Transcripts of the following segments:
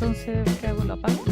Entonces, ¿qué hago? ¿Lo apago?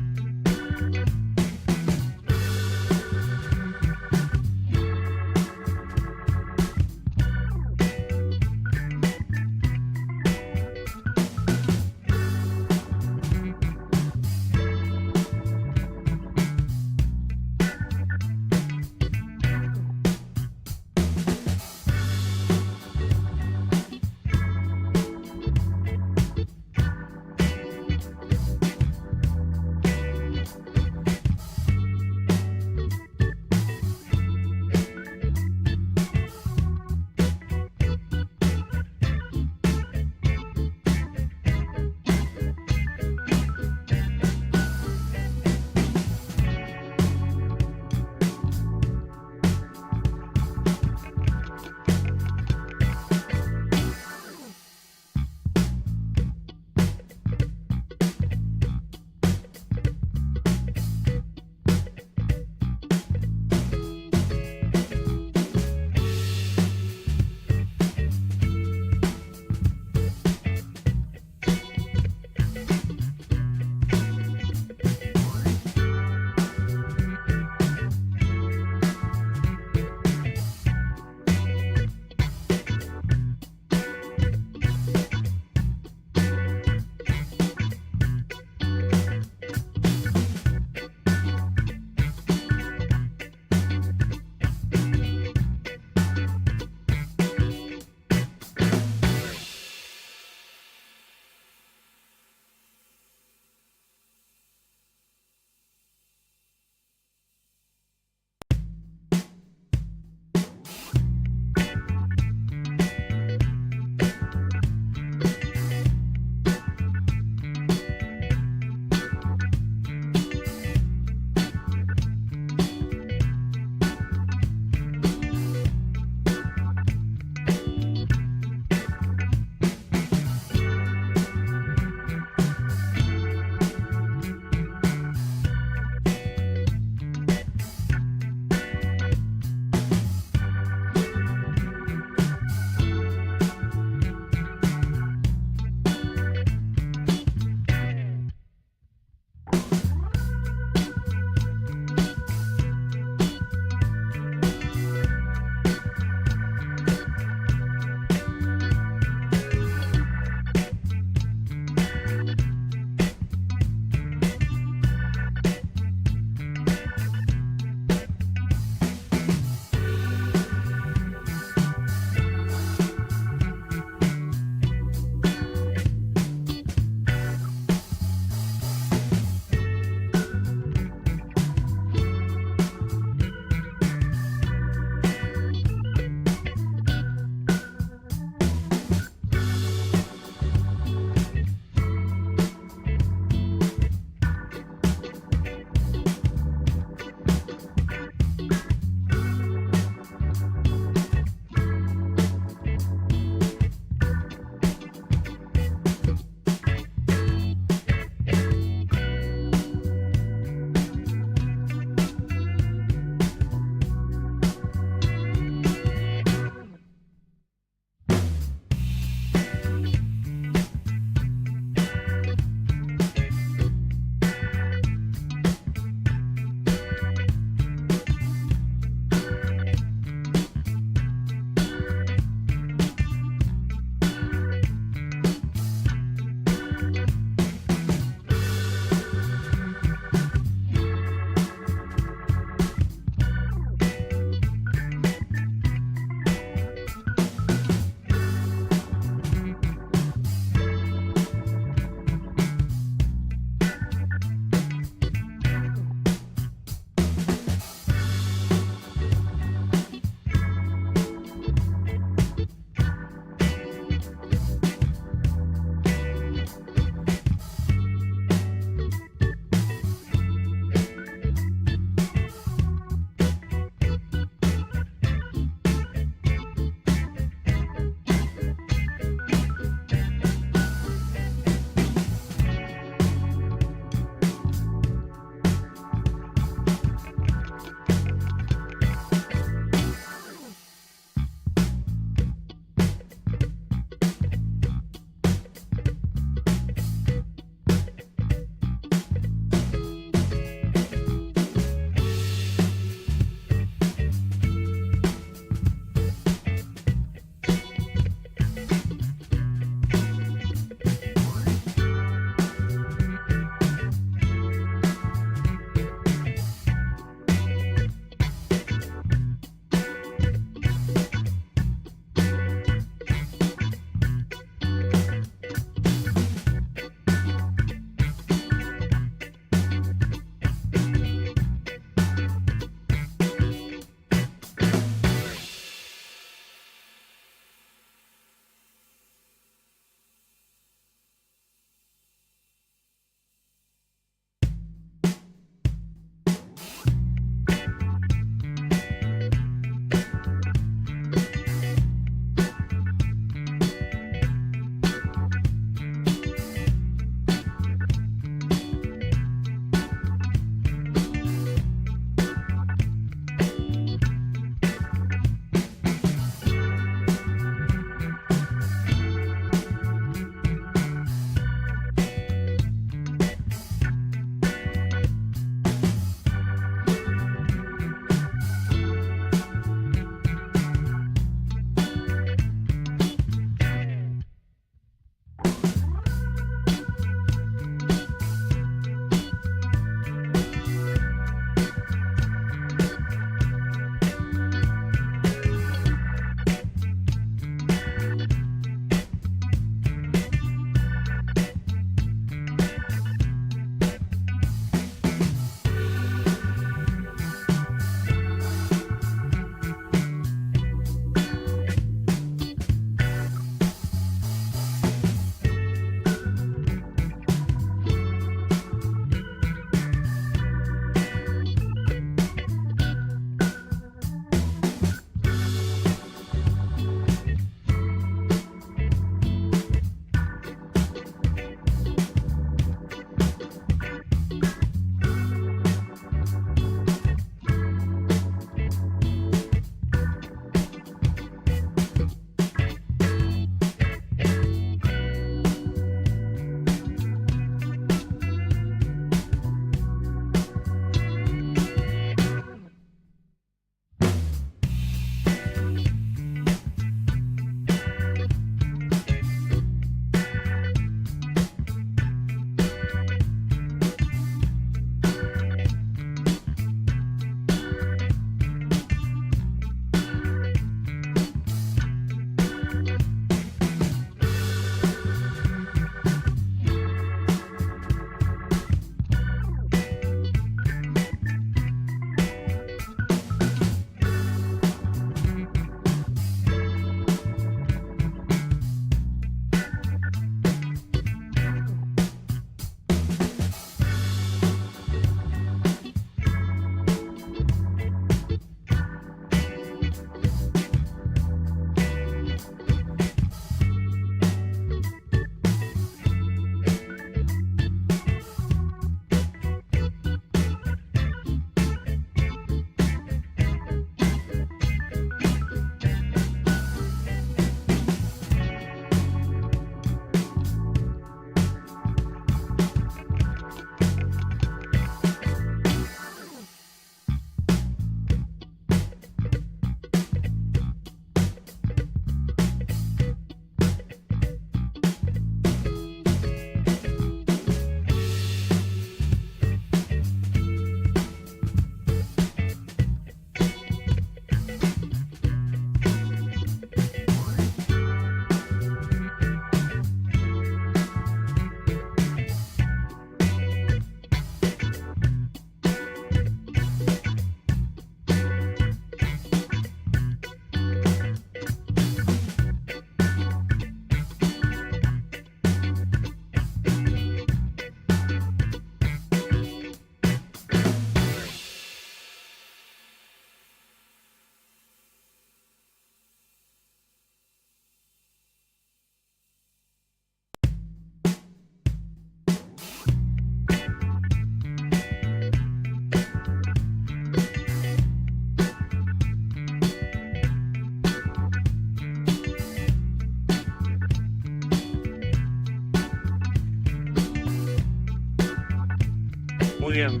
Muy bien.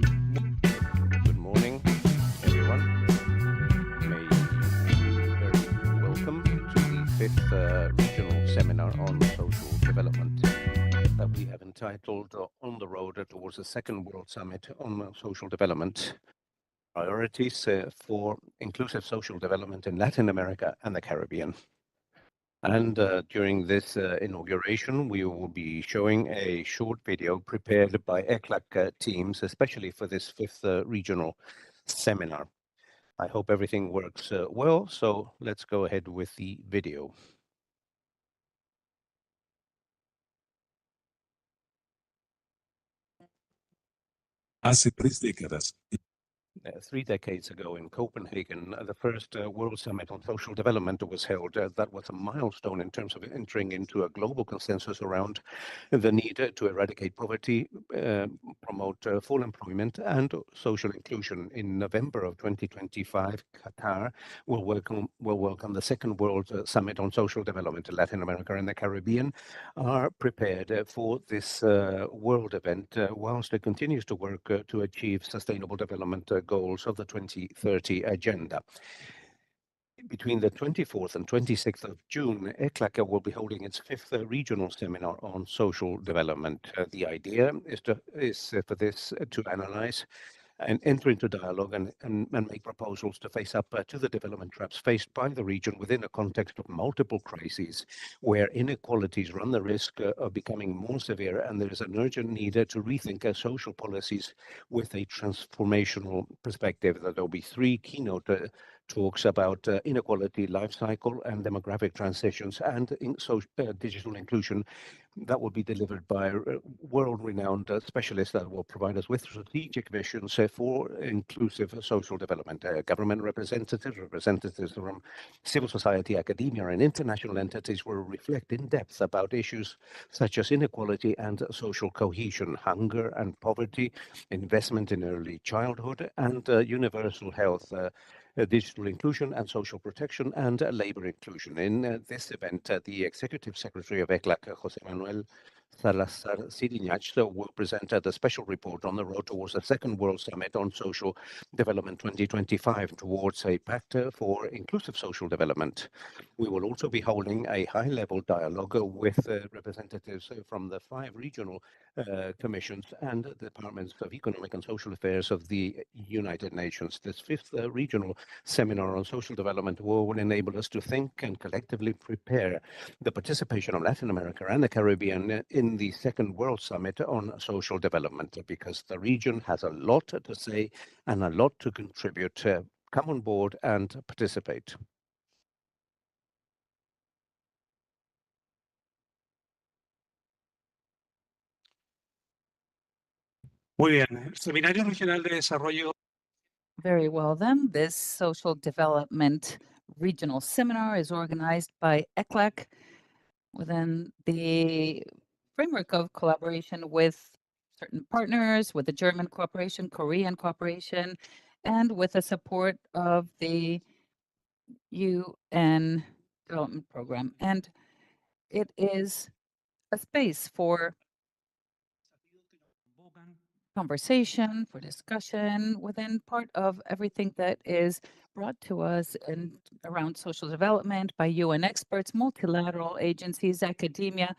Good morning, everyone. May you be very welcome to the fifth regional seminar on social development that we have entitled On the Road Towards the Second World Summit on Social Development, Priorities for Inclusive Social Development in Latin America and the Caribbean. And during this inauguration, we will be showing a short video prepared by ECLAC teams, especially for this fifth regional seminar. I hope everything works well, so let's go ahead with the video. Hace 3 décadas, 3 decades ago in Copenhagen, the first World Summit on Social Development was held. That was a milestone in terms of entering into a global consensus around the need to eradicate poverty, promote full employment and social inclusion. In November of 2025, Qatar will welcome the Second World Summit on Social Development. Latin America and the Caribbean are prepared for this world event whilst it continues to work to achieve sustainable development goals of the 2030 agenda. Between the 24th and 26th of June, ECLAC will be holding its fifth regional seminar on social development. The idea is for this to analyze and enter into dialogue and make proposals to face up to the development traps faced by the region within a context of multiple crises, where inequalities run the risk of becoming more severe, and there is an urgent need to rethink social policies with a transformational perspective. There will be 3 keynote talks about inequality, life cycle, and demographic transitions, and digital inclusion that will be delivered by world-renowned specialists that will provide us with strategic visions for inclusive social development. Government representatives from civil society, academia, and international entities will reflect in depth about issues such as inequality and social cohesion, hunger and poverty, investment in early childhood, and universal health, digital inclusion and social protection, and labor inclusion. In this event, the Executive Secretary of ECLAC, José Manuel Salazar Siriñach, will present the special report on the road towards the Second World Summit on Social Development 2025 towards a pact for inclusive social development. We will also be holding a high-level dialogue with representatives from the 5 regional commissions and departments of economic and social affairs of the United Nations. This fifth regional seminar on social development will enable us to think and collectively prepare the participation of Latin America and the Caribbean in the Second World Summit on social development, because the region has a lot to say and a lot to contribute. Come on board and participate. Muy bien. El Seminario Regional de Desarrollo. Very well then, this Social Development Regional Seminar is organized by ECLAC within the framework of collaboration with certain partners, with the German cooperation, Korean cooperation, and with the support of the UN Development Program. And it is a space for conversation, for discussion, within part of everything that is brought to us and around social development by UN experts, multilateral agencies, academia,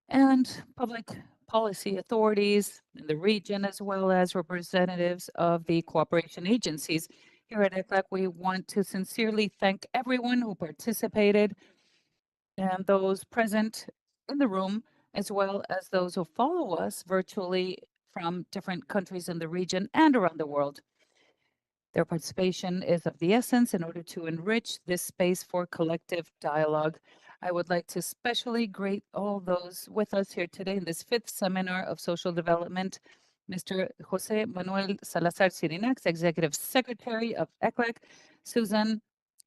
and public policy authorities in the region, as well as representatives of the cooperation agencies. Here at ECLAC, we want to sincerely thank everyone who participated and those present in the room, as well as those who follow us virtually from different countries in the region and around the world. Their participation is of the essence in order to enrich this space for collective dialogue. I would like to especially greet all those with us here today in this fifth seminar of social development. Mr. José Manuel Salazar Siriñach, Executive Secretary of ECLAC, Susan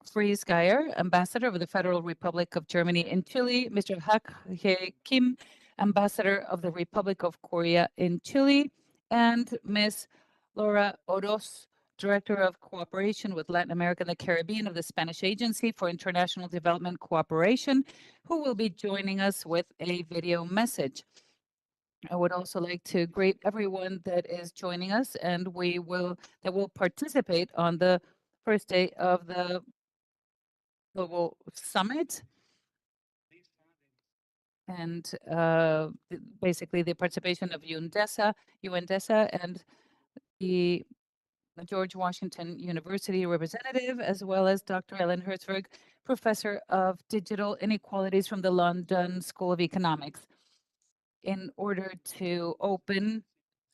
Fries-Geyer, Ambassador of the Federal Republic of Germany in Chile, Mr. Hak Hye Kim, Ambassador of the Republic of Korea in Chile, and Ms. Laura Oroz, Director of Cooperation with Latin America and the Caribbean of the Spanish Agency for International Development Cooperation, who will be joining us with a video message. I would also like to greet everyone that is joining us and that will participate on the first day of the Global Summit. And basically the participation of UNDESA and the George Washington University representative, as well as Dr. Ellen Herzberg, professor of digital inequalities from the London School of Economics. In order to open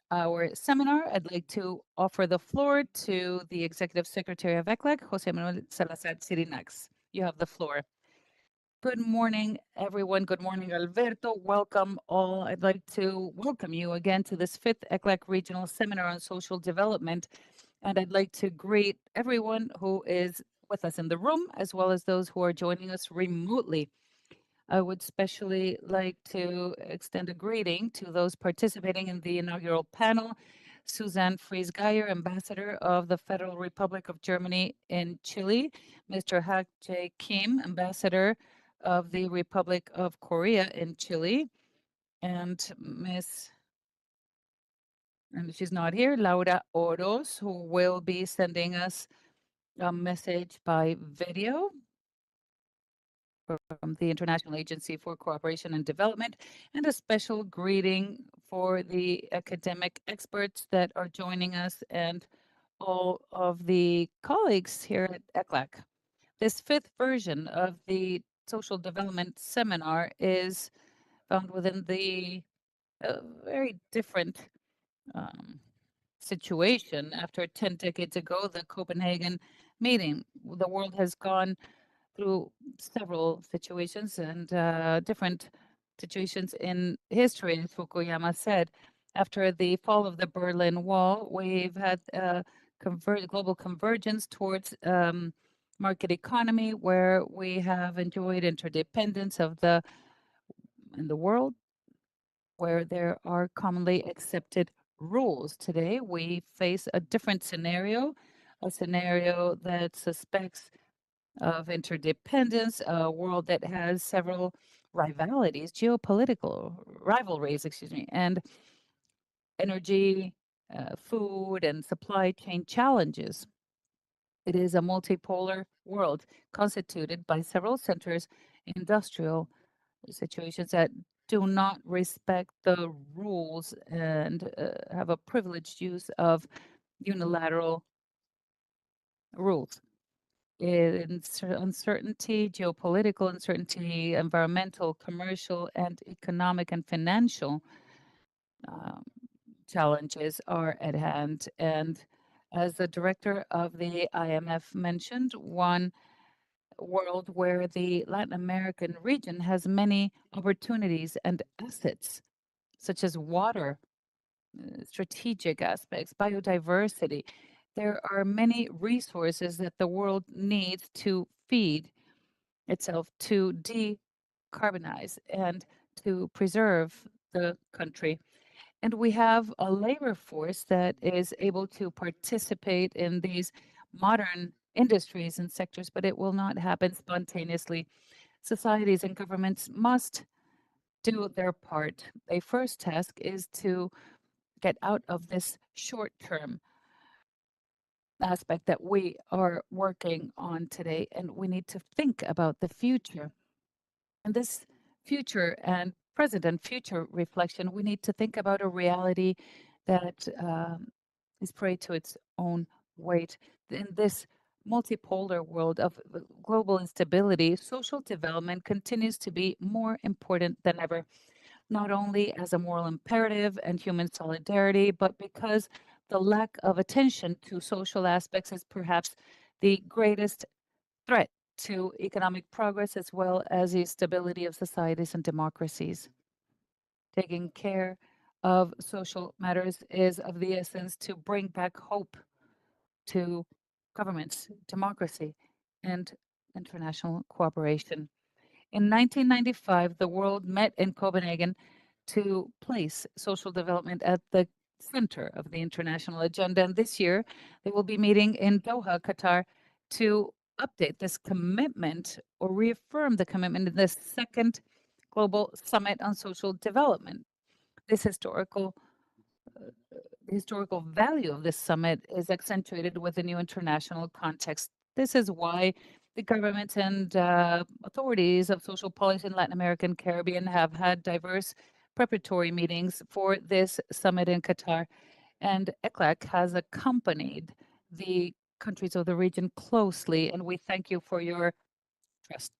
our seminar, I'd like to offer the floor to the Executive Secretary of ECLAC, Jose Manuel Salazar Sirinax. You have the floor. Good morning, everyone. Good morning, Alberto. Welcome all. I'd like to welcome you again to this 5th ECLAC Regional Seminar on Social Development. And I'd like to greet everyone who is with us in the room, as well as those who are joining us remotely. I would especially like to extend a greeting to those participating in the inaugural panel. Suzanne Fries-Geyer, Ambassador of the Federal Republic of Germany in Chile. Mr. Hak Jae Kim, Ambassador of the Republic of Korea in Chile. And she's not here, Laura Oros, who will be sending us a message by video from the International Agency for Cooperation and Development, and a special greeting for the academic experts that are joining us and all of the colleagues here at ECLAC. This 5th version of the Social Development Seminar is found within the very different situation after 10 decades ago, the Copenhagen meeting. The world has gone through several situations and different situations in history, as Fukuyama said. After the fall of the Berlin Wall, we've had global convergence towards market economy, where we have enjoyed interdependence in the world, where there are commonly accepted rules. Today, we face a different scenario, a scenario that suspects of interdependence, a world that has several geopolitical rivalries, and energy, food, and supply chain challenges. It is a multipolar world constituted by several centers, industrial situations that do not respect the rules and have a privileged use of unilateral rules. Uncertainty, geopolitical uncertainty, environmental, commercial, and economic and financial challenges are at hand. And as the director of the IMF mentioned, one world where the Latin American region has many opportunities and assets, such as water, strategic aspects, biodiversity. There are many resources that the world needs to feed itself, to decarbonize and to preserve the country. And we have a labor force that is able to participate in these modern industries and sectors, but it will not happen spontaneously. Societies and governments must do their part. A first task is to get out of this short-term aspect that we are working on today, and we need to think about the future. And this future and present and future reflection, we need to think about a reality that is prey to its own weight. In this multipolar world of global instability, social development continues to be more important than ever, not only as a moral imperative and human solidarity, but because the lack of attention to social aspects is perhaps the greatest threat to economic progress, as well as the stability of societies and democracies. Taking care of social matters is of the essence to bring back hope to governments, democracy, and international cooperation. In 1995, the world met in Copenhagen to place social development at the center of the international agenda. And this year, they will be meeting in Doha, Qatar, to update this commitment or reaffirm the commitment in the second Global Summit on Social Development. This historical value of this summit is accentuated with the new international context. This is why the governments and authorities of social policy in Latin America and Caribbean have had diverse preparatory meetings for this summit in Qatar. And ECLAC has accompanied the countries of the region closely, and we thank you for your trust.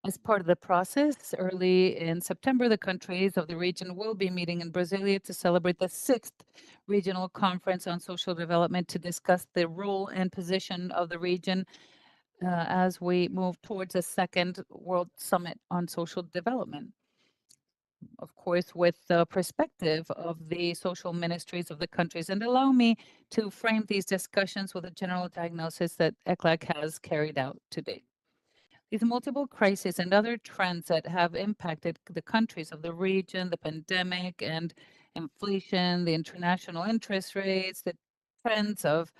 As part of the process, early in September, the countries of the region will be meeting in Brasilia to celebrate the 6th Regional Conference on Social Development to discuss the role and position of the region as we move towards a second World Summit on Social Development. Of course, with the perspective of the social ministries of the countries. And allow me to frame these discussions with a general diagnosis that ECLAC has carried out to date. These multiple crises and other trends that have impacted the countries of the region, the pandemic and inflation, the international interest rates, the trends of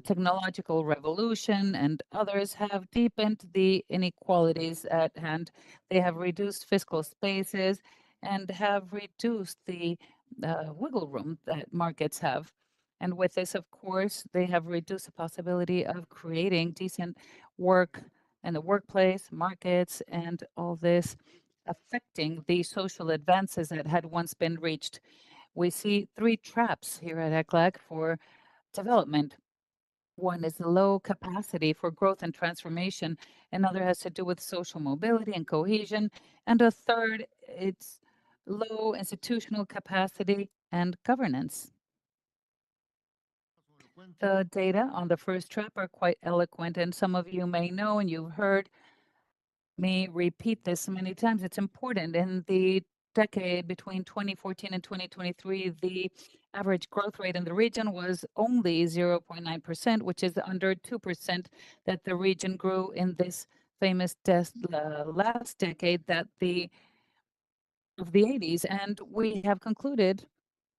technological revolution and others have deepened the inequalities at hand. They have reduced fiscal spaces and have reduced the wiggle room that markets have. And with this, of course, they have reduced the possibility of creating decent work in the workplace, markets, and all this affecting the social advances that had once been reached. We see three traps here at ECLAC for development. One is the low capacity for growth and transformation. Another has to do with social mobility and cohesion. And a third, it's low institutional capacity and governance. The data on the first trap are quite eloquent, and some of you may know and you've heard me repeat this many times. It's important. In the decade between 2014 and 2023, the average growth rate in the region was only 0.9%, which is under 2% that the region grew in this famous last decade of the 80s. And we have concluded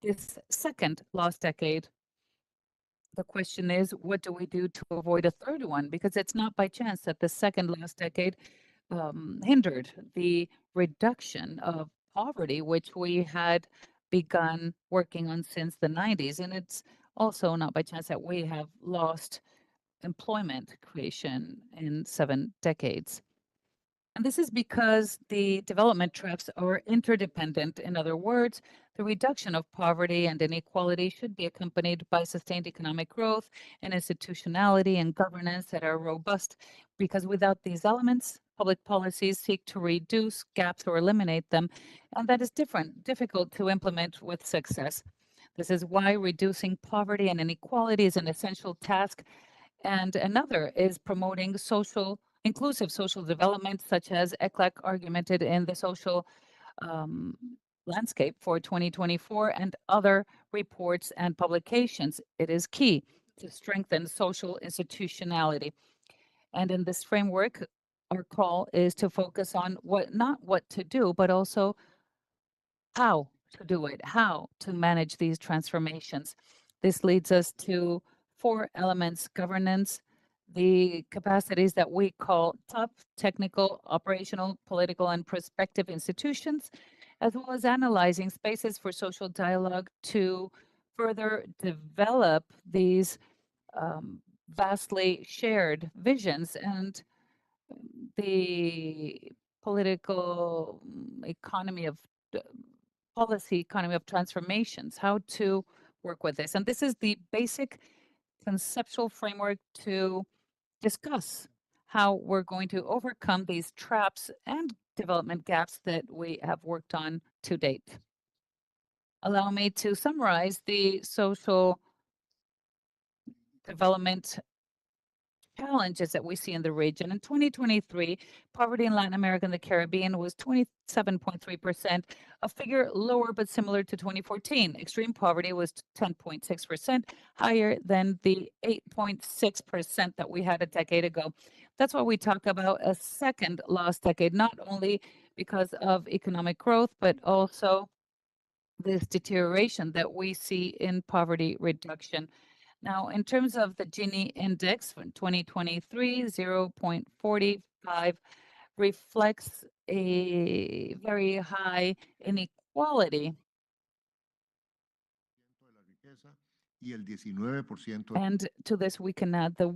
this second lost decade. The question is, what do we do to avoid a third one? Because it's not by chance that the second last decade hindered the reduction of poverty, which we had begun working on since the 90s. And it's also not by chance that we have lost employment creation in 7 decades. And this is because the development traps are interdependent. In other words, the reduction of poverty and inequality should be accompanied by sustained economic growth and institutionality and governance that are robust, because without these elements, public policies seek to reduce gaps or eliminate them, and that is difficult to implement with success. This is why reducing poverty and inequality is an essential task, and another is promoting inclusive social development, such as ECLAC argumented in the social landscape for 2024 and other reports and publications. It is key to strengthen social institutionality. And in this framework, our call is to focus on not what to do, but also how to do it, how to manage these transformations. This leads us to 4 elements: governance, the capacities that we call top technical, operational, political, and prospective institutions, as well as analyzing spaces for social dialogue to further develop these vastly shared visions, and the political economy of policy economy of transformations, how to work with this. And this is the basic conceptual framework to discuss how we're going to overcome these traps and development gaps that we have worked on to date. Allow me to summarize the social development challenges that we see in the region. In 2023, poverty in Latin America and the Caribbean was 27.3%, a figure lower but similar to 2014. Extreme poverty was 10.6%, higher than the 8.6% that we had a decade ago. That's why we talk about a second lost decade, not only because of economic growth, but also this deterioration that we see in poverty reduction. Now, in terms of the Gini index from 2023, 0.45 reflects a very high equality. Y el 19%. And to this, we can add the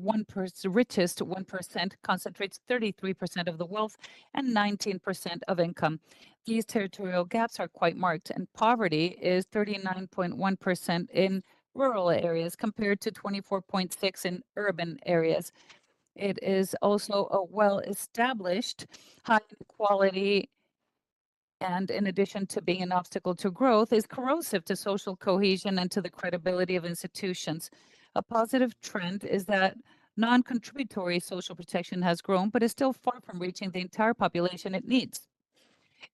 richest 1% concentrates 33% of the wealth and 19% of income. These territorial gaps are quite marked, and poverty is 39.1% in rural areas compared to 24.6% in urban areas. It is also a well-established high inequality, and in addition to being an obstacle to growth, is corrosive to social cohesion and to the credibility of institutions. A positive trend is that non-contributory social protection has grown, but is still far from reaching the entire population it needs.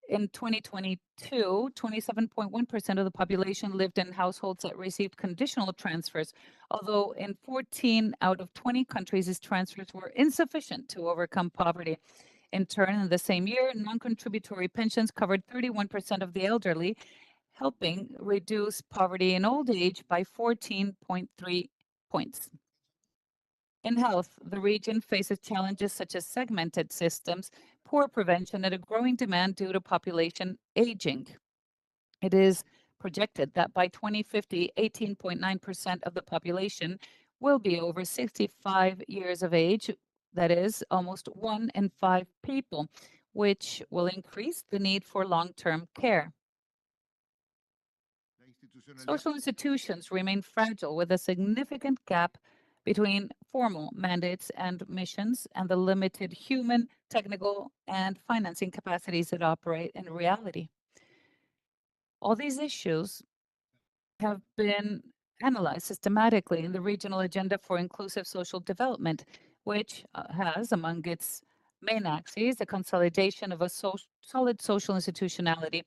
In 2022, 27.1% of the population lived in households that received conditional transfers, although in 14 out of 20 countries, these transfers were insufficient to overcome poverty. In turn, in the same year, non-contributory pensions covered 31% of the elderly, helping reduce poverty in old age by 14.3 points. In health, the region faces challenges such as segmented systems, poor prevention, and a growing demand due to population aging. It is projected that by 2050, 18.9% of the population will be over 65 years of age. That is almost 1 in 5 people, which will increase the need for long-term care. Social institutions remain fragile with a significant gap between formal mandates and missions and the limited human, technical, and financing capacities that operate in reality. All these issues have been analyzed systematically in the Regional Agenda for Inclusive Social Development, which has among its main axes the consolidation of a solid social institutionality.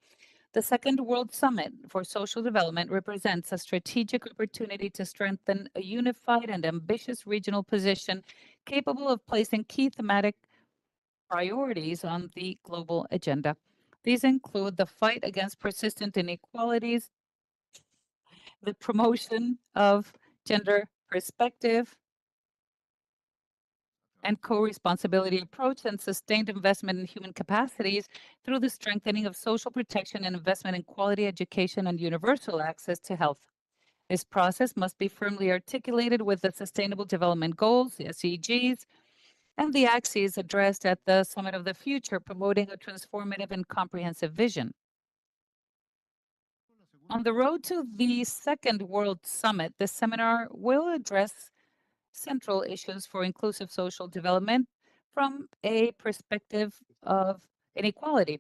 The Second World Summit for Social Development represents a strategic opportunity to strengthen a unified and ambitious regional position capable of placing key thematic priorities on the global agenda. These include the fight against persistent inequalities, the promotion of gender perspective and co-responsibility approach, and sustained investment in human capacities through the strengthening of social protection and investment in quality education and universal access to health. This process must be firmly articulated with the Sustainable Development Goals, the SDGs, and the axes addressed at the Summit of the Future, promoting a transformative and comprehensive vision. On the road to the Second World Summit, this seminar will address central issues for inclusive social development from a perspective of inequality.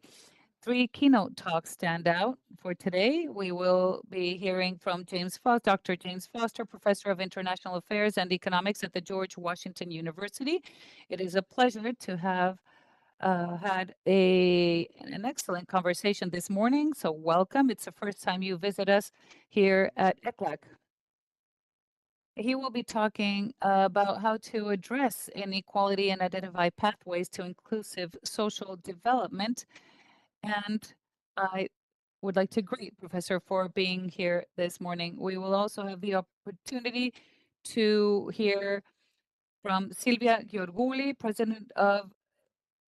3 keynote talks stand out for today. We will be hearing from Dr. James Foster, Professor of International Affairs and Economics at the George Washington University. It is a pleasure to have had an excellent conversation this morning, so welcome. It's the first time you visit us here at ECLAC. He will be talking about how to address inequality and identify pathways to inclusive social development. And I would like to greet Professor for being here this morning. We will also have the opportunity to hear from Silvia Giorguli, President of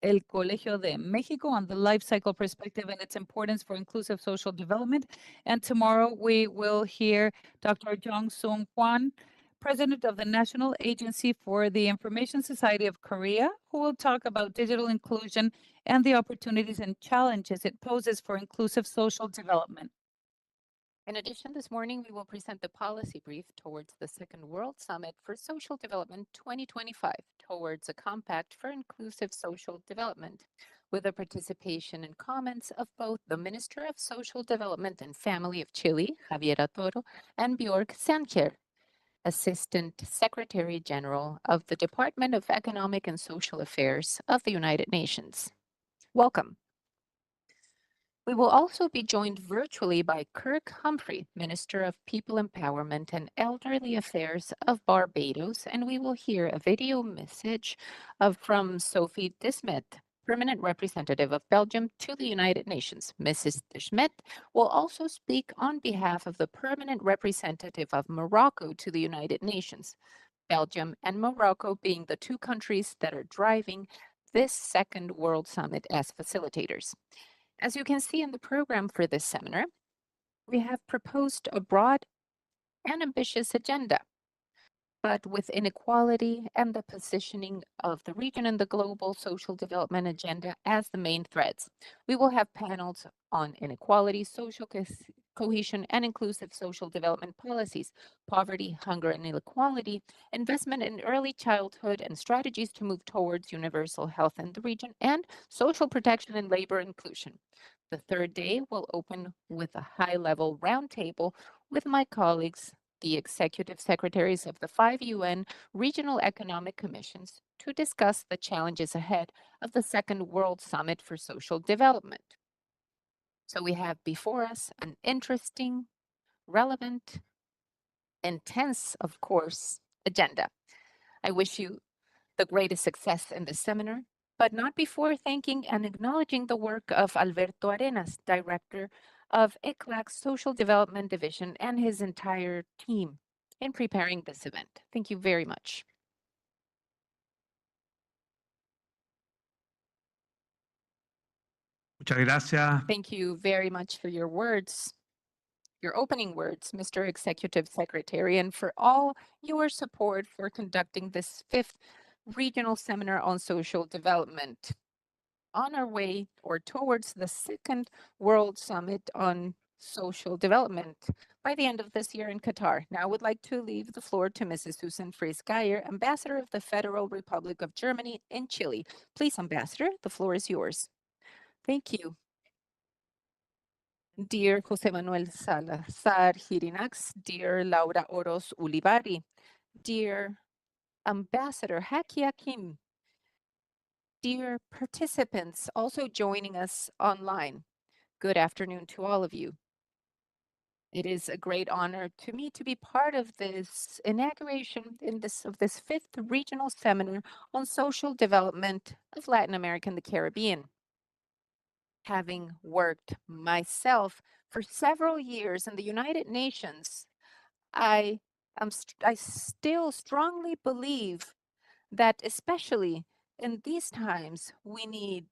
El Colegio de México, on the life cycle perspective and its importance for inclusive social development. And tomorrow we will hear Dr. Jong Sung Hwan, President of the National Agency for the Information Society of Korea, who will talk about digital inclusion and the opportunities and challenges it poses for inclusive social development. In addition, this morning we will present the policy brief towards the Second World Summit for Social Development 2025, towards a compact for inclusive social development, with the participation and comments of both the Minister of Social Development and Family of Chile, Javiera Toro, and Björk Sankjer, Assistant Secretary General of the Department of Economic and Social Affairs of the United Nations. Welcome. We will also be joined virtually by Kirk Humphrey, Minister of People Empowerment and Elderly Affairs of Barbados, and we will hear a video message from Sophie de Smet, Permanent Representative of Belgium to the United Nations. Mrs. de Smet will also speak on behalf of the Permanent Representative of Morocco to the United Nations, Belgium and Morocco being the 2 countries that are driving this Second World Summit as facilitators. As you can see in the program for this seminar, we have proposed a broad and ambitious agenda, but with inequality and the positioning of the region in the global social development agenda as the main threads. We will have panels on inequality, social cohesion, and inclusive social development policies, poverty, hunger, and inequality, investment in early childhood and strategies to move towards universal health in the region, and social protection and labor inclusion. The third day will open with a high-level roundtable with my colleagues, the executive secretaries of the 5 UN regional economic commissions, to discuss the challenges ahead of the Second World Summit for Social Development. So we have before us an interesting, relevant, intense, of course, agenda. I wish you the greatest success in this seminar, but not before thanking and acknowledging the work of Alberto Arenas, Director of ECLAC Social Development Division, and his entire team in preparing this event. Thank you very much. Muchas gracias. Thank you very much for your words, your opening words, Mr. Executive Secretary, and for all your support for conducting this 5th regional seminar on social development on our way or towards the Second World Summit on Social Development by the end of this year in Qatar. Now I would like to leave the floor to Mrs. Susan Fries-Geyer, Ambassador of the Federal Republic of Germany in Chile. Please, Ambassador, the floor is yours. Thank you. Dear Jose Manuel Salazar Hirinax, dear Laura Oros Ulibarri, dear Ambassador Haki Akim, dear participants also joining us online, good afternoon to all of you. It is a great honor to me to be part of this inauguration of this 5th regional seminar on social development of Latin America and the Caribbean. Having worked myself for several years in the United Nations, I still strongly believe that especially in these times, we need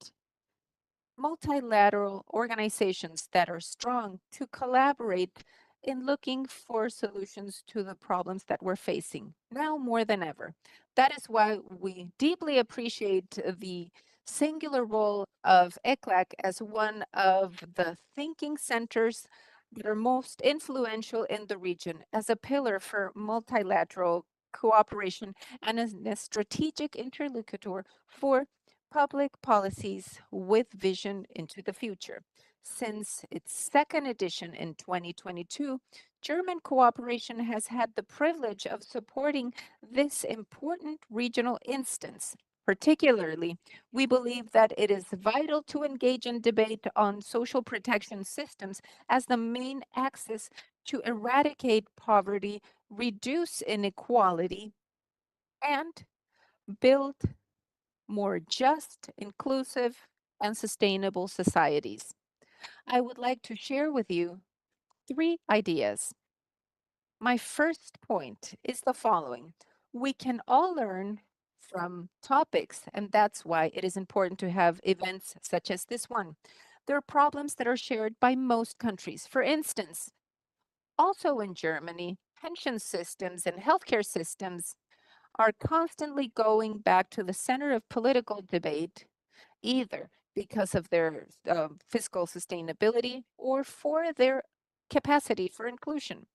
multilateral organizations that are strong to collaborate in looking for solutions to the problems that we're facing now more than ever. That is why we deeply appreciate the singular role of ECLAC as one of the thinking centers that are most influential in the region as a pillar for multilateral cooperation and as a strategic interlocutor for public policies with vision into the future. Since its second edition in 2022, German cooperation has had the privilege of supporting this important regional instance. Particularly, we believe that it is vital to engage in debate on social protection systems as the main axis to eradicate poverty, reduce inequality, and build more just, inclusive, and sustainable societies. I would like to share with you 3 ideas. My first point is the following. We can all learn from topics, and that's why it is important to have events such as this one. There are problems that are shared by most countries. For instance, also in Germany, pension systems and healthcare systems are constantly going back to the center of political debate, either because of their fiscal sustainability or for their capacity for inclusion.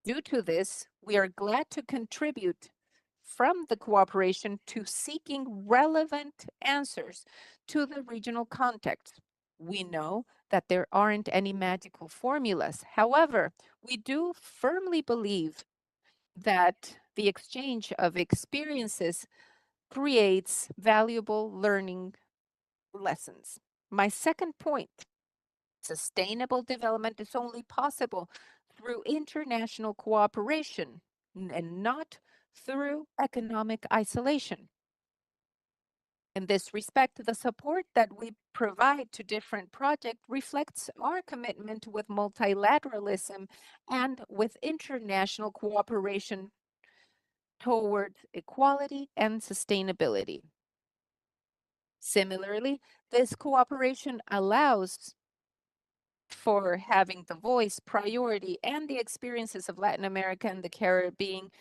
Due to this, we are glad to contribute from the cooperation to seeking relevant answers to the regional context. We know that there aren't any magical formulas. However, we do firmly believe that the exchange of experiences creates valuable learning lessons. My second point, sustainable development is only possible through international cooperation and not through economic isolation. In this respect, the support that we provide to different projects reflects our commitment with multilateralism and with international cooperation towards equality and sustainability. Similarly, this cooperation allows for having the voice, priority, and the experiences of Latin America and the Caribbean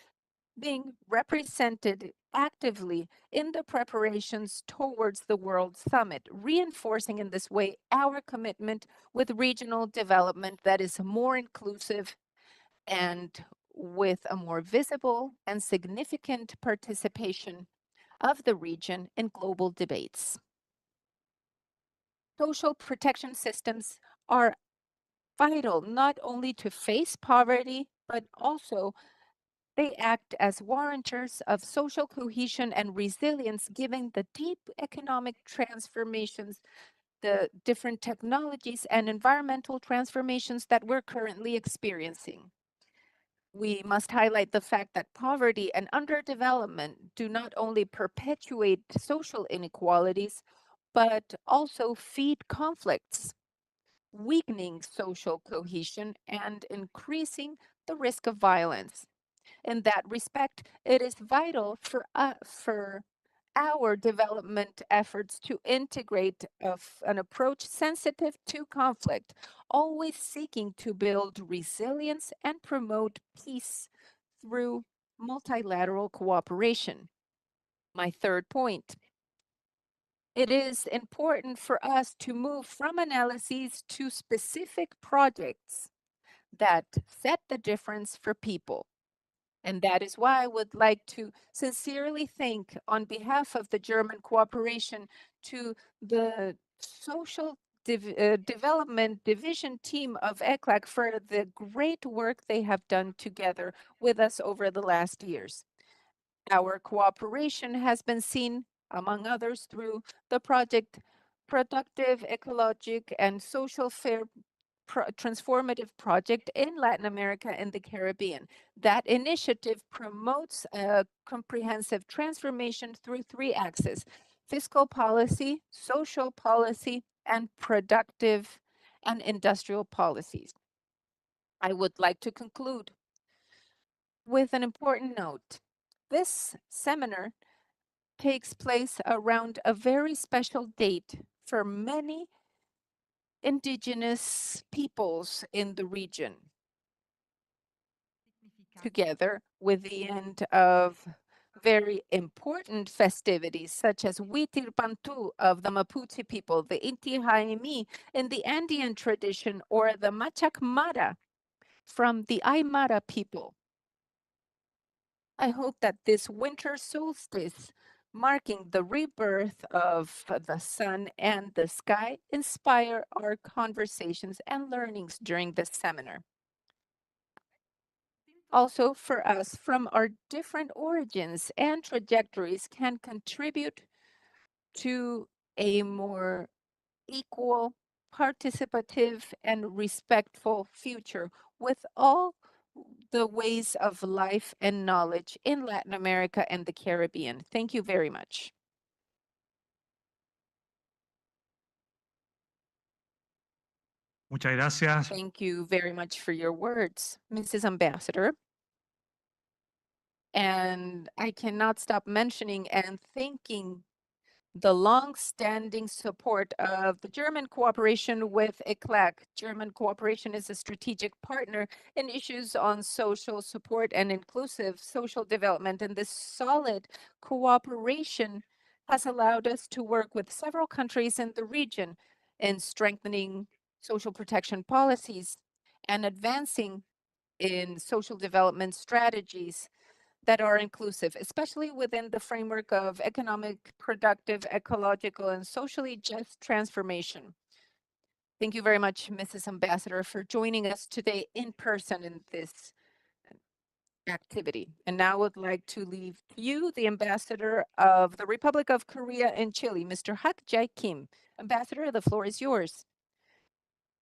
being represented actively in the preparations towards the World Summit, reinforcing in this way our commitment with regional development that is more inclusive and with a more visible and significant participation of the region in global debates. Social protection systems are vital not only to face poverty, but also they act as warranters of social cohesion and resilience, given the deep economic transformations, the different technologies and environmental transformations that we're currently experiencing. We must highlight the fact that poverty and underdevelopment do not only perpetuate social inequalities, but also feed conflicts, weakening social cohesion and increasing the risk of violence. In that respect, it is vital for our development efforts to integrate an approach sensitive to conflict, always seeking to build resilience and promote peace through multilateral cooperation. My third point. It is important for us to move from analyses to specific projects that set the difference for people. And that is why I would like to sincerely thank, on behalf of the German cooperation, to the Social Development Division team of ECLAC for the great work they have done together with us over the last years. Our cooperation has been seen, among others, through the project Productive, Ecologic, and Social Fair Transformative Project in Latin America and the Caribbean. That initiative promotes a comprehensive transformation through three axes: fiscal policy, social policy, and productive and industrial policies. I would like to conclude with an important note. This seminar takes place around a very special date for many indigenous peoples in the region, together with the end of very important festivities such as Huitilpantu of the Mapuche people, the Inti Jaime in the Andean tradition, or the Machacmara from the Aymara people. I hope that this winter solstice, marking the rebirth of the sun and the sky, inspire our conversations and learnings during this seminar. Also, for us, from our different origins and trajectories, can contribute to a more equal, participative, and respectful future with all the ways of life and knowledge in Latin America and the Caribbean. Thank you very much. Muchas gracias. Thank you very much for your words, Mrs. Ambassador. And I cannot stop mentioning and thanking the long-standing support of the German cooperation with ECLAC. German cooperation is a strategic partner in issues on social support and inclusive social development, and this solid cooperation has allowed us to work with several countries in the region in strengthening social protection policies and advancing in social development strategies that are inclusive, especially within the framework of economic, productive, ecological, and socially just transformation. Thank you very much, Mrs. Ambassador, for joining us today in person in this activity. And now I would like to leave to you the Ambassador of the Republic of Korea and Chile, Mr. Hak Jae Kim. Ambassador, the floor is yours.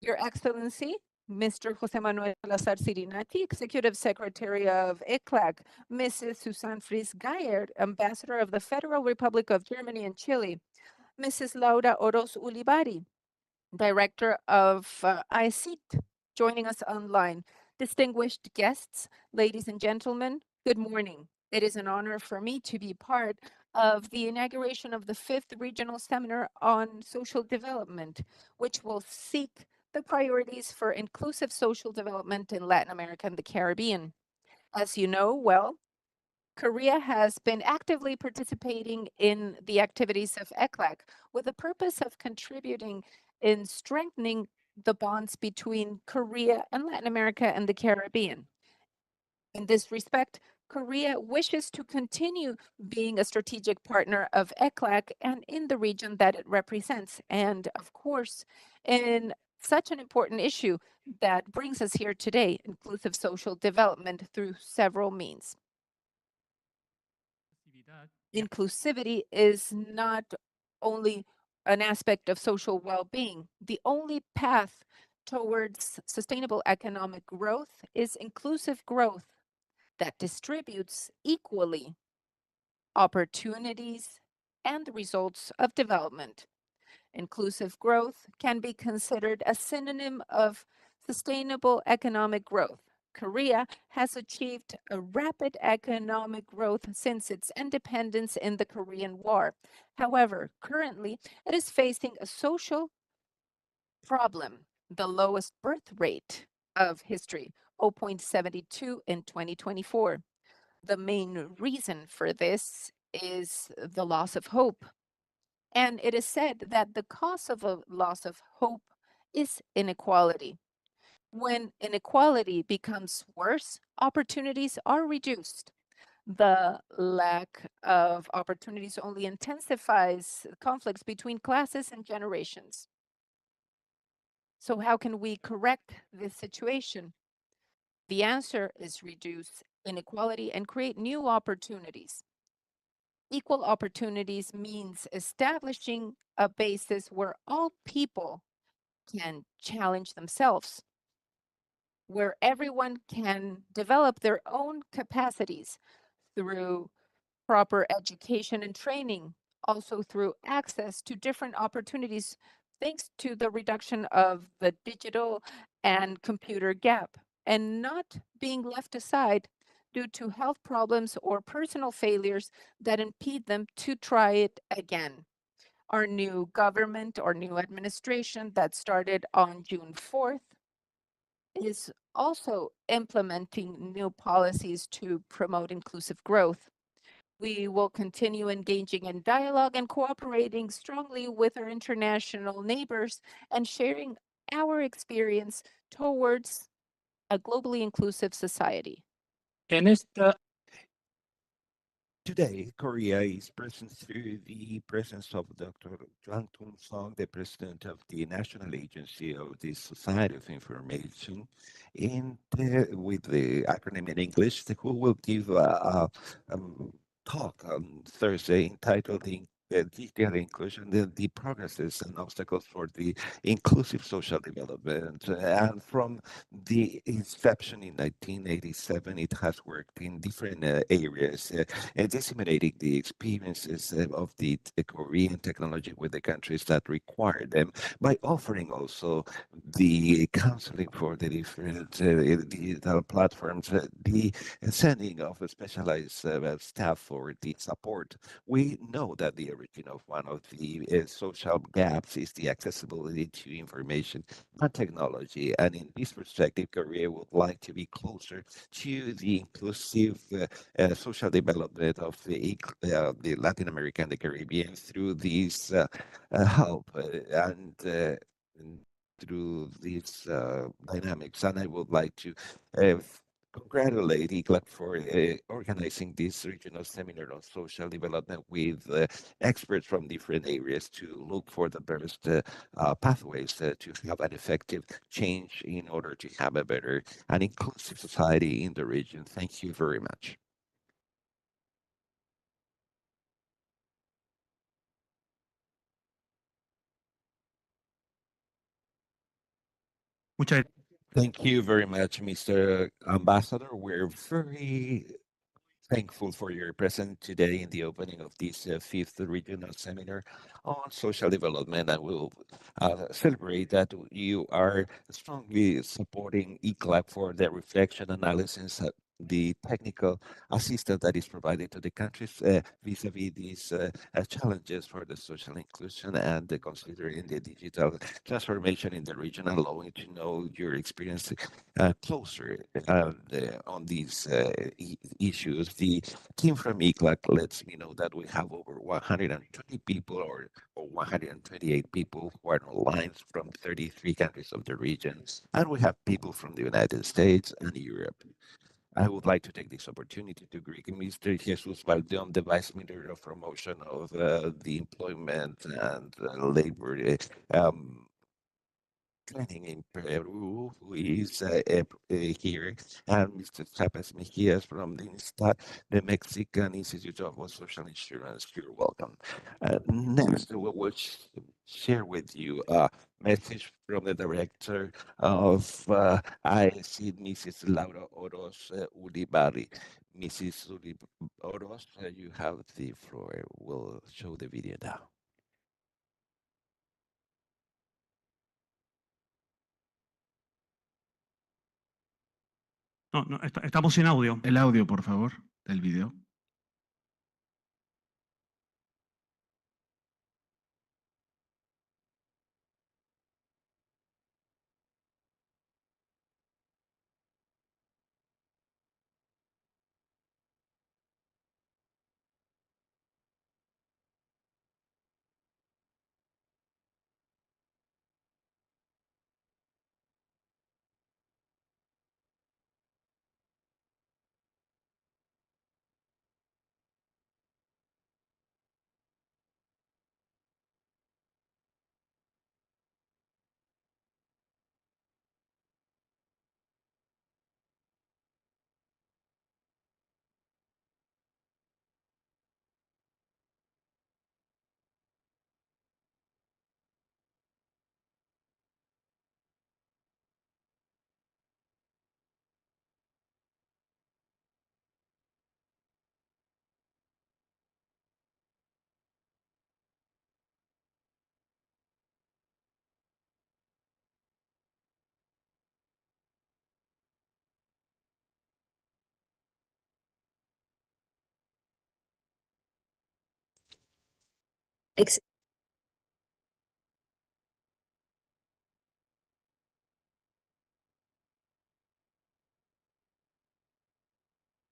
Your Excellency, Mr. Jose Manuel Salazar Cirinati, Executive Secretary of ECLAC, Mrs. Susan Fries Gayert, Ambassador of the Federal Republic of Germany and Chile, Mrs. Laura Oroz Ulibari, Director of ICIT, joining us online. Distinguished guests, ladies and gentlemen, good morning. It is an honor for me to be part of the inauguration of the 5th Regional Seminar on Social Development, which will seek the priorities for inclusive social development in Latin America and the Caribbean. As you know well, Korea has been actively participating in the activities of ECLAC with the purpose of contributing in strengthening the bonds between Korea and Latin America and the Caribbean. In this respect, Korea wishes to continue being a strategic partner of ECLAC and in the region that it represents. And of course, in such an important issue that brings us here today, inclusive social development through several means. Inclusivity is not only an aspect of social well-being. The only path towards sustainable economic growth is inclusive growth that distributes equally opportunities and the results of development. Inclusive growth can be considered a synonym of sustainable economic growth. Korea has achieved a rapid economic growth since its independence in the Korean War. However, currently, it is facing a social problem, the lowest birth rate of history, 0.72 in 2024. The main reason for this is the loss of hope. And it is said that the cause of a loss of hope is inequality. When inequality becomes worse, opportunities are reduced. The lack of opportunities only intensifies conflicts between classes and generations. So how can we correct this situation? The answer is reduce inequality and create new opportunities. Equal opportunities means establishing a basis where all people can challenge themselves, where everyone can develop their own capacities through proper education and training, also through access to different opportunities, thanks to the reduction of the digital and computer gap, and not being left aside due to health problems or personal failures that impede them to try it again. Our new government or new administration that started on June 4th is also implementing new policies to promote inclusive growth. We will continue engaging in dialogue and cooperating strongly with our international neighbors and sharing our experience towards a globally inclusive society. En esta Today, Korea is present through the presence of Dr. Juan Tung Song, the president of the National Agency of the Society of Information, and with the acronym in English, who will give a talk on Thursday entitled Detailed Inclusion, the progresses and obstacles for the inclusive social development. And from the inception in 1987, it has worked in different areas, disseminating the experiences of the Korean technology with the countries that require them by offering also the counseling for the different digital platforms, the sending of a specialized staff for the support. We know that the origin of one of the social gaps is the accessibility to information and technology. And in this perspective, Korea would like to be closer to the inclusive social development of the Latin America and the Caribbean through this help and through these dynamics. And I would like to uh, congratulate ECLAC for organizing this regional seminar on social development with experts from different areas to look for the best pathways to have an effective change in order to have a better and inclusive society in the region. Thank you very much. muchas Thank you very much, Mr. Ambassador. We're very thankful for your presence today in the opening of this fifth regional seminar on social development, and we'll celebrate that you are strongly supporting ECLAC for the reflection, analysis, the technical assistance that is provided to the countries vis-a-vis these challenges for the social inclusion and considering the digital transformation in the region, allowing to know your experience closer on these issues. The team from ECLAC lets me know that we have over 120 people or 128 people who are online from 33 countries of the region, and we have people from the United States and Europe. I would like to take this opportunity to greet Mr. Jesus Valdeon, the Vice Minister of Promotion of the Employment and Labor Training in Peru, who is here, and Mr. Chapes Mejias from the INSTA, the Mexican Institute of Social Insurance. You're welcome. Next, we will share with you a message from the director of IC, Mrs. Laura Oros Ulibari. Mrs. Oros, you have the floor. We'll show the video now. No, no, estamos sin audio. El audio, por favor, del video.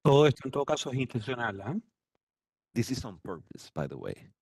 Todo esto en todo caso es intencional, ¿ah? This is on purpose, by the way.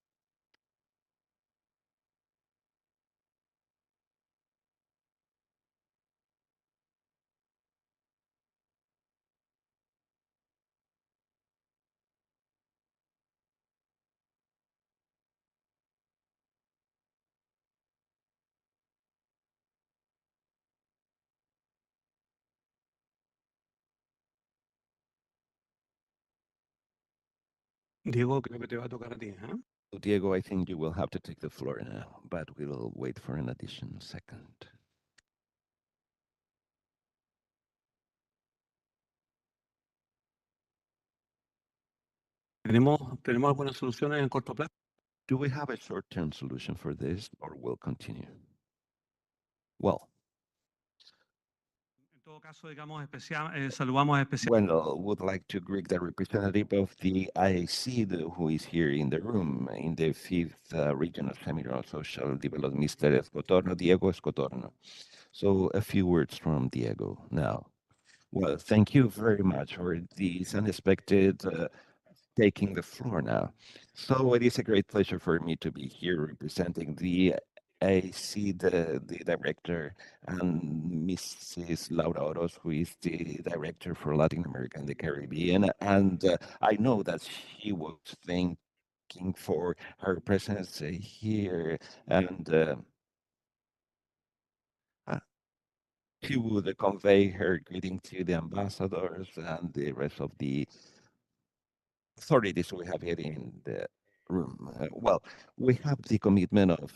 Diego, creo que te va a tocar a ti, ¿ah? Diego, I think you will have to take the floor now, but we'll wait for an additional second. ¿Tenemos algunas soluciones en corto plazo? Do we have a short-term solution for this, or will continue? Well, En todo caso, digamos, saludamos especialmente. well, would like to greet the representative of the IAC who is here in the room in the 5th Regional Seminar on Social Development, Mr. Escotorno, Diego Escotorno. So a few words from Diego now. Well, thank you very much for this unexpected taking the floor now. So it is a great pleasure for me to be here representing the AC, the director, and Mrs. Laura Oros, who is the director for Latin America and the Caribbean. And I know that she was thanking for her presence here, and she would convey her greeting to the ambassadors and the rest of the authorities we have here in the room. Well, we have the commitment of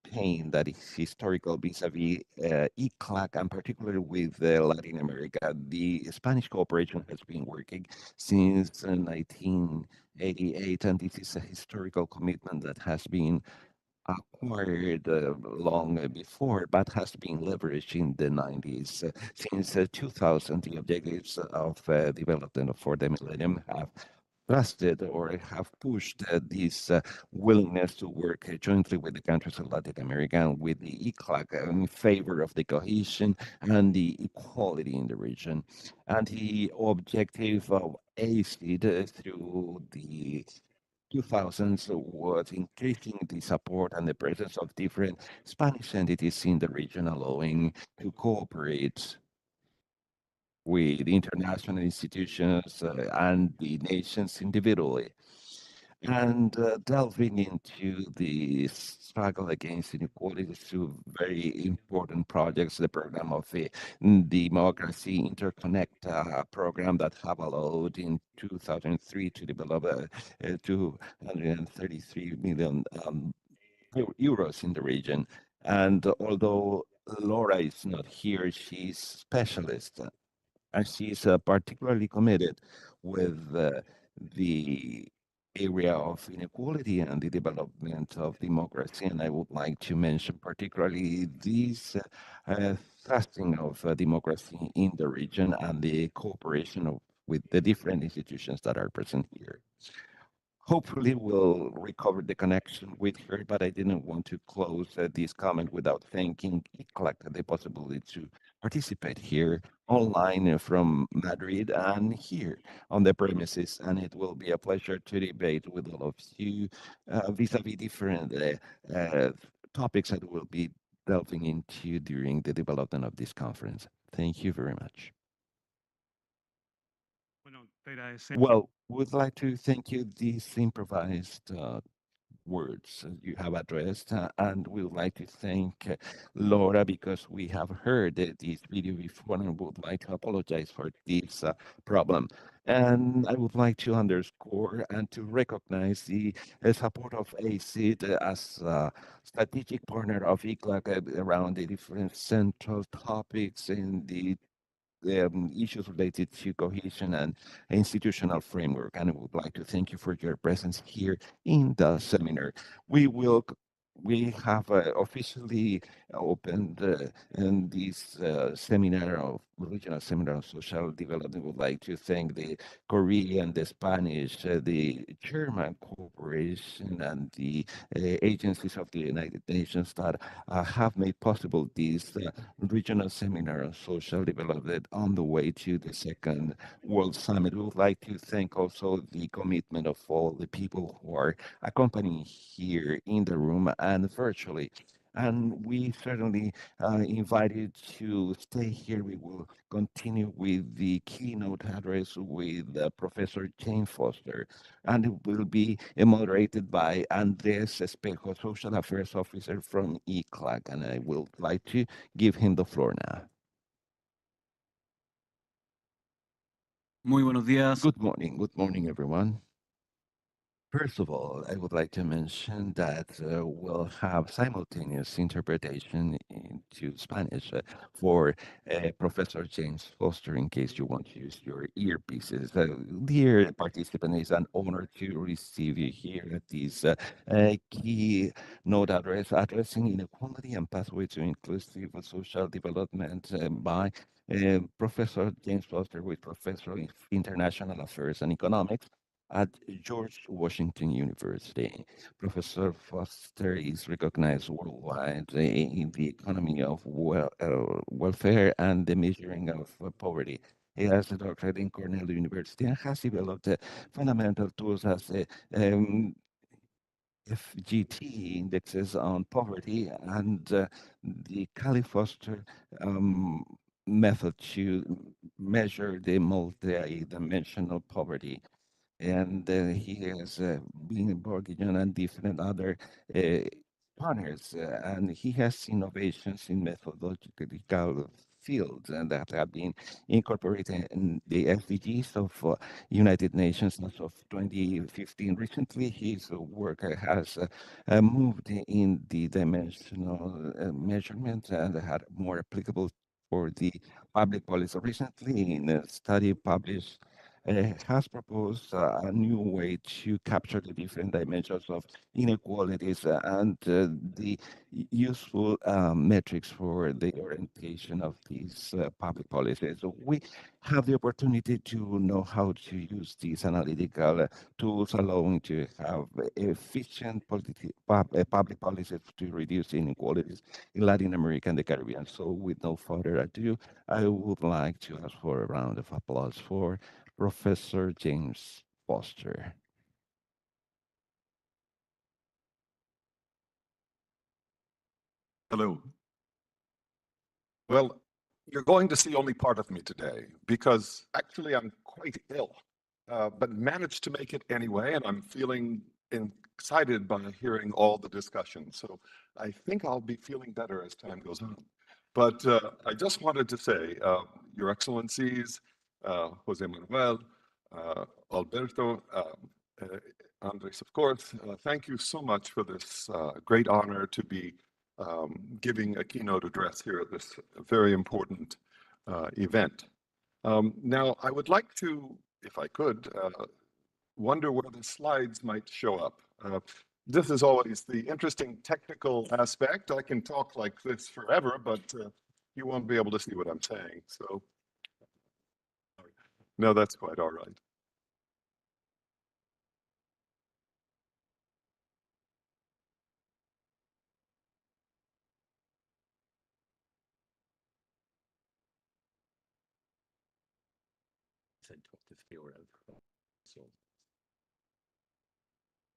Spain that is historical vis-a-vis ECLAC, and particularly with Latin America. The Spanish cooperation has been working since 1988, and this is a historical commitment that has been acquired long before, but has been leveraged in the 90s. Since 2000, the objectives of development for the millennium have trusted or have pushed this willingness to work jointly with the countries of Latin America and with the ECLAC in favor of the cohesion and the equality in the region. And the objective of ACID through the 2000s was increasing the support and the presence of different Spanish entities in the region, allowing to cooperate with international institutions and the nations individually. And delving into the struggle against inequality through very important projects, the program of the Democracy Interconnect program that have allowed in 2003 to develop 233 million euros in the region. And although Laura is not here, she's specialist and she's particularly committed with the area of inequality and the development of democracy. And I would like to mention particularly this thrusting of democracy in the region and the cooperation with the different institutions that are present here. Hopefully we'll recover the connection with her, but I didn't want to close this comment without thanking ECLAC the possibility to participate here online from Madrid and here on the premises. And it will be a pleasure to debate with all of you vis-a-vis different topics that we'll be delving into during the development of this conference. Thank you very much. Well, would like to thank you these improvised words you have addressed, and we would like to thank Laura because we have heard this video before and would like to apologize for this problem. And I would like to underscore and to recognize the support of ACID as a strategic partner of ECLAC around the different central topics in the issues related to cohesion and institutional framework. And I would like to thank you for your presence here in the seminar. We have officially opened in this seminar of regional seminar on social development. Would like to thank the Korean, the Spanish, the German cooperation, and the agencies of the United Nations that have made possible this regional seminar on social development on the way to the second World Summit. We would like to thank also the commitment of all the people who are accompanying here in the room and virtually. And we certainly invite you to stay here. We will continue with the keynote address with Professor Jane Foster, and it will be moderated by Andres Espejo, Social Affairs Officer from ECLAC. And I would like to give him the floor now. Muy buenos días. Good morning, everyone. First of all, I would like to mention that we'll have simultaneous interpretation into Spanish for Professor James Foster in case you want to use your earpieces. Dear participant, it's an honor to receive you here at this keynote address addressing inequality and pathway to inclusive social development by Professor James Foster, with Professor of International Affairs and Economics at George Washington University. Professor Foster is recognized worldwide in the economy of welfare and the measuring of poverty. He has a doctorate in Cornell University and has developed fundamental tools as FGT indexes on poverty and the Cali-Foster method to measure the multi-dimensional poverty. And he has been involved in different other partners, and he has innovations in methodological fields and that have been incorporated in the SDGs of United Nations as of 2015. Recently, his work has moved in the dimensional measurement and had more applicable for the public policy. Recently, in a study published has proposed a new way to capture the different dimensions of inequalities and the useful metrics for the orientation of these public policies. So we have the opportunity to know how to use these analytical tools, allowing to have efficient public policies to reduce inequalities in Latin America and the Caribbean. So with no further ado, I would like to ask for a round of applause for Professor James Foster. Hello. Well, you're going to see only part of me today because actually I'm quite ill, but managed to make it anyway, and I'm feeling excited by hearing all the discussion. So I think I'll be feeling better as time goes on. But I just wanted to say, Your Excellencies, Jose Manuel, Alberto, Andres, of course, thank you so much for this great honor to be giving a keynote address here at this very important event. Now, I would like to, if I could, wonder where the slides might show up. This is always the interesting technical aspect. I can talk like this forever, but you won't be able to see what I'm saying. So, no, that's quite all right.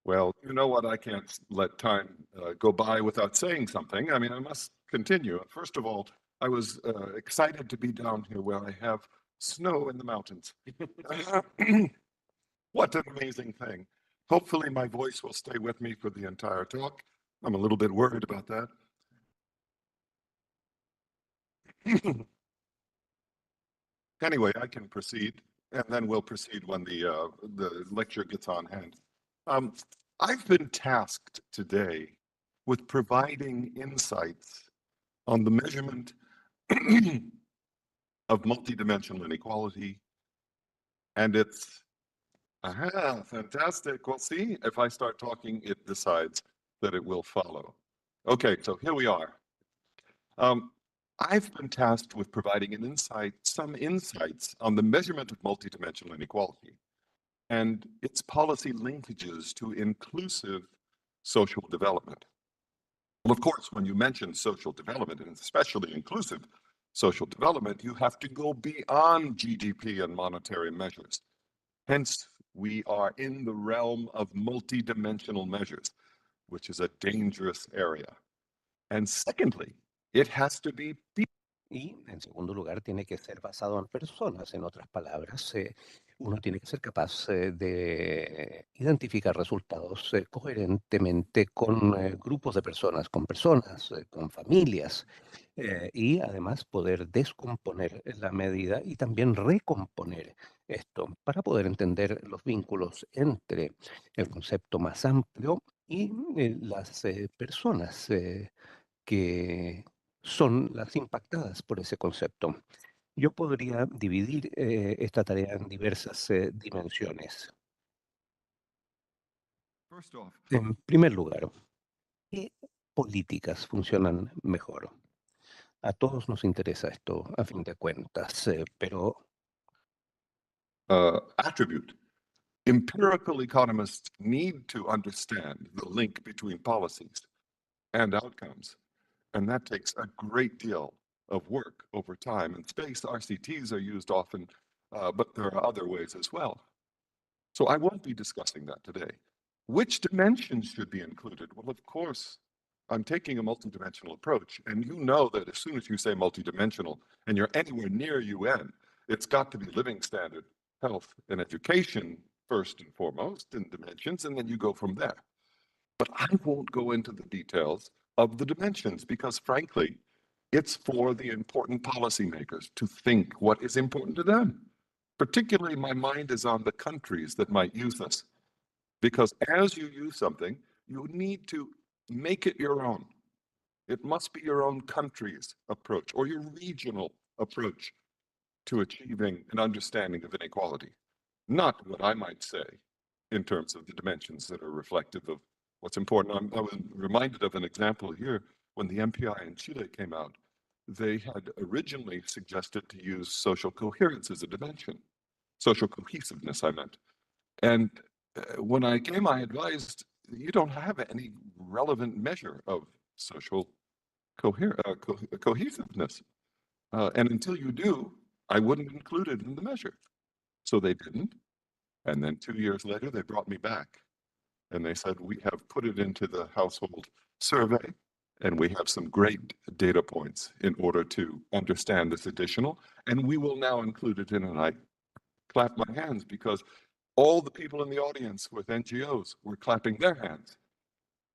Well, you know what? I can't let time go by without saying something. I mean, I must continue. First of all, I was excited to be down here where I have snow in the mountains. What an amazing thing. Hopefully my voice will stay with me for the entire talk. I'm a little bit worried about that. Anyway, I can proceed, and then we'll proceed when the lecture gets on hand. I've been tasked today with providing insights on the measurement of multidimensional inequality, and it's fantastic. Well, see, if I start talking, it decides that it will follow. Okay, so here we are. I've been tasked with providing some insights on the measurement of multidimensional inequality and its policy linkages to inclusive social development. Well, of course, when you mention social development, and especially inclusive social development, you have to go beyond GDP and monetary measures. Hence, we are in the realm of multidimensional measures, which is a dangerous area. And secondly, it has to be Y en segundo lugar, tiene que ser basado en personas. En otras palabras, uno tiene que ser capaz de identificar resultados coherentemente con grupos de personas, con familias, y además poder descomponer la medida y también recomponer esto para poder entender los vínculos entre el concepto más amplio y las personas que son las impactadas por ese concepto. Yo podría dividir esta tarea en diversas dimensiones. En primer lugar, ¿qué políticas funcionan mejor? A todos nos interesa esto, a fin de cuentas, pero attribute. Empirical economists need to understand the link between policies and outcomes. And that takes a great deal of work over time and space. RCTs are used often, but there are other ways as well. So I won't be discussing that today. Which dimensions should be included? Well, of course, I'm taking a multidimensional approach. And you know that as soon as you say multidimensional and you're anywhere near UN, it's got to be living standard, health, and education first and foremost in dimensions, and then you go from there. But I won't go into the details of the dimensions because, frankly, it's for the important policymakers to think what is important to them. Particularly, my mind is on the countries that might use this. Because as you use something, you need to make it your own. It must be your own country's approach or your regional approach to achieving an understanding of inequality. not what I might say in terms of the dimensions that are reflective of what's important. I was reminded of an example here when the MPI in Chile came out. They had originally suggested to use social coherence as a dimension, social cohesiveness, I meant. And when I came, I advised you don't have any relevant measure of social cohesiveness. And until you do, I wouldn't include it in the measure. So they didn't. And then 2 years later, they brought me back. And they said, we have put it into the household survey, and we have some great data points in order to understand this additional, and we will now include it in. And I clapped my hands because all the people in the audience with NGOs were clapping their hands.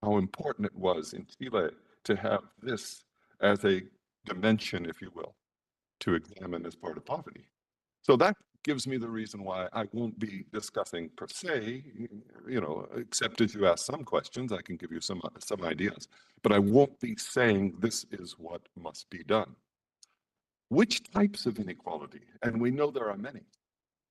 How important it was in Chile to have this as a dimension, if you will, to examine as part of poverty. So that gives me the reason why I won't be discussing per se, except as you ask some questions, I can give you some ideas, but I won't be saying this is what must be done. Which types of inequality? And we know there are many.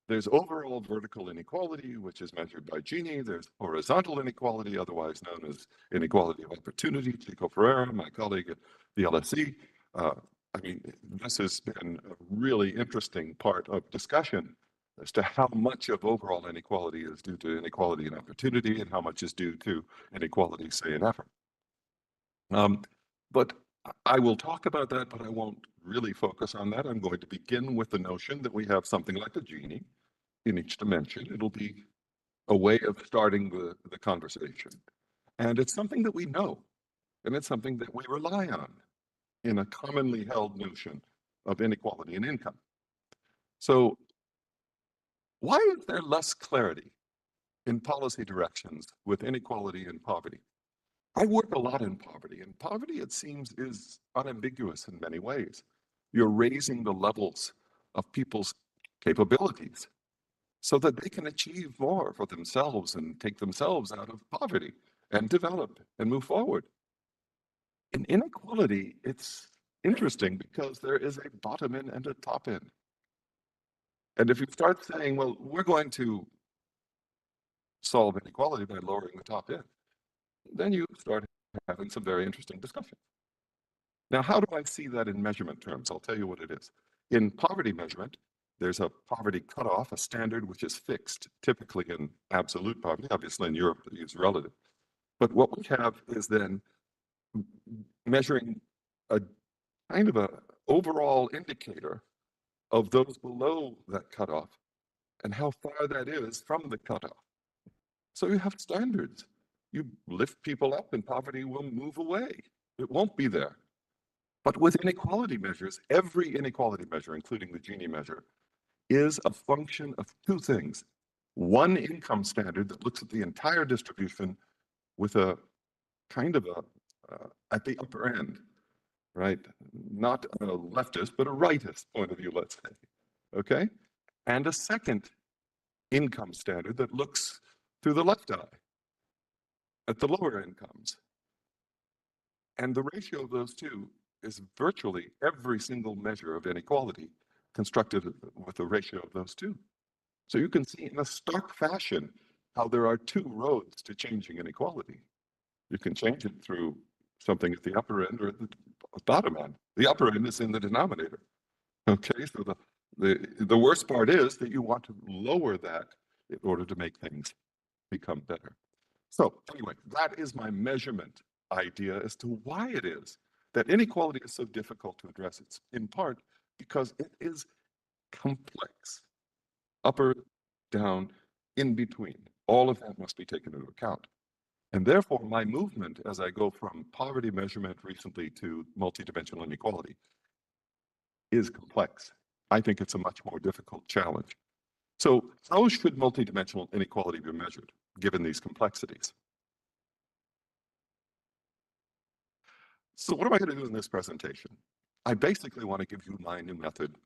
There's overall vertical inequality, which is measured by Gini. There's horizontal inequality, otherwise known as inequality of opportunity. Chico Ferreira, my colleague at the LSE, this has been a really interesting part of discussion as to how much of overall inequality is due to inequality in opportunity and how much is due to inequality, say, in effort. But I will talk about that, but I won't really focus on that. I'm going to begin with the notion that we have something like a Gini in each dimension. It'll be a way of starting the conversation. And it's something that we know, and it's something that we rely on in a commonly held notion of inequality in income. So why is there less clarity in policy directions with inequality and poverty? I work a lot in poverty, and poverty, it seems, is unambiguous in many ways. You're raising the levels of people's capabilities so that they can achieve more for themselves and take themselves out of poverty and develop and move forward. In inequality, it's interesting because there is a bottom end and a top end. And if you start saying, well, we're going to solve inequality by lowering the top end, then you start having some very interesting discussions. Now, how do I see that in measurement terms? I'll tell you what it is. In poverty measurement, there's a poverty cutoff, a standard which is fixed, typically in absolute poverty. Obviously, in Europe, it's relative. But what we have is then measuring a kind of a overall indicator of those below that cutoff and how far that is from the cutoff. So you have standards. You lift people up and poverty will move away. It won't be there. But with inequality measures, every inequality measure, including the Gini measure, is a function of two things. One income standard that looks at the entire distribution with a kind of at the upper end, right? Not a leftist, but a rightist point of view, let's say, okay? And a second income standard that looks through the left eye at the lower incomes. And the ratio of those two is virtually every single measure of inequality constructed with a ratio of those two. So you can see in a stark fashion how there are two roads to changing inequality. You can change it through something at the upper end or at the bottom end. The upper end is in the denominator. Okay, so the worst part is that you want to lower that in order to make things become better. So anyway, that is my measurement idea as to why it is that inequality is so difficult to address. It's in part because it is complex. Upper, down, in between. All of that must be taken into account. And therefore, my movement as I go from poverty measurement recently to multidimensional inequality is complex. I think it's a much more difficult challenge. So how should multidimensional inequality be measured, given these complexities? So what am I going to do in this presentation? I basically want to give you my new method.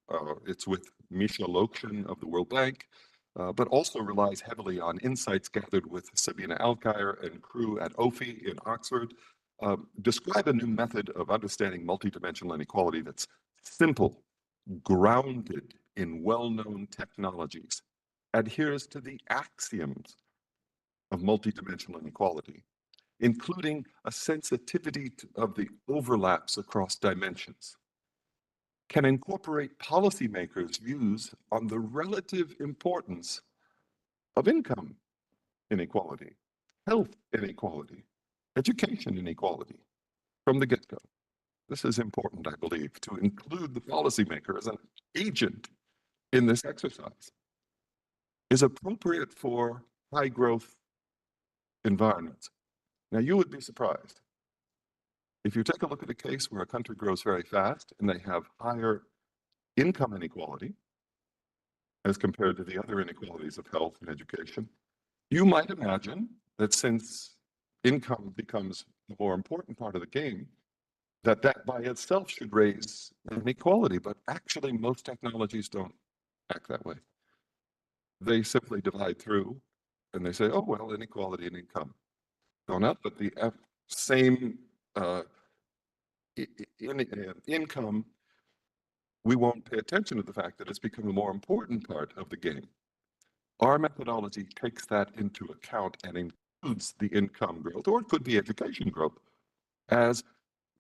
It's with Misha Lokshin of the World Bank, but also relies heavily on insights gathered with Sabina Alkire and crew at OFI in Oxford. Describe a new method of understanding multidimensional inequality that's simple, grounded in well-known technologies, adheres to the axioms of multidimensional inequality, including a sensitivity of the overlaps across dimensions, can incorporate policymakers' views on the relative importance of income inequality, health inequality, education inequality from the get-go. This is important, I believe, to include the policymaker as an agent in this exercise, is appropriate for high growth environments. Now, you would be surprised if you take a look at a case where a country grows very fast and they have higher income inequality as compared to the other inequalities of health and education. You might imagine that since income becomes a more important part of the game, that by itself should raise inequality, but actually most technologies don't act that way. They simply divide through and they say, oh, well, inequality and income gone up, but the same income, we won't pay attention to the fact that it's become a more important part of the game. Our methodology takes that into account and includes the income growth, or it could be education growth, as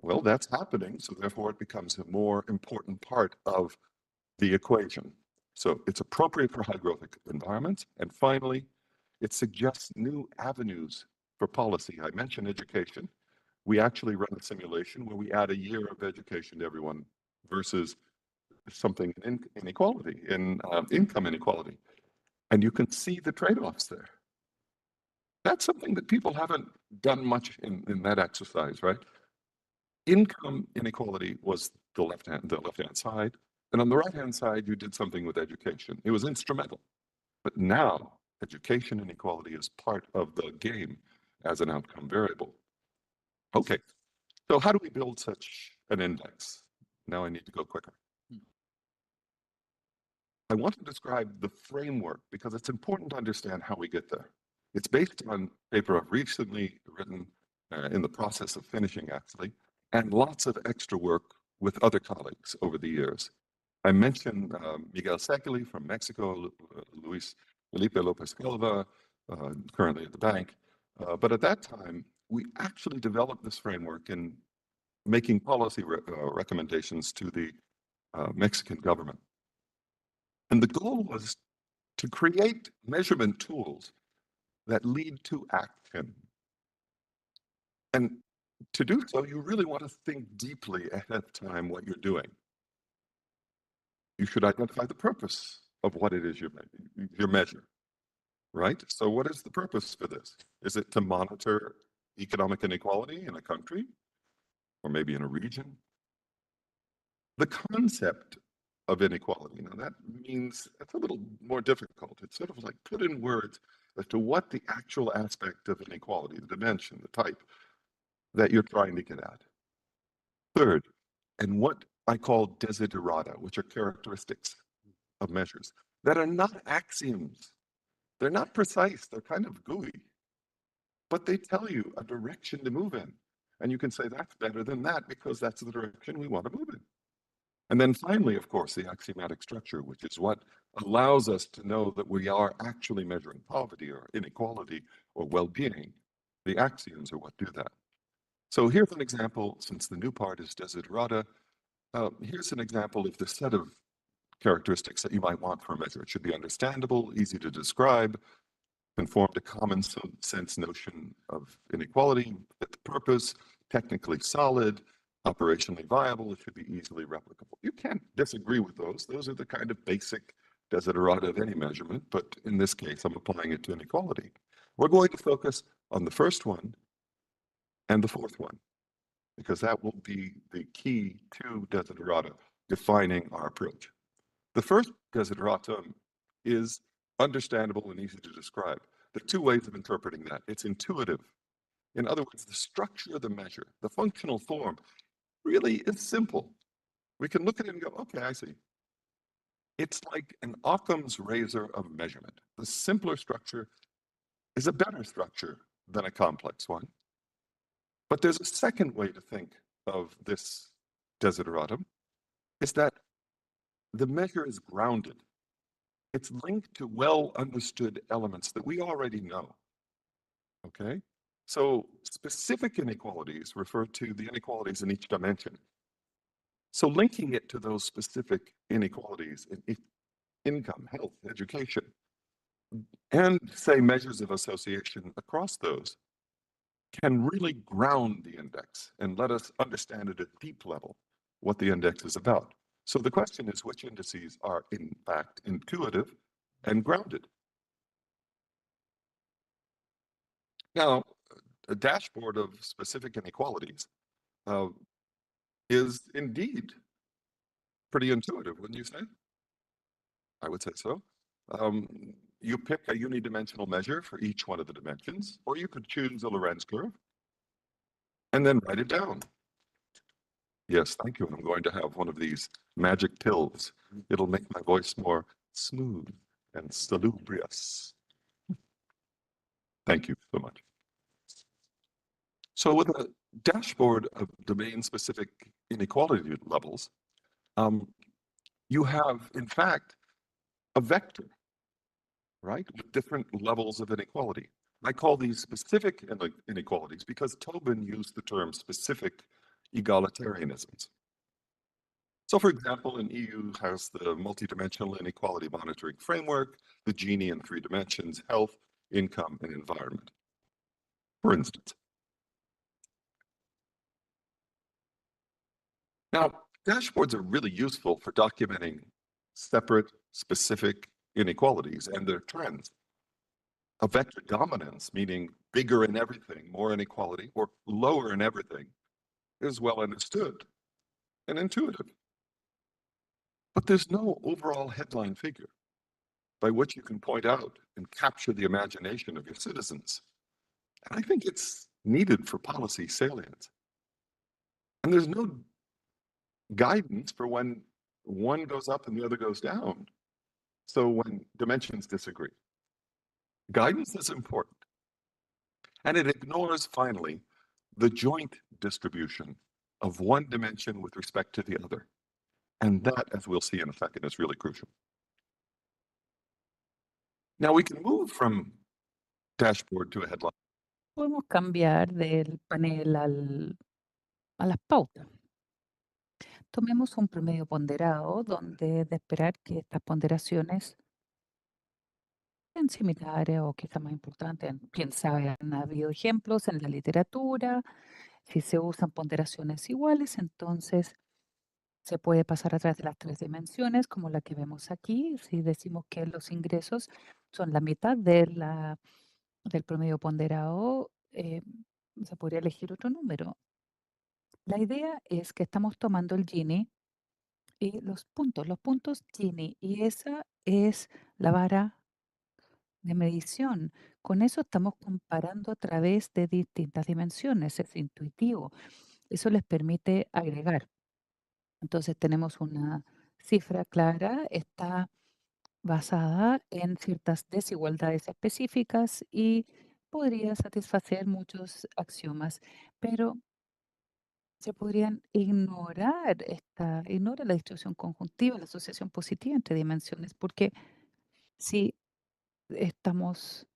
well, that's happening, so therefore it becomes a more important part of the equation. So it's appropriate for high growth environments. And finally, it suggests new avenues for policy. I mentioned education. We actually run a simulation where we add a year of education to everyone versus something in inequality, in income inequality. And you can see the trade-offs there. That's something that people haven't done much in that exercise, right? Income inequality was the left-hand side. And on the right-hand side, you did something with education. It was instrumental. But now, education inequality is part of the game as an outcome variable. Okay, so how do we build such an index? Now I need to go quicker. I want to describe the framework because it's important to understand how we get there. It's based on paper I've recently written in the process of finishing, actually, and lots of extra work with other colleagues over the years. I mentioned Miguel Sekeli from Mexico, Luis Felipe Lopez Calva, currently at the bank. But at that time, we actually developed this framework in making policy recommendations to the Mexican government. And the goal was to create measurement tools that lead to action. And to do so, you really want to think deeply ahead of time what you're doing. You should identify the purpose of what it is you measure, right? So what is the purpose for this? Is it to monitor economic inequality in a country or maybe in a region? The concept of inequality, now that means it's a little more difficult. It's sort of like put in words as to what the actual aspect of inequality, the dimension, the type that you're trying to get at. Third, and what I call desiderata, which are characteristics of measures that are not axioms. They're not precise, they're kind of gooey, but they tell you a direction to move in. And you can say that's better than that because that's the direction we want to move in. And then finally, of course, the axiomatic structure, which is what allows us to know that we are actually measuring poverty or inequality or well-being. The axioms are what do that. So here's an example, since the new part is desiderata. Here's an example of the set of characteristics that you might want for a measure. It should be understandable, easy to describe, conform to common sense notion of inequality, fit the purpose, technically solid, operationally viable, it should be easily replicable. You can't disagree with those. Those are the kind of basic desiderata of any measurement, but in this case, I'm applying it to inequality. We're going to focus on the first one and the fourth one, because that will be the key to desiderata defining our approach. The first desideratum is understandable and easy to describe. There are two ways of interpreting that. It's intuitive. In other words, the structure of the measure, the functional form, really is simple. We can look at it and go, okay, I see. It's like an Occam's razor of measurement. The simpler structure is a better structure than a complex one. But there's a second way to think of this desideratum, is that the measure is grounded. It's linked to well understood elements that we already know. Okay? So specific inequalities refer to the inequalities in each dimension. So linking it to those specific inequalities in income, health, education, and say measures of association across those can really ground the index and let us understand at a deep level what the index is about. So the question is, which indices are in fact intuitive and grounded? Now, a dashboard of specific inequalities is indeed pretty intuitive, wouldn't you say? I would say so. You pick a unidimensional measure for each one of the dimensions, or you could choose a Lorenz curve and then write it down. Yes, thank you. I'm going to have one of these magic pills. It'll make my voice more smooth and salubrious. Thank you so much. So with a dashboard of domain-specific inequality levels, you have, in fact, a vector, right, with different levels of inequality. I call these specific inequalities because Tobin used the term specific egalitarianisms. So for example, an EU has the multidimensional inequality monitoring framework, the Gini in 3 dimensions, health, income, and environment, for instance. Now, dashboards are really useful for documenting separate, specific inequalities and their trends. A vector dominance, meaning bigger in everything, more inequality, or lower in everything, is well understood and intuitive. But there's no overall headline figure by which you can point out and capture the imagination of your citizens. And I think it's needed for policy salience. And there's no guidance for when one goes up and the other goes down. So when dimensions disagree, guidance is important. And it ignores, finally, the joint distribution of one dimension with respect to the other. And that, as we'll see in a second, is really crucial. Now we can move from dashboard to a headline. Podemos cambiar del panel a las pautas. Tomemos un promedio ponderado donde de esperar que estas ponderaciones sean similares o quizá más importantes. Quién sabe, han habido ejemplos en la literatura. Si se usan ponderaciones iguales, entonces se puede pasar a través de las 3 dimensiones, como la que vemos aquí. Si decimos que los ingresos son la mitad del promedio ponderado, se podría elegir otro número. La idea es que estamos tomando el Gini y los puntos Gini, y esa es la vara de medición. Con eso estamos comparando a través de distintas dimensiones, es intuitivo. Eso les permite agregar. Entonces tenemos una cifra clara, está basada en ciertas desigualdades específicas y podría satisfacer muchos axiomas, pero se podrían ignora la distribución conjuntiva, la asociación positiva entre dimensiones, porque si estamos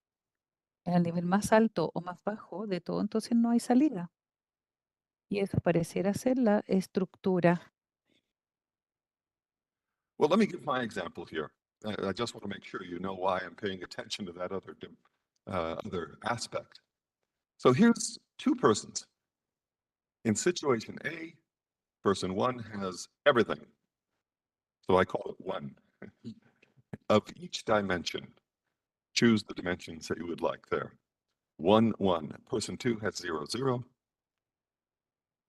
en el nivel más alto o más bajo de todo, entonces no hay salida. Y eso pareciera ser la estructura. Well, let me give my example here. I just want to make sure you know why I'm paying attention to that other aspect. So here's 2 persons. In situation A, person 1 has everything. So I call it 1. Of each dimension, choose the dimensions that you would like there. 1, 1. Person 2 has 0, 0.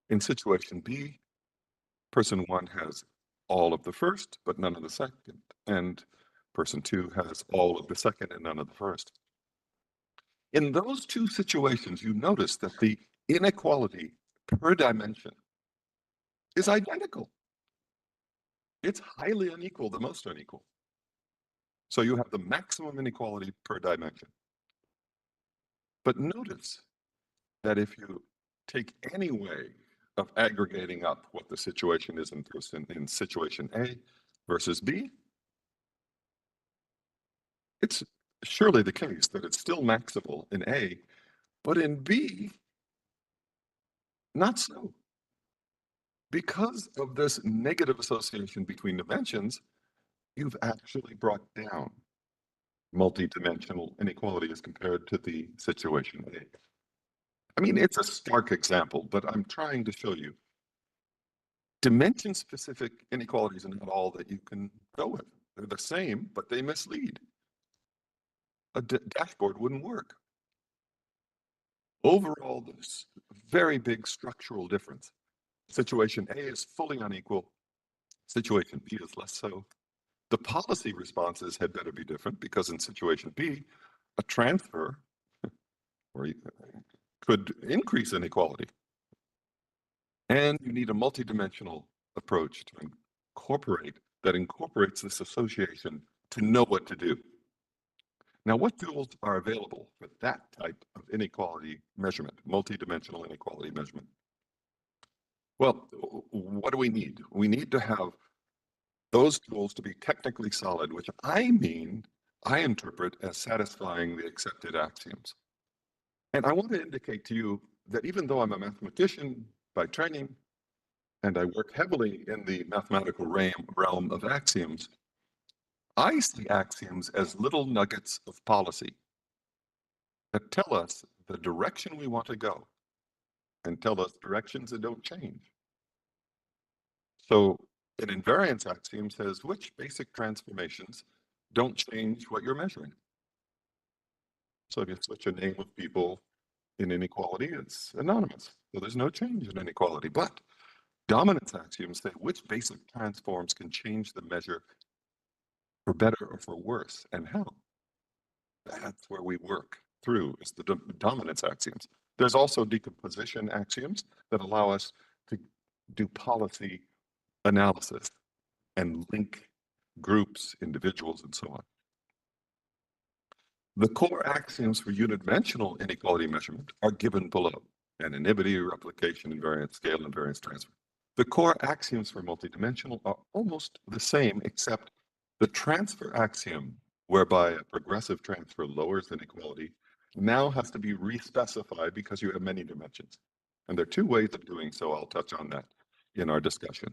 In situation B, person 1 has all of the first, but none of the second. And person 2 has all of the second and none of the first. In those 2 situations, you notice that the inequality per dimension is identical. It's highly unequal, the most unequal. So you have the maximum inequality per dimension. But notice that if you take any way of aggregating up what the situation is in situation A versus B, It's surely the case that it's still maximal in A, but in B, not so. Because of this negative association between dimensions, you've actually brought down multidimensional inequality as compared to the situation A. I mean, it's a stark example, but I'm trying to show you dimension-specific inequalities are not all that you can go with. They're the same, but they mislead. A dashboard wouldn't work. Overall, there's very big structural difference. Situation A is fully unequal. Situation B is less so. The policy responses had better be different because in situation B, a transfer could increase inequality. And you need a multidimensional approach to incorporates this association to know what to do. Now, what tools are available for that type of inequality measurement, multidimensional inequality measurement? Well, what do we need? We need to have those tools to be technically solid, which I interpret as satisfying the accepted axioms. And I want to indicate to you that even though I'm a mathematician by training, and I work heavily in the mathematical realm of axioms, I see axioms as little nuggets of policy that tell us the direction we want to go and tell us directions that don't change. So an invariance axiom says which basic transformations don't change what you're measuring. So if you switch a name of people in inequality, it's anonymous. So there's no change in inequality. But dominance axioms say which basic transforms can change the measure for better or for worse, and how. That's where we work through, is the dominance axioms. There's also decomposition axioms that allow us to do policy analysis and link groups, individuals, and so on. The core axioms for unidimensional inequality measurement are given below: anonymity, replication, invariance, scale, invariance, transfer. The core axioms for multidimensional are almost the same, except the transfer axiom, whereby a progressive transfer lowers inequality, now has to be re-specified because you have many dimensions. And there are two ways of doing so. I'll touch on that in our discussion.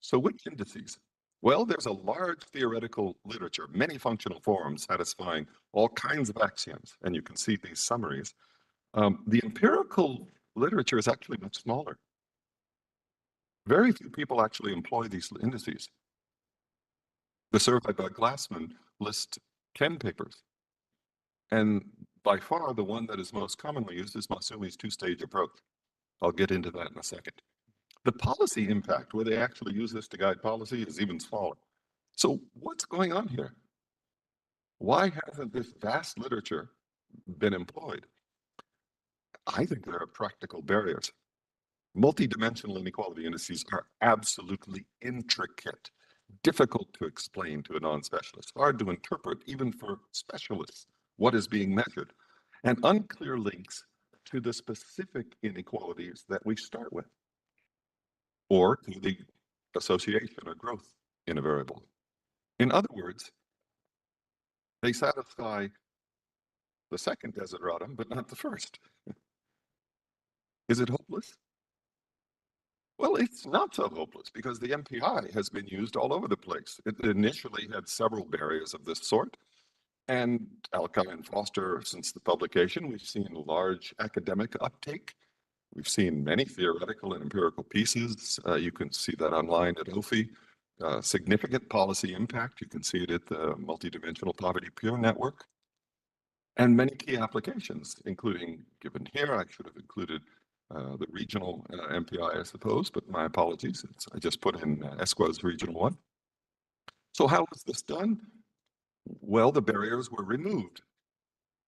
So which indices? Well, there's a large theoretical literature, many functional forms satisfying all kinds of axioms, and you can see these summaries. The empirical literature is actually much smaller. Very few people actually employ these indices. The survey by Glassman lists 10 papers. And by far, the one that is most commonly used is Masumi's two-stage approach. I'll get into that in a second. The policy impact, where they actually use this to guide policy, is even smaller. So what's going on here? Why hasn't this vast literature been employed? I think there are practical barriers. Multidimensional inequality indices are absolutely intricate, difficult to explain to a non-specialist, hard to interpret even for specialists what is being measured, and unclear links to the specific inequalities that we start with, or to the association or growth in a variable. In other words, they satisfy the second desideratum, but not the first. Is it hopeless? Well, it's not so hopeless because the MPI has been used all over the place. It initially had several barriers of this sort. And Alki and Foster, since the publication, we've seen large academic uptake. We've seen many theoretical and empirical pieces. You can see that online at OFI. Significant policy impact. You can see it at the Multidimensional Poverty Peer Network. And many key applications, including, given here, I should have included the regional MPI, I suppose, but my apologies. I just put in ESQUA's regional one. So how was this done? Well, the barriers were removed.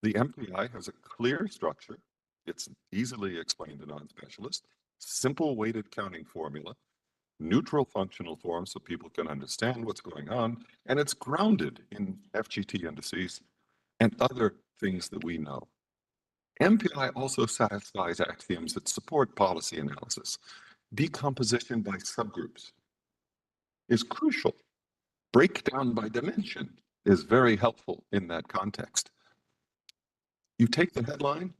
The MPI has a clear structure. It's easily explained to non-specialists, simple weighted counting formula, neutral functional form so people can understand what's going on, and it's grounded in FGT indices and other things that we know. MPI also satisfies axioms that support policy analysis. Decomposition by subgroups is crucial. Breakdown by dimension is very helpful in that context. You take the headline,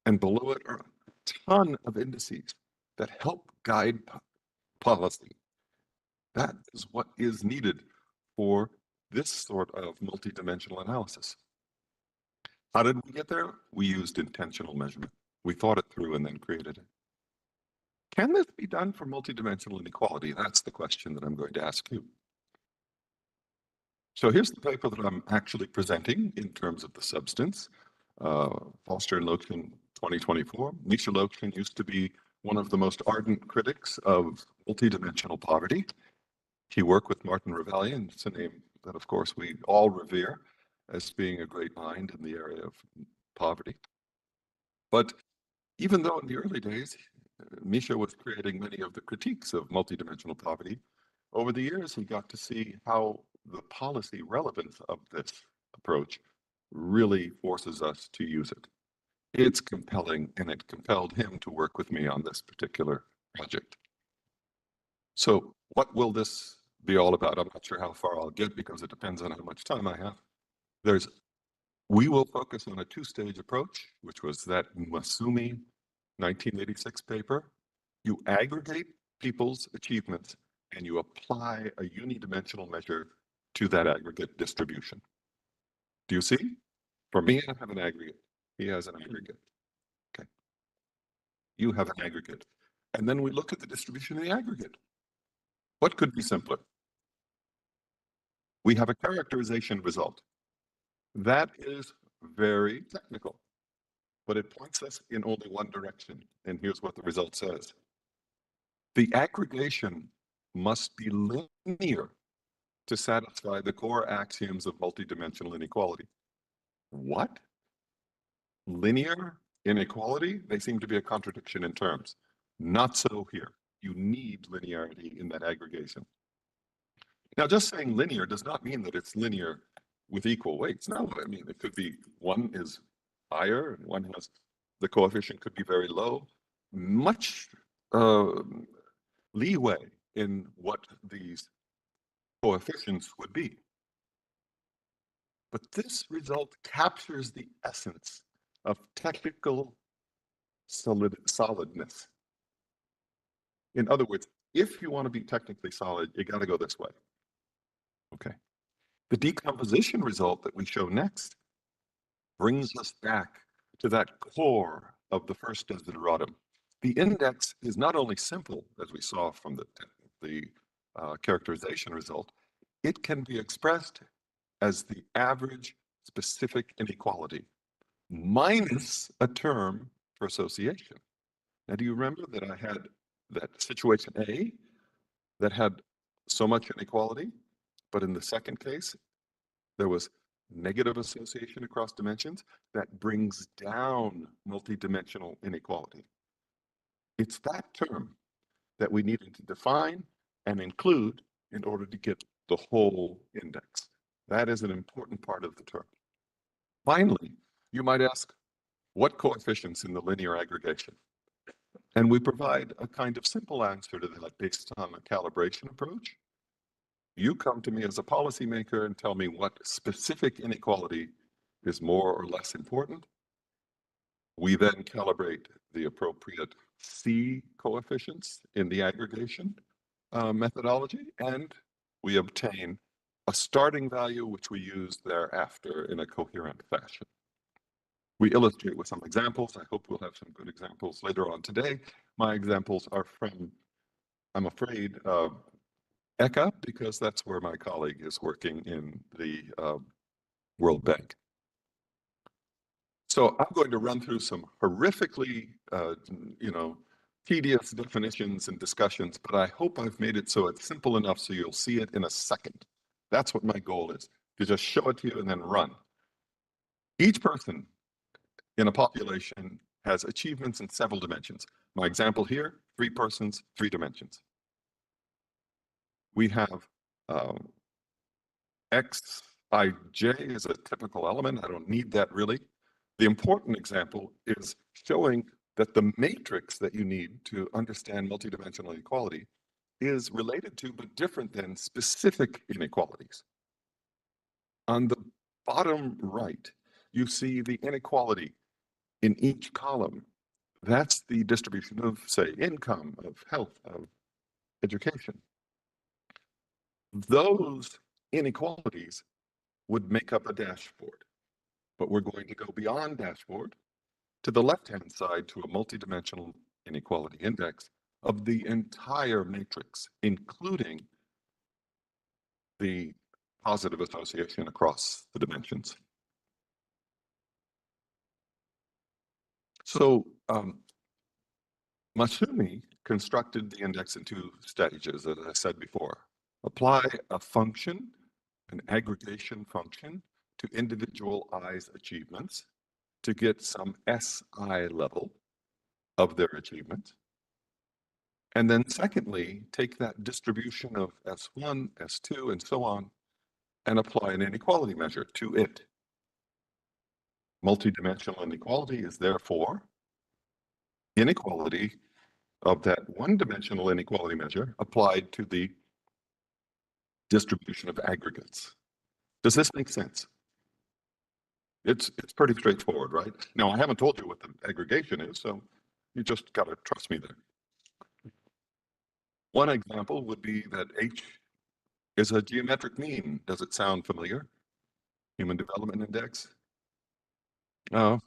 and below it are a ton of indices that help guide policy. That is what is needed for this sort of multidimensional analysis. How did we get there? We used intentional measurement. We thought it through and then created it. Can this be done for multidimensional inequality? That's the question that I'm going to ask you. So here's the paper that I'm actually presenting in terms of the substance. Foster and Loken 2024. Misha Loken used to be one of the most ardent critics of multidimensional poverty. He worked with Martin Revellian. It's a name that, of course, we all revere as being a great mind in the area of poverty. But even though in the early days, Misha was creating many of the critiques of multidimensional poverty, over the years, he got to see how the policy relevance of this approach really forces us to use it. It's compelling, and it compelled him to work with me on this particular project. So what will this be all about? I'm not sure how far I'll get because it depends on how much time I have. We will focus on a two-stage approach, which was that Masumi 1986 paper. You aggregate people's achievements and you apply a unidimensional measure to that aggregate distribution. Do you see? For me, I have an aggregate. He has an aggregate. Okay. You have an aggregate. And then we look at the distribution of the aggregate. What could be simpler? We have a characterization result. That is very technical, but it points us in only one direction. And here's what the result says. The aggregation must be linear to satisfy the core axioms of multidimensional inequality. What? Linear inequality? They seem to be a contradiction in terms. Not so here. You need linearity in that aggregation. Now, just saying linear does not mean that it's linear with equal weights. No, I mean, it could be one is higher and one has, the coefficient could be very low. Much leeway in what these coefficients would be. But this result captures the essence of technical solidness. In other words, if you want to be technically solid, you got to go this way. Okay. The decomposition result that we show next brings us back to that core of the first desideratum. The index is not only simple, as we saw from the characterization result, it can be expressed as the average specific inequality minus a term for association. Now, do you remember that I had that situation A that had so much inequality, but in the second case, there was negative association across dimensions that brings down multidimensional inequality. It's that term that we needed to define and include in order to get the whole index. That is an important part of the term. Finally, you might ask, what coefficients in the linear aggregation? And we provide a kind of simple answer to that based on a calibration approach. You come to me as a policymaker and tell me what specific inequality is more or less important. We then calibrate the appropriate C coefficients in the aggregation methodology, and we obtain a starting value which we use thereafter in a coherent fashion. We illustrate with some examples. I hope we'll have some good examples later on today. My examples are from, I'm afraid, ECA, because that's where my colleague is working in the World Bank. So I'm going to run through some horrifically, tedious definitions and discussions, but I hope I've made it so it's simple enough so you'll see it in a second. That's what my goal is, to just show it to you and then run. Each person in a population has achievements in several dimensions. My example here, 3 persons, 3 dimensions. We have Xij is a typical element. I don't need that really. The important example is showing that the matrix that you need to understand multidimensional inequality is related to but different than specific inequalities. On the bottom right, you see the inequality in each column. That's the distribution of, say, income, of health, of education. Those inequalities would make up a dashboard. But we're going to go beyond dashboard to the left-hand side to a multidimensional inequality index of the entire matrix, including the positive association across the dimensions. So Masumi constructed the index in two stages, as I said before. Apply a function, an aggregation function, to individual I's achievements to get some SI level of their achievement. And then secondly, take that distribution of S1, S2, and so on, and apply an inequality measure to it. Multidimensional inequality is therefore inequality of that one-dimensional inequality measure applied to the distribution of aggregates. Does this make sense? It's pretty straightforward, right? Now, I haven't told you what the aggregation is, so you just got to trust me there. One example would be that H is a geometric mean. Does it sound familiar? Human Development Index? Oh,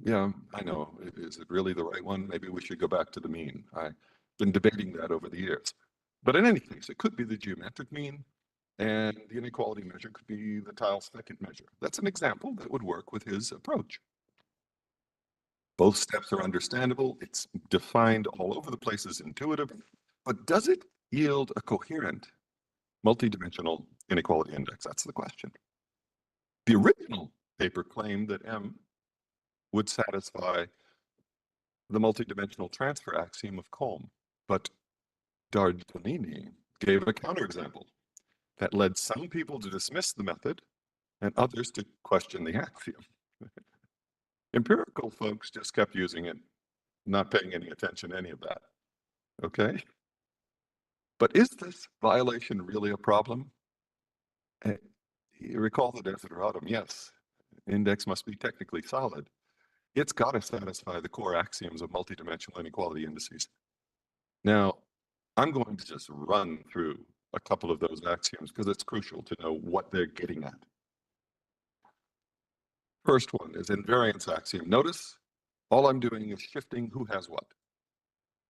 yeah, I know. Is it really the right one? Maybe we should go back to the mean. I've been debating that over the years. But in any case, it could be the geometric mean, and the inequality measure could be the tile's second measure. That's an example that would work with his approach. Both steps are understandable. It's defined all over the place as intuitive, but does it yield a coherent multidimensional inequality index? That's the question. The original paper claimed that M would satisfy the multidimensional transfer axiom of Combe, but Dardolini gave a counterexample that led some people to dismiss the method and others to question the axiom. Empirical folks just kept using it, not paying any attention to any of that. Okay? But is this violation really a problem? You recall the desideratum, yes. Index must be technically solid. It's got to satisfy the core axioms of multidimensional inequality indices. Now, I'm going to just run through a couple of those axioms because it's crucial to know what they're getting at. First one is invariance axiom. Notice all I'm doing is shifting who has what.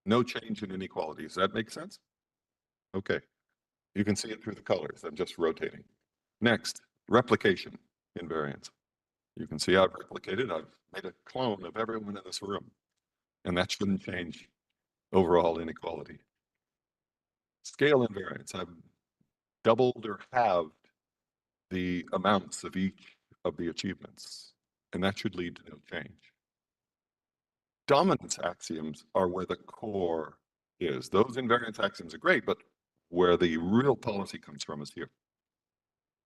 No change in inequality. Does that make sense? Okay. You can see it through the colors. I'm just rotating. Next, replication invariance. You can see I've replicated. I've made a clone of everyone in this room. And that shouldn't change overall inequality. Scale invariance. I've doubled or halved the amounts of each of the achievements. And that should lead to no change. Dominance axioms are where the core is. Those invariance axioms are great, but where the real policy comes from is here.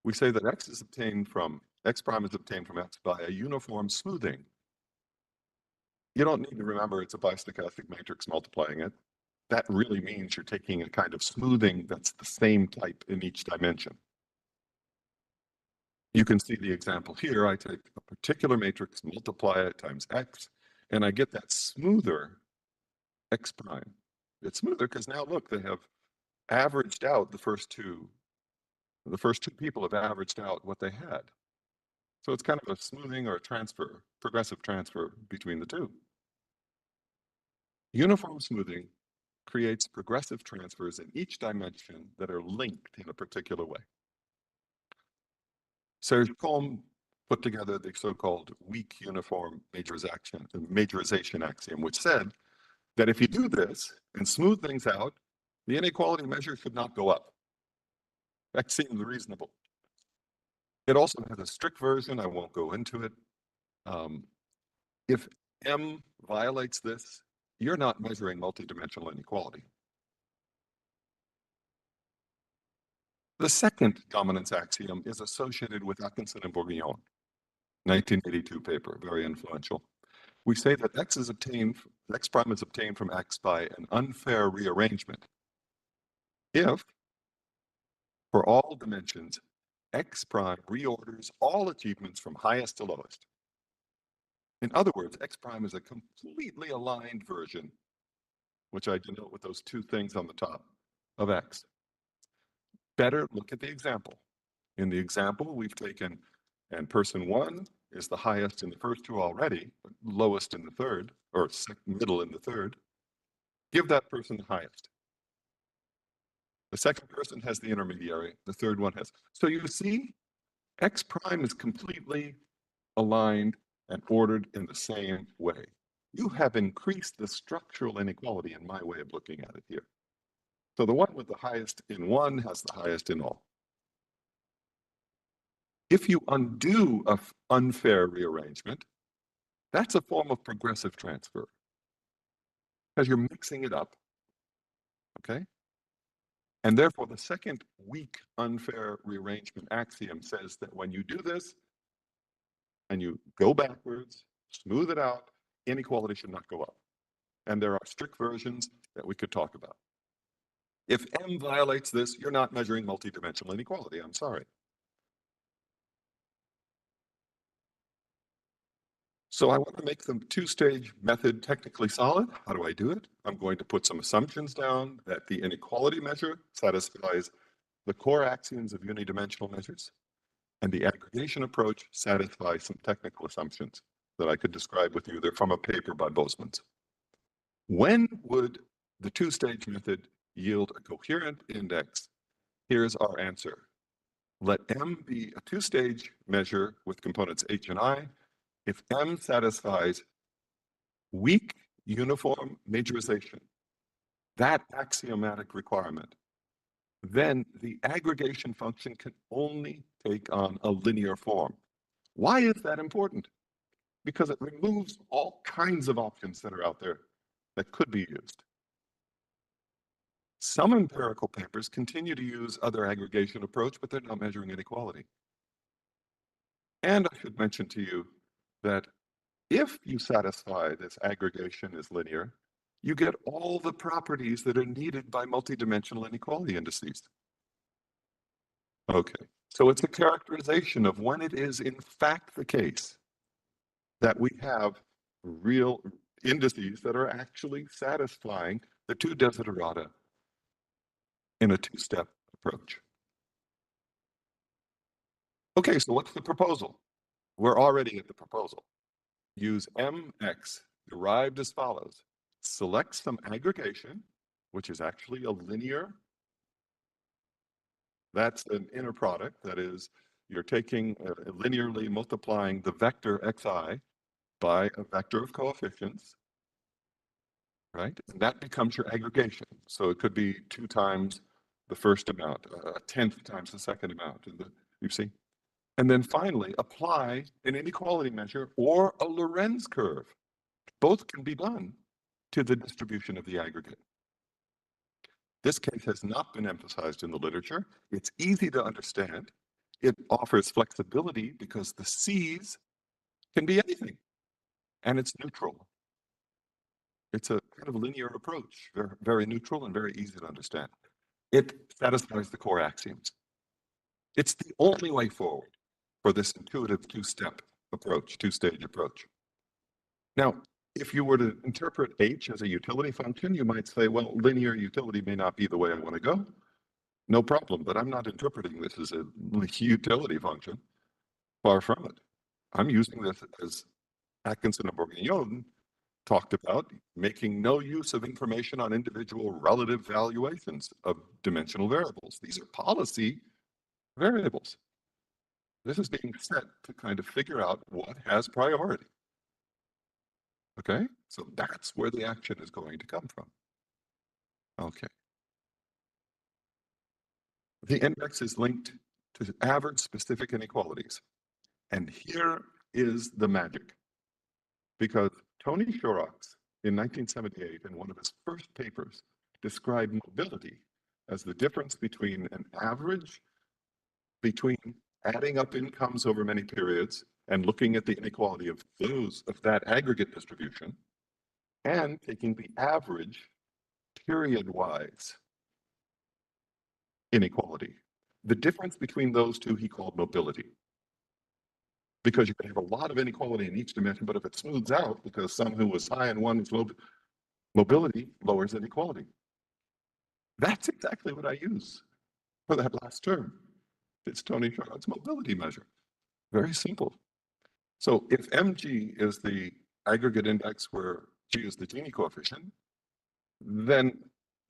We say that X prime is obtained from X by a uniform smoothing. You don't need to remember it's a bistochastic matrix multiplying it. That really means you're taking a kind of smoothing that's the same type in each dimension. You can see the example here. I take a particular matrix, multiply it times X, and I get that smoother X prime. It's smoother because now look, they have averaged out the first two people have averaged out what they had. So it's kind of a smoothing or a transfer, progressive transfer between the two. Uniform smoothing creates progressive transfers in each dimension that are linked in a particular way. Serge Combe put together the so-called weak uniform majorization axiom, which said that if you do this and smooth things out, the inequality measure should not go up. That seems reasonable. It also has a strict version. I won't go into it. If M violates this, you're not measuring multidimensional inequality. The second dominance axiom is associated with Atkinson and Bourguignon, 1982 paper, very influential. We say that X prime is obtained from X by an unfair rearrangement if, for all dimensions, X prime reorders all achievements from highest to lowest. In other words, X prime is a completely aligned version, which I denote with those two things on the top, of X. Better look at the example. In the example, we've taken, and person one is the highest in the first two already, but lowest in the third, or middle in the third. Give that person the highest. The second person has the intermediary, the third one has. So you see, X prime is completely aligned and ordered in the same way. You have increased the structural inequality in my way of looking at it here. So the one with the highest in one has the highest in all. If you undo an unfair rearrangement, that's a form of progressive transfer because you're mixing it up, okay? And therefore, the second weak unfair rearrangement axiom says that when you do this and you go backwards, smooth it out, inequality should not go up. And there are strict versions that we could talk about. If M violates this, you're not measuring multidimensional inequality. I'm sorry. So I want to make the two-stage method technically solid. How do I do it? I'm going to put some assumptions down that the inequality measure satisfies the core axioms of unidimensional measures, and the aggregation approach satisfies some technical assumptions that I could describe with you. They're from a paper by Boesmans. When would the two-stage method yield a coherent index? Here's our answer. Let M be a two-stage measure with components H and I. If M satisfies weak uniform majorization, that axiomatic requirement, then the aggregation function can only take on a linear form. Why is that important? Because it removes all kinds of options that are out there that could be used. Some empirical papers continue to use other aggregation approach, but they're not measuring inequality. And I should mention to you that if you satisfy this aggregation as linear, you get all the properties that are needed by multidimensional inequality indices. Okay, so it's a characterization of when it is in fact the case that we have real indices that are actually satisfying the two desiderata in a two-step approach. Okay, so what's the proposal? We're already at the proposal. Use MX derived as follows. Select some aggregation, which is actually a linear. That's an inner product. That is, you're taking linearly multiplying the vector xi by a vector of coefficients, right? And that becomes your aggregation. So it could be 2 times the first amount, a 10th times the second amount. You see? And then finally, apply an inequality measure or a Lorenz curve. Both can be done to the distribution of the aggregate. This case has not been emphasized in the literature. It's easy to understand. It offers flexibility because the C's can be anything, and it's neutral. It's a kind of linear approach, very, very neutral and very easy to understand. It satisfies the core axioms. It's the only way forward for this intuitive two-step approach, two-stage approach. Now, if you were to interpret H as a utility function, you might say, well, linear utility may not be the way I want to go. No problem, but I'm not interpreting this as a utility function. Far from it. I'm using this as Atkinson and Bourguignon talked about, making no use of information on individual relative valuations of dimensional variables. These are policy variables. This is being set to kind of figure out what has priority. Okay, so that's where the action is going to come from. Okay. The index is linked to average specific inequalities. And here is the magic. Because Tony Shorrocks in 1978, in one of his first papers, described mobility as the difference between an average between adding up incomes over many periods and looking at the inequality of that aggregate distribution, and taking the average period-wise inequality. The difference between those two he called mobility. Because you can have a lot of inequality in each dimension, but if it smooths out because some who was high and one is low, mobility lowers inequality. That's exactly what I use for that last term. It's Tony Charlotte's mobility measure. Very simple. So if mg is the aggregate index where g is the Gini coefficient, then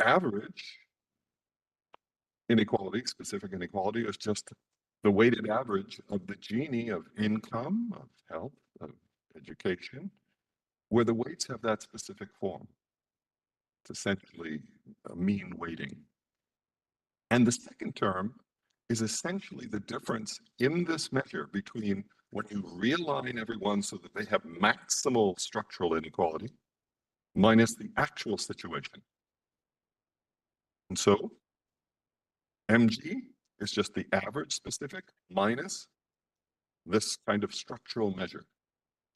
average inequality, specific inequality, is just the weighted average of the Gini of income, of health, of education, where the weights have that specific form. It's essentially a mean weighting. And the second term is essentially the difference in this measure between when you realign everyone so that they have maximal structural inequality minus the actual situation. And so mg is just the average specific minus this kind of structural measure,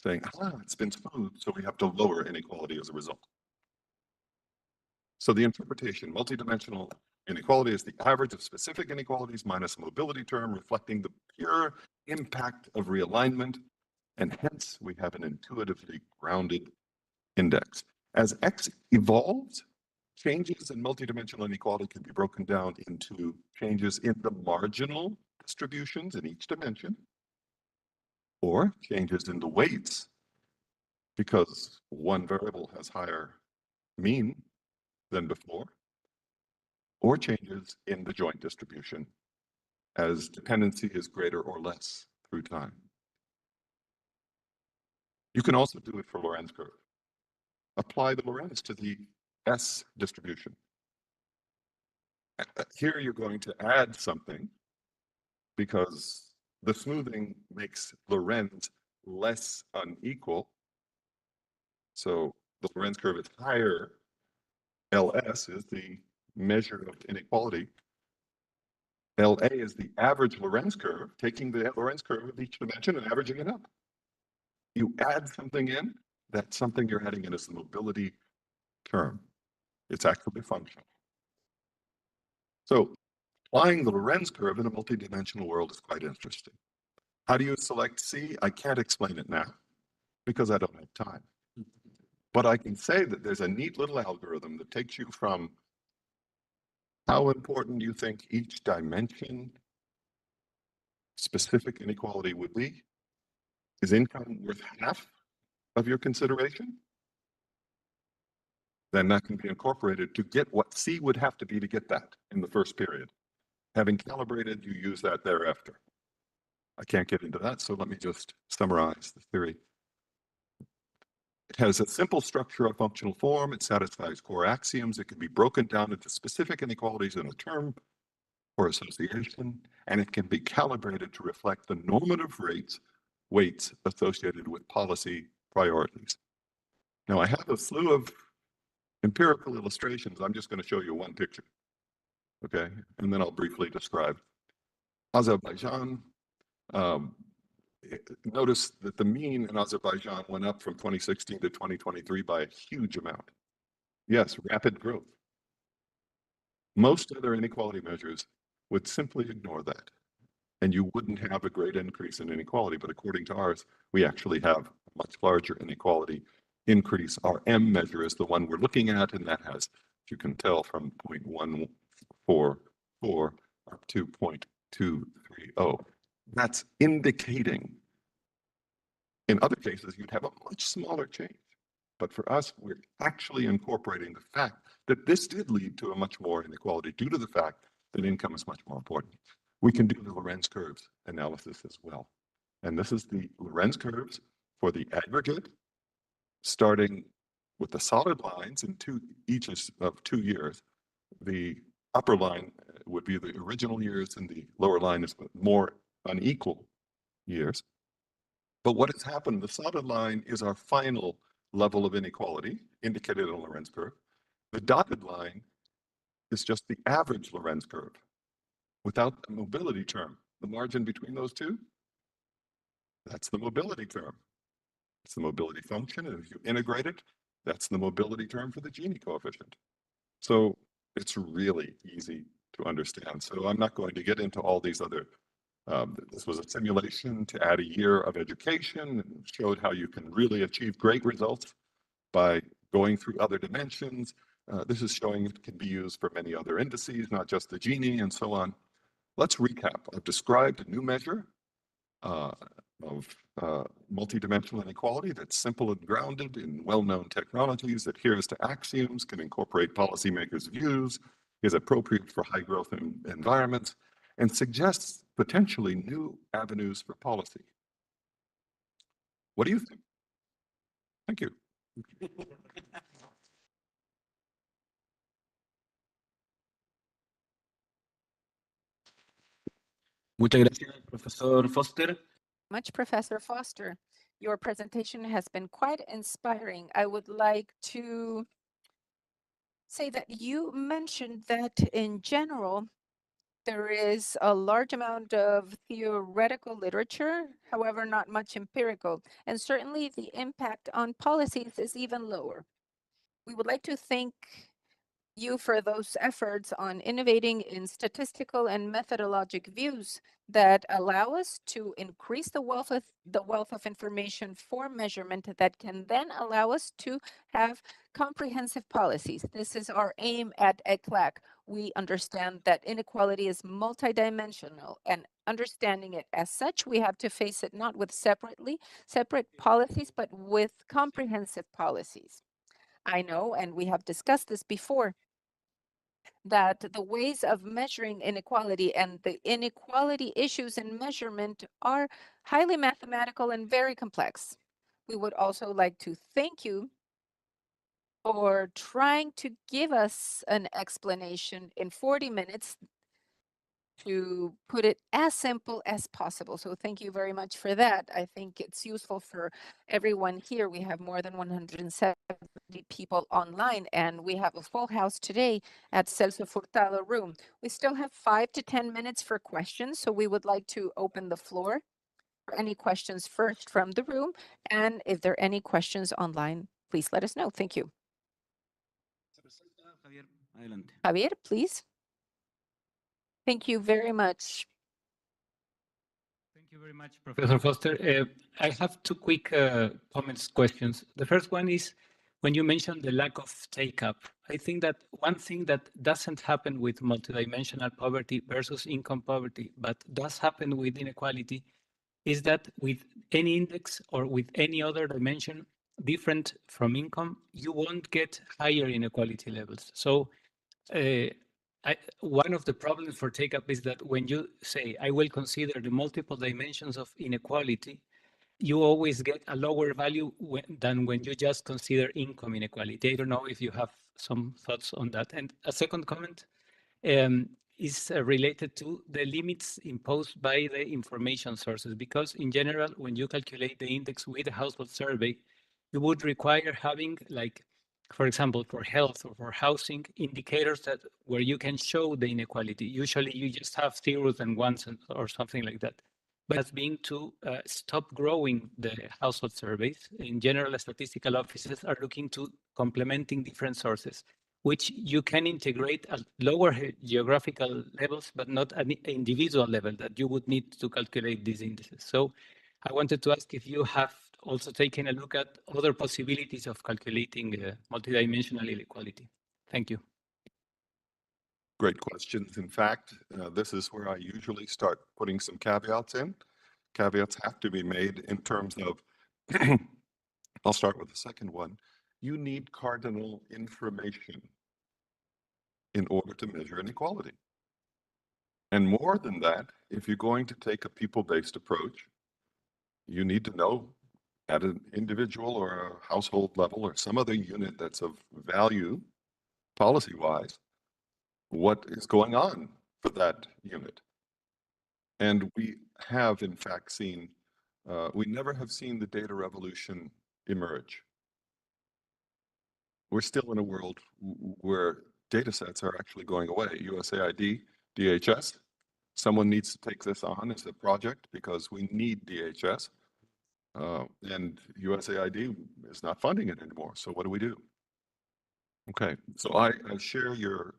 saying, it's been smooth, so we have to lower inequality as a result. So the interpretation, multidimensional inequality is the average of specific inequalities minus a mobility term reflecting the pure impact of realignment, and hence we have an intuitively grounded index. As X evolves, changes in multidimensional inequality can be broken down into changes in the marginal distributions in each dimension, or changes in the weights, because one variable has higher mean than before, or changes in the joint distribution as dependency is greater or less through time. You can also do it for Lorenz curve. Apply the Lorenz to the S distribution. Here you're going to add something because the smoothing makes Lorenz less unequal. So the Lorenz curve is higher. LS is the measure of inequality. LA is the average Lorenz curve, taking the Lorenz curve of each dimension and averaging it up. You add something in, that something you're adding in is the mobility term. It's actually functional. So applying the Lorenz curve in a multidimensional world is quite interesting. How do you select C? I can't explain it now because I don't have time. But I can say that there's a neat little algorithm that takes you from how important you think each dimension specific inequality would be. Is income worth half of your consideration? Then that can be incorporated to get what C would have to be to get that in the first period. Having calibrated, you use that thereafter. I can't get into that, so let me just summarize the theory. It has a simple structure of functional form. It satisfies core axioms. It can be broken down into specific inequalities in a term or association, and it can be calibrated to reflect the normative weights associated with policy priorities. Now, I have a slew of empirical illustrations. I'm just going to show you one picture, okay? And then I'll briefly describe. Azerbaijan, notice that the mean in Azerbaijan went up from 2016 to 2023 by a huge amount. Yes, rapid growth. Most other inequality measures would simply ignore that, and you wouldn't have a great increase in inequality, but according to ours, we actually have a much larger inequality increase. Our M measure is the one we're looking at, and that has, as you can tell, from 0.144 up to 0.230. That's indicating, in other cases, you'd have a much smaller change. But for us, we're actually incorporating the fact that this did lead to a much more inequality due to the fact that income is much more important. We can do the Lorenz curves analysis as well. And this is the Lorenz curves for the aggregate, starting with the solid lines in each of 2 years. The upper line would be the original years, and the lower line is more unequal years. But what has happened, the solid line is our final level of inequality, indicated in a Lorenz curve. The dotted line is just the average Lorenz curve without the mobility term. The margin between those two, that's the mobility term. It's the mobility function, and if you integrate it, that's the mobility term for the Gini coefficient. So it's really easy to understand. So I'm not going to get into all these other, this was a simulation to add a year of education and showed how you can really achieve great results by going through other dimensions. This is showing it can be used for many other indices, not just the Gini and so on. Let's recap. I've described a new measure of multidimensional inequality that's simple and grounded in well-known technologies, adheres to axioms, can incorporate policymakers' views, is appropriate for high-growth environments, and suggests potentially new avenues for policy. What do you think? Thank you. Muchas gracias, Profesor Foster. Much, Professor Foster. Your presentation has been quite inspiring. I would like to say that you mentioned that in general, there is a large amount of theoretical literature, however, not much empirical, and certainly the impact on policies is even lower. We would like to thank you for those efforts on innovating in statistical and methodologic views that allow us to increase the wealth of information for measurement that can then allow us to have comprehensive policies. This is our aim at ECLAC. We understand that inequality is multidimensional, and understanding it as such, we have to face it not with separate policies, but with comprehensive policies. I know, and we have discussed this before, that the ways of measuring inequality and the inequality issues in measurement are highly mathematical and very complex. We would also like to thank you for trying to give us an explanation in 40 minutes to put it as simple as possible. So thank you very much for that. I think it's useful for everyone here. We have more than 170 people online, and we have a full house today at Celso Furtado room. We still have 5 to 10 minutes for questions, so we would like to open the floor for any questions first from the room, and if there are any questions online, please let us know. Thank you. Javier, adelante. Javier, please. Thank you very much. Thank you very much, Professor Foster. I have two quick questions. The first one is, when you mentioned the lack of take-up, I think that one thing that doesn't happen with multidimensional poverty versus income poverty, but does happen with inequality, is that with any index or with any other dimension different from income, you won't get higher inequality levels. So one of the problems for take-up is that when you say, I will consider the multiple dimensions of inequality, you always get a lower value than when you just consider income inequality. I don't know if you have some thoughts on that. And a second comment is related to the limits imposed by the information sources, because in general, when you calculate the index with a household survey, you would require having, like, for example, for health or for housing, indicators that where you can show the inequality. Usually you just have zeros and ones or something like that. But that's being to stop growing the household surveys. In general, statistical offices are looking to complementing different sources, which you can integrate at lower geographical levels, but not at an individual level that you would need to calculate these indices. So I wanted to ask if you have also taken a look at other possibilities of calculating multidimensional inequality. Thank you. Great questions. In fact, this is where I usually start putting some caveats in. Caveats have to be made in terms of, I'll start with the second one. You need cardinal information in order to measure inequality. And more than that, if you're going to take a people-based approach, you need to know at an individual or a household level or some other unit that's of value policy-wise, what is going on for that unit. And we have, in fact, seen, we never have seen the data revolution emerge. We're still in a world where data sets are actually going away. USAID, DHS, someone needs to take this on as a project because we need DHS. And USAID is not funding it anymore. So what do we do? Okay, so I share your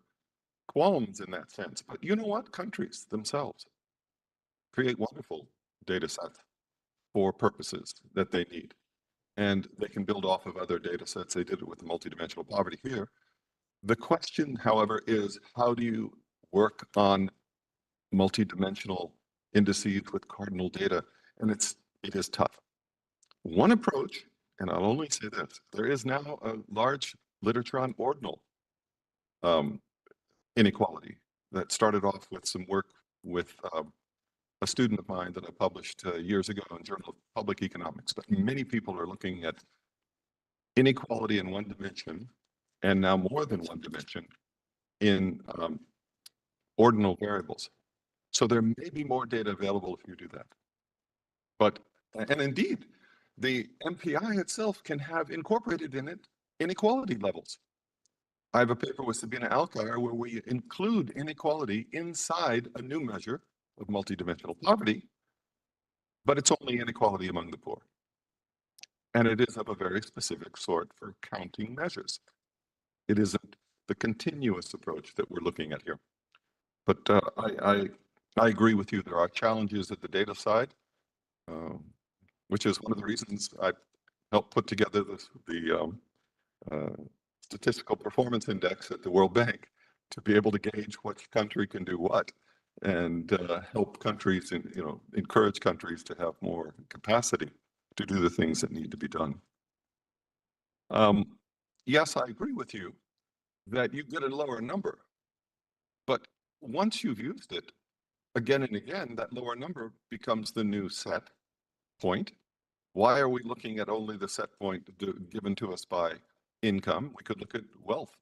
qualms in that sense. But you know what? Countries themselves create wonderful data sets for purposes that they need. And they can build off of other data sets. They did it with the multidimensional poverty here. The question, however, is how do you work on multidimensional indices with cardinal data? And it is tough. One approach, and I'll only say this, there is now a large literature on ordinal inequality that started off with some work with a student of mine that I published years ago in Journal of Public Economics. But many people are looking at inequality in one dimension, and now more than one dimension, in ordinal variables. So there may be more data available if you do that. But, and indeed, the MPI itself can have incorporated in it inequality levels. I have a paper with Sabina Alkire where we include inequality inside a new measure of multidimensional poverty, but it's only inequality among the poor. And it is of a very specific sort for counting measures. It isn't the continuous approach that we're looking at here. But I agree with you. There are challenges at the data side, which is one of the reasons I helped put together the Statistical Performance Index at the World Bank to be able to gauge which country can do what and help countries, encourage countries to have more capacity to do the things that need to be done. Yes, I agree with you that you get a lower number, but once you've used it again and again, that lower number becomes the new set point. Why are we looking at only the set point given to us by income? We could look at wealth.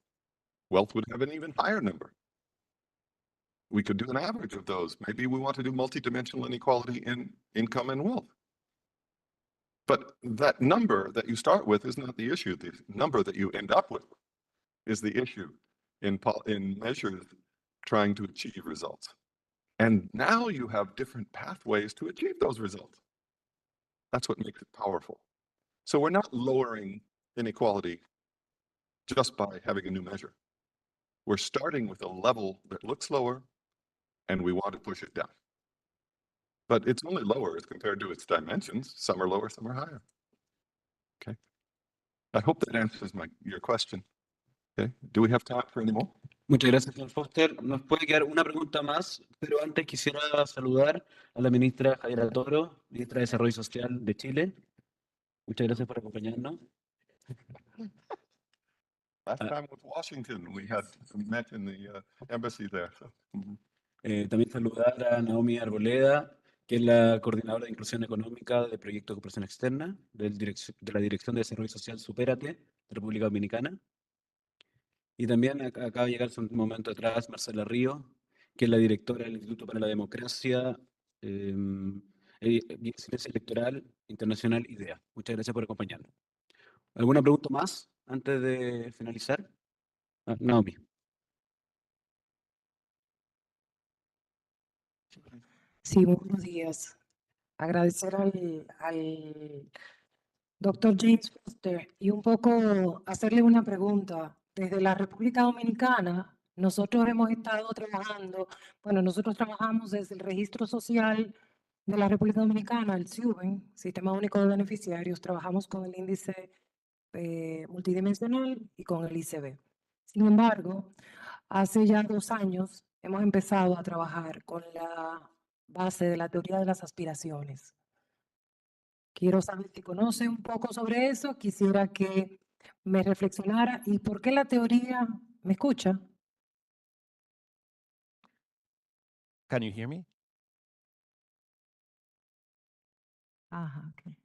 Wealth would have an even higher number. We could do an average of those. Maybe we want to do multidimensional inequality in income and wealth. But that number that you start with is not the issue. The number that you end up with is the issue in measures trying to achieve results. And now you have different pathways to achieve those results. That's what makes it powerful. So we're not lowering inequality just by having a new measure. We're starting with a level that looks lower, and we want to push it down. But it's only lower as compared to its dimensions. Some are lower, some are higher. Okay. I hope that answers your question. Okay. Do we have time for any more? Muchas gracias, señor Foster. Nos puede quedar una pregunta más, pero antes quisiera saludar a la ministra Javiera Toro, ministra de Desarrollo Social de Chile. Muchas gracias por acompañarnos. Last time with Washington, we had met in the embassy there. So. También saludar a Naomi Arboleda, que es la coordinadora de inclusión económica del proyecto de cooperación externa de la Dirección de Desarrollo Social Supérate de República Dominicana. Y también acaba de llegar hace un momento atrás Marcela Río, que es la directora del Instituto para la Democracia y Ciencia Electoral Internacional IDEA. Muchas gracias por acompañarnos. ¿Alguna pregunta más antes de finalizar? Naomi. Sí, muy buenos días. Agradecer al doctor James Foster y un poco hacerle una pregunta. Desde la República Dominicana, nosotros hemos estado trabajando, nosotros trabajamos desde el registro social de la República Dominicana, el SUBEN, Sistema Único de Beneficiarios, trabajamos con el índice multidimensional y con el ICB. Sin embargo, hace ya 2 años hemos empezado a trabajar con la base de la teoría de las aspiraciones. Quiero saber si conoce un poco sobre eso, quisiera que me reflexionara y por qué la teoría, ¿me escucha? Can you hear me? Okay.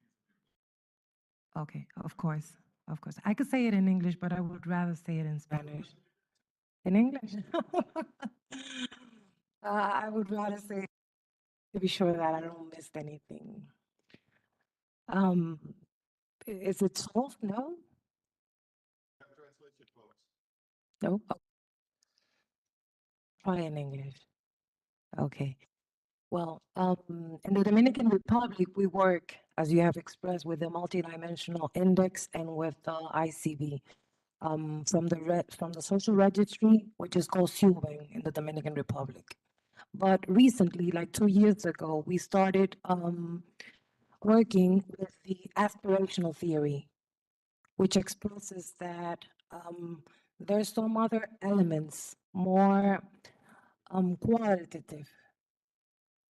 Okay, of course. I could say it in English, but I would rather say it in Spanish. In English? I would rather say it to be sure that I don't miss anything. Is it solved? No? No? Oh. Try in English. Okay. Well, in the Dominican Republic, we work, as you have expressed, with the multidimensional index and with ICB. From the social registry, which is called SUBEN in the Dominican Republic. But recently, like 2 years ago, we started working with the aspirational theory, which expresses that there's some other elements, more qualitative,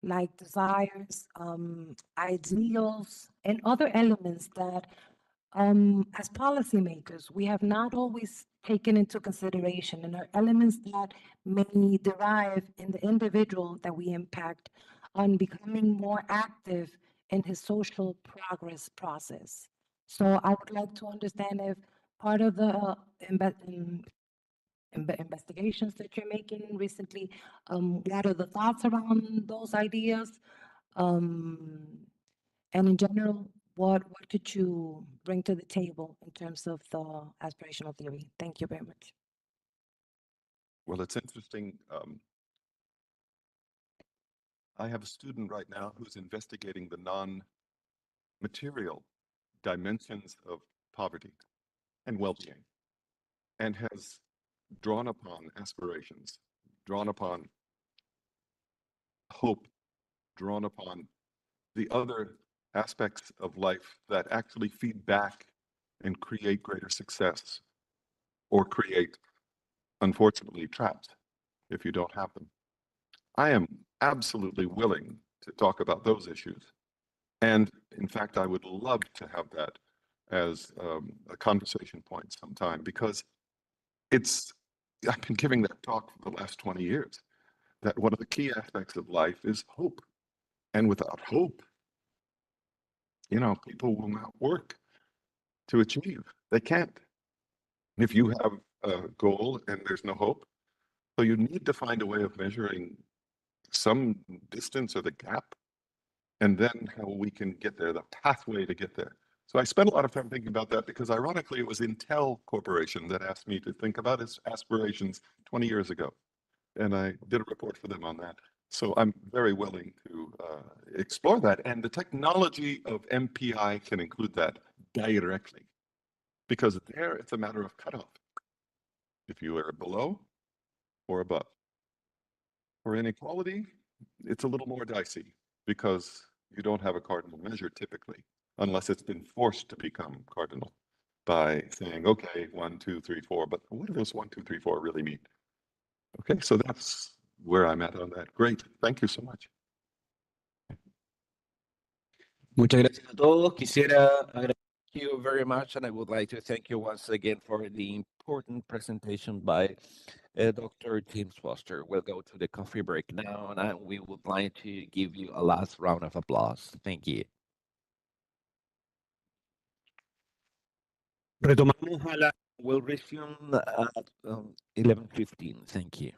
like desires, ideals, and other elements that, as policymakers, we have not always taken into consideration, and are elements that may derive in the individual that we impact on becoming more active in his social progress process. So I would like to understand if part of the investigations that you're making recently, what are the thoughts around those ideas? And in general, what could you bring to the table in terms of the aspirational theory? Thank you very much. Well, it's interesting. I have a student right now who's investigating the non-material dimensions of poverty and well-being, and has drawn upon aspirations, drawn upon hope, drawn upon the other aspects of life that actually feed back and create greater success, or create, unfortunately, traps if you don't have them. I am absolutely willing to talk about those issues. And in fact, I would love to have that as a conversation point sometime, because I've been giving that talk for the last 20 years, that one of the key aspects of life is hope. And without hope, people will not work to achieve. They can't. If you have a goal and there's no hope, so you need to find a way of measuring some distance or the gap, and then how we can get there, the pathway to get there. So I spent a lot of time thinking about that, because ironically, it was Intel Corporation that asked me to think about its aspirations 20 years ago. And I did a report for them on that. So I'm very willing to explore that. And the technology of MPI can include that directly, because there it's a matter of cutoff. If you are below or above. For inequality, it's a little more dicey, because you don't have a cardinal measure typically, unless it's been forced to become cardinal by saying, okay, 1, 2, 3, 4, but what do those 1, 2, 3, 4 really mean? Okay, so that's where I'm at on that. Great, thank you so much. Muchas gracias a todos. Quisiera agradecer. Thank you very much, and I would like to thank you once again for the important presentation by Dr. James Foster. We'll go to the coffee break now, and we would like to give you a last round of applause. Thank you. Retomamos a la We'll resume at 11:15. Thank you.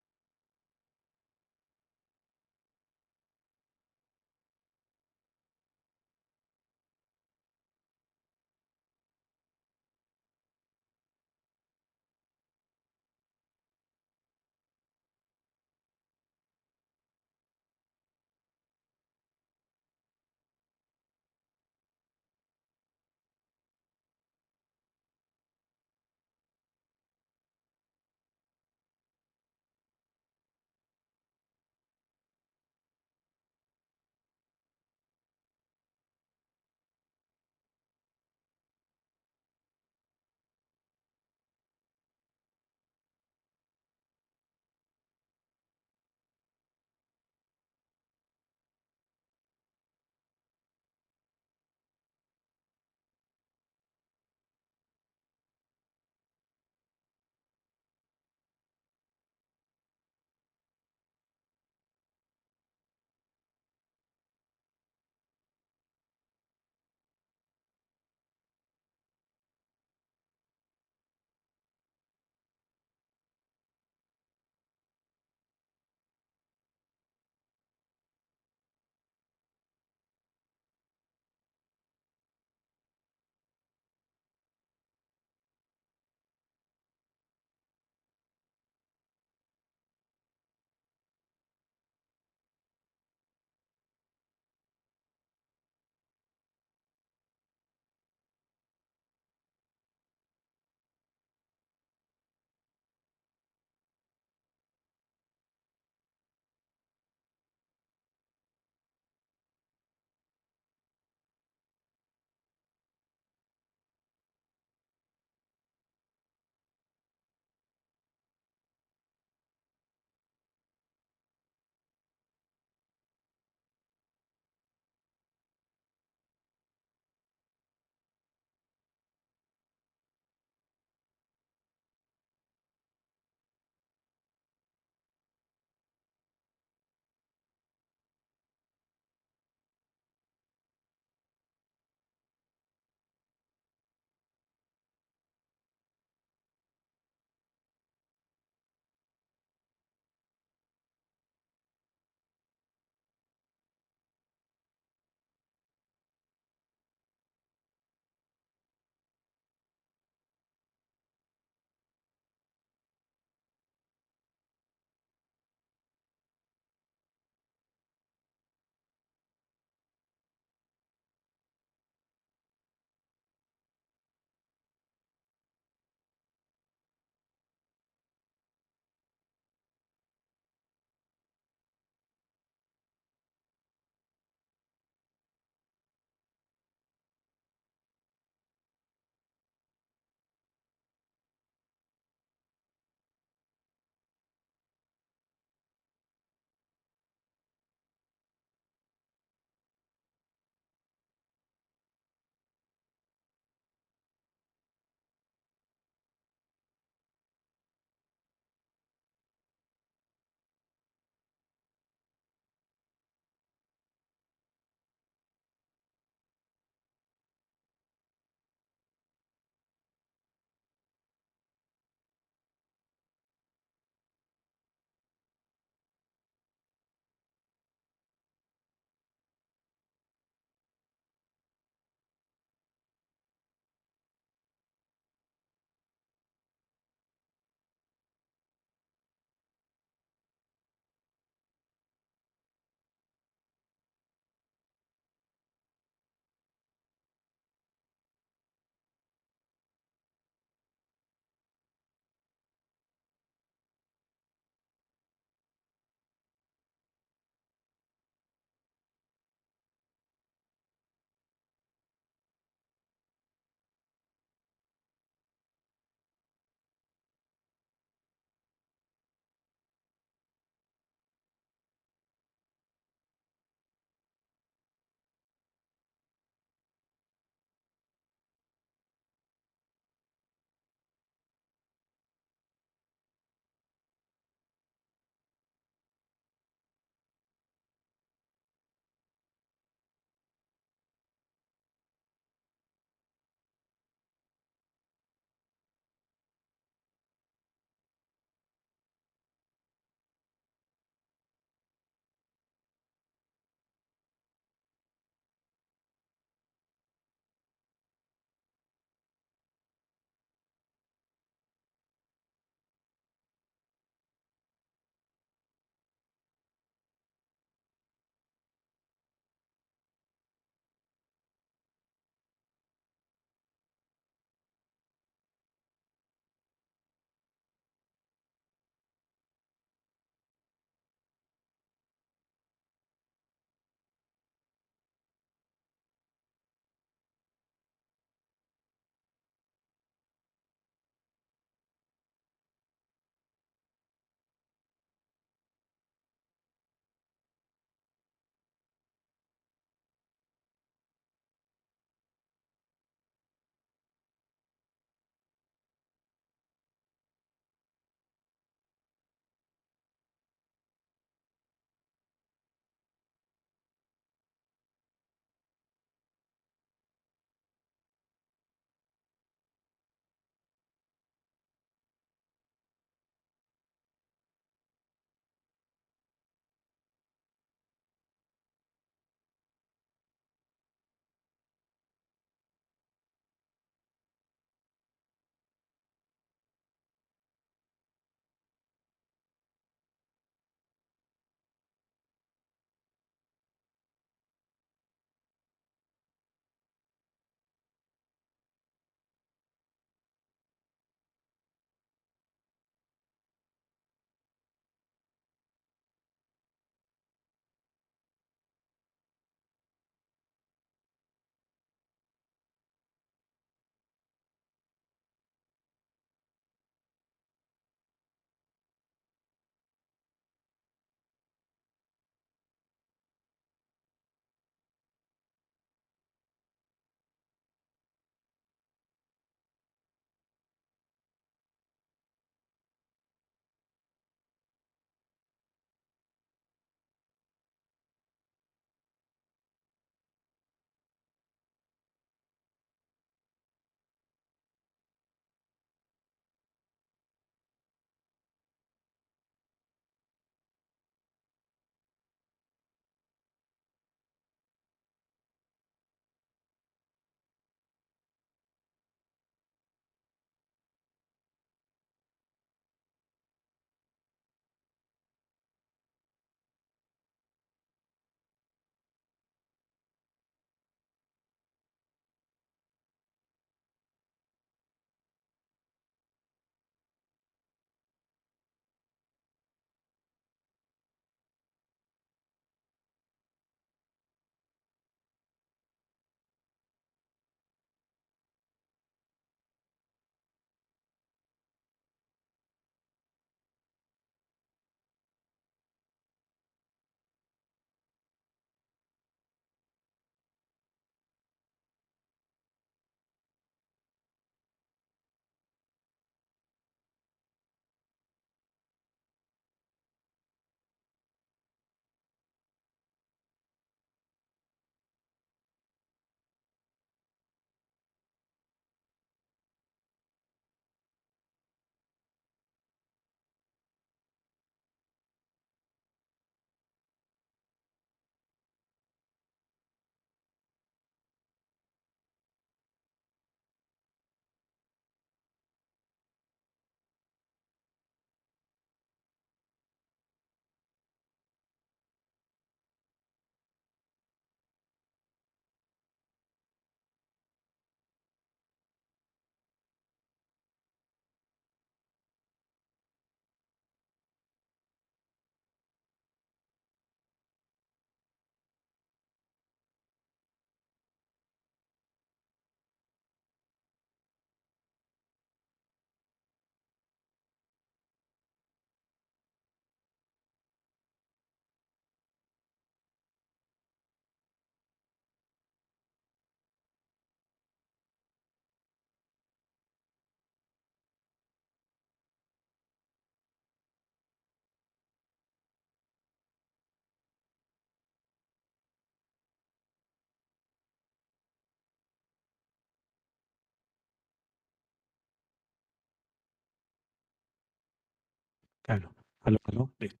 Claro. Aló, aló. Listo.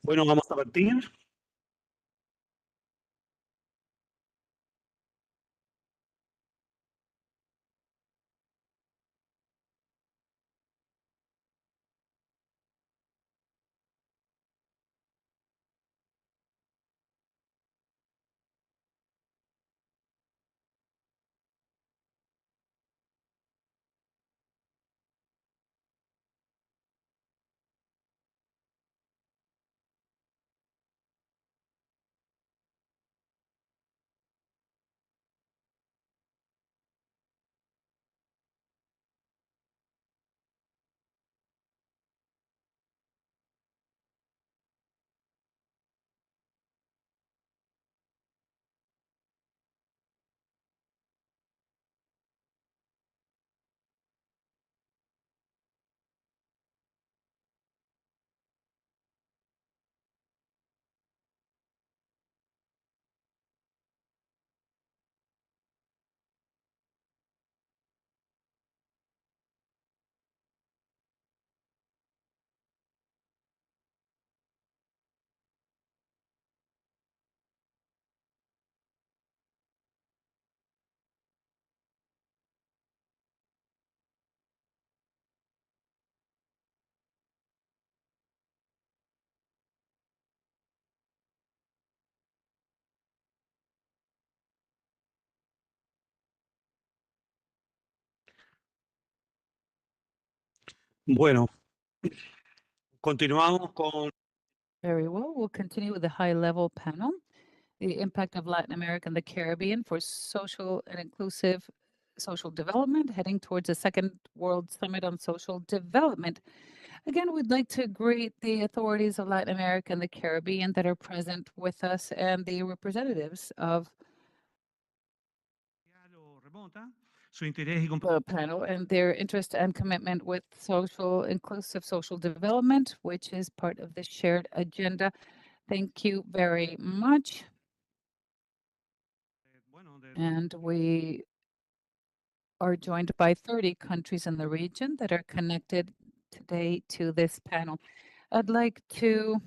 Bueno, vamos a partir. Bueno, continuamos con Very well. We'll continue with the high-level panel, the impact of Latin America and the Caribbean for social and inclusive social development, heading towards the Second World Summit on Social Development. Again, we'd like to greet the authorities of Latin America and the Caribbean that are present with us and the representatives of the panel and their interest and commitment with inclusive social development, which is part of the shared agenda. Thank you very much. And we are joined by 30 countries in the region that are connected today to this panel. I'd like to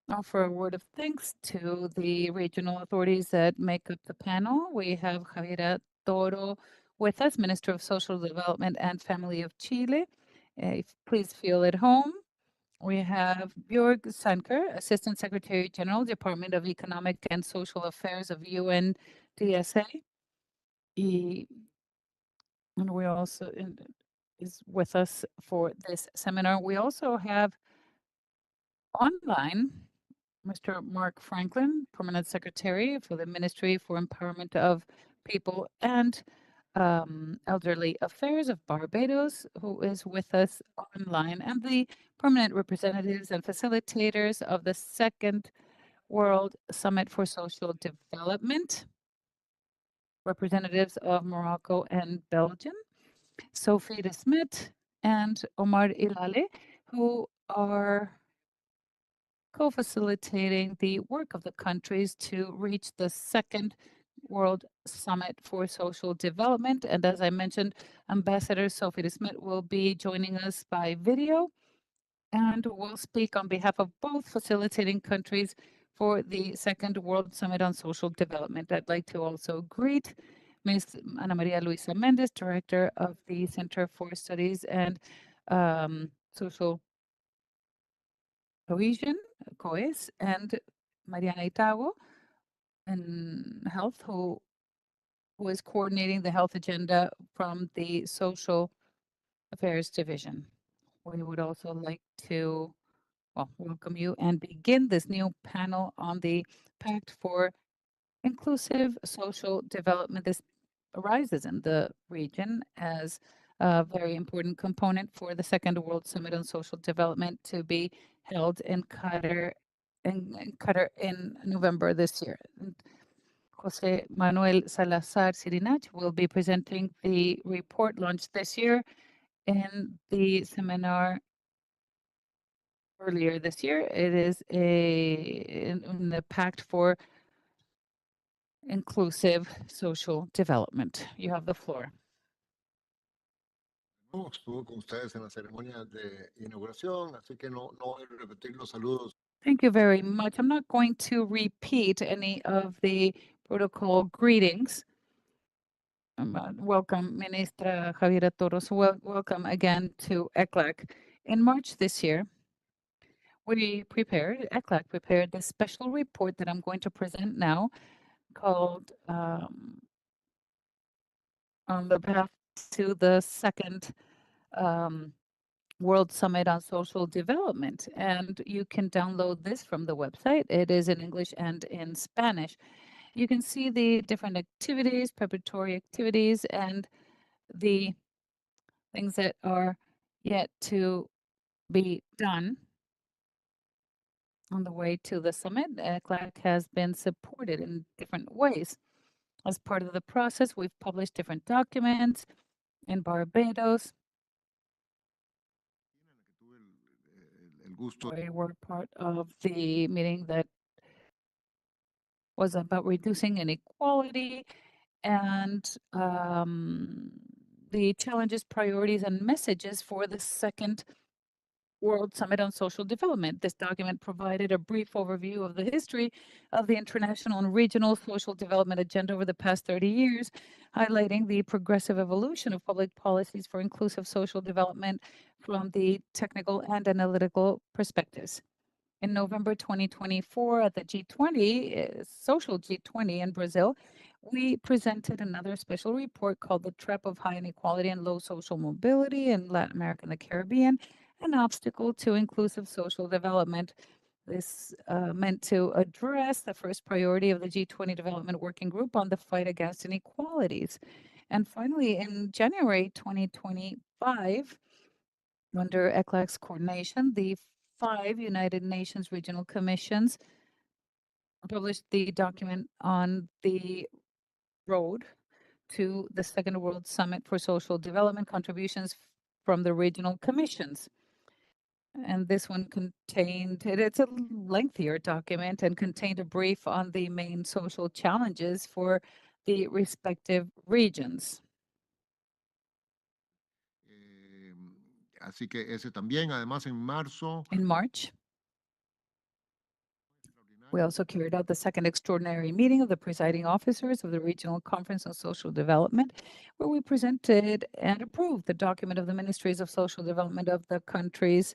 offer a word of thanks to the regional authorities that make up the panel. We have Javiera Toro with us, Minister of Social Development and Family of Chile. Please feel at home. We have Björg Sanker, Assistant Secretary General, Department of Economic and Social Affairs of UNDSA. And we also is with us for this seminar. We also have online Mr. Mark Franklin, Permanent Secretary for the Ministry for Empowerment of People and Elderly Affairs of Barbados, who is with us online, and the permanent representatives and facilitators of the Second World Summit for Social Development, representatives of Morocco and Belgium, Sophie de Smet and Omar Ilale, who are co-facilitating the work of the countries to reach the Second World Summit for Social Development. And as I mentioned, Ambassador Sophie de Smet will be joining us by video and will speak on behalf of both facilitating countries for the Second World Summit on Social Development. I'd like to also greet Ms. Ana Maria Luisa Mendez, Director of the Center for Studies and Social Cohesion, COES, and Mariana Itago in health, who is coordinating the health agenda from the Social Affairs Division. We would also like to welcome you and begin this new panel on the Pact for Inclusive Social Development. This arises in the region as a very important component for the Second World Summit on Social Development to be held in Qatar in November this year. And Jose Manuel Salazar Sirinach will be presenting the report launched this year in the seminar earlier this year. It is in the Pact for Inclusive Social Development. You have the floor. Estuvo con ustedes en la ceremonia de inauguración, así que no voy a repetir los saludos. Thank you very much. I'm not going to repeat any of the protocol greetings. Welcome, Ministra Javiera Toros. Welcome again to ECLAC. In March this year, ECLAC prepared this special report that I'm going to present now called On the Path to the Second World Summit on Social Development. And you can download this from the website. It is in English and in Spanish. You can see the different activities, preparatory activities, and the things that are yet to be done on the way to the summit. ECLAC has been supported in different ways. As part of the process, we've published different documents in Barbados. We were part of the meeting that was about reducing inequality and the challenges, priorities, and messages for the second World Summit on Social Development. This document provided a brief overview of the history of the international and regional social development agenda over the past 30 years, highlighting the progressive evolution of public policies for inclusive social development from the technical and analytical perspectives. In November 2024 at the G20, social G20 in Brazil, we presented another special report called The Trap of High Inequality and Low Social Mobility in Latin America and the Caribbean, an obstacle to inclusive social development. This meant to address the first priority of the G20 Development Working Group on the fight against inequalities. And finally, in January 2025, under ECLAC's coordination, the 5 United Nations regional commissions published the document on the road to the Second World Summit for Social Development, contributions from the regional commissions. And this one it's a lengthier document and contained a brief on the main social challenges for the respective regions. Así que ese también, además en marzo. In March, we also carried out the second extraordinary meeting of the presiding officers of the Regional Conference on Social Development, where we presented and approved the document of the Ministries of Social Development of the countries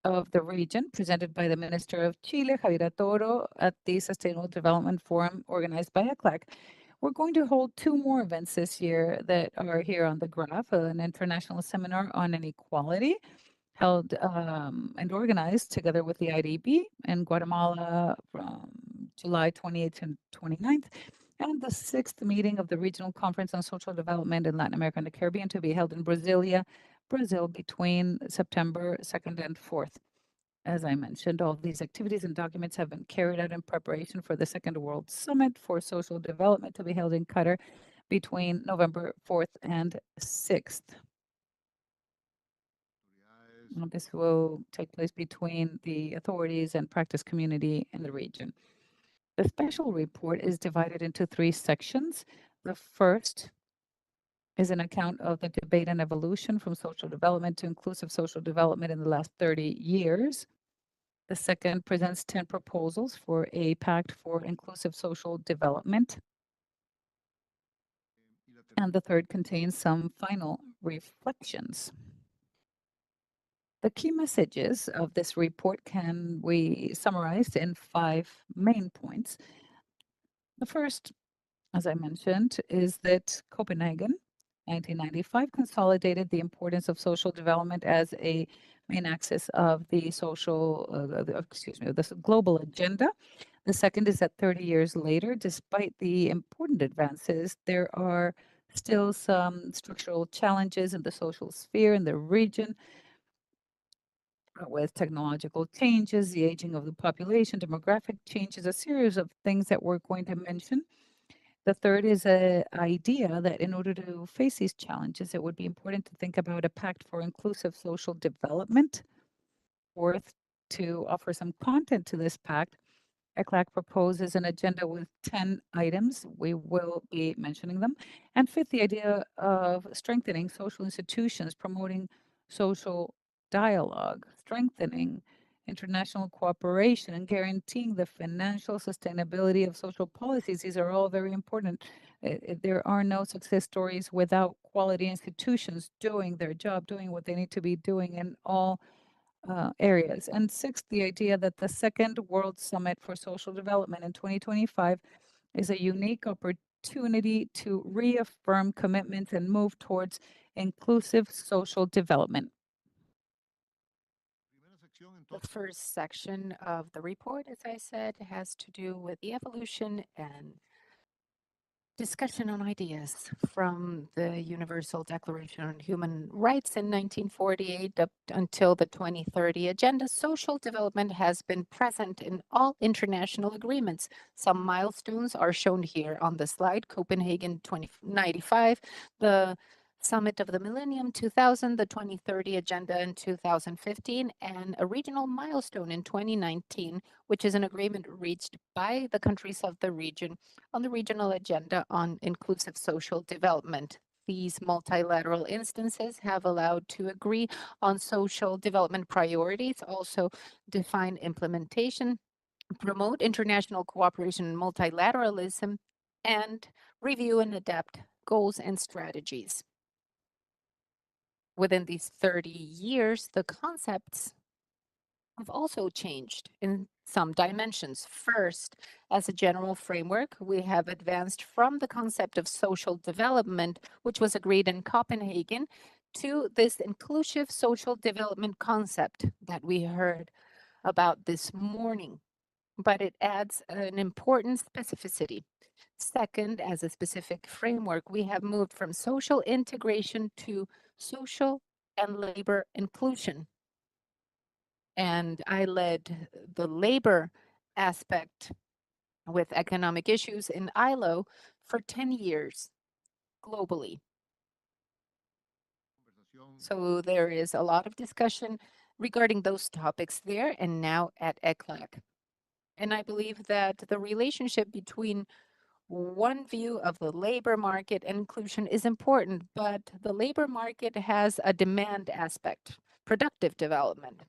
of the region, presented by the Minister of Chile, Javiera Toro, at the Sustainable Development Forum organized by ECLAC. We're going to hold 2 more events this year that are here on the graph, an international seminar on inequality held and organized together with the IDB in Guatemala from July 28th to 29th, and the 6th meeting of the Regional Conference on Social Development in Latin America and the Caribbean to be held in Brasilia, Brazil between September 2nd and 4th. As I mentioned, all of these activities and documents have been carried out in preparation for the Second World Summit for Social Development to be held in Qatar between November 4th and 6th. This will take place between the authorities and practice community in the region. The special report is divided into 3 sections. The first is an account of the debate and evolution from social development to inclusive social development in the last 30 years. The second presents 10 proposals for a pact for inclusive social development. And the third contains some final reflections. The key messages of this report can be summarized in 5 main points. The first, as I mentioned, is that Copenhagen 1995 consolidated the importance of social development as a main axis of the global agenda. The second is that 30 years later, despite the important advances, there are still some structural challenges in the social sphere in the region, with technological changes, the aging of the population, demographic changes, a series of things that we're going to mention. The third is an idea that in order to face these challenges, it would be important to think about a pact for inclusive social development. Fourth, to offer some content to this pact, ECLAC proposes an agenda with 10 items. We will be mentioning them. And fifth, the idea of strengthening social institutions, promoting social dialogue, strengthening international cooperation, and guaranteeing the financial sustainability of social policies. These are all very important. There are no success stories without quality institutions doing their job, doing what they need to be doing in all areas. And sixth, the idea that the second World Summit for Social Development in 2025 is a unique opportunity to reaffirm commitments and move towards inclusive social development. The first section of the report, as I said, has to do with the evolution and discussion on ideas from the Universal Declaration on Human Rights in 1948 up until the 2030 Agenda. Social development has been present in all international agreements. Some milestones are shown here on the slide: Copenhagen 2095, the Summit of the Millennium 2000, the 2030 Agenda in 2015, and a regional milestone in 2019, which is an agreement reached by the countries of the region on the regional agenda on inclusive social development. These multilateral instances have allowed to agree on social development priorities, also define implementation, promote international cooperation and multilateralism, and review and adapt goals and strategies. Within these 30 years, the concepts have also changed in some dimensions. First, as a general framework, we have advanced from the concept of social development, which was agreed in Copenhagen, to this inclusive social development concept that we heard about this morning, but it adds an important specificity. Second, as a specific framework, we have moved from social integration to social and labor inclusion. And I led the labor aspect with economic issues in ILO for 10 years globally. So there is a lot of discussion regarding those topics there and now at ECLAC. And I believe that the relationship between one view of the labor market and inclusion is important, but the labor market has a demand aspect, productive development.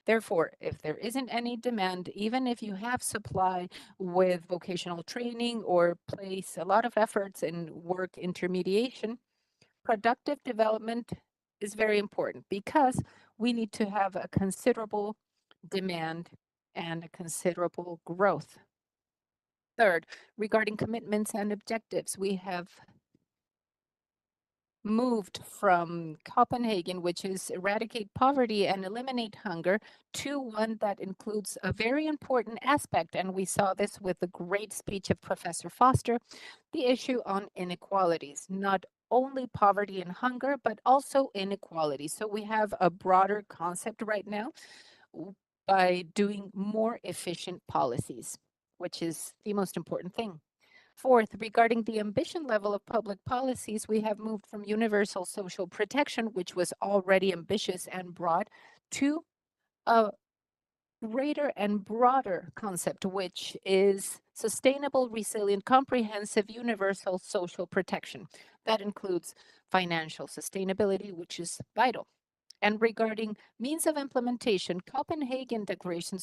Therefore, if there isn't any demand, even if you have supply with vocational training or place a lot of efforts in work intermediation, productive development is very important because we need to have a considerable demand and a considerable growth. Third, regarding commitments and objectives, we have moved from Copenhagen, which is eradicate poverty and eliminate hunger, to one that includes a very important aspect, and we saw this with the great speech of Professor Foster, the issue on inequalities, not only poverty and hunger, but also inequality. So we have a broader concept right now by doing more efficient policies, which is the most important thing. Fourth, regarding the ambition level of public policies, we have moved from universal social protection, which was already ambitious and broad, to a greater and broader concept, which is sustainable, resilient, comprehensive, universal social protection. That includes financial sustainability, which is vital. And regarding means of implementation, Copenhagen Declaration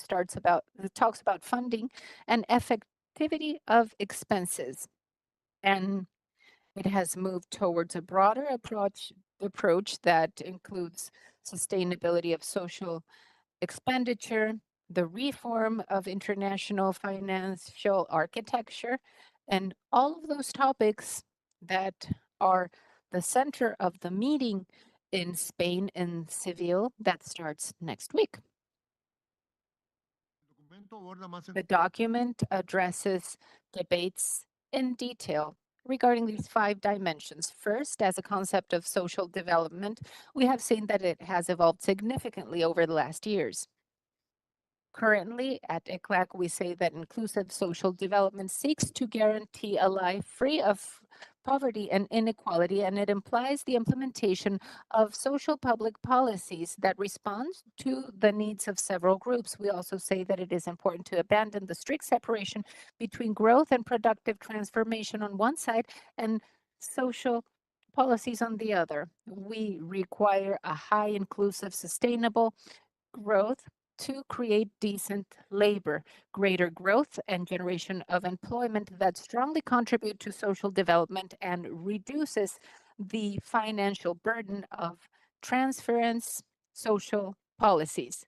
talks about funding and effectivity of expenses. And it has moved towards a broader approach that includes sustainability of social expenditure, the reform of international financial architecture, and all of those topics that are the center of the meeting in Spain in Seville that starts next week. The document addresses debates in detail regarding these 5 dimensions. First, as a concept of social development, we have seen that it has evolved significantly over the last years. Currently, at ECLAC, we say that inclusive social development seeks to guarantee a life free of poverty and inequality, and it implies the implementation of social public policies that respond to the needs of several groups. We also say that it is important to abandon the strict separation between growth and productive transformation on one side and social policies on the other. We require a high, inclusive, sustainable growth to create decent labor, greater growth and generation of employment that strongly contribute to social development and reduces the financial burden of transference social policies.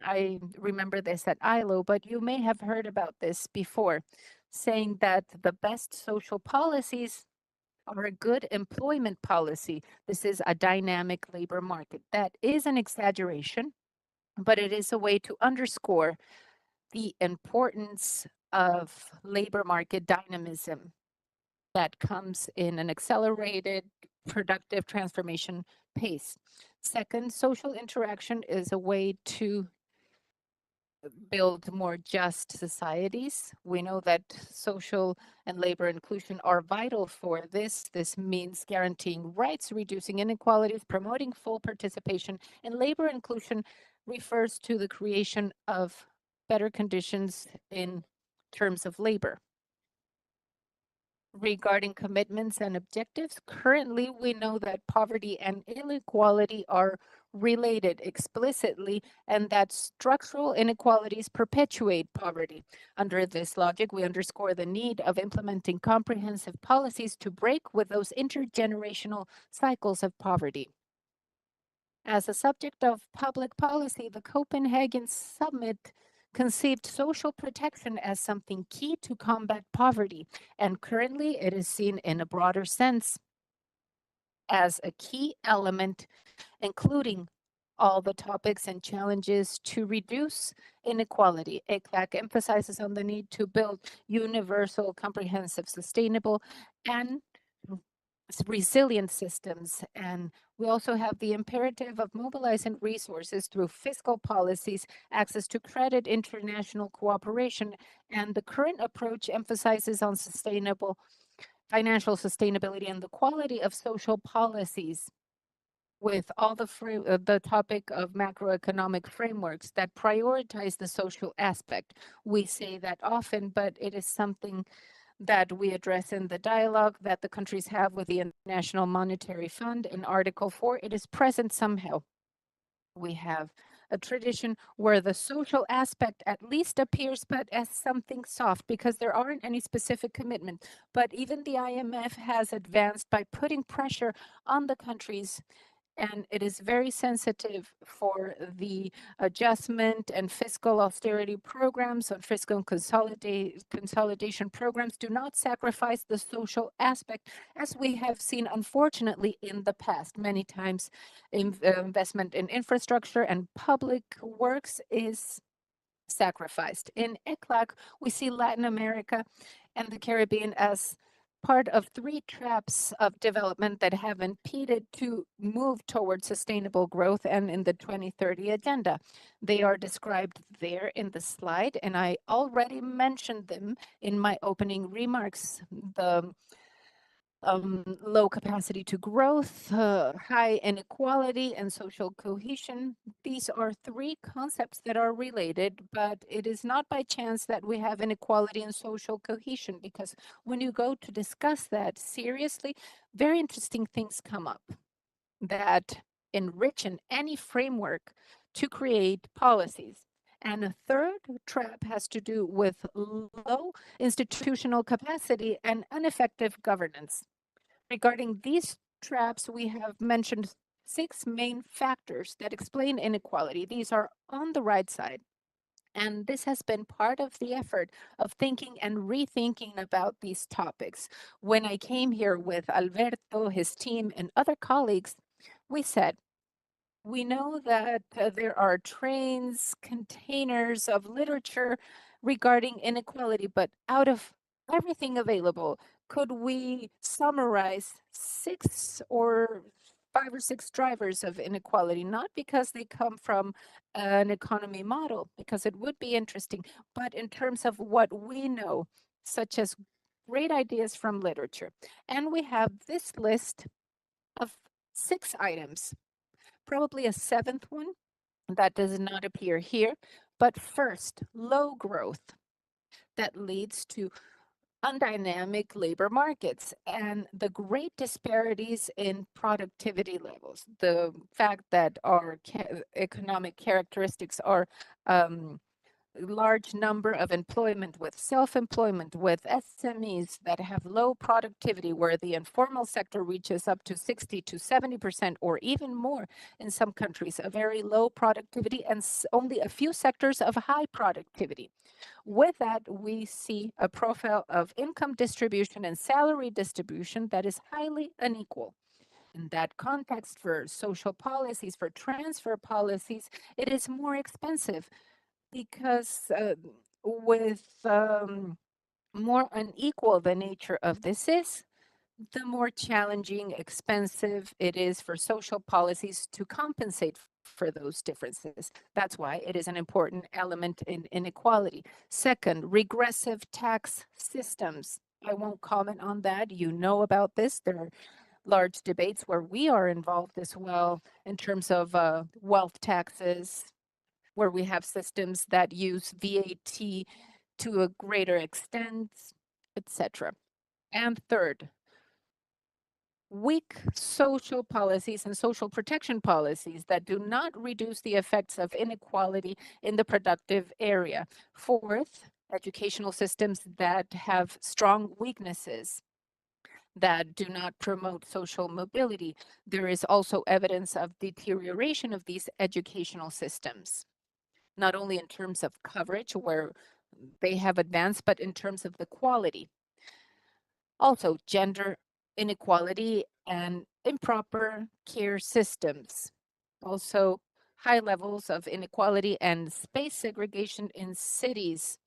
I remember this at ILO, but you may have heard about this before, saying that the best social policies are a good employment policy. This is a dynamic labor market. That is an exaggeration, but it is a way to underscore the importance of labor market dynamism that comes in an accelerated productive transformation pace. Second, social interaction is a way to build more just societies. We know that social and labor inclusion are vital for this. This means guaranteeing rights, reducing inequalities, promoting full participation, and labor inclusion refers to the creation of better conditions in terms of labor. Regarding commitments and objectives, currently we know that poverty and inequality are related explicitly and that structural inequalities perpetuate poverty. Under this logic, we underscore the need of implementing comprehensive policies to break with those intergenerational cycles of poverty. As a subject of public policy, the Copenhagen Summit conceived social protection as something key to combat poverty, and currently it is seen in a broader sense as a key element, including all the topics and challenges to reduce inequality. ECLAC emphasizes on the need to build universal, comprehensive, sustainable, and resilient systems. And we also have the imperative of mobilizing resources through fiscal policies, access to credit, international cooperation, and the current approach emphasizes on sustainable financial sustainability and the quality of social policies with all the topic of macroeconomic frameworks that prioritize the social aspect. We say that often, but it is something that we address in the dialogue that the countries have with the International Monetary Fund. In Article 4, it is present somehow. We have a tradition where the social aspect at least appears, but as something soft, because there aren't any specific commitment. But even the IMF has advanced by putting pressure on the countries, and it is very sensitive for the adjustment and fiscal austerity programs and fiscal consolidation programs do not sacrifice the social aspect, as we have seen, unfortunately, in the past. Many times, investment in infrastructure and public works is sacrificed. In ECLAC, we see Latin America and the Caribbean as part of 3 traps of development that have impeded to move towards sustainable growth and in the 2030 agenda. They are described there in the slide, and I already mentioned them in my opening remarks. The low capacity to growth, high inequality, and social cohesion. These are 3 concepts that are related, but it is not by chance that we have inequality and social cohesion, because when you go to discuss that seriously, very interesting things come up that enrich in any framework to create policies. And a third trap has to do with low institutional capacity and ineffective governance. Regarding these traps, we have mentioned 6 main factors that explain inequality. These are on the right side. And this has been part of the effort of thinking and rethinking about these topics. When I came here with Alberto, his team, and other colleagues, we said, we know that there are trains, containers of literature regarding inequality, but out of everything available, could we summarize 6 or 5 or 6 drivers of inequality? Not because they come from an economy model, because it would be interesting, but in terms of what we know, such as great ideas from literature. And we have this list of 6 items, probably a 7th one that does not appear here. But first, low growth that leads to undynamic labor markets and the great disparities in productivity levels. The fact that our economic characteristics are large number of employment with self-employment, with SMEs that have low productivity, where the informal sector reaches up to 60 to 70% or even more in some countries, a very low productivity, and only a few sectors of high productivity. With that, we see a profile of income distribution and salary distribution that is highly unequal. In that context, for social policies, for transfer policies, it is more expensive because with more unequal the nature of this is, the more challenging, expensive it is for social policies to compensate for those differences. That's why it is an important element in inequality. Second, regressive tax systems. I won't comment on that. You know about this. There are large debates where we are involved as well in terms of wealth taxes, where we have systems that use VAT to a greater extent, etc. And third, weak social policies and social protection policies that do not reduce the effects of inequality in the productive area. Fourth, educational systems that have strong weaknesses that do not promote social mobility. There is also evidence of deterioration of these educational systems, not only in terms of coverage, where they have advanced, but in terms of the quality. Also, gender inequality and improper care systems. Also, high levels of inequality and space segregation in cities.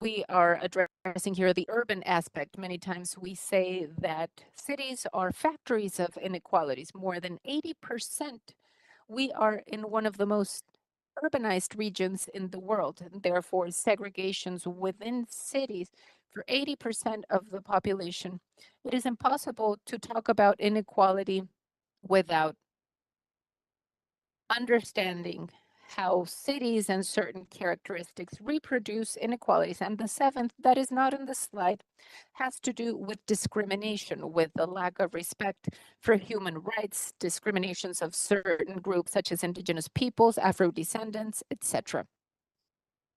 We are addressing here the urban aspect. Many times we say that cities are factories of inequalities. More than 80%. We are in one of the most urbanized regions in the world, and therefore segregations within cities for 80% of the population. It is impossible to talk about inequality without understanding how cities and certain characteristics reproduce inequalities. And the 7th, that is not in the slide, has to do with discrimination, with the lack of respect for human rights, discriminations of certain groups such as indigenous peoples, Afro-descendants, etc.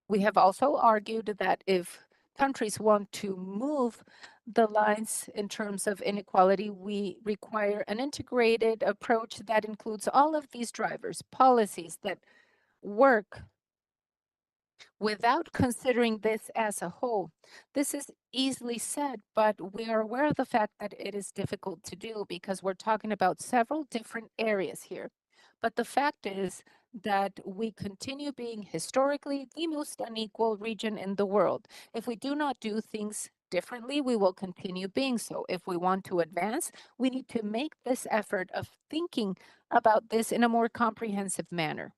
We have also argued that if countries want to move the lines in terms of inequality, we require an integrated approach that includes all of these drivers, policies that work without considering this as a whole. This is easily said, but we are aware of the fact that it is difficult to do because we're talking about several different areas here. But the fact is that we continue being historically the most unequal region in the world. If we do not do things differently, we will continue being so. If we want to advance, we need to make this effort of thinking about this in a more comprehensive manner.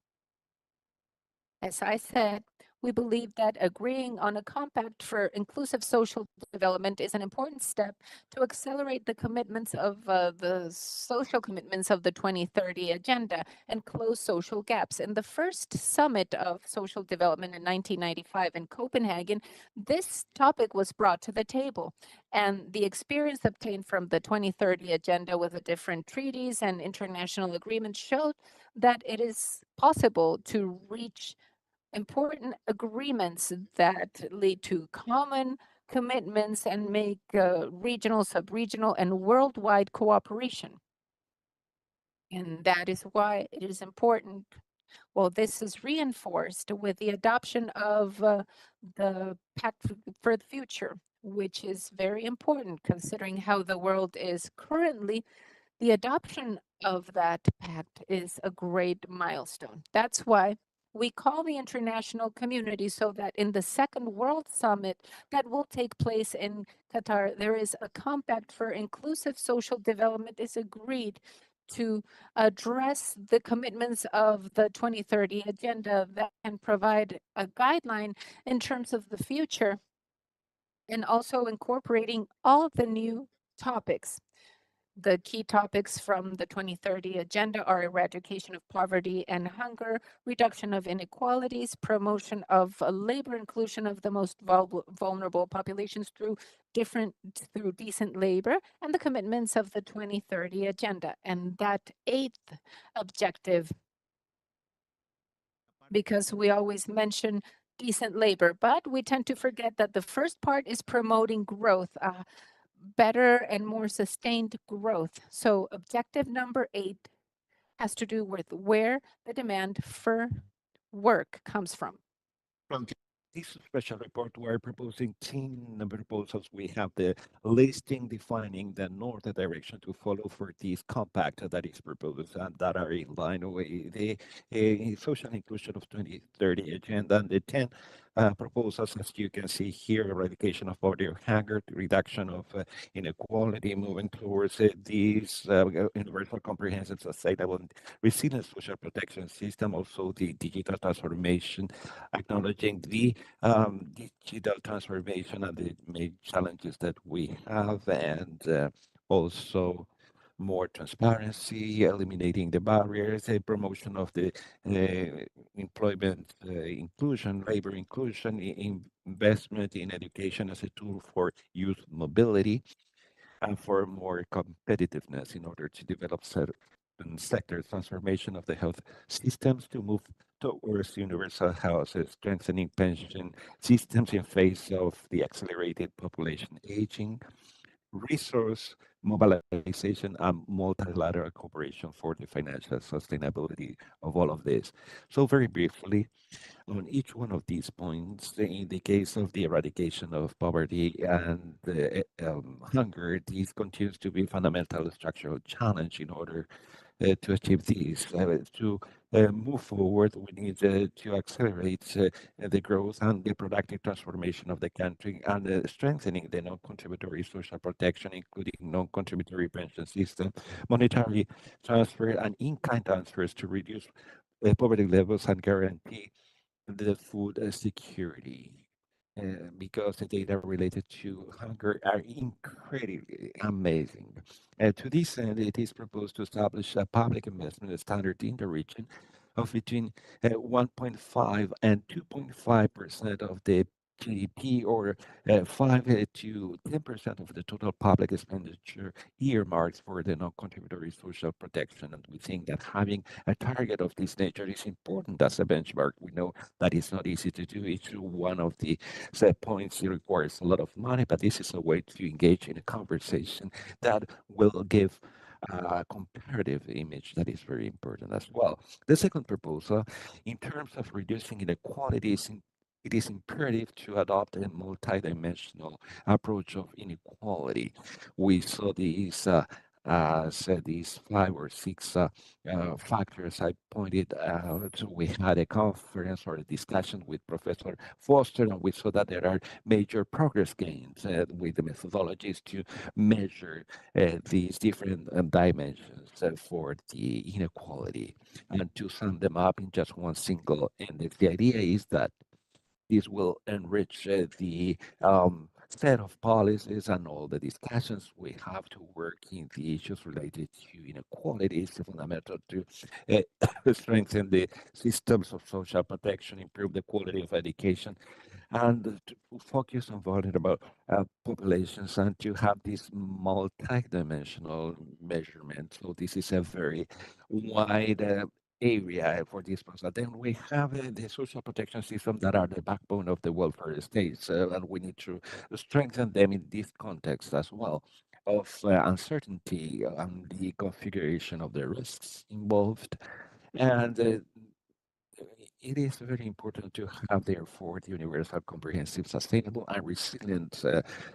As I said, we believe that agreeing on a compact for inclusive social development is an important step to accelerate the commitments of the social commitments of the 2030 agenda and close social gaps. In the first summit of social development in 1995 in Copenhagen, this topic was brought to the table, and the experience obtained from the 2030 agenda with the different treaties and international agreements showed that it is possible to reach important agreements that lead to common commitments and make regional, sub-regional, and worldwide cooperation. And that is why it is important. Well, this is reinforced with the adoption of the Pact for the Future, which is very important considering how the world is currently. The adoption of that pact is a great milestone. That's why we call the international community so that in the Second World Summit that will take place in Qatar, there is a compact for inclusive social development is agreed to address the commitments of the 2030 agenda that can provide a guideline in terms of the future and also incorporating all of the new topics. The key topics from the 2030 agenda are eradication of poverty and hunger, reduction of inequalities, promotion of labor inclusion of the most vulnerable populations through decent labor, and the commitments of the 2030 agenda. And that eighth objective, because we always mention decent labor, but we tend to forget that the first part is promoting growth, better and more sustained growth. So objective number 8 has to do with where the demand for work comes from. This special report, we're proposing 10 proposals. We have the listing defining the north direction to follow for this compact that is proposed and that are in line with the social inclusion of 2030 agenda. And the 10 proposals, as you can see here, eradication of poverty or hunger, reduction of inequality, moving towards these universal comprehensive sustainable and resilient social protection system, also the digital transformation, acknowledging the digital transformation and the main challenges that we have, and also more transparency, eliminating the barriers, a promotion of the employment inclusion, labor inclusion, investment in education as a tool for youth mobility, and for more competitiveness in order to develop certain sector transformation of the health systems to move towards universal health, strengthening pension systems in face of the accelerated population aging, resource mobilization, and multilateral cooperation for the financial sustainability of all of this. So very briefly, on each one of these points, in the case of the eradication of poverty and hunger, this continues to be a fundamental structural challenge in order to achieve these. To move forward, we need to accelerate the growth and the productive transformation of the country, and strengthening the non-contributory social protection, including non-contributory pension system, monetary transfer, and in-kind transfers to reduce poverty levels and guarantee the food security. Because the data related to hunger are incredibly amazing. To this end, it is proposed to establish a public investment standard in the region of between 1.5 and 2.5% of the GDP, or 5 to 10% of the total public expenditure earmarked for the non-contributory social protection. And we think that having a target of this nature is important as a benchmark. We know that it's not easy to do. It's one of the set points. It requires a lot of money, but this is a way to engage in a conversation that will give a comparative image that is very important as well. The second proposal, in terms of reducing inequalities, it is imperative to adopt a multidimensional approach of inequality. We saw these as these 5 or 6 factors I pointed out. We had a conference or a discussion with Professor Foster, and we saw that there are major progress gains with the methodologies to measure these different dimensions for the inequality, and to sum them up in just one single index. The idea is that this will enrich the set of policies and all the discussions we have to work in the issues related to inequality. It's fundamental to strengthen the systems of social protection, improve the quality of education, and to focus on vulnerable populations, and to have this multi-dimensional measurement. So this is a very wide area for this process. Then we have the social protection system that are the backbone of the welfare states, and we need to strengthen them in this context as well of uncertainty and the configuration of the risks involved. And it is very important to have, therefore, the universal, comprehensive, sustainable, and resilient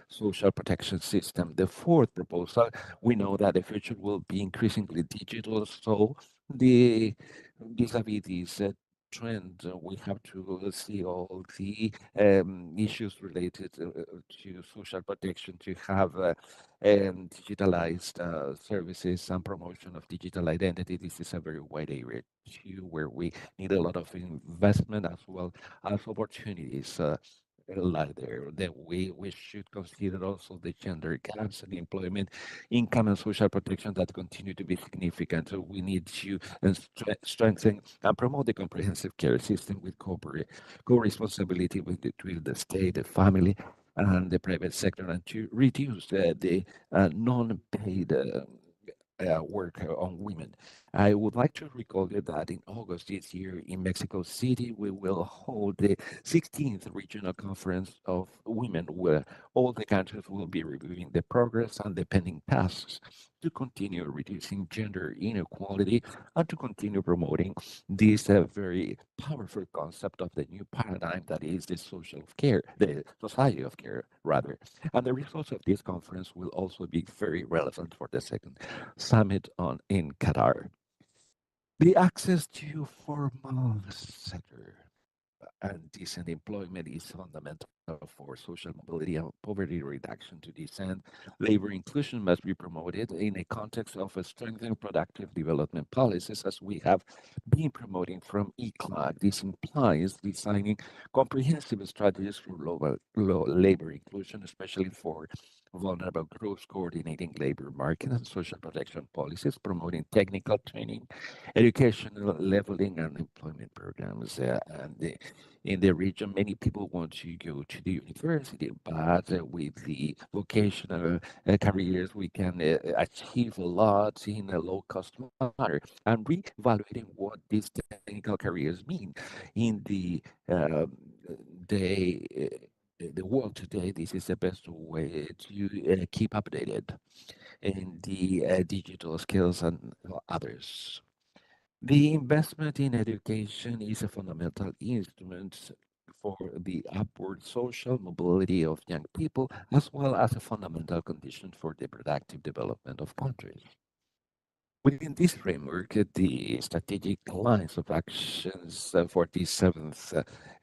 social protection system. The fourth proposal, we know that the future will be increasingly digital, so the vis-a-vis trend, we have to see all the issues related to social protection, to have digitalized services and promotion of digital identity. This is a very wide area too, where we need a lot of investment as well as opportunities lie there. That we should consider also the gender gaps in employment, income, and social protection that continue to be significant. So we need to strengthen and promote the comprehensive care system with co-responsibility between the state, the family, and the private sector, and to reduce the non-paid work on women. I would like to recall you that in August this year in Mexico City, we will hold the 16th Regional Conference of Women, where all the countries will be reviewing the progress and the pending tasks to continue reducing gender inequality and to continue promoting this very powerful concept of the new paradigm that is the social care, the society of care, rather. And the results of this conference will also be very relevant for the second summit in Qatar. The access to formal sector and decent employment is fundamental for social mobility and poverty reduction. To this end, labor inclusion must be promoted in a context of a strengthened productive development policies, as we have been promoting from ECLAC. This implies designing comprehensive strategies for labor inclusion, especially for vulnerable groups, coordinating labor market and social protection policies, promoting technical training, educational leveling, and employment programs. In the region, many people want to go to the university, but with the vocational careers, we can achieve a lot in a low-cost manner. And reevaluating what these technical careers mean in day, the world today, this is the best way to keep updated in the digital skills and others. The investment in education is a fundamental instrument for the upward social mobility of young people, as well as a fundamental condition for the productive development of countries. Within this framework, the strategic lines of actions for the seventh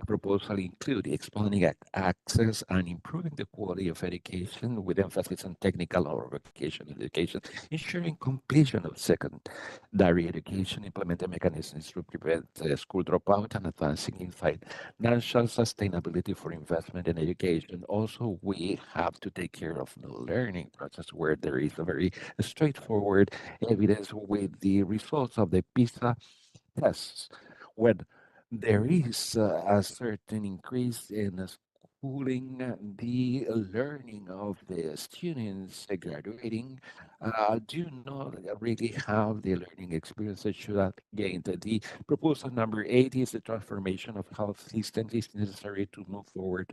proposal include expanding access and improving the quality of education with emphasis on technical or vocational education, ensuring completion of secondary education, implementing mechanisms to prevent school dropout, and advancing in financial sustainability for investment in education. Also, we have to take care of the learning process where there is a very straightforward evidence with the results of the PISA tests. When there is a certain increase in schooling, the learning of the students graduating do not really have the learning experience that should have gained. The proposal number 8 is the transformation of health systems is necessary to move forward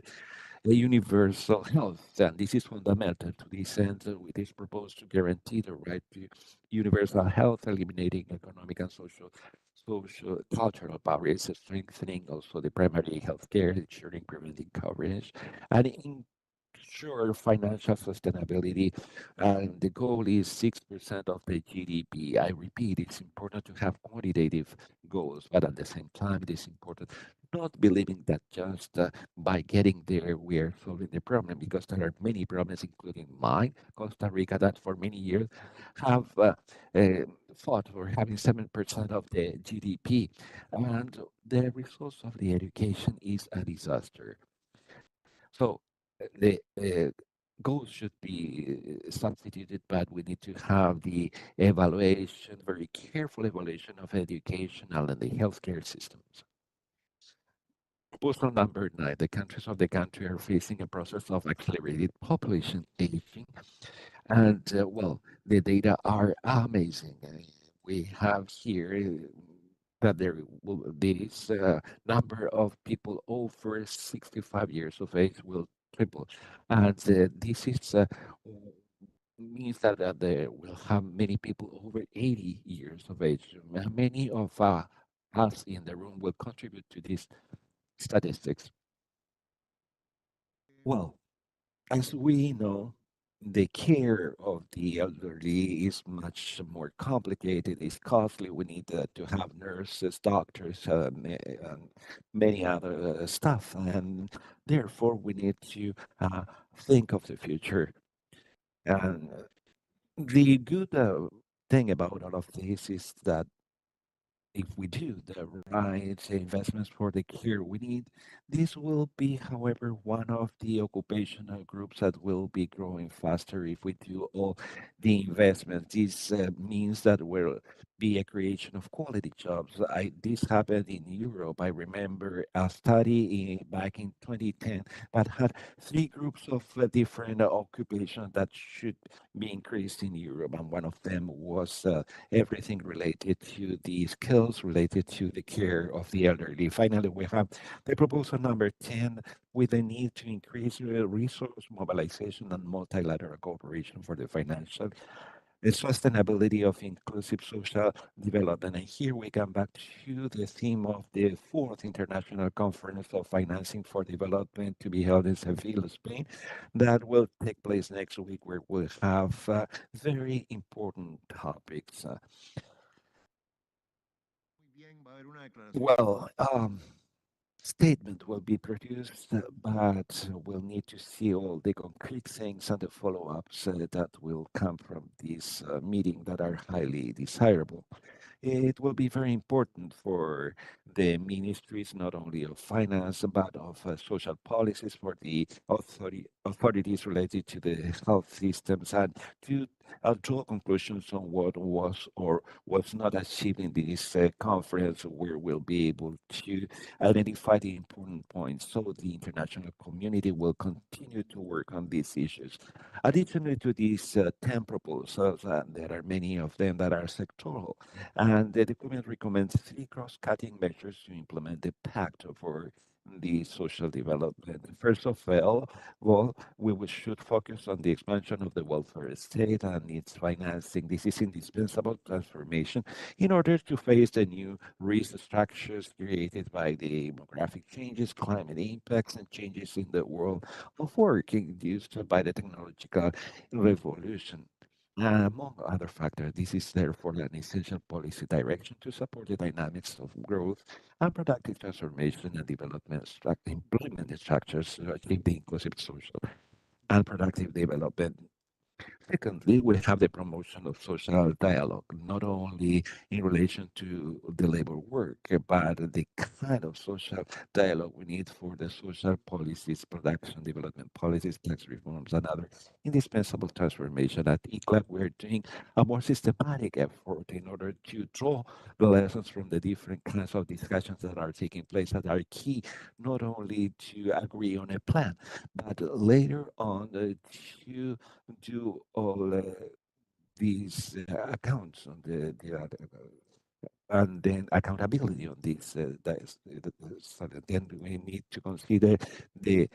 the universal health. And this is fundamental to this end. It is proposed to guarantee the right to universal health, eliminating economic and social cultural barriers, strengthening also the primary health care, ensuring preventing coverage, and ensure financial sustainability. And the goal is 6% of the GDP. I repeat, it's important to have quantitative goals, but at the same time, it is important not believing that just by getting there we are solving the problem, because there are many problems, including mine, Costa Rica, that for many years have fought for having 7% of the GDP, and the results of the education is a disaster. So the goals should be substituted, but we need to have the evaluation, very careful evaluation of educational and the healthcare systems. Proposal number 9, the countries of the country are facing a process of accelerated population aging. And well, the data are amazing. We have here that this number of people over 65 years of age will triple. And this is means that there will have many people over 80 years of age. Many of us in the room will contribute to these statistics. Well, as we know, the care of the elderly is much more complicated, it's costly. We need to have nurses, doctors, and many other stuff. And therefore, we need to think of the future. And the good thing about all of this is that if we do the right investments for the care we need, this will be, however, one of the occupational groups that will be growing faster if we do all the investments. This means that will be a creation of quality jobs. This happened in Europe. I remember a study back in 2010 that had three groups of different occupations that should be increased in Europe, and one of them was everything related to the skills related to the care of the elderly. Finally, we have the proposal number 10 with the need to increase resource mobilization and multilateral cooperation for the financial sustainability of inclusive social development. And here we come back to the theme of the fourth International Conference of Financing for Development to be held in Seville, Spain, that will take place next week, where we'll have very important topics. Well, statement will be produced, but we'll need to see all the concrete things and the follow-ups that will come from this meeting that are highly desirable. It will be very important for the ministries, not only of finance, but of social policies, for the authorities related to the health systems, and to draw conclusions on what was or was not achieved in this conference, where we'll be able to identify the important points, so the international community will continue to work on these issues. Additionally to these 10 proposals, there are many of them that are sectoral, and the document recommends three cross-cutting measures to implement the Pact for the social development. First of all, should focus on the expansion of the welfare state and its financing. This is indispensable transformation in order to face the new risk structures created by the demographic changes, climate impacts, and changes in the world of work induced by the technological revolution. Among other factors, this is therefore an essential policy direction to support the dynamics of growth and productive transformation and development employment structures to achieve the inclusive social and productive development. Secondly, we have the promotion of social dialogue, not only in relation to the labor work, but the kind of social dialogue we need for the social policies, production, development policies, tax reforms, and other indispensable transformation. At ECLAC, we're doing a more systematic effort in order to draw the lessons from the different kinds of discussions that are taking place, that are key not only to agree on a plan, but later on to do all these accounts on and then accountability on this. So then we need to consider the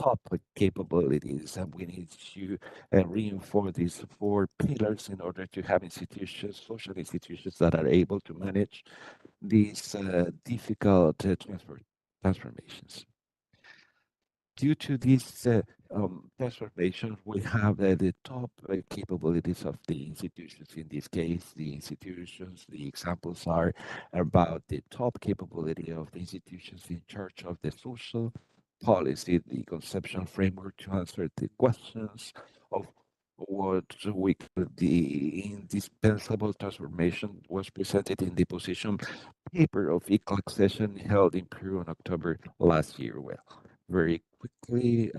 top capabilities, and we need to reinforce these four pillars in order to have institutions, social institutions, that are able to manage these difficult transformations. Due to these transformations, we have the top capabilities of the institutions. In this case, the institutions, the examples are about the top capability of the institutions in charge of the social policy, the conceptual framework to answer the questions of what we call the indispensable transformation, was presented in the position paper of ECLAC session held in Peru in October last year. Well, very quickly,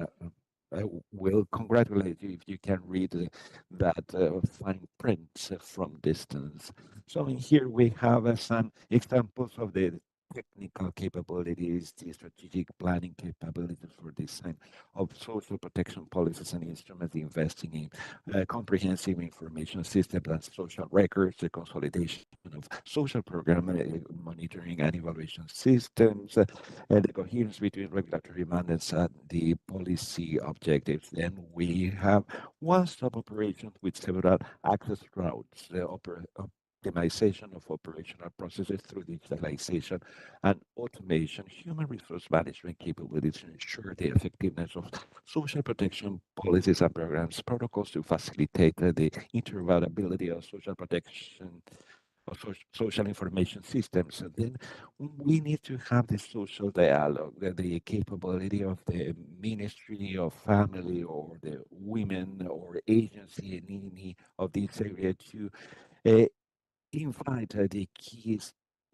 I will congratulate you if you can read that fine print from distance. So in here we have some examples of the technical capabilities, the strategic planning capabilities for design of social protection policies and instruments, investing in comprehensive information systems and social records, the consolidation of social program monitoring and evaluation systems, and the coherence between regulatory mandates and the policy objectives. Then we have one-stop operations with several access routes, the optimization of operational processes through digitalization and automation, human resource management capabilities to ensure the effectiveness of social protection policies and programs, protocols to facilitate the interoperability of social protection of social information systems. And then we need to have the social dialogue, the capability of the Ministry of Family or the women or agency in any of these areas to invite the key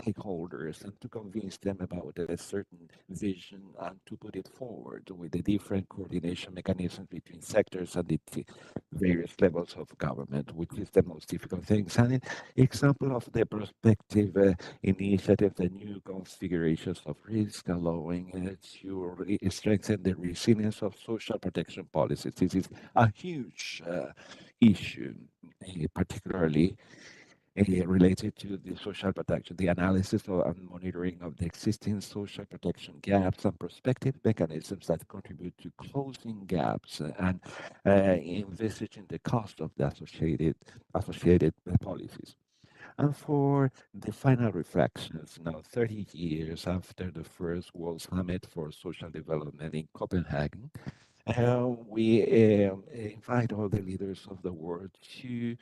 stakeholders and to convince them about a certain vision and to put it forward with the different coordination mechanisms between sectors and the various levels of government, which is the most difficult things. And an example of the prospective initiative, the new configurations of risk, allowing to strengthen the resilience of social protection policies. This is a huge issue, particularly related to the social protection, the analysis and monitoring of the existing social protection gaps and prospective mechanisms that contribute to closing gaps and envisaging the cost of the associated policies. And for the final reflections, now 30 years after the first World Summit for Social Development in Copenhagen, we invite all the leaders of the world to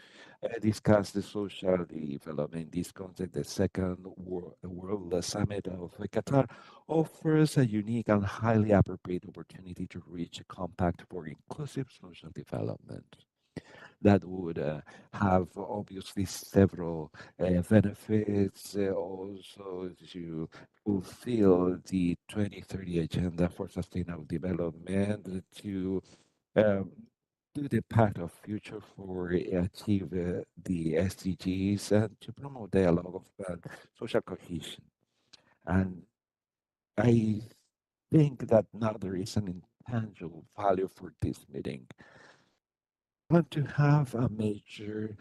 discuss the social development. In this context, the second World Summit of Qatar offers a unique and highly appropriate opportunity to reach a compact for inclusive social development that would have obviously several benefits, also to fulfill the 2030 Agenda for Sustainable Development, to um, do the path of future for achieve the SDGs, and to promote dialogue of social cohesion. And I think that now there is an intangible value for this meeting. Want to have a major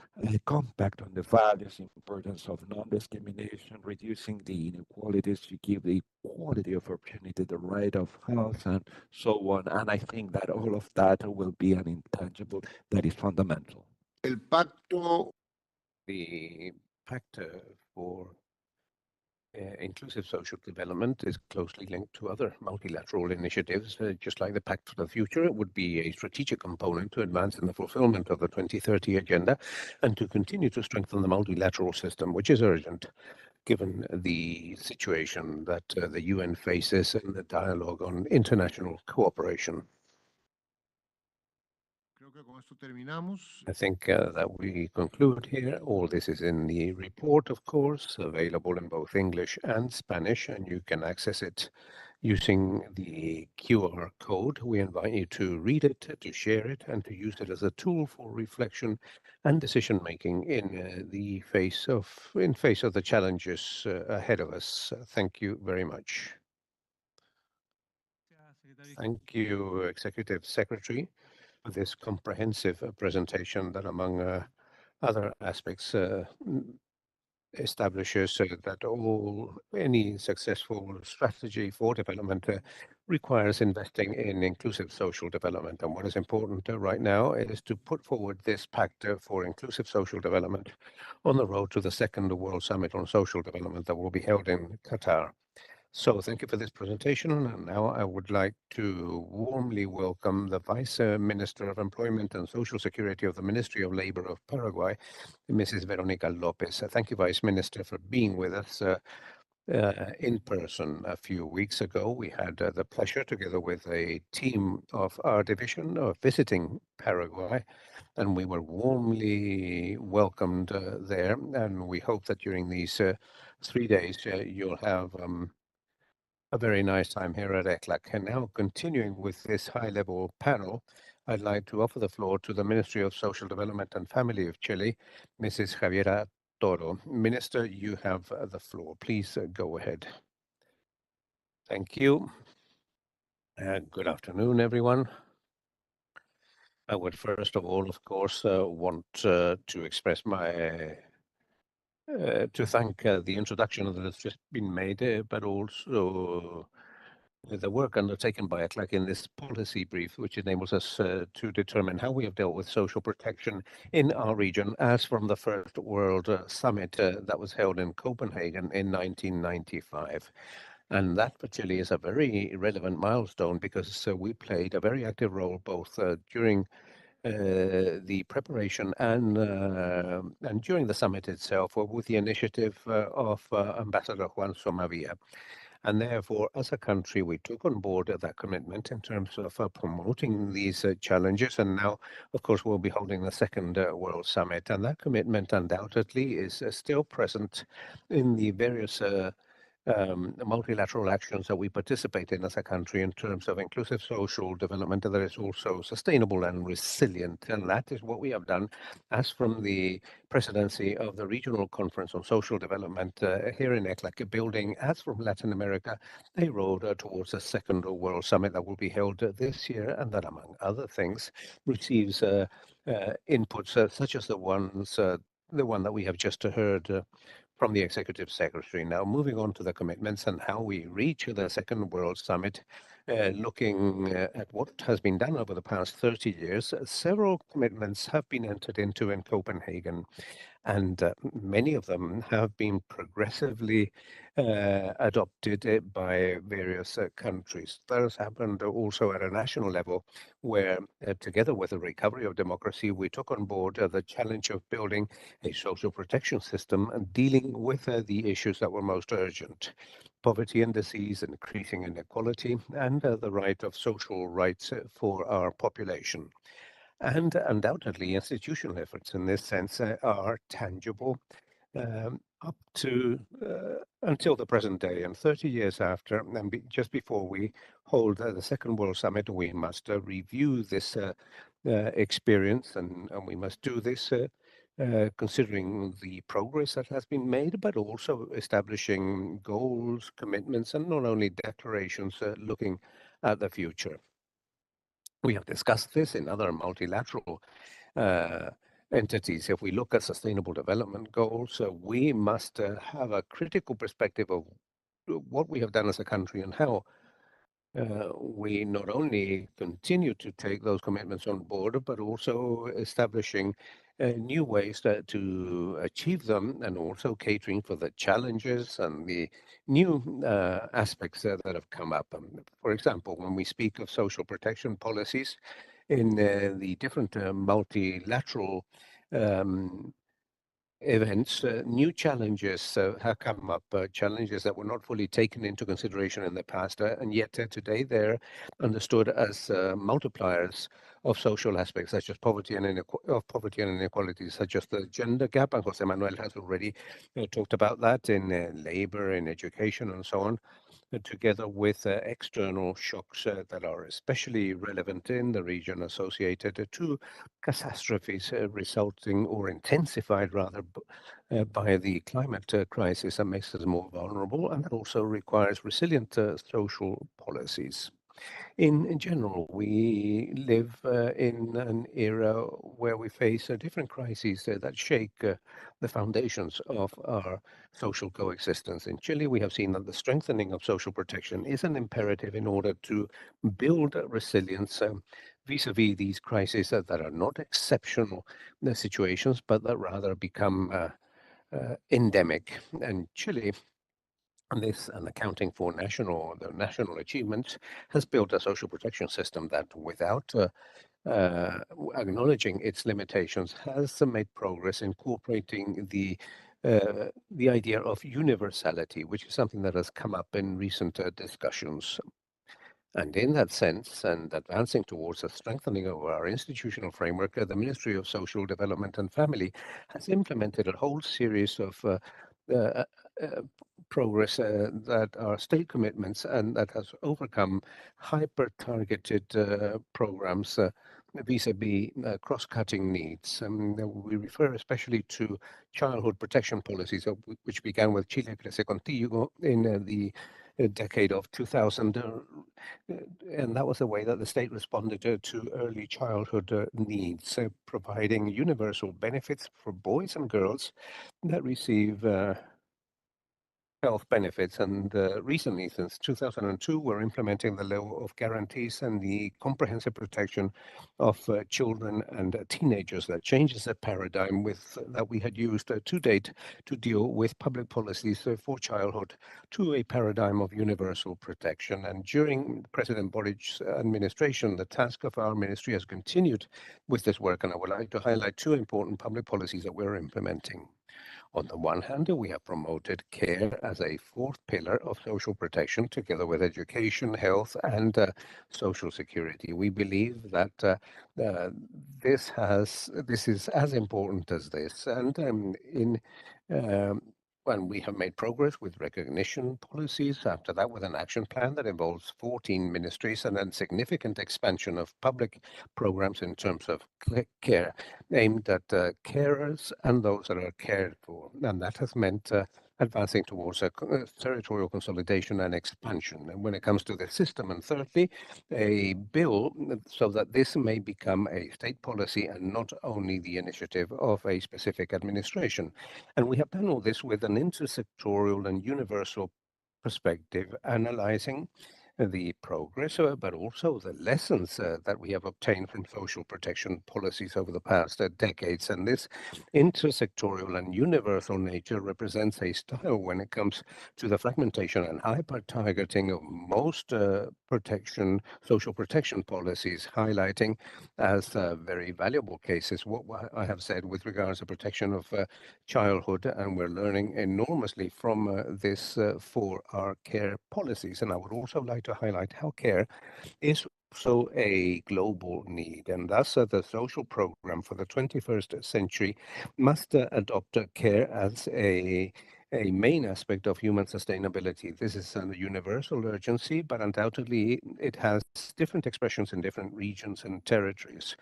compact on the values, importance of non-discrimination, reducing the inequalities to give the equality of opportunity, the right of health, and so on. And I think that all of that will be an intangible that is fundamental. El pacto The pact for inclusive social development is closely linked to other multilateral initiatives. Just like the Pact for the Future, it would be a strategic component to advance in the fulfillment of the 2030 Agenda and to continue to strengthen the multilateral system, which is urgent given the situation that the UN faces and the dialogue on international cooperation. Creo que con esto terminamos. I think that we conclude here. All this is in the report, of course, available in both English and Spanish, and you can access it using the QR code. We invite you to read it, to share it, and to use it as a tool for reflection and decision making in the face of the challenges ahead of us. Thank you very much. Thank you, Executive Secretary, for this comprehensive presentation that, among other aspects, establishes that any successful strategy for development requires investing in inclusive social development. And what is important right now is to put forward this pact for inclusive social development on the road to the second World Summit on Social Development that will be held in Qatar. So thank you for this presentation. And now I would like to warmly welcome the Vice Minister of Employment and Social Security of the Ministry of Labor of Paraguay, Mrs. Veronica Lopez. Thank you, Vice Minister, for being with us in person a few weeks ago. We had the pleasure, together with a team of our division, of visiting Paraguay, and we were warmly welcomed there. And we hope that during these 3 days, you'll have a very nice time here at ECLAC. And now, continuing with this high-level panel, I'd like to offer the floor to the Ministry of Social Development and Family of Chile, Mrs. Javiera Toro. Minister, you have the floor. Please go ahead. Thank you. Good afternoon, everyone. I would first of all, of course, want to express my to thank the introduction that has just been made, but also the work undertaken by ECLAC in this policy brief, which enables us to determine how we have dealt with social protection in our region as from the first World Summit that was held in Copenhagen in 1995. And that for Chile is a very relevant milestone because we played a very active role both during the preparation and during the summit itself with the initiative of Ambassador Juan Somavia. And therefore, as a country, we took on board that commitment in terms of promoting these challenges. And now, of course, we'll be holding the second World Summit. And that commitment undoubtedly is still present in the various multilateral actions that we participate in as a country in terms of inclusive social development that is also sustainable and resilient. And that is what we have done as from the presidency of the Regional Conference on Social Development here in ECLAC, building, as from Latin America, a road towards a second World Summit that will be held this year, and that, among other things, receives inputs such as the one that we have just heard from the Executive Secretary. Now, moving on to the commitments and how we reach the Second World Summit, looking at what has been done over the past 30 years, several commitments have been entered into in Copenhagen, and many of them have been progressively adopted by various countries. That has happened also at a national level, where together with the recovery of democracy, we took on board the challenge of building a social protection system and dealing with the issues that were most urgent: poverty and disease, increasing inequality, and the right of social rights for our population. And undoubtedly, institutional efforts in this sense are tangible up to until the present day. And 30 years after, and just before we hold the Second World Summit, we must review this experience, and we must do this considering the progress that has been made, but also establishing goals, commitments, and not only declarations looking at the future. We have discussed this in other multilateral entities. If we look at sustainable development goals, we must have a critical perspective of what we have done as a country and how we not only continue to take those commitments on board, but also establishing new ways to achieve them, and also catering for the challenges and the new aspects that have come up. For example, when we speak of social protection policies in the different multilateral events, new challenges have come up, challenges that were not fully taken into consideration in the past, and yet today they're understood as multipliers of social aspects, such as poverty and inequality, such as the gender gap. And Jose Manuel has already talked about that in labor, in education, and so on, together with external shocks that are especially relevant in the region associated to catastrophes resulting or intensified rather by the climate crisis that makes us more vulnerable, and that also requires resilient social policies. In general, we live in an era where we face different crises that shake the foundations of our social coexistence. In Chile, we have seen that the strengthening of social protection is an imperative in order to build resilience vis-a-vis these crises that are not exceptional situations, but that rather become endemic. And Chile, and this, and accounting for the national achievements, has built a social protection system that, without acknowledging its limitations, has made progress incorporating the idea of universality, which is something that has come up in recent discussions. And in that sense, and advancing towards a strengthening of our institutional framework, the Ministry of Social Development and Family has implemented a whole series of uh, progress that are state commitments, and that has overcome hyper-targeted programs vis-a-vis cross-cutting needs. We refer especially to childhood protection policies, which began with Chile Crece Contigo in the decade of 2000, and that was the way that the state responded to early childhood needs, providing universal benefits for boys and girls that receive health benefits. And recently, since 2002, we're implementing the law of guarantees and the comprehensive protection of children and teenagers that changes the paradigm that we had used to date to deal with public policies for childhood to a paradigm of universal protection. And during President Boric's administration, the task of our ministry has continued with this work, and I would like to highlight two important public policies that we're implementing. On the one hand, we have promoted care as a fourth pillar of social protection, together with education, health, and social security. We believe that this is as important as this, and when we have made progress with recognition policies, after that with an action plan that involves 14 ministries and then significant expansion of public programs in terms of care aimed at carers and those that are cared for. And that has meant advancing towards a territorial consolidation and expansion. And when it comes to the system, and thirdly, a bill so that this may become a state policy and not only the initiative of a specific administration. And we have done all this with an intersectorial and universal perspective, analyzing the progress, but also the lessons that we have obtained from social protection policies over the past decades. And this intersectorial and universal nature represents a style when it comes to the fragmentation and hyper-targeting of most social protection policies, highlighting as very valuable cases what I have said with regards to protection of childhood, and we're learning enormously from this for our care policies. And I would also like to highlight how care is also a global need, and thus the social program for the 21st century must adopt care as a main aspect of human sustainability. This is a universal urgency, but undoubtedly it has different expressions in different regions and territories.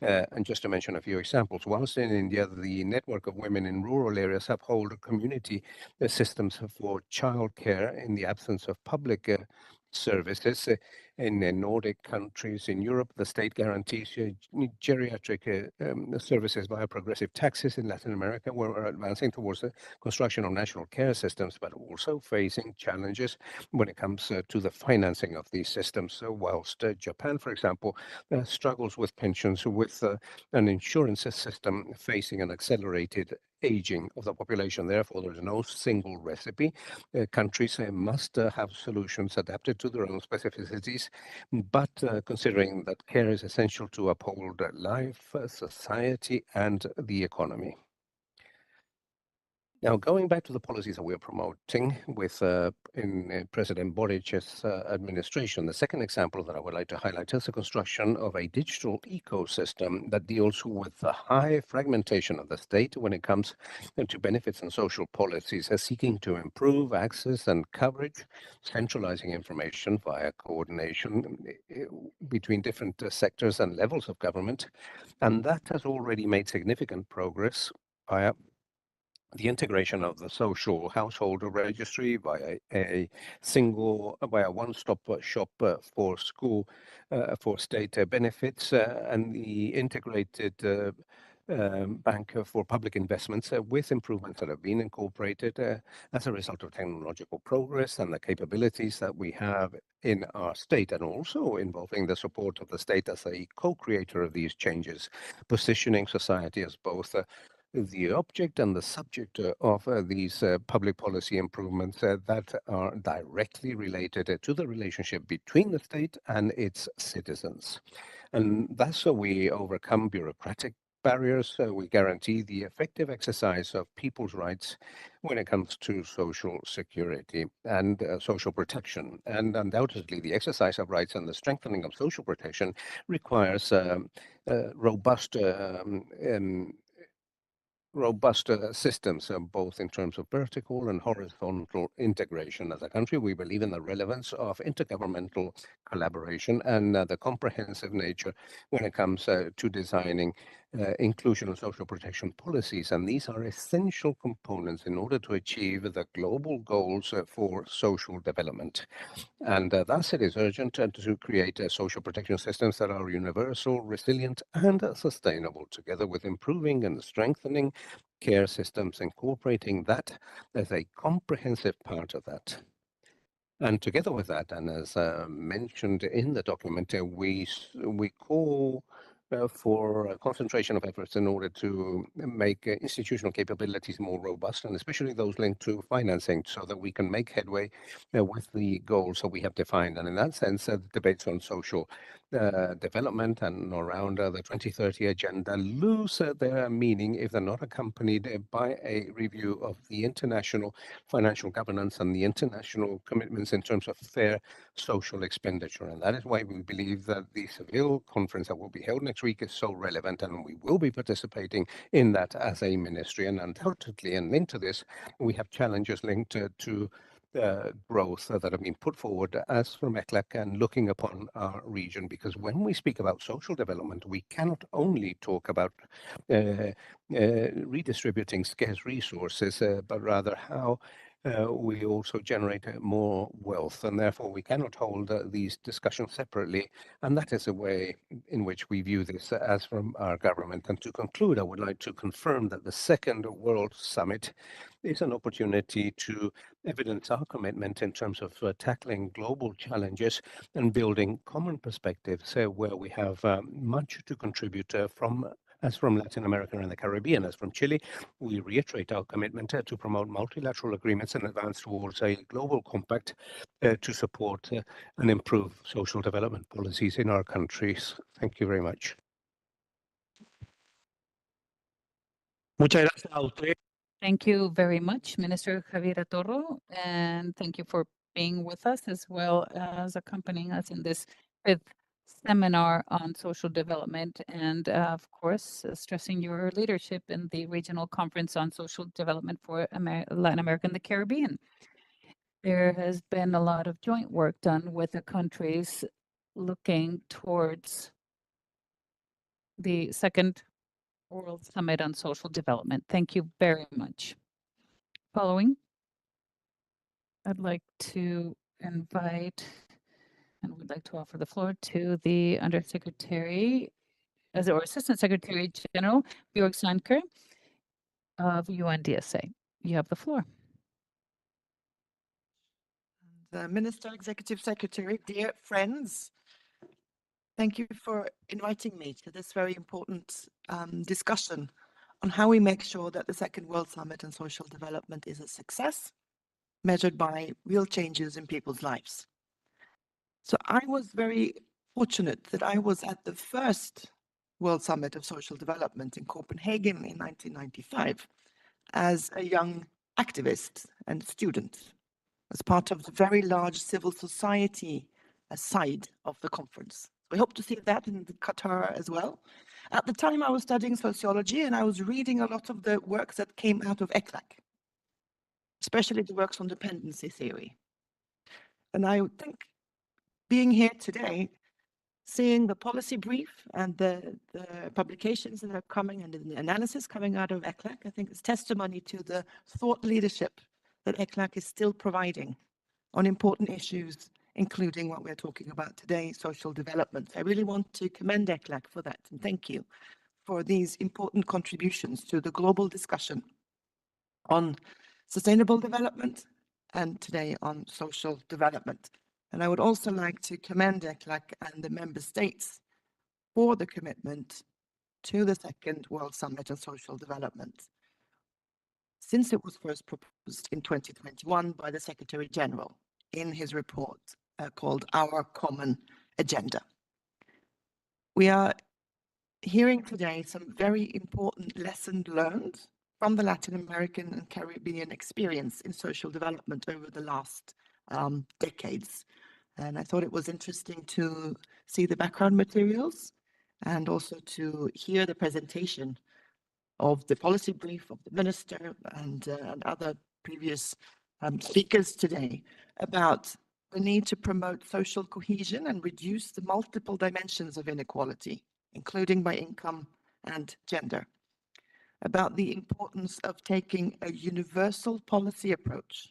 And just to mention a few examples, whilst in India, the network of women in rural areas uphold community systems for childcare in the absence of public services. In Nordic countries in Europe, the state guarantees geriatric services via progressive taxes. In Latin America, we're advancing towards the construction of national care systems, but also facing challenges when it comes to the financing of these systems. So whilst Japan, for example, struggles with pensions, with an insurance system facing an accelerated aging of the population. Therefore, there is no single recipe. Countries must have solutions adapted to their own specificities, but considering that care is essential to uphold life, society, and the economy. Now, going back to the policies that we're promoting with in President Boric's administration, the second example that I would like to highlight is the construction of a digital ecosystem that deals with the high fragmentation of the state when it comes to benefits and social policies, seeking to improve access and coverage, centralizing information via coordination between different sectors and levels of government. And that has already made significant progress via the integration of the social household registry via via one-stop shop for school, for state benefits, and the integrated bank for public investments with improvements that have been incorporated as a result of technological progress and the capabilities that we have in our state, and also involving the support of the state as a co-creator of these changes, positioning society as both the object and the subject of these public policy improvements that are directly related to the relationship between the state and its citizens. And thus we overcome bureaucratic barriers. We guarantee the effective exercise of people's rights when it comes to social security and social protection. And undoubtedly, the exercise of rights and the strengthening of social protection requires robust systems, both in terms of vertical and horizontal integration. As a country, we believe in the relevance of intergovernmental collaboration and the comprehensive nature when it comes to designing inclusion and social protection policies. And these are essential components in order to achieve the global goals for social development. And thus it is urgent to create social protection systems that are universal, resilient, and sustainable, together with improving and strengthening care systems, incorporating that as a comprehensive part of that. And together with that, and as mentioned in the document, we call for concentration of efforts in order to make institutional capabilities more robust, and especially those linked to financing, so that we can make headway with the goals that we have defined. And in that sense, the debates on social development and around the 2030 agenda lose their meaning if they're not accompanied by a review of the international financial governance and the international commitments in terms of fair social expenditure. And that is why we believe that the Seville conference that will be held next week is so relevant, and we will be participating in that as a ministry. And undoubtedly, and linked to this, we have challenges linked to growth that have been put forward as from ECLAC and looking upon our region, because when we speak about social development, we cannot only talk about redistributing scarce resources, but rather how we also generate more wealth, and therefore we cannot hold these discussions separately. And that is a way in which we view this as from our government. And to conclude, I would like to confirm that the Second World Summit is an opportunity to evidence our commitment in terms of tackling global challenges and building common perspectives where we have much to contribute from Latin America and the Caribbean. As from Chile, we reiterate our commitment to promote multilateral agreements and advance towards a global compact to support and improve social development policies in our countries. Thank you very much. Muchas gracias a usted. Thank you very much, Minister Javier Toro, and thank you for being with us as well as accompanying us in this fifth seminar on social development, and of course, stressing your leadership in the Regional Conference on Social Development for Latin America and the Caribbean. There has been a lot of joint work done with the countries looking towards the Second World Summit on Social Development. Thank you very much. Following, I'd like to invite and would like to offer the floor to the Undersecretary, or Assistant Secretary General, Björg Sanker of UNDSA. You have the floor. The Minister, Executive Secretary, dear friends, thank you for inviting me to this very important discussion on how we make sure that the Second World Summit on Social Development is a success, measured by real changes in people's lives. So I was very fortunate that I was at the first World Summit of Social Development in Copenhagen in 1995 as a young activist and student, as part of the very large civil society side of the conference. We hope to see that in Qatar as well. At the time, I was studying sociology, and I was reading a lot of the works that came out of ECLAC, especially the works on dependency theory. And I think being here today, seeing the policy brief and the publications that are coming and the analysis coming out of ECLAC, I think it's testimony to the thought leadership that ECLAC is still providing on important issues, including what we're talking about today, social development. I really want to commend ECLAC for that, and thank you for these important contributions to the global discussion on sustainable development and today on social development. And I would also like to commend ECLAC and the member states for the commitment to the Second World Summit on Social Development, since it was first proposed in 2021 by the Secretary General in his report called Our Common Agenda. We are hearing today some very important lessons learned from the Latin American and Caribbean experience in social development over the last decades. And I thought it was interesting to see the background materials and also to hear the presentation of the policy brief of the minister and other previous speakers today about the need to promote social cohesion and reduce the multiple dimensions of inequality, including by income and gender, about the importance of taking a universal policy approach,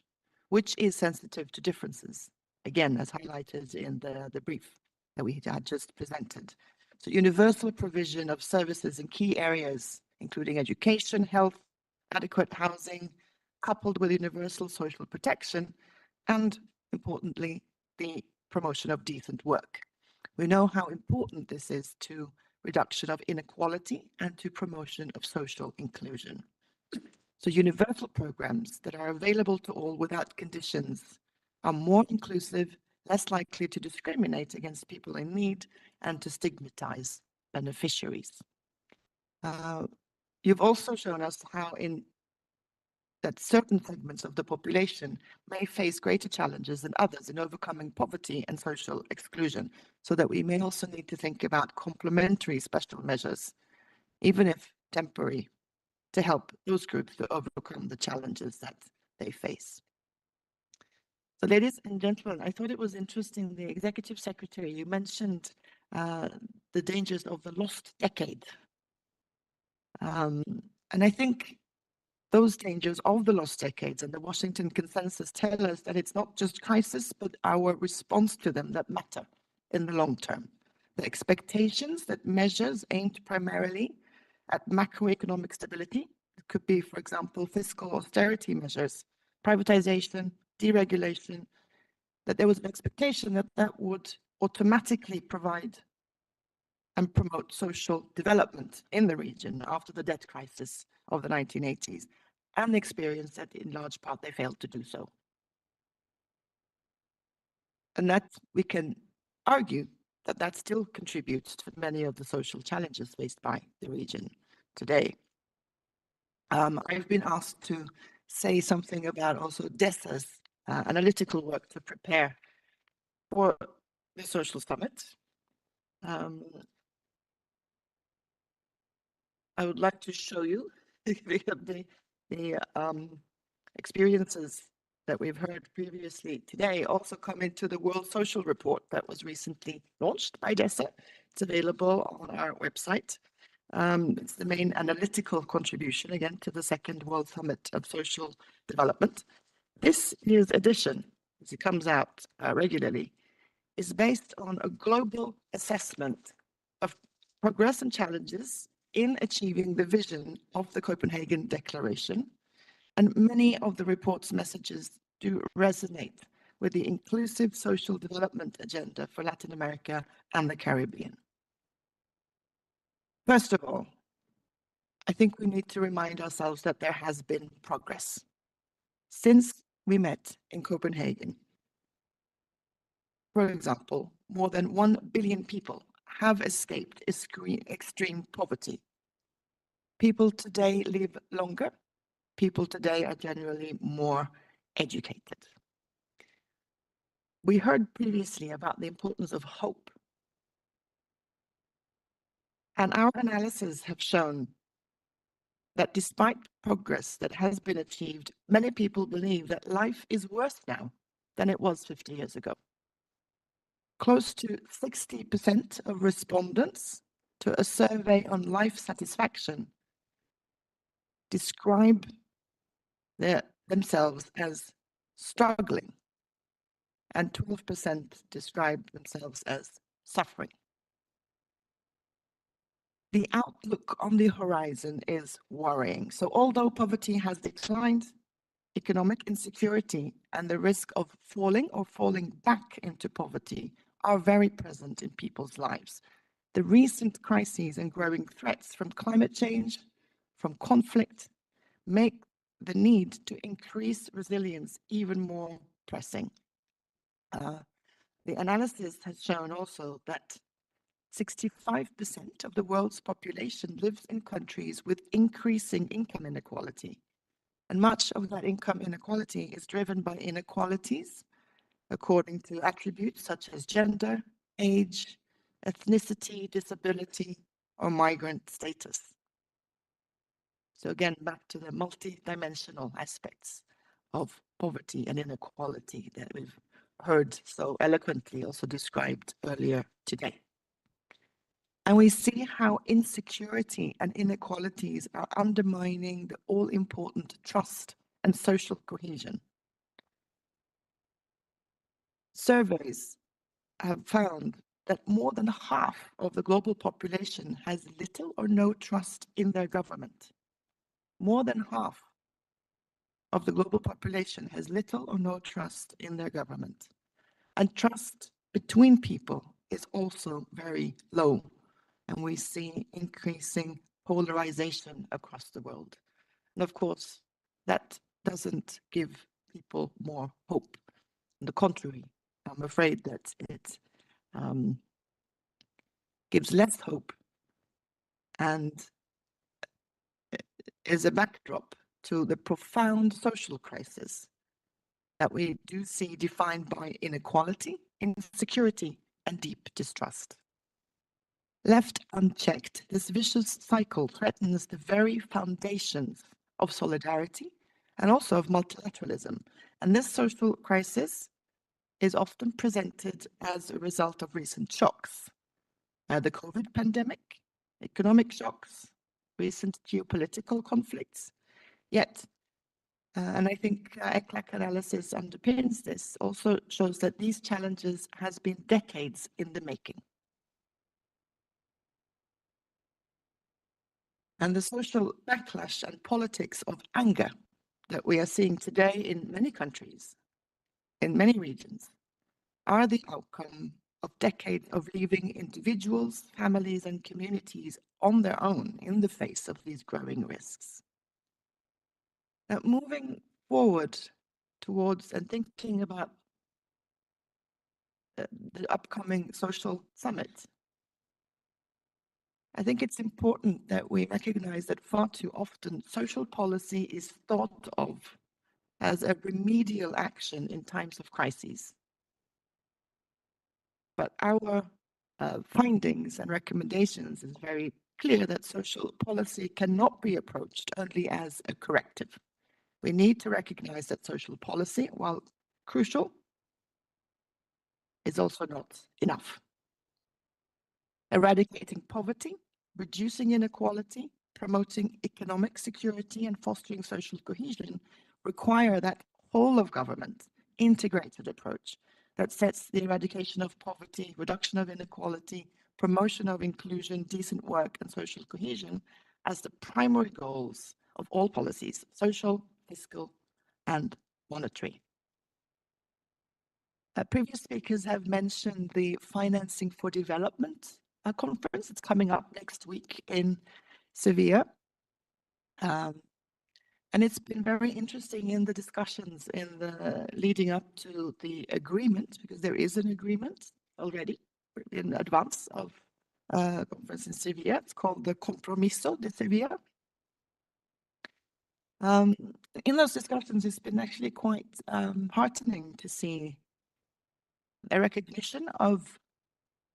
which is sensitive to differences, again, as highlighted in the brief that we had just presented. So universal provision of services in key areas, including education, health, adequate housing, coupled with universal social protection, and importantly, the promotion of decent work. We know how important this is to reduction of inequality and to promotion of social inclusion. So universal programs that are available to all without conditions are more inclusive, less likely to discriminate against people in need and to stigmatize beneficiaries. You've also shown us how that certain segments of the population may face greater challenges than others in overcoming poverty and social exclusion, so that we may also need to think about complementary special measures, even if temporary, to help those groups to overcome the challenges that they face. So ladies and gentlemen, I thought it was interesting, the Executive Secretary, you mentioned the dangers of the lost decade. And I think those dangers of the lost decades and the Washington Consensus tell us that it's not just crisis, but our response to them that matter in the long term. The expectations that measures aimed primarily at macroeconomic stability, it could be, for example, fiscal austerity measures, privatization, deregulation, that there was an expectation that that would automatically provide and promote social development in the region after the debt crisis of the 1980s, and the experience that in large part they failed to do so. And that we can argue that that still contributes to many of the social challenges faced by the region today. I've been asked to say something about also DESA's analytical work to prepare for the social summit. I would like to show you the experiences that we've heard previously today also come into the World Social Report that was recently launched by DESA. It's available on our website. It's the main analytical contribution, again, to the second World Summit of Social Development. This year's edition, as it comes out regularly, is based on a global assessment of progress and challenges in achieving the vision of the Copenhagen Declaration. And many of the report's messages do resonate with the inclusive social development agenda for Latin America and the Caribbean. First of all, I think we need to remind ourselves that there has been progress. Since we met in Copenhagen, for example, more than 1 billion people have escaped extreme poverty. People today live longer. People today are generally more educated. We heard previously about the importance of hope. And our analyses have shown that despite progress that has been achieved, many people believe that life is worse now than it was 50 years ago. Close to 60% of respondents to a survey on life satisfaction describe themselves as struggling, and 12% describe themselves as suffering. The outlook on the horizon is worrying. So although poverty has declined, economic insecurity and the risk of falling or falling back into poverty are very present in people's lives. The recent crises and growing threats from climate change, from conflict, make the need to increase resilience even more pressing. The analysis has shown also that 65% of the world's population lives in countries with increasing income inequality. And much of that income inequality is driven by inequalities according to attributes such as gender, age, ethnicity, disability, or migrant status. So again, back to the multidimensional aspects of poverty and inequality that we've heard so eloquently also described earlier today. And we see how insecurity and inequalities are undermining the all-important trust and social cohesion. Surveys have found that more than half of the global population has little or no trust in their government. More than half of the global population has little or no trust in their government. And trust between people is also very low. and we see increasing polarization across the world. And of course, that doesn't give people more hope. On the contrary, I'm afraid that it gives less hope and is a backdrop to the profound social crisis that we do see defined by inequality, insecurity, and deep distrust. Left unchecked, this vicious cycle threatens the very foundations of solidarity and also of multilateralism. And this social crisis is often presented as a result of recent shocks. The COVID pandemic, economic shocks, recent geopolitical conflicts. Yet, and I think ECLAC analysis underpins this, also shows that these challenges has been decades in the making. And the social backlash and politics of anger that we are seeing today in many countries, in many regions, are the outcome of decades of leaving individuals, families, and communities on their own in the face of these growing risks. Now, moving forward towards and thinking about the upcoming social summit, I think it's important that we recognize that far too often social policy is thought of as a remedial action in times of crises. But our findings and recommendations is very clear that social policy cannot be approached only as a corrective. We need to recognize that social policy, while crucial, is also not enough. Eradicating poverty, reducing inequality, promoting economic security, and fostering social cohesion require that whole of government integrated approach that sets the eradication of poverty, reduction of inequality, promotion of inclusion, decent work, and social cohesion as the primary goals of all policies, social, fiscal, and monetary. Previous speakers have mentioned the Financing for Development conference. It's coming up next week in Sevilla. And it's been very interesting in the discussions in the leading up to the agreement, because there is an agreement already in advance of a conference in Sevilla. It's called the Compromiso de Sevilla. In those discussions, it's been actually quite heartening to see a recognition of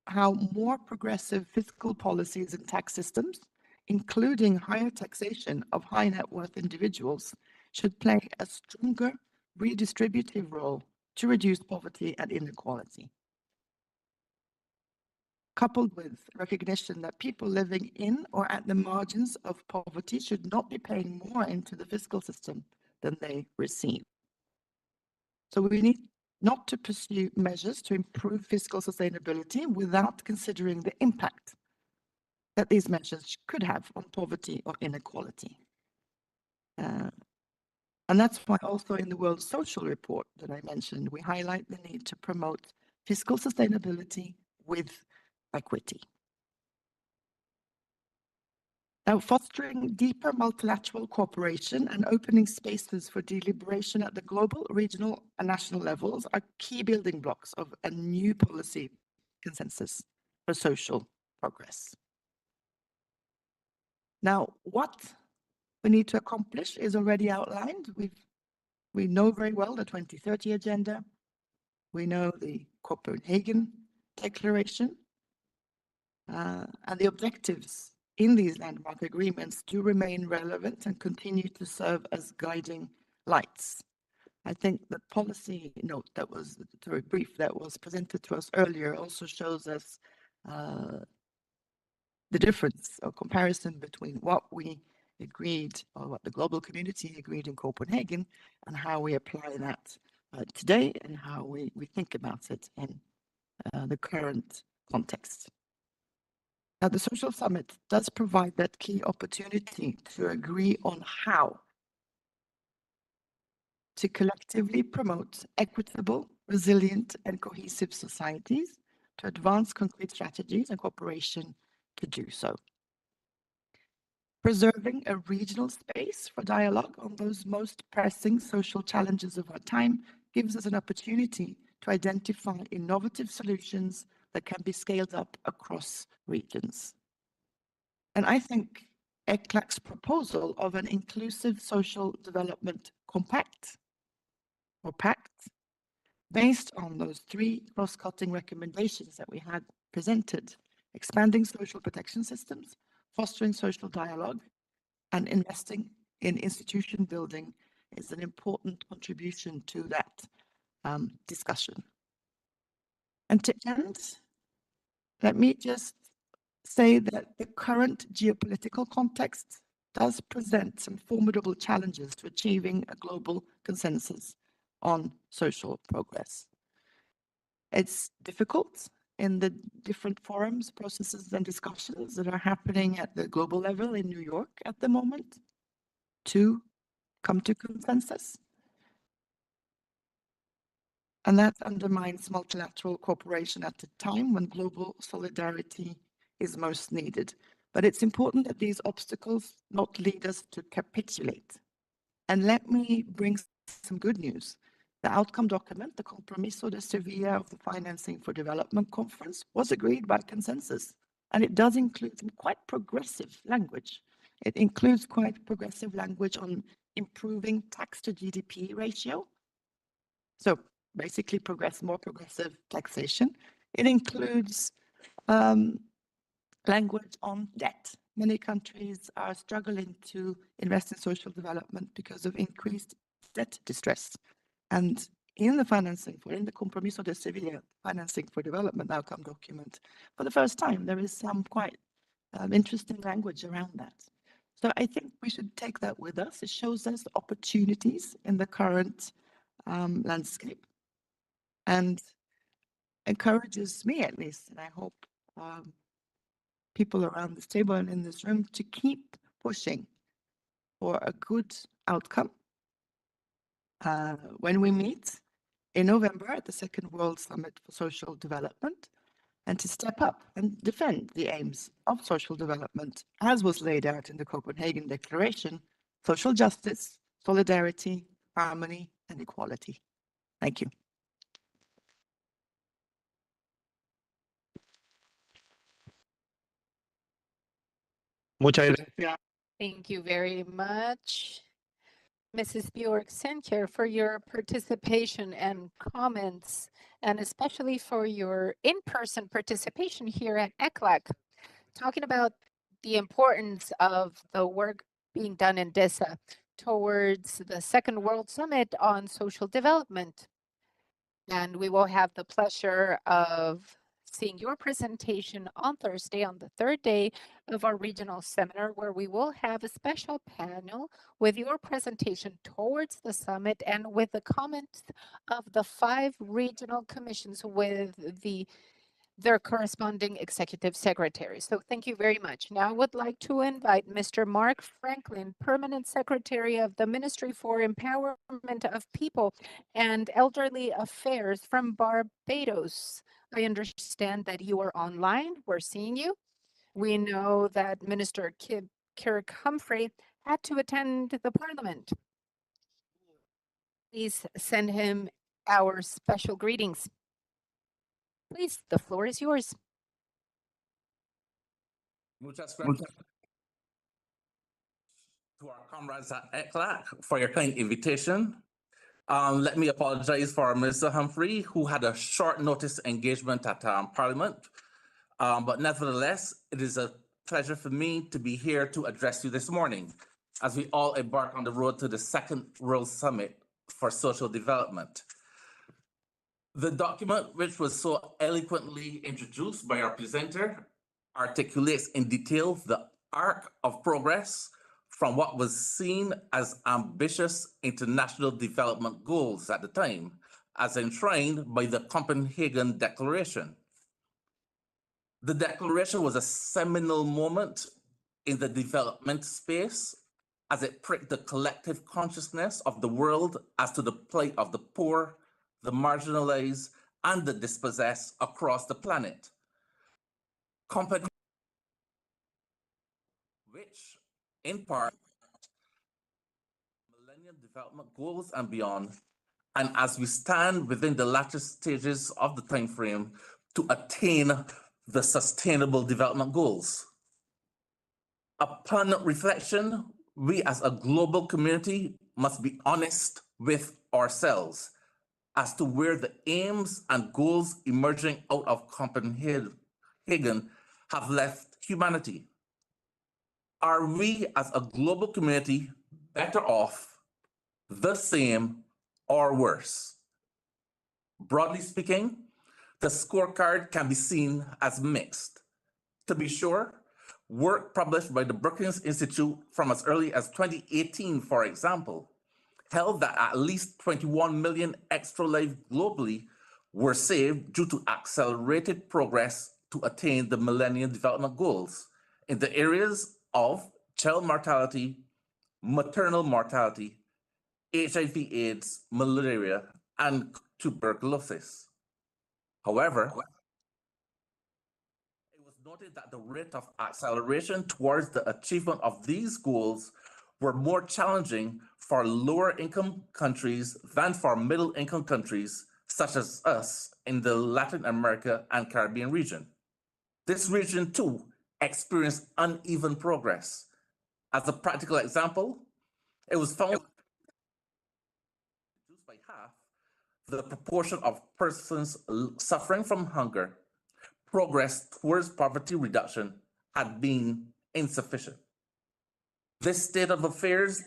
how more progressive fiscal policies and tax systems, including higher taxation of high net worth individuals, should play a stronger redistributive role to reduce poverty and inequality. Coupled with recognition that people living in or at the margins of poverty should not be paying more into the fiscal system than they receive. So we need not to pursue measures to improve fiscal sustainability without considering the impact that these measures could have on poverty or inequality. And that's why also in the World Social Report that I mentioned, we highlight the need to promote fiscal sustainability with equity. Now, fostering deeper multilateral cooperation and opening spaces for deliberation at the global, regional, and national levels are key building blocks of a new policy consensus for social progress. Now, what we need to accomplish is already outlined. We know very well the 2030 agenda. We know the Copenhagen Declaration, and the objectives in these landmark agreements do remain relevant and continue to serve as guiding lights. I think the policy note that was, sorry, brief that was presented to us earlier also shows us the difference or comparison between what we agreed or what the global community agreed in Copenhagen and how we apply that today and how we think about it in the current context. Now, the Social Summit does provide that key opportunity to agree on how to collectively promote equitable, resilient, and cohesive societies, to advance concrete strategies and cooperation to do so. Preserving a regional space for dialogue on those most pressing social challenges of our time gives us an opportunity to identify innovative solutions that can be scaled up across regions. And I think ECLAC's proposal of an inclusive social development compact or pact, based on those three cross-cutting recommendations that we had presented, expanding social protection systems, fostering social dialogue, and investing in institution building is an important contribution to that discussion. And to end, let me just say that the current geopolitical context does present some formidable challenges to achieving a global consensus on social progress. It's difficult in the different forums, processes, and discussions that are happening at the global level in New York at the moment to come to consensus. And that undermines multilateral cooperation at a time when global solidarity is most needed. But it's important that these obstacles not lead us to capitulate. And let me bring some good news. The outcome document, the Compromiso de Sevilla of the Financing for Development Conference, was agreed by consensus. And it does include some quite progressive language. It includes quite progressive language on improving tax to GDP ratio. So basically more progressive taxation. It includes language on debt. Many countries are struggling to invest in social development because of increased debt distress. And in the in the Compromiso de Sevilla Financing for Development outcome document, for the first time, there is some quite interesting language around that. So I think we should take that with us. It shows us opportunities in the current landscape and encourages me, at least, and I hope people around this table and in this room, to keep pushing for a good outcome when we meet in November at the Second World Summit for Social Development, and to step up and defend the aims of social development as was laid out in the Copenhagen Declaration: social justice, solidarity, harmony, and equality. Thank you. Muchas gracias. Thank you very much, Mrs. Bjork-Senker, for your participation and comments, and especially for your in-person participation here at ECLAC, talking about the importance of the work being done in DESA towards the Second World Summit on Social Development. And we will have the pleasure of seeing your presentation on Thursday, on the third day of our regional seminar, where we will have a special panel with your presentation towards the summit and with the comments of the 5 regional commissions with their corresponding executive secretaries. So thank you very much. Now I would like to invite Mr. Mark Franklin, Permanent Secretary of the Ministry for Empowerment of People and Elderly Affairs from Barbados. I understand that you are online. We're seeing you. We know that Minister Kirk Humphrey had to attend the Parliament. Please send him our special greetings. Please, the floor is yours. Muchas gracias to our comrades at ECLAC for your kind invitation. Let me apologize for Mr. Humphrey, who had a short notice engagement at Parliament. But nevertheless, it is a pleasure for me to be here to address you this morning as we all embark on the road to the Second World Summit for Social Development. The document, which was so eloquently introduced by our presenter, articulates in detail the arc of progress from what was seen as ambitious international development goals at the time, as enshrined by the Copenhagen Declaration. The declaration was a seminal moment in the development space as it pricked the collective consciousness of the world as to the plight of the poor, the marginalized, and the dispossessed across the planet. which in part Millennium Development Goals and beyond, and as we stand within the latter stages of the time frame to attain the Sustainable Development Goals. Upon reflection, we as a global community must be honest with ourselves as to where the aims and goals emerging out of Copenhagen have left humanity. Are we as a global community better off, the same, or worse? Broadly speaking, the scorecard can be seen as mixed. To be sure, work published by the Brookings Institute from as early as 2018, for example, held that at least 21 million extra lives globally were saved due to accelerated progress to attain the Millennium Development Goals in the areas of child mortality, maternal mortality, HIV/AIDS, malaria, and tuberculosis. However, it was noted that the rate of acceleration towards the achievement of these goals were more challenging for lower income countries than for middle income countries, such as us in the Latin America and Caribbean region. This region too experienced uneven progress. As a practical example, it was found reduced by half the proportion of persons suffering from hunger. Progress towards poverty reduction had been insufficient. This state of affairs,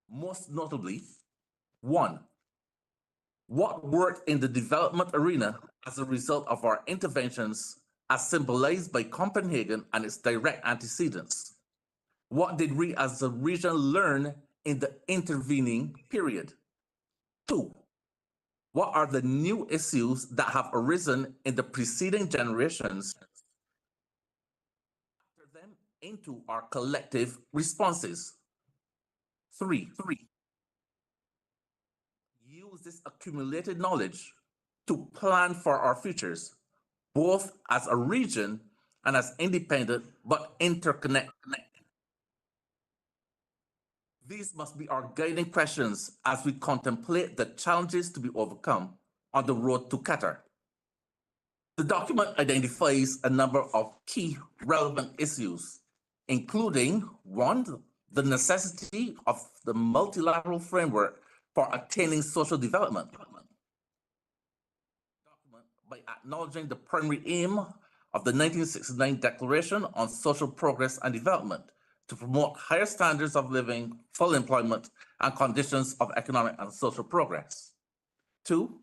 most notably, 1. What worked in the development arena as a result of our interventions as symbolized by Copenhagen and its direct antecedents? What did we as a region learn in the intervening period? 2. What are the new issues that have arisen in the preceding generations? Factor them into our collective responses. 3. Use this accumulated knowledge to plan for our futures, both as a region and as independent but interconnected. These must be our guiding questions as we contemplate the challenges to be overcome on the road to Qatar. The document identifies a number of key relevant issues, including 1, the necessity of the multilateral framework for attaining social development. By acknowledging the primary aim of the 1969 Declaration on Social Progress and Development to promote higher standards of living, full employment, and conditions of economic and social progress. 2,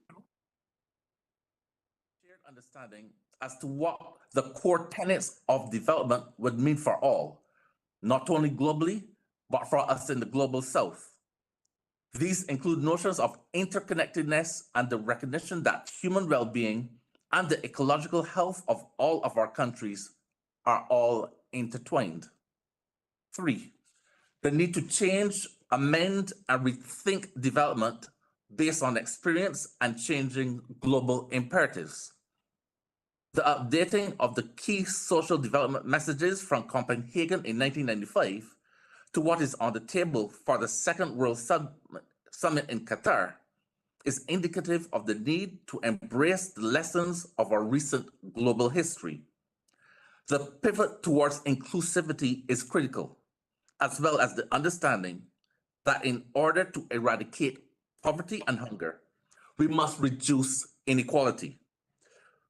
shared understanding as to what the core tenets of development would mean for all, not only globally, but for us in the global south. These include notions of interconnectedness and the recognition that human well-being and the ecological health of all of our countries are all intertwined. 3, the need to change, amend, and rethink development based on experience and changing global imperatives. The updating of the key social development messages from Copenhagen in 1995 to what is on the table for the Second World Summit in Qatar is indicative of the need to embrace the lessons of our recent global history. The pivot towards inclusivity is critical, as well as the understanding that in order to eradicate poverty and hunger, we must reduce inequality.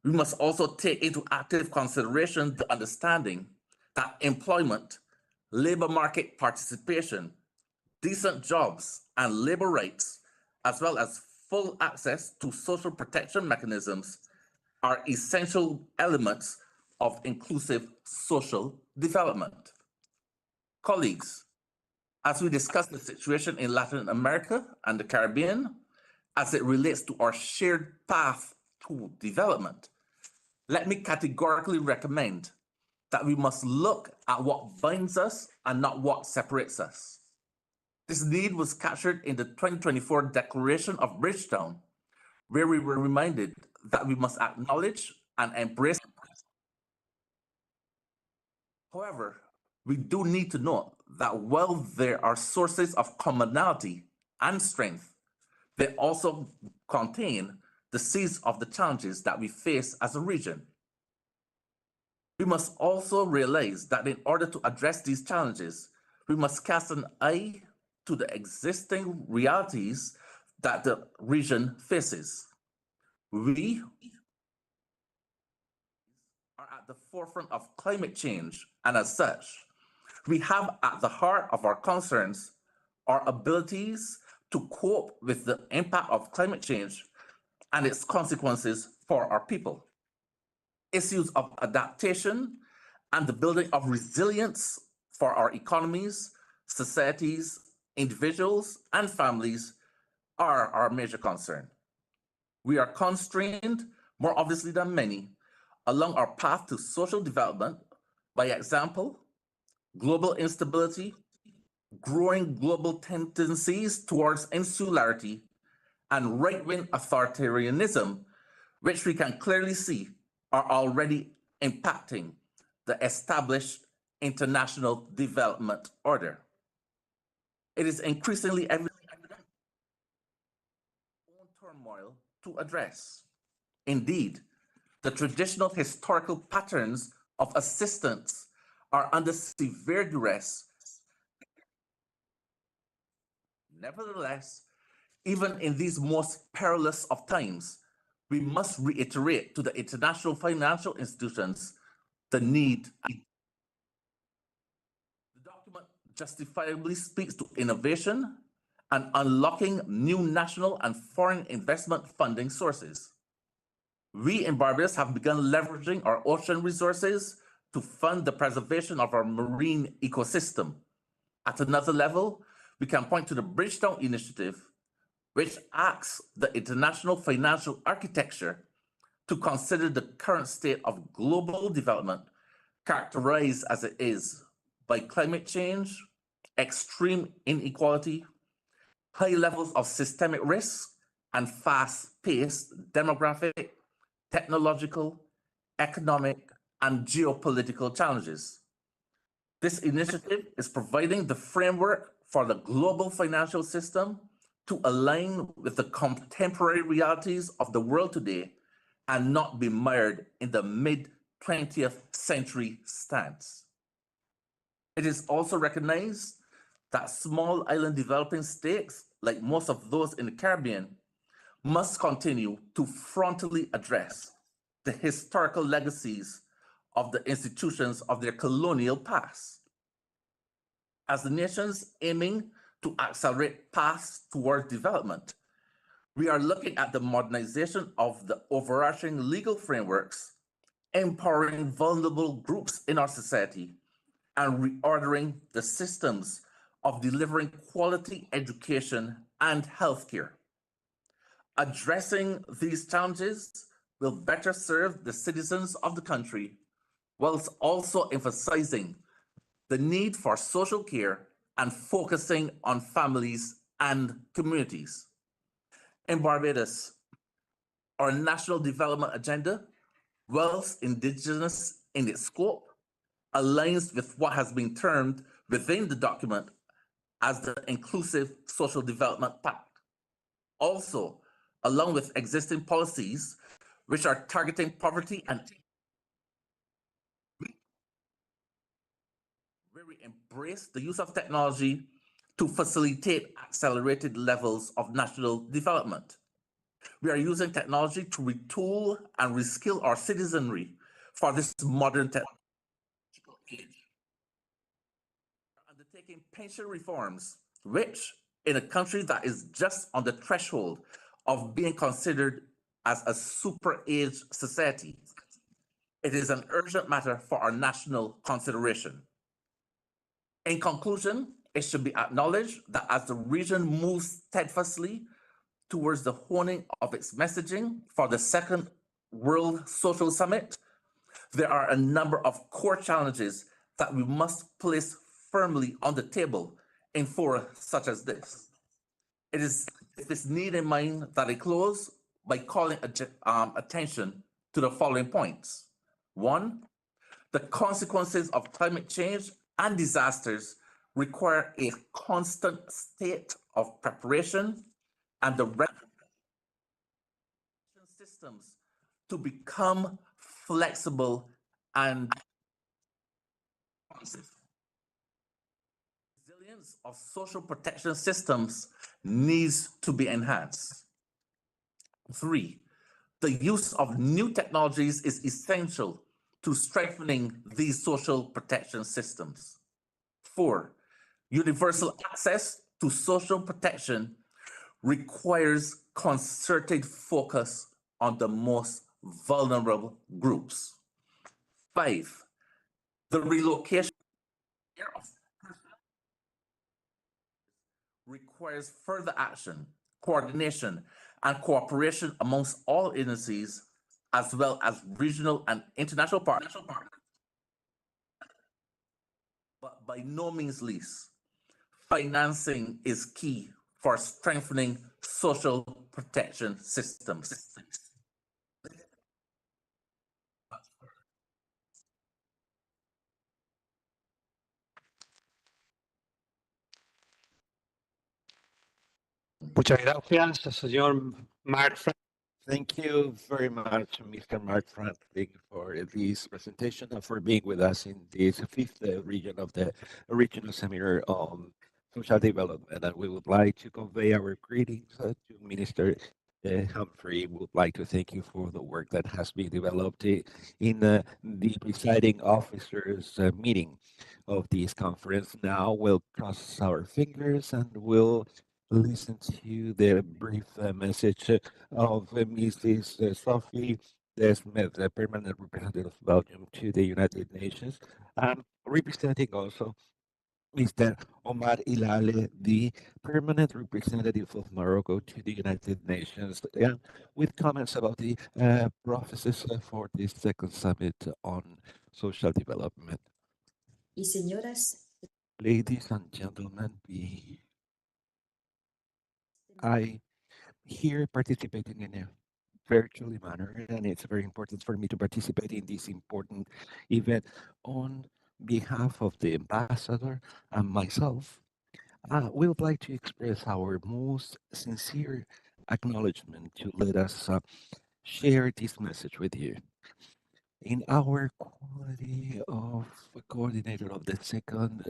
We must also take into active consideration the understanding that employment, labor market participation, decent jobs, and labor rights, as well as full access to social protection mechanisms, are essential elements of inclusive social development. Colleagues, as we discuss the situation in Latin America and the Caribbean as it relates to our shared path to development, let me categorically recommend that we must look at what binds us and not what separates us. This need was captured in the 2024 Declaration of Bridgetown, where we were reminded that we must acknowledge and embrace However, we do need to note that while there are sources of commonality and strength, they also contain the seeds of the challenges that we face as a region. We must also realize that in order to address these challenges, we must cast an eye to the existing realities that the region faces. We are at the forefront of climate change, and as such, we have at the heart of our concerns our abilities to cope with the impact of climate change and its consequences for our people. Issues of adaptation and the building of resilience for our economies, societies, individuals, and families are our major concern. We are constrained, more obviously than many, along our path to social development by example, global instability, growing global tendencies towards insularity, and right-wing authoritarianism, which we can clearly see are already impacting the established international development order. It is increasingly evident turmoil to address. Indeed, the traditional historical patterns of assistance are under severe duress. Nevertheless, even in these most perilous of times, we must reiterate to the international financial institutions the need. The document justifiably speaks to innovation and unlocking new national and foreign investment funding sources. We in Barbados have begun leveraging our ocean resources to fund the preservation of our marine ecosystem. At another level, we can point to the Bridgetown Initiative, which asks the international financial architecture to consider the current state of global development, characterized as it is by climate change, extreme inequality, high levels of systemic risk, and fast-paced demographic, technological, economic, and geopolitical challenges. This initiative is providing the framework for the global financial system to align with the contemporary realities of the world today and not be mired in the mid-20th century stance. It is also recognized that small island developing states, like most of those in the Caribbean, must continue to frontally address the historical legacies of the institutions of their colonial past. As the nations aiming to accelerate paths towards development, we are looking at the modernization of the overarching legal frameworks, empowering vulnerable groups in our society, and reordering the systems of delivering quality education and healthcare. Addressing these challenges will better serve the citizens of the country, whilst also emphasizing the need for social care and focusing on families and communities. In Barbados, our national development agenda, whilst indigenous in its scope, aligns with what has been termed within the document as the Inclusive Social Development Pact. Also, along with existing policies which are targeting poverty and where we embrace the use of technology to facilitate accelerated levels of national development. We are using technology to retool and reskill our citizenry for this modern technological age. Undertaking pension reforms, which in a country that is just on the threshold of being considered as a super age society, it is an urgent matter for our national consideration. In conclusion, it should be acknowledged that as the region moves steadfastly towards the honing of its messaging for the Second World Social Summit, there are a number of core challenges that we must place firmly on the table in fora such as this. It is with this need in mind that I close by calling attention to the following points. One, The consequences of climate change and disasters require a constant state of preparation and the systems to become flexible and responsive. Resilience of social protection systems needs to be enhanced. 3, the use of new technologies is essential to strengthening these social protection systems. 4, universal access to social protection requires concerted focus on the most vulnerable groups. 5, the relocation requires further action, coordination, and cooperation amongst all agencies, as well as regional and international partners. But by no means least, financing is key for strengthening social protection systems. Muchas gracias, señor Mark. Thank you very much, Mr. Mark Franklin, for this presentation and for being with us in this fifth region of the regional seminar on social development. And we would like to convey our greetings to Minister Humphrey. We would like to thank you for the work that has been developed in the presiding officers meeting of this conference. Now we'll cross our fingers and we'll listen to the brief message of Mrs. Sophie Desmet, the permanent representative of Belgium to the United Nations, and representing also Mr. Omar Ilale, the permanent representative of Morocco to the United Nations, with comments about the processes for this second summit on social development. Y señoras, Ladies and gentlemen, I here participating in a virtually manner, and it's very important for me to participate in this important event on behalf of the ambassador and myself. We would like to express our most sincere acknowledgement to let us share this message with you. In our quality of coordinator of the second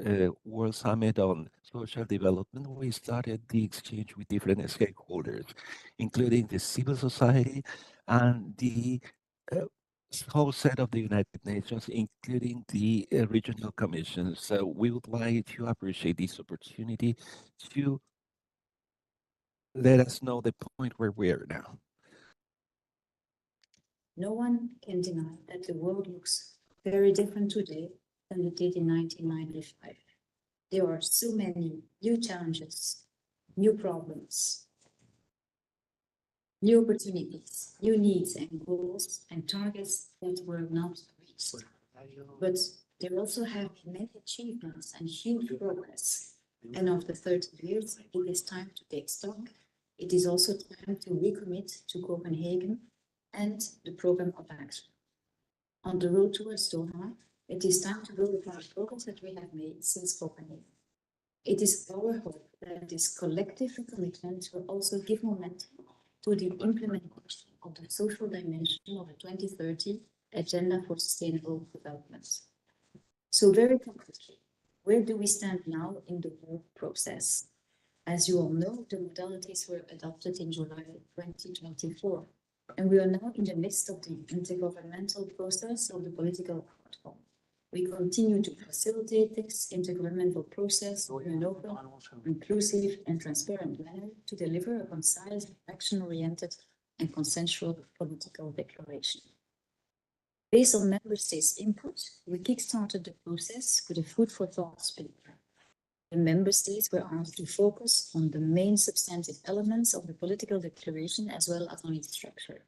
World Summit on Social Development, we started the exchange with different stakeholders, including the civil society and the whole set of the United Nations, including the regional commissions. So we would like to appreciate this opportunity to let us know the point where we are now. no one can deny that the world looks very different today than it did in 1995. There are so many new challenges, new problems, new opportunities, new needs and goals and targets that were not reached. But there also have been many achievements and huge progress. And after 30 years, it is time to take stock. It is also time to recommit to Copenhagen and the program of action. On the road towards Doha, it is time to build upon the progress that we have made since Copenhagen. It is our hope that this collective commitment will also give momentum to the implementation of the social dimension of the 2030 Agenda for Sustainable Development. So very concretely, where do we stand now in the whole process? As you all know, the modalities were adopted in July 2024, and we are now in the midst of the intergovernmental process of the political protocol. We continue to facilitate this intergovernmental process in an open, inclusive, and transparent manner to deliver a concise, action-oriented, and consensual political declaration. Based on member states' input, we kickstarted the process with a food for thought paper. The member states were asked to focus on the main substantive elements of the political declaration as well as on its structure.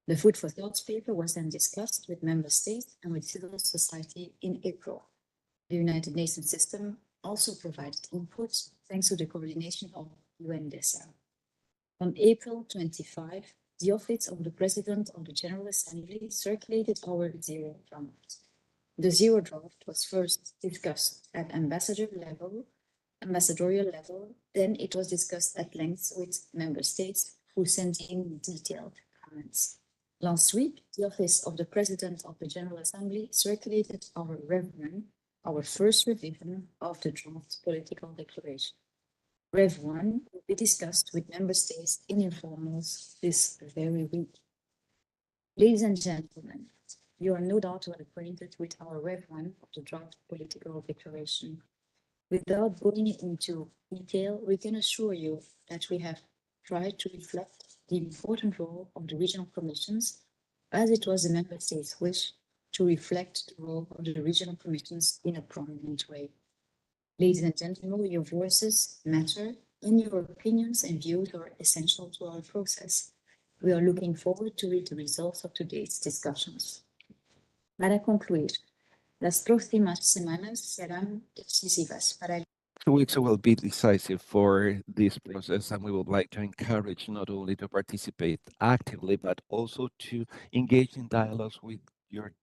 The food for thought paper was then discussed with member states and with civil society in April. The United Nations system also provided input thanks to the coordination of UNDESA. On April 25, the Office of the President of the General Assembly circulated our zero draft. The zero draft was first discussed at ambassadorial level, then it was discussed at length with member states who sent in detailed comments. Last week, the Office of the President of the General Assembly circulated our Rev 1, our first revision of the draft political declaration. Rev 1 will be discussed with member states in informals this very week. Ladies and gentlemen, you are no doubt well acquainted with our Rev 1 of the draft political declaration. Without going into detail, we can assure you that we have tried to reflect the important role of the regional commissions, as it was the member states' wish to reflect the role of the regional commissions in a prominent way. Ladies and gentlemen, your voices matter, and your opinions and views are essential to our process. We are looking forward to read the results of today's discussions. Para concluir, las próximas semanas serán decisivas para el 2 weeks will be decisive for this process, and we would like to encourage not only to participate actively, but also to engage in dialogues with your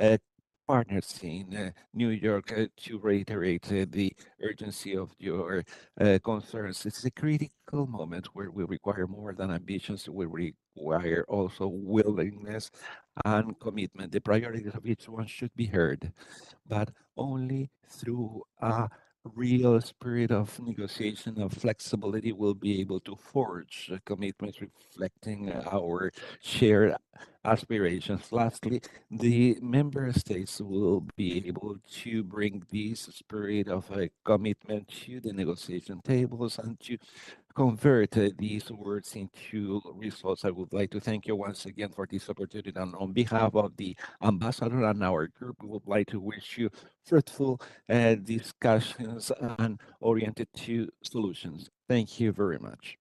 uh, partners in New York to reiterate the urgency of your concerns. It's a critical moment where we require more than ambitions, we require also willingness and commitment. The priorities of each one should be heard, but only through a real spirit of negotiation and flexibility will be able to forge commitments reflecting our shared aspirations. Lastly, the member states will be able to bring this spirit of commitment to the negotiation tables and to convert these words into results. I would like to thank you once again for this opportunity. And on behalf of the ambassador and our group, we would like to wish you fruitful discussions and oriented to solutions. Thank you very much.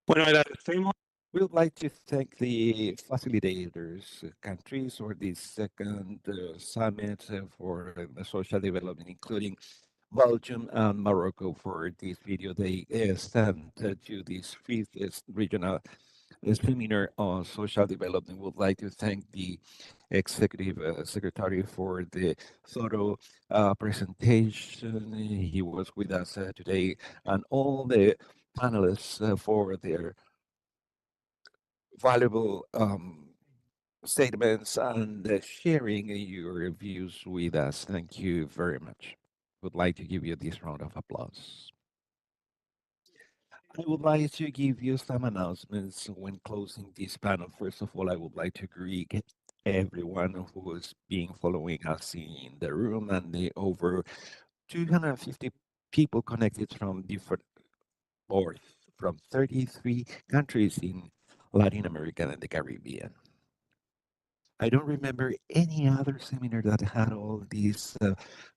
Bueno, agradecemos. We would like to thank the facilitators countries for the second summit for the social development, including Belgium and Morocco for this video. They sent to this fifth regional seminar on social development. Would like to thank the executive secretary for the thorough presentation. He was with us today, and all the panelists for their valuable statements and sharing your views with us. Thank you very much. Would like to give you this round of applause. I would like to give you some announcements when closing this panel. First of all, I would like to greet everyone who has been following us in the room and the over 250 people connected from different or from 33 countries in Latin America and the Caribbean. I don't remember any other seminar that had all these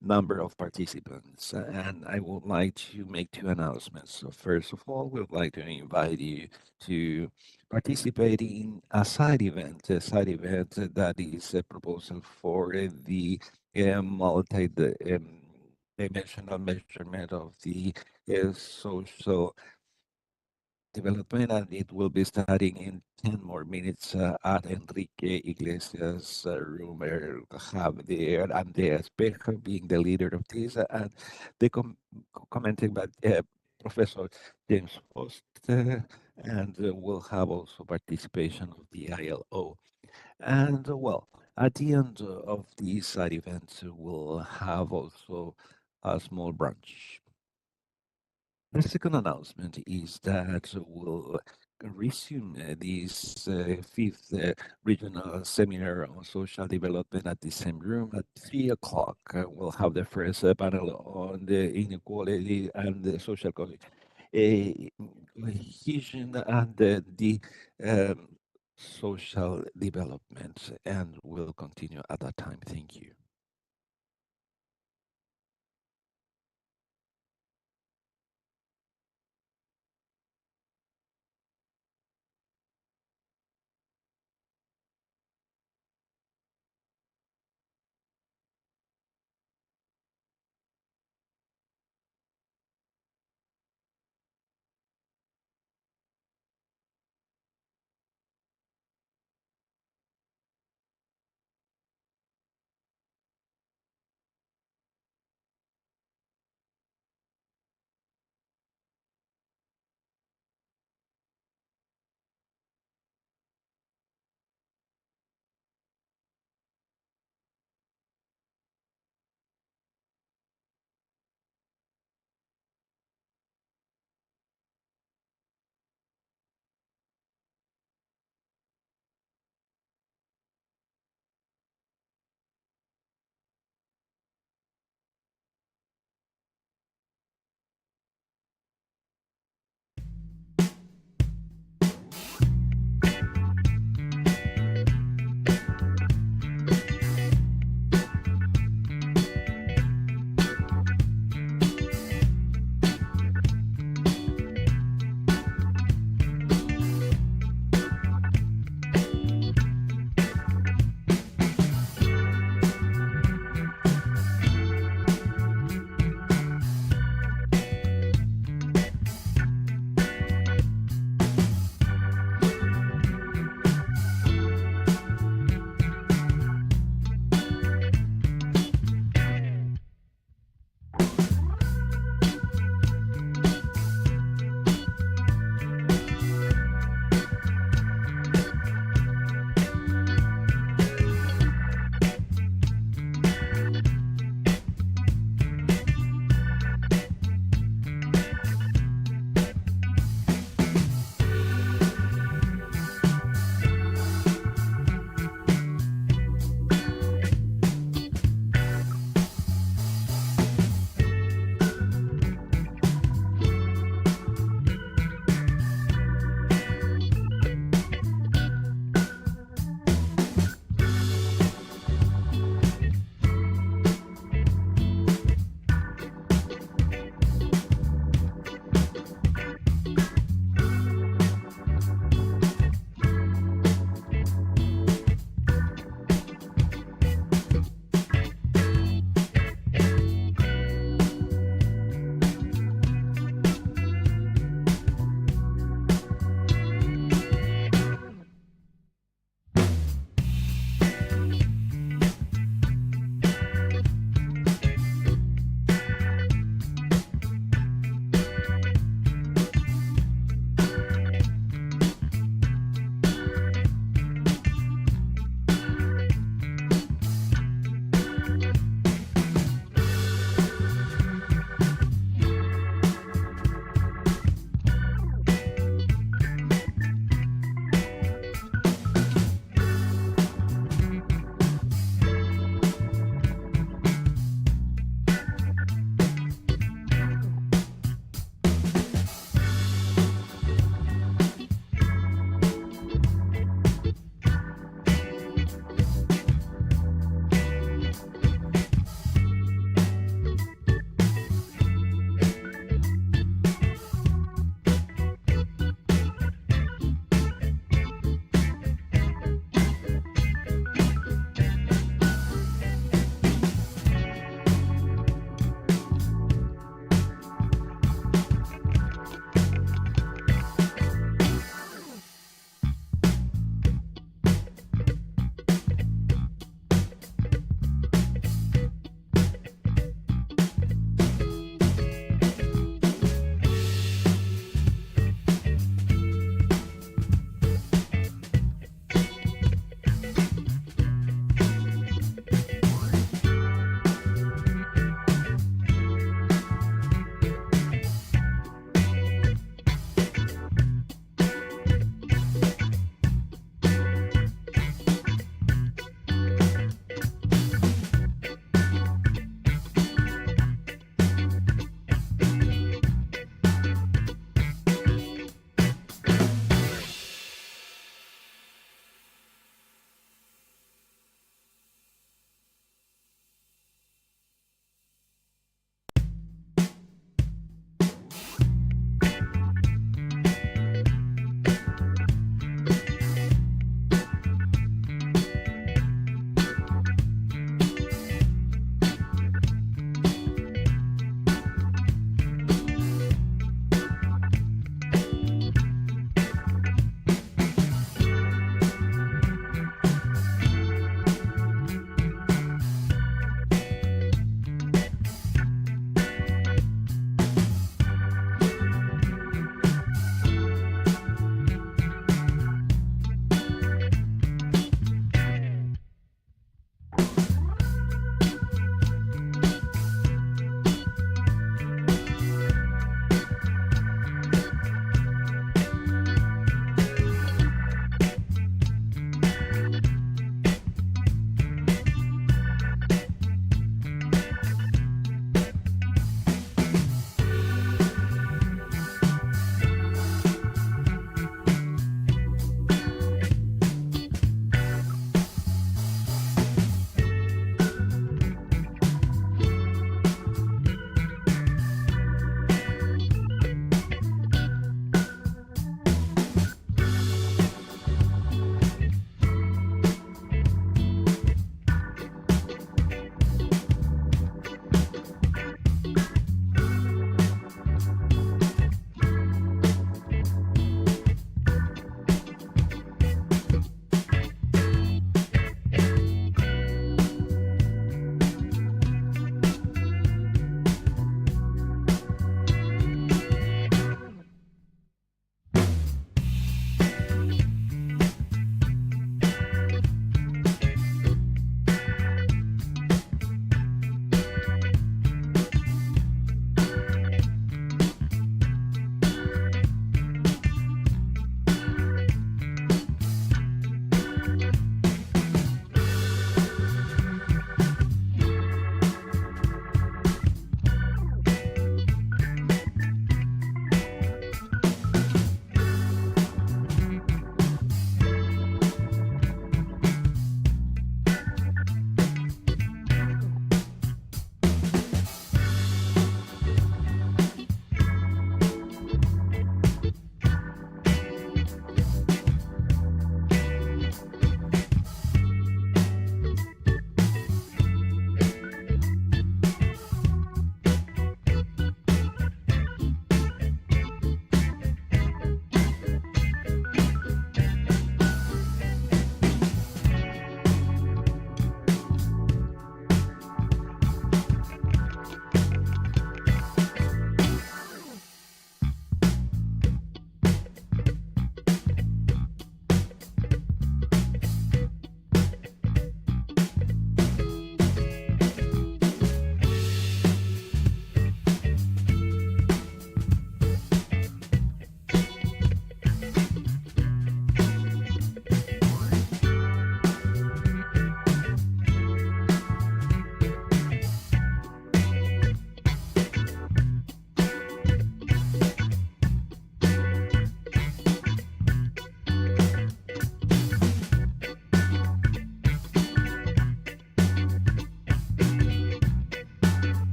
number of participants, and I would like to make two announcements. So first of all, we would like to invite you to participate in a side event that is a proposal for the multi-dimensional measurement of the social development, and it will be starting in 10 more minutes at Enrique Iglesias' room. Have there Andrea Espejo being the leader of this, and the commenting by Professor James Post, and we'll have also participation of the ILO. And well, at the end of the side event, we'll have also a small brunch. The second announcement is that we'll resume this fifth regional seminar on social development at the same room at 3 o'clock. We'll have the first panel on the inequality and the social cohesion and the social development, and we'll continue at that time. Thank you.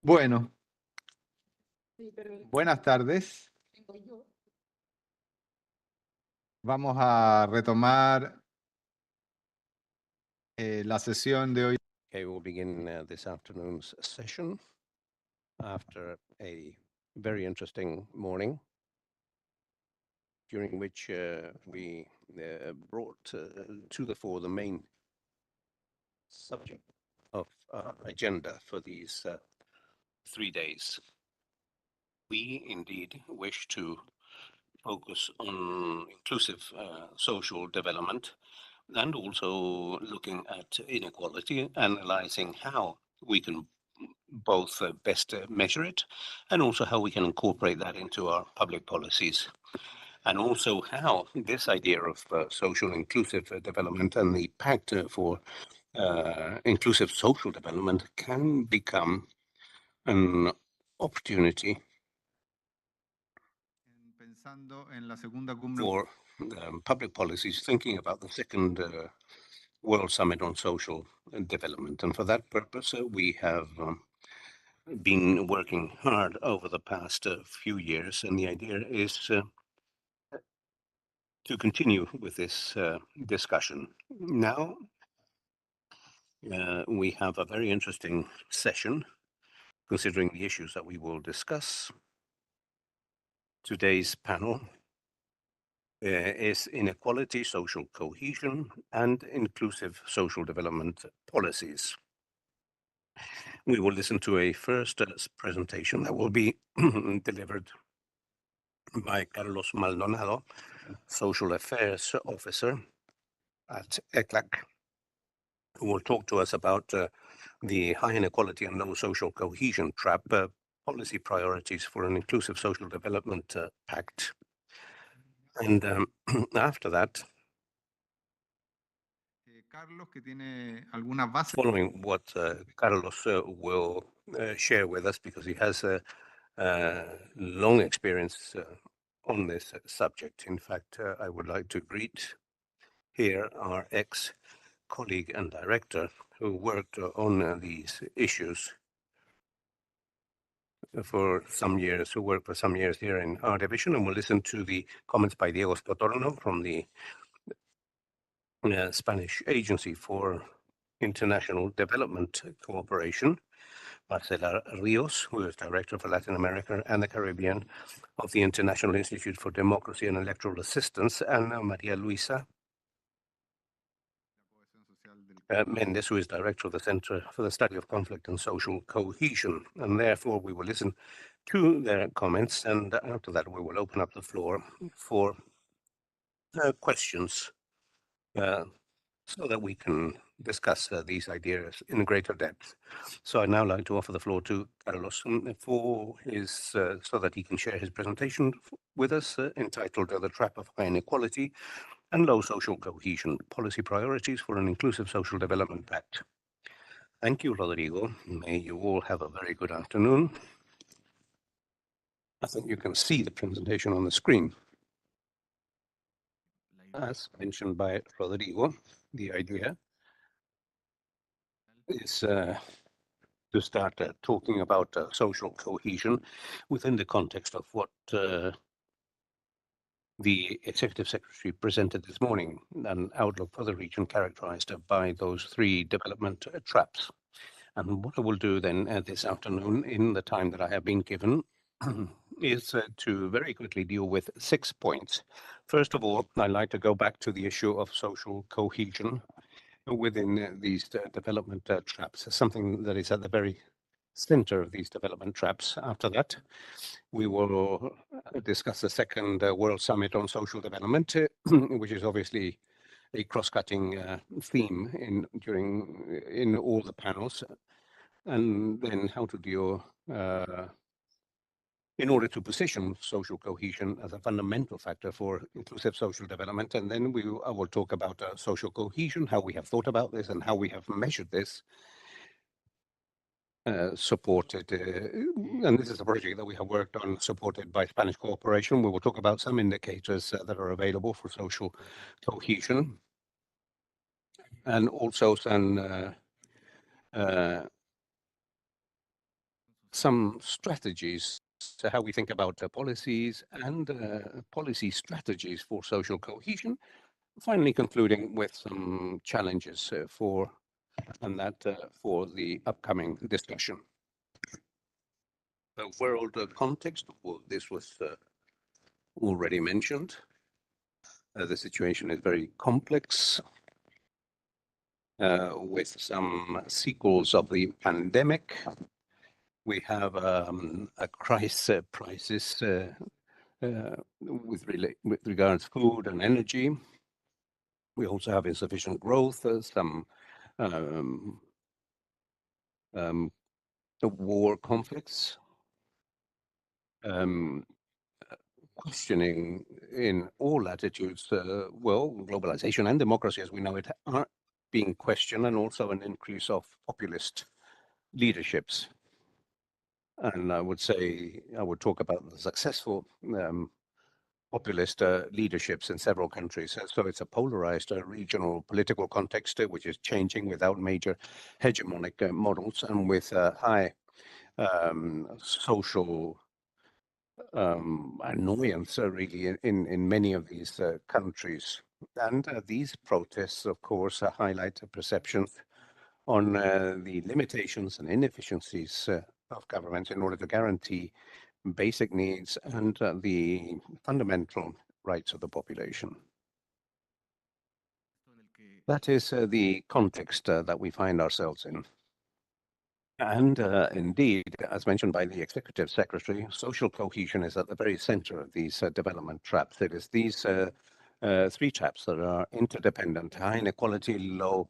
Bueno, buenas tardes. Vamos a retomar la sesión de hoy. Okay, we'll begin this afternoon's session after a very interesting morning, during which we brought to the fore the main subject of our agenda for these 3 days. We indeed wish to focus on inclusive social development and also looking at inequality, analyzing how we can both best measure it and also how we can incorporate that into our public policies. And also how this idea of social inclusive development and the Pact for Inclusive Social Development can become an opportunity for public policies, thinking about the second World Summit on Social Development. And for that purpose, we have been working hard over the past few years, and the idea is to continue with this discussion. Now, we have a very interesting session, considering the issues that we will discuss. Today's panel is inequality, social cohesion, and inclusive social development policies. We will listen to a first presentation that will be delivered by Carlos Maldonado, Social Affairs Officer at ECLAC, who will talk to us about the high inequality and low social cohesion trap, policy priorities for an inclusive social development pact. And after that, following what Carlos will share with us, because he has a long experience on this subject. In fact, I would like to greet here our ex-colleague and director who worked on these issues for some years, who worked for some years here in our division, and we'll listen to the comments by Diego Spotorno from the Spanish Agency for International Development Cooperation, Marcela Rios, who is Director for Latin America and the Caribbean of the International Institute for Democracy and Electoral Assistance, and Maria Luisa Mendes, who is Director of the Center for the Study of Conflict and Social Cohesion. And therefore, we will listen to their comments, and after that, we will open up the floor for questions so that we can discuss these ideas in greater depth. So I'd now like to offer the floor to Carlos for his, so that he can share his presentation with us, entitled The Trap of High Inequality and Low Social Cohesion, Policy Priorities for an Inclusive Social Development Pact. Thank you, Rodrigo. May you all have a very good afternoon. I think you can see the presentation on the screen. As mentioned by Rodrigo, the idea is to start talking about social cohesion within the context of what the Executive Secretary presented this morning, an outlook for the region characterized by those 3 development traps. And what I will do then this afternoon, in the time that I have been given, is to very quickly deal with 6 points. First of all, I'd like to go back to the issue of social cohesion within these development traps, something that is at the very center of these development traps. After that, we will discuss the second World Summit on Social Development, which is obviously a cross-cutting theme in all the panels, and then how to deal in order to position social cohesion as a fundamental factor for inclusive social development. And then I will talk about social cohesion, how we have thought about this and how we have measured this, supported, and this is a project that we have worked on, supported by Spanish cooperation. We will talk about some indicators that are available for social cohesion, and also some strategies to how we think about policies and policy strategies for social cohesion. Finally, concluding with some challenges for the upcoming discussion. The world context, well, this was already mentioned. The situation is very complex, with some sequels of the pandemic. We have a crisis with regards to food and energy. We also have insufficient growth, some war conflicts, questioning in all attitudes, well, globalization and democracy as we know it are being questioned, and also an increase of populist leaderships. And I would talk about the successful populist leaderships in several countries. So it's a polarized regional political context, which is changing without major hegemonic models, and with high social annoyance really in many of these countries. And these protests, of course, highlight perceptions on the limitations and inefficiencies of government in order to guarantee basic needs and the fundamental rights of the population. That is the context that we find ourselves in. And indeed, as mentioned by the Executive Secretary, social cohesion is at the very center of these development traps. It is these three traps that are interdependent: high inequality, low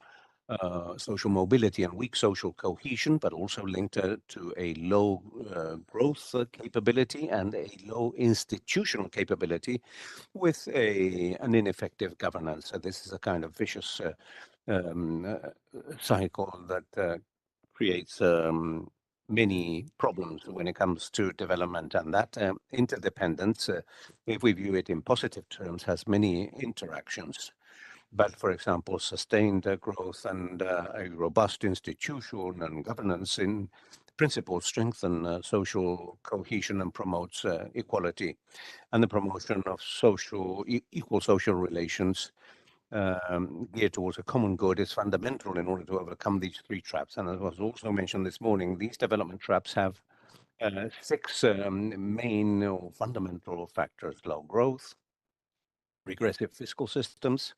social mobility, and weak social cohesion, but also linked to a low growth capability and a low institutional capability with an ineffective governance. So this is a kind of vicious cycle that creates many problems when it comes to development, and that interdependence, if we view it in positive terms, has many interactions. But for example, sustained growth and a robust institution and governance in principle strengthen social cohesion and promotes equality, and the promotion of equal social relations geared towards a common good is fundamental in order to overcome these three traps. And as was also mentioned this morning, these development traps have 6 main or fundamental factors: low growth, regressive fiscal systems,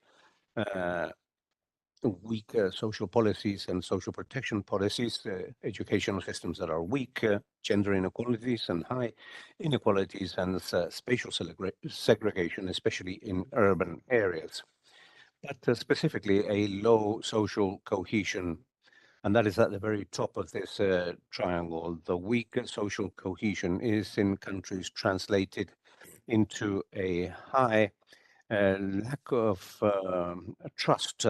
weak social policies and social protection policies, educational systems that are weak, gender inequalities and high inequalities, and spatial segregation, especially in urban areas. But specifically a low social cohesion, and that is at the very top of this triangle. The weak social cohesion is in countries translated into a high lack of trust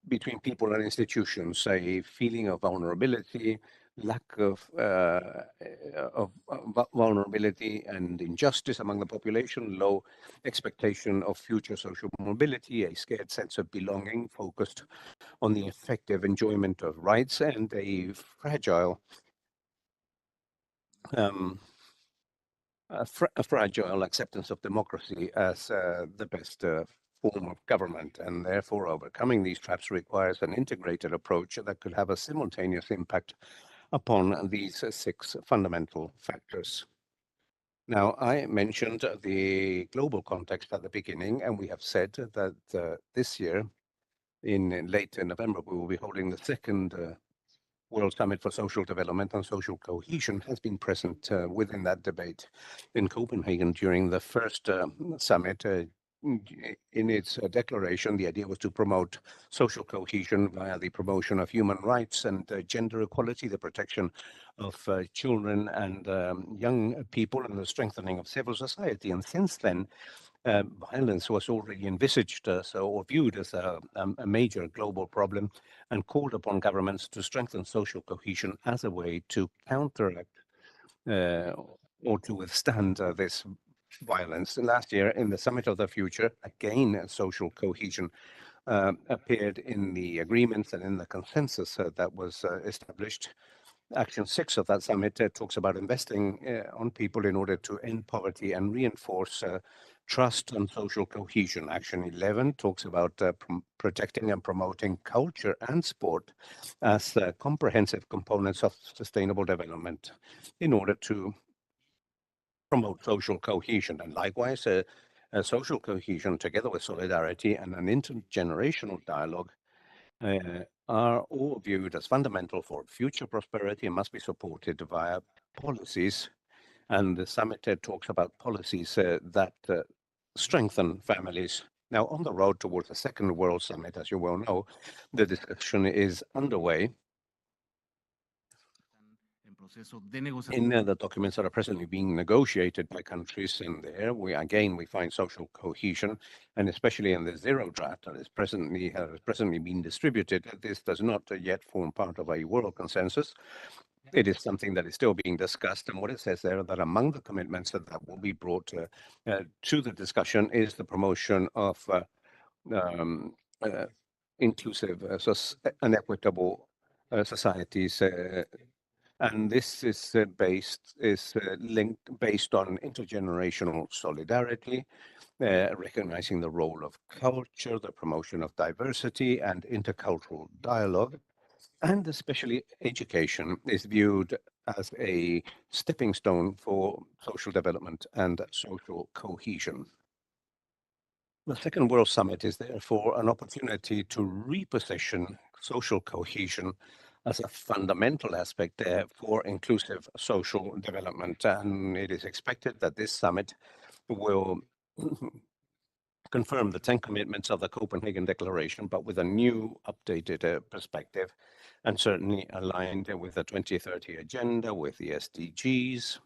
between people and institutions, a feeling of vulnerability, lack of vulnerability and injustice among the population, low expectation of future social mobility, a scared sense of belonging focused on the effective enjoyment of rights, and a fragile acceptance of democracy as the best form of government. And therefore, overcoming these traps requires an integrated approach that could have a simultaneous impact upon these 6 fundamental factors. Now, I mentioned the global context at the beginning, and we have said that this year in late November, we will be holding the second World Summit for Social Development and Social Cohesion, has been present within that debate in Copenhagen during the first summit. In its declaration, the idea was to promote social cohesion via the promotion of human rights and gender equality, the protection of children and young people, and the strengthening of civil society. And since then, violence was already envisaged or viewed as a major global problem, and called upon governments to strengthen social cohesion as a way to counteract or to withstand this violence. Last year, in the Summit of the Future, again, social cohesion appeared in the agreements and in the consensus that was established. Action 6 of that summit talks about investing on people in order to end poverty and reinforce trust and social cohesion. Action 11 talks about protecting and promoting culture and sport as comprehensive components of sustainable development in order to promote social cohesion. And likewise, social cohesion together with solidarity and an intergenerational dialogue are all viewed as fundamental for future prosperity and must be supported via policies. And the summit talks about policies that strengthen families. Now, on the road towards the second World Summit, as you well know, the discussion is underway. In the documents that are presently being negotiated by countries in there, we find social cohesion, and especially in the zero draft that is presently being distributed, this does not yet form part of a world consensus. It is something that is still being discussed, and what it says there that among the commitments that will be brought to the discussion is the promotion of inclusive and equitable societies. And this is based on intergenerational solidarity, recognizing the role of culture, the promotion of diversity and intercultural dialogue, and especially education is viewed as a stepping stone for social development and social cohesion. The Second World Summit is therefore an opportunity to reposition social cohesion as a fundamental aspect for inclusive social development. And it is expected that this summit will confirm the 10 commitments of the Copenhagen Declaration, but with a new updated perspective, and certainly aligned with the 2030 agenda, with the SDGs,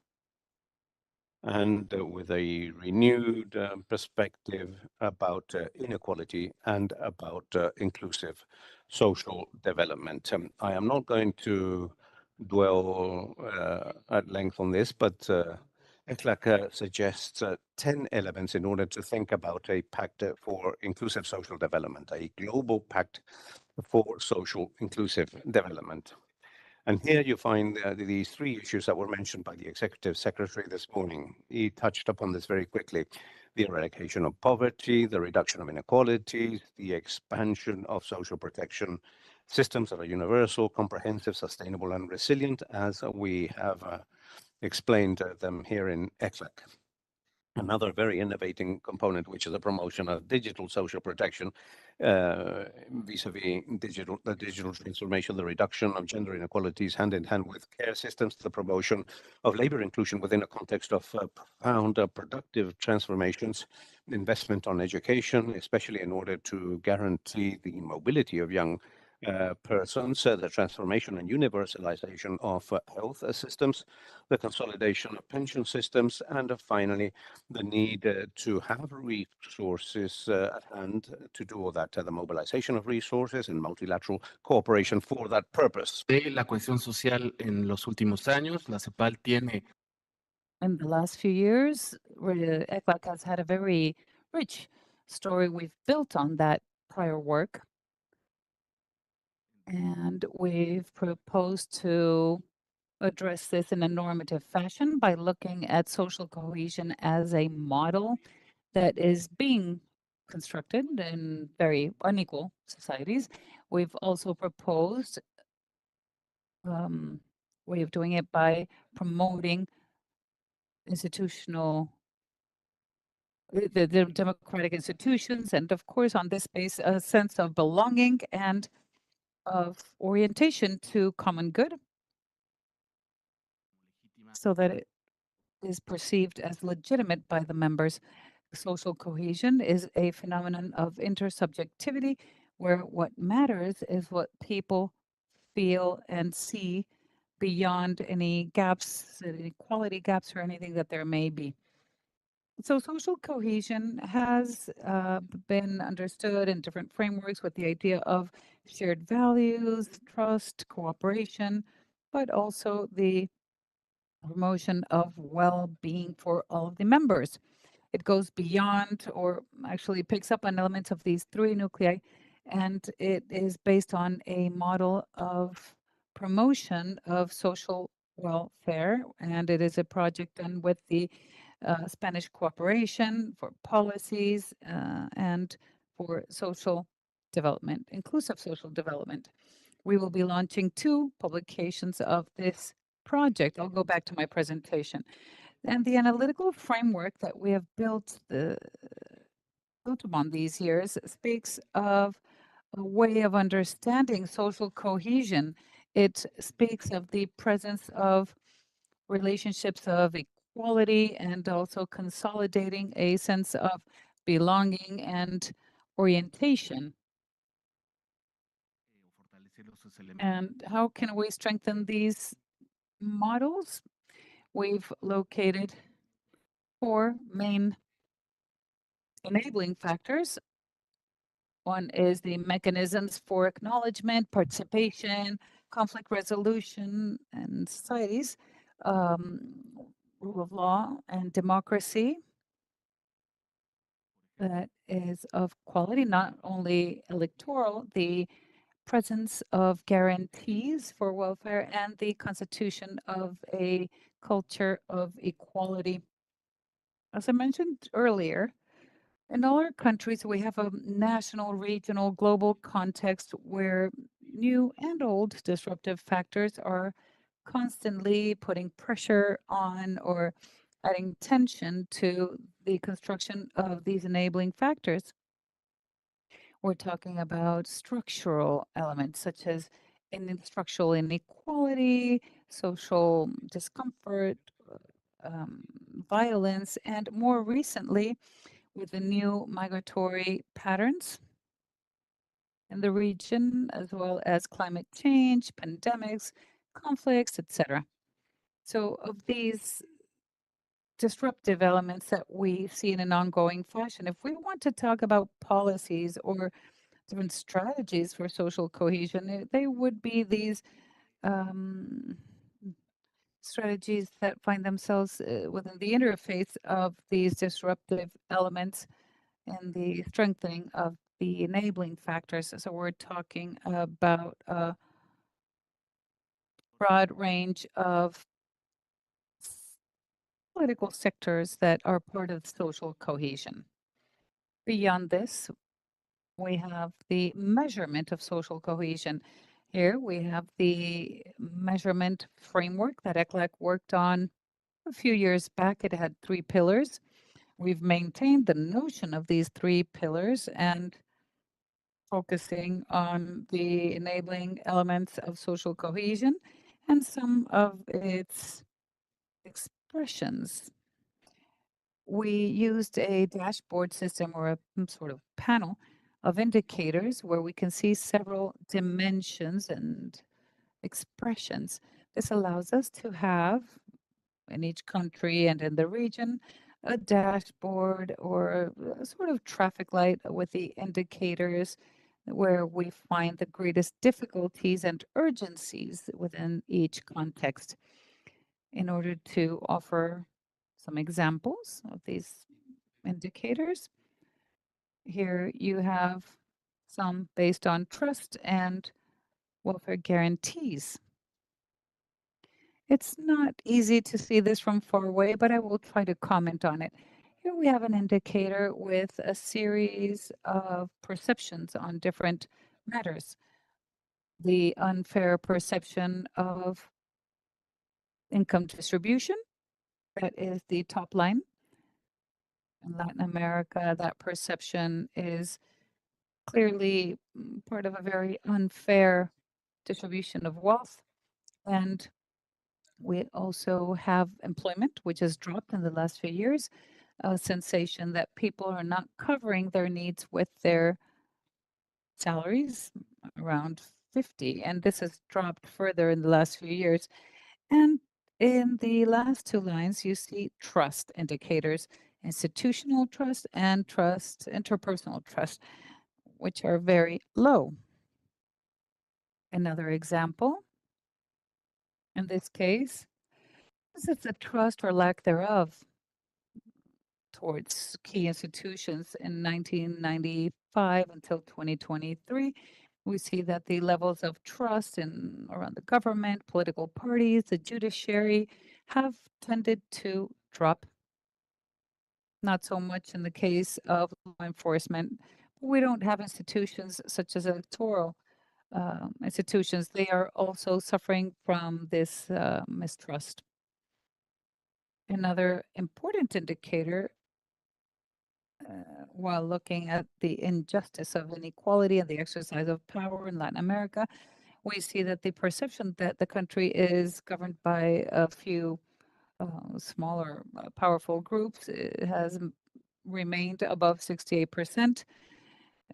and with a renewed perspective about inequality and about inclusive social development. I am not going to dwell at length on this, but ECLAC suggests 10 elements in order to think about a pact for inclusive social development, a global pact for social inclusive development. And here you find these three issues that were mentioned by the Executive Secretary this morning. He touched upon this very quickly: the eradication of poverty, the reduction of inequalities, the expansion of social protection systems that are universal, comprehensive, sustainable, and resilient, as we have explained them here in ECLAC. Another very innovating component, which is the promotion of digital social protection vis-a-vis the digital transformation, the reduction of gender inequalities hand in hand with care systems, the promotion of labor inclusion within a context of profound productive transformations, investment on education, especially in order to guarantee the mobility of young persons, the transformation and universalization of health systems, the consolidation of pension systems, and finally, the need to have resources at hand to do all that, the mobilization of resources and multilateral cooperation for that purpose. La cohesión social en los últimos años, la CEPAL tiene. In the last few years, ECLAC has had a very rich story. We've built on that prior work. And we've proposed to address this in a normative fashion by looking at social cohesion as a model that is being constructed in very unequal societies. We've also proposed way of doing it by promoting institutional the democratic institutions, and of course, on this base, a sense of belonging and of orientation to common good, so that it is perceived as legitimate by the members. Social cohesion is a phenomenon of intersubjectivity, where what matters is what people feel and see beyond any gaps, inequality gaps, or anything that there may be. So social cohesion has been understood in different frameworks with the idea of shared values, trust, cooperation, but also the promotion of well-being for all of the members. It goes beyond, or actually picks up on elements of these three nuclei, and it is based on a model of promotion of social welfare, and it is a project done with the Spanish cooperation for policies and for social development, inclusive social development. We will be launching 2 publications of this project. I'll go back to my presentation. And the analytical framework that we have built upon these years speaks of a way of understanding social cohesion. It speaks of the presence of relationships of equality and also consolidating a sense of belonging and orientation. And how can we strengthen these models? We've located 4 main enabling factors. One is the mechanisms for acknowledgement, participation, conflict resolution, and societies, rule of law and democracy that is of quality, not only electoral, the presence of guarantees for welfare, and the constitution of a culture of equality. As I mentioned earlier, in all our countries, we have a national, regional, global context where new and old disruptive factors are constantly putting pressure on or adding tension to the construction of these enabling factors. We're talking about structural elements such as structural inequality, social discomfort, violence, and more recently, with the new migratory patterns in the region, as well as climate change, pandemics, conflicts, etc. So of these disruptive elements that we see in an ongoing fashion, if we want to talk about policies or different strategies for social cohesion, they would be these strategies that find themselves within the interface of these disruptive elements and the strengthening of the enabling factors. So we're talking about a broad range of political sectors that are part of social cohesion. Beyond this, we have the measurement of social cohesion. Here we have the measurement framework that ECLAC worked on a few years back. It had 3 pillars. We've maintained the notion of these 3 pillars and focusing on the enabling elements of social cohesion and some of its expressions. We used a dashboard system or a sort of panel of indicators where we can see several dimensions and expressions. This allows us to have, in each country and in the region, a dashboard or a sort of traffic light with the indicators where we find the greatest difficulties and urgencies within each context. In order to offer some examples of these indicators, here you have some based on trust and welfare guarantees. It's not easy to see this from far away, but I will try to comment on it. Here we have an indicator with a series of perceptions on different matters. The unfair perception of income distribution, that is the top line. In Latin America, that perception is clearly part of a very unfair distribution of wealth. And we also have employment, which has dropped in the last few years, a sensation that people are not covering their needs with their salaries, around 50, and this has dropped further in the last few years. And in the last two lines, you see trust indicators, institutional trust and trust, interpersonal trust, which are very low. Another example, in this case, this is the trust or lack thereof towards key institutions in 1995 until 2023. We see that the levels of trust in around the government, political parties, the judiciary have tended to drop. Not so much in the case of law enforcement. We don't have institutions such as electoral institutions. They are also suffering from this mistrust. Another important indicator while looking at the injustice of inequality and the exercise of power in Latin America, we see that the perception that the country is governed by a few smaller, powerful groups has remained above 68%,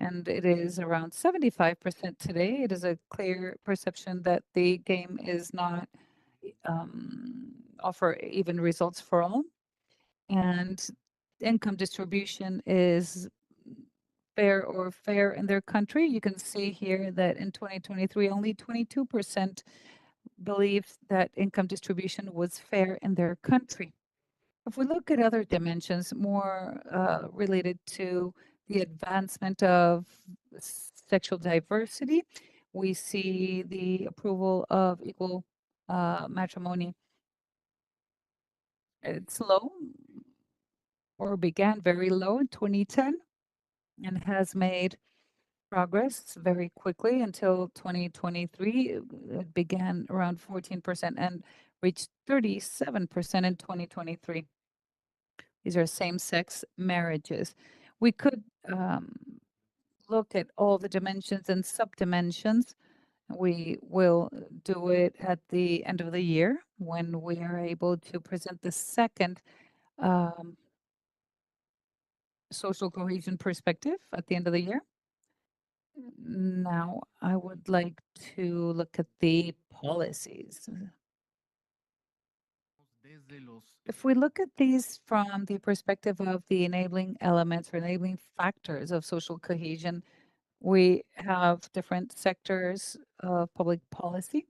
and it is around 75% today. It is a clear perception that the game is not offer even results for all, and income distribution is fair in their country. You can see here that in 2023, only 22% believed that income distribution was fair in their country. If we look at other dimensions more related to the advancement of sexual diversity, we see the approval of equal matrimony. It's low, or began very low in 2010, and has made progress very quickly until 2023. It began around 14% and reached 37% in 2023. These are same-sex marriages. We could look at all the dimensions and sub-dimensions. We will do it at the end of the year when we are able to present the second social cohesion perspective at the end of the year. Now, I would like to look at the policies. If we look at these from the perspective of the enabling elements or enabling factors of social cohesion, we have different sectors of public policy.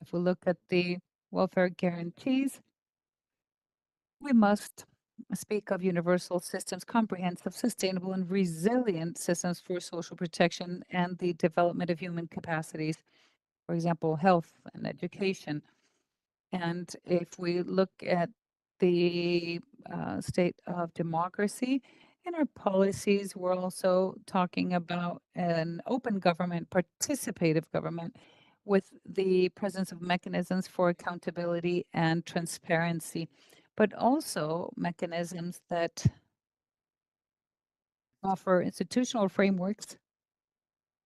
If we look at the welfare guarantees, we must speak of universal systems, comprehensive, sustainable, and resilient systems for social protection and the development of human capacities, for example, health and education. And if we look at the state of democracy, in our policies, we're also talking about an open government, participative government, with the presence of mechanisms for accountability and transparency, but also mechanisms that offer institutional frameworks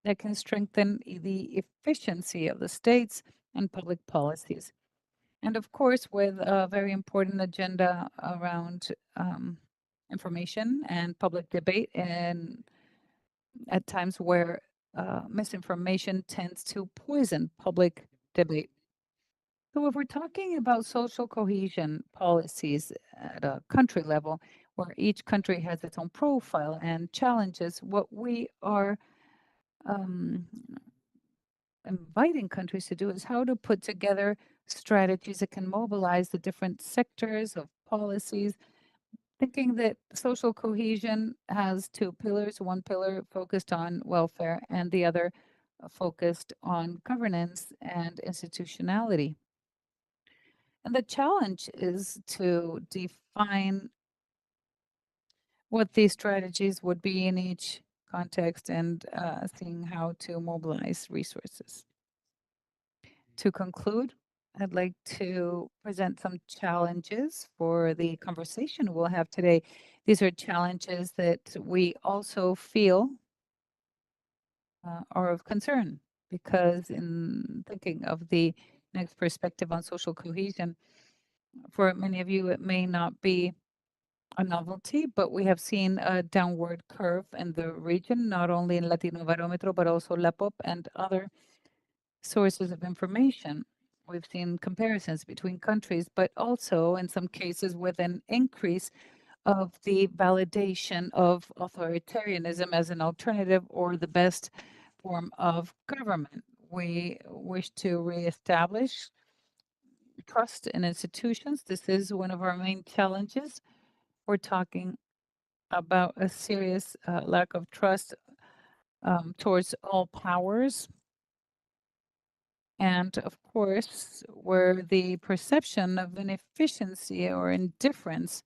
that can strengthen the efficiency of the states and public policies. And of course, with a very important agenda around information and public debate, and at times where misinformation tends to poison public debate. So if we're talking about social cohesion policies at a country level, where each country has its own profile and challenges, what we are inviting countries to do is how to put together strategies that can mobilize the different sectors of policies, thinking that social cohesion has two pillars, one pillar focused on welfare and the other focused on governance and institutionality. And the challenge is to define what these strategies would be in each context and seeing how to mobilize resources. To conclude, I'd like to present some challenges for the conversation we'll have today. These are challenges that we also feel are of concern, because in thinking of the next perspective on social cohesion, for many of you, it may not be a novelty, but we have seen a downward curve in the region, not only in Latino Barometro, but also LAPOP and other sources of information. We've seen comparisons between countries, but also in some cases with an increase of the validation of authoritarianism as an alternative or the best form of government. We wish to reestablish trust in institutions. This is one of our main challenges. We're talking about a serious lack of trust towards all powers. And of course, where the perception of inefficiency or indifference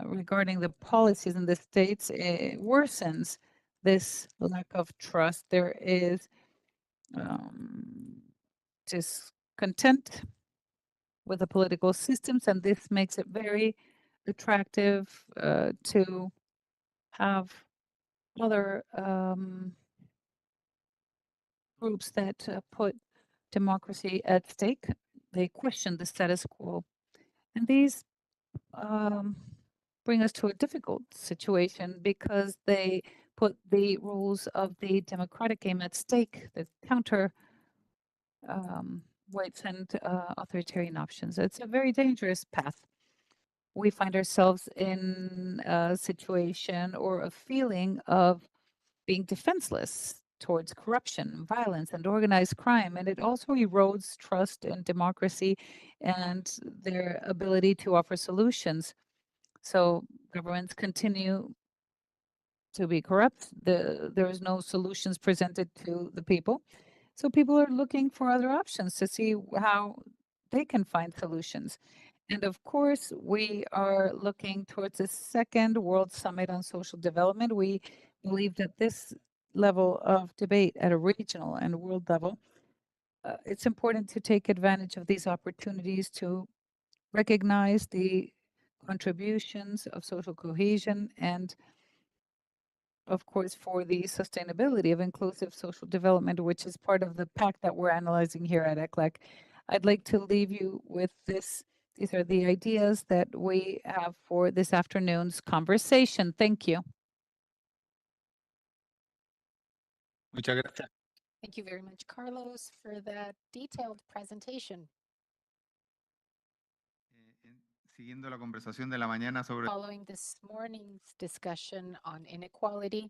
regarding the policies in the states worsens this lack of trust. There is discontent with the political systems, and this makes it very attractive to have other groups that put democracy at stake. They question the status quo. And these bring us to a difficult situation because they put the rules of the democratic game at stake, the counter weights and authoritarian options. It's a very dangerous path. We find ourselves in a situation or a feeling of being defenseless towards corruption, violence, and organized crime. And it also erodes trust in democracy and their ability to offer solutions. So governments continue to be corrupt. There is no solutions presented to the people. So people are looking for other options to see how they can find solutions. And of course, we are looking towards the second World Summit on Social Development. We believe that this level of debate at a regional and world level, it's important to take advantage of these opportunities to recognize the contributions of social cohesion and, of course, for the sustainability of inclusive social development, which is part of the pact that we're analyzing here at ECLAC. I'd like to leave you with this. These are the ideas that we have for this afternoon's conversation. Thank you. Muchas gracias. Thank you very much, Carlos, for that detailed presentation. Siguiendo la conversación de la mañana sobre Following this morning's discussion on inequality,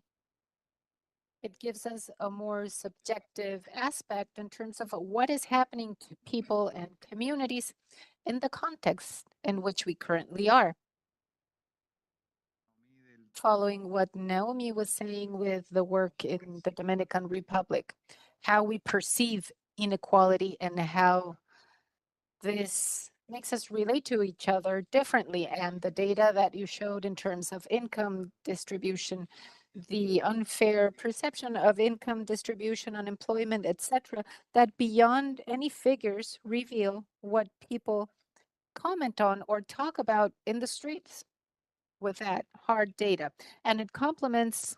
it gives us a more subjective aspect in terms of what is happening to people and communities in the context in which we currently are. Following what Naomi was saying with the work in the Dominican Republic, how we perceive inequality and how this makes us relate to each other differently. And the data that you showed in terms of income distribution, the unfair perception of income distribution, unemployment, etc., that beyond any figures reveal what people comment on or talk about in the streets with that hard data. And it complements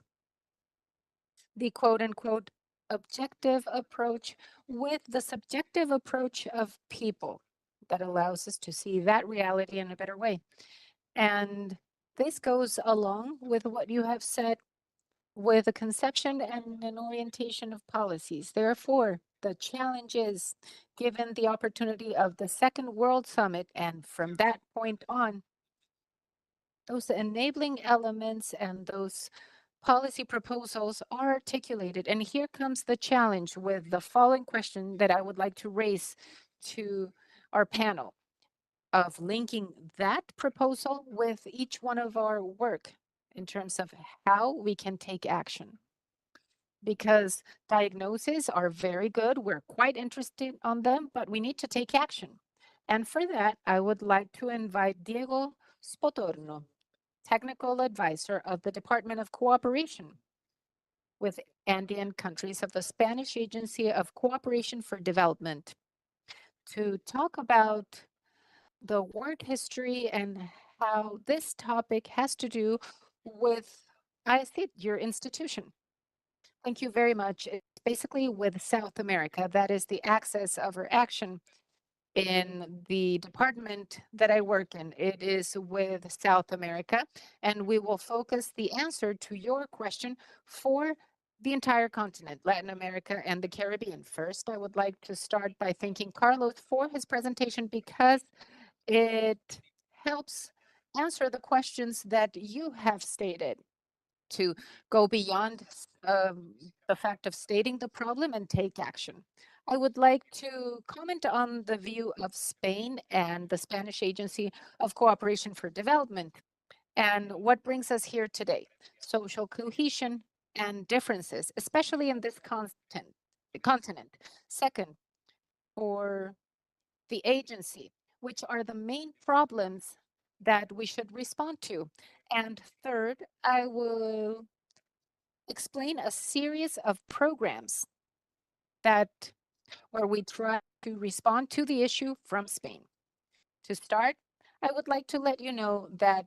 the quote unquote objective approach with the subjective approach of people that allows us to see that reality in a better way. And this goes along with what you have said with a conception and an orientation of policies. Therefore, the challenge is, given the opportunity of the Second World Summit, and from that point on, those enabling elements and those policy proposals are articulated. And here comes the challenge with the following question that I would like to raise to our panel, of linking that proposal with each one of our work in terms of how we can take action. Because diagnoses are very good, we're quite interested on them, but we need to take action. And for that, I would like to invite Diego Spotorno, Technical Advisor of the Department of Cooperation with Andean countries of the Spanish Agency of Cooperation for Development, to talk about the work history and how this topic has to do with, I think, your institution. Thank you very much. It's basically with South America. That is the axis of our action in the department that I work in. It is with South America, and we will focus the answer to your question for the entire continent, Latin America and the Caribbean. First, I would like to start by thanking Carlos for his presentation because it helps answer the questions that you have stated, to go beyond the fact of stating the problem and take action. I would like to comment on the view of Spain and the Spanish Agency of Cooperation for Development and what brings us here today: social cohesion and differences, especially in this continent. Second, for the agency, which are the main problems that we should respond to. And third, I will explain a series of programs where we try to respond to the issue from Spain. To start, I would like to let you know that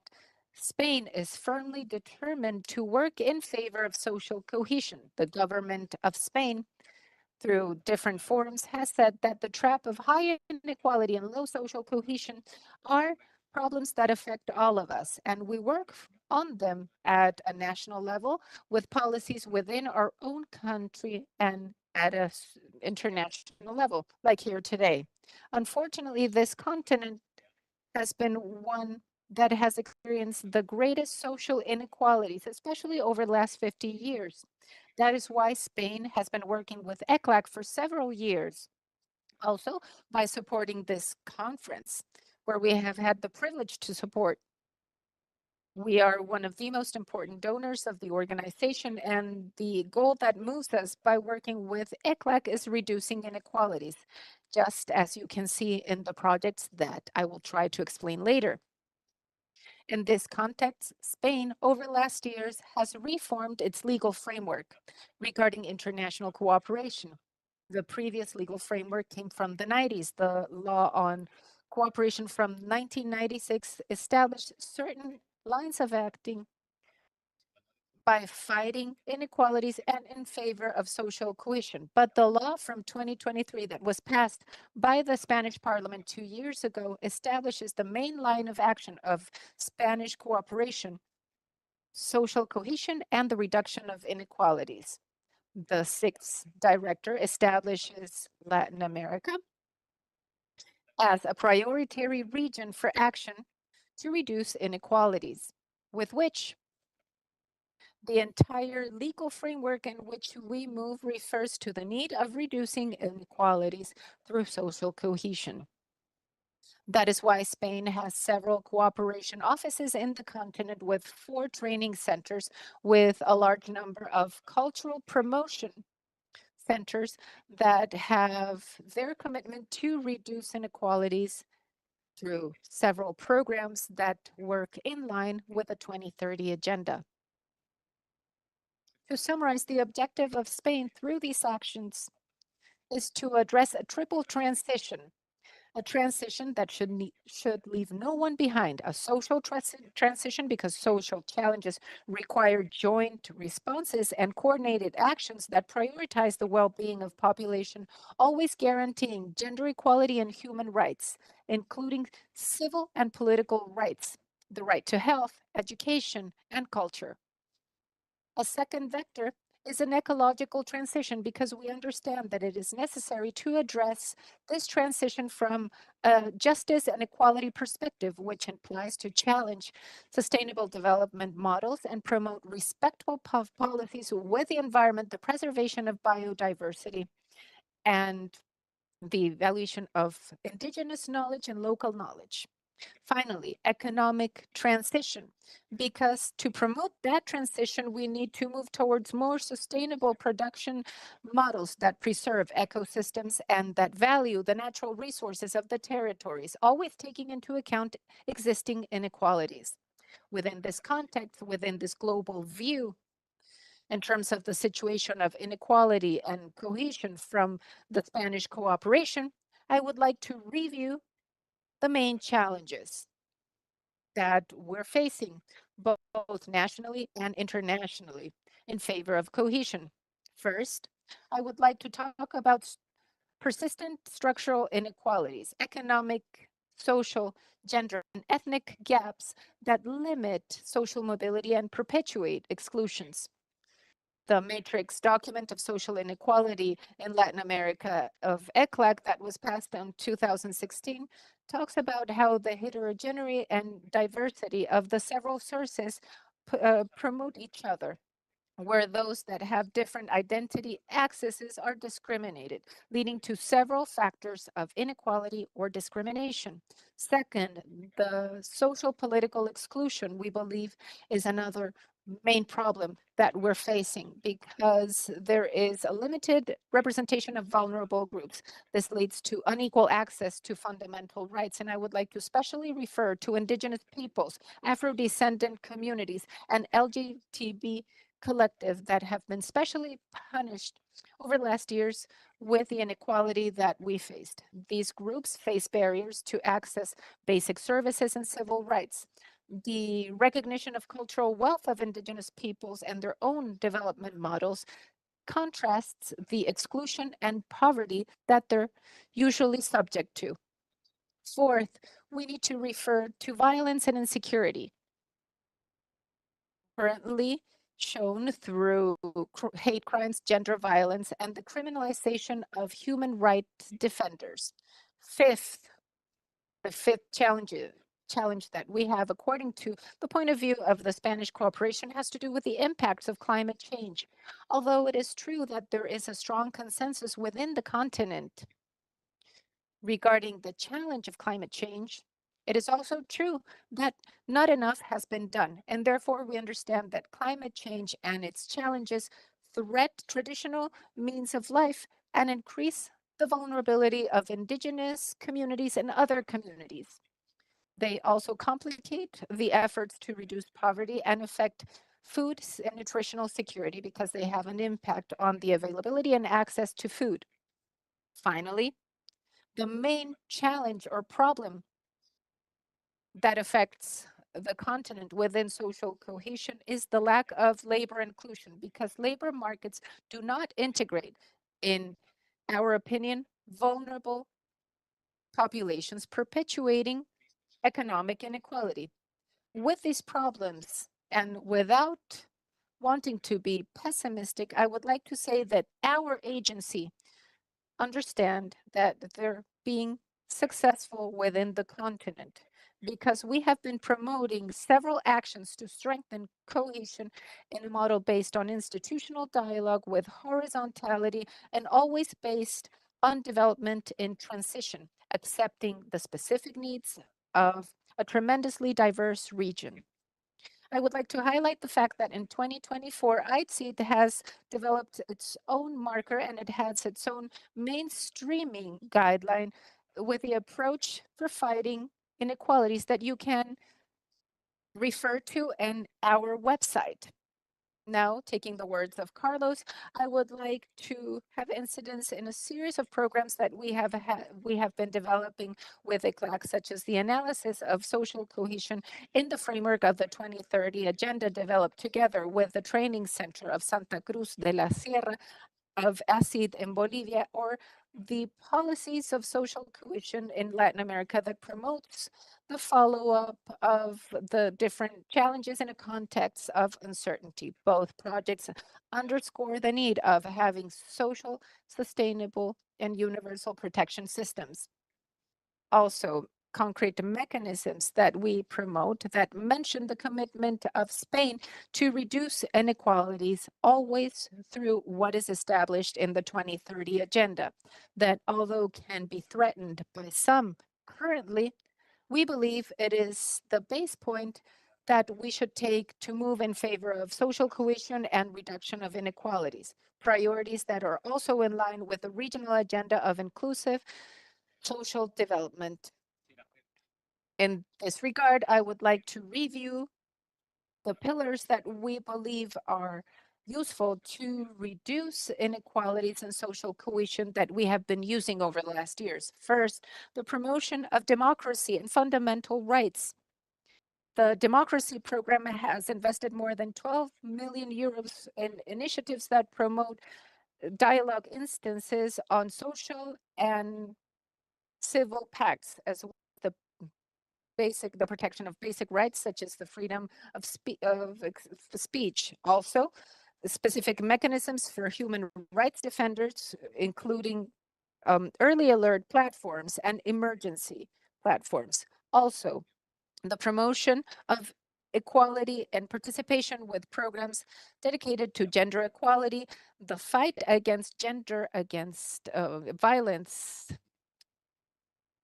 Spain is firmly determined to work in favor of social cohesion. The government of Spain, through different forums, has said that the trap of high inequality and low social cohesion are problems that affect all of us, and we work on them at a national level with policies within our own country and at an international level, like here today. Unfortunately, this continent has been one that has experienced the greatest social inequalities, especially over the last 50 years. That is why Spain has been working with ECLAC for several years, also by supporting this conference, where we have had the privilege to support. We are one of the most important donors of the organization, and the goal that moves us by working with ECLAC is reducing inequalities, just as you can see in the projects that I will try to explain later. In this context, Spain, over the last years, has reformed its legal framework regarding international cooperation. The previous legal framework came from the 90s. The law on cooperation from 1996 established certain lines of acting by fighting inequalities and in favor of social cohesion. But the law from 2023 that was passed by the Spanish Parliament 2 years ago establishes the main line of action of Spanish cooperation, social cohesion, and the reduction of inequalities. The sixth director establishes Latin America as a priority region for action to reduce inequalities, with which the entire legal framework in which we move refers to the need of reducing inequalities through social cohesion. That is why Spain has several cooperation offices in the continent, with 4 training centers, with a large number of cultural promotion centers that have their commitment to reduce inequalities through several programs that work in line with the 2030 agenda. To summarize, the objective of Spain through these actions is to address a triple transition, a transition that should leave no one behind, a social transition because social challenges require joint responses and coordinated actions that prioritize the well-being of population, always guaranteeing gender equality and human rights, including civil and political rights, the right to health, education, and culture. A second vector is an ecological transition because we understand that it is necessary to address this transition from a justice and equality perspective, which implies to challenge sustainable development models and promote respectful policies with the environment, the preservation of biodiversity, and the evaluation of indigenous knowledge and local knowledge. Finally, economic transition, because to promote that transition, we need to move towards more sustainable production models that preserve ecosystems and that value the natural resources of the territories, always taking into account existing inequalities. Within this context, within this global view, in terms of the situation of inequality and cohesion from the Spanish cooperation, I would like to review the main challenges that we're facing, both nationally and internationally, in favor of cohesion. First, I would like to talk about persistent structural inequalities, economic, social, gender, and ethnic gaps that limit social mobility and perpetuate exclusions. The matrix document of social inequality in Latin America of ECLAC that was passed in 2016 talks about how the heterogeneity and diversity of the several sources promote each other, where those that have different identity accesses are discriminated, leading to several factors of inequality or discrimination. Second, the social political exclusion, we believe, is another main problem that we're facing because there is a limited representation of vulnerable groups. This leads to unequal access to fundamental rights. And I would like to especially refer to indigenous peoples, Afro-descendant communities, and LGBTQ collective that have been specially punished over the last years with the inequality that we faced. These groups face barriers to access basic services and civil rights. The recognition of cultural wealth of indigenous peoples and their own development models contrasts the exclusion and poverty that they're usually subject to. Fourth, we need to refer to violence and insecurity, currently shown through hate crimes, gender violence, and the criminalization of human rights defenders. Fifth, the fifth challenge that we have, according to the point of view of the Spanish cooperation, has to do with the impacts of climate change. Although it is true that there is a strong consensus within the continent regarding the challenge of climate change, it is also true that not enough has been done, and therefore we understand that climate change and its challenges threat traditional means of life and increase the vulnerability of indigenous communities and other communities. They also complicate the efforts to reduce poverty and affect food and nutritional security because they have an impact on the availability and access to food. Finally, the main challenge or problem that affects the continent within social cohesion is the lack of labor inclusion because labor markets do not integrate, in our opinion, vulnerable populations, perpetuating economic inequality. With these problems and without wanting to be pessimistic, I would like to say that our agency understand that they're being successful within the continent because we have been promoting several actions to strengthen cohesion in a model based on institutional dialogue with horizontality and always based on development in transition, accepting the specific needs of a tremendously diverse region. I would like to highlight the fact that in 2024, ITSEED has developed its own marker and it has its own mainstreaming guideline with the approach for fighting inequalities that you can refer to in our website. Now, taking the words of Carlos, I would like to have incidents in a series of programs that we have been developing with ECLAC, such as the analysis of social cohesion in the framework of the 2030 agenda developed together with the Training Center of Santa Cruz de la Sierra of ACID in Bolivia, or the policies of social cohesion in Latin America that promotes the follow-up of the different challenges in a context of uncertainty. Both projects underscore the need of having social, sustainable, and universal protection systems. Also, concrete mechanisms that we promote that mention the commitment of Spain to reduce inequalities always through what is established in the 2030 agenda, that although can be threatened by some currently, we believe it is the base point that we should take to move in favor of social cohesion and reduction of inequalities, priorities that are also in line with the regional agenda of inclusive social development. In this regard, I would like to review the pillars that we believe are useful to reduce inequalities and social cohesion that we have been using over the last years. First, the promotion of democracy and fundamental rights. The democracy program has invested more than 12 million euros in initiatives that promote dialogue instances on social and civil pacts, as well as the protection of basic rights, such as the freedom of speech. Also, specific mechanisms for human rights defenders, including early alert platforms and emergency platforms. Also, the promotion of equality and participation with programs dedicated to gender equality, the fight against violence,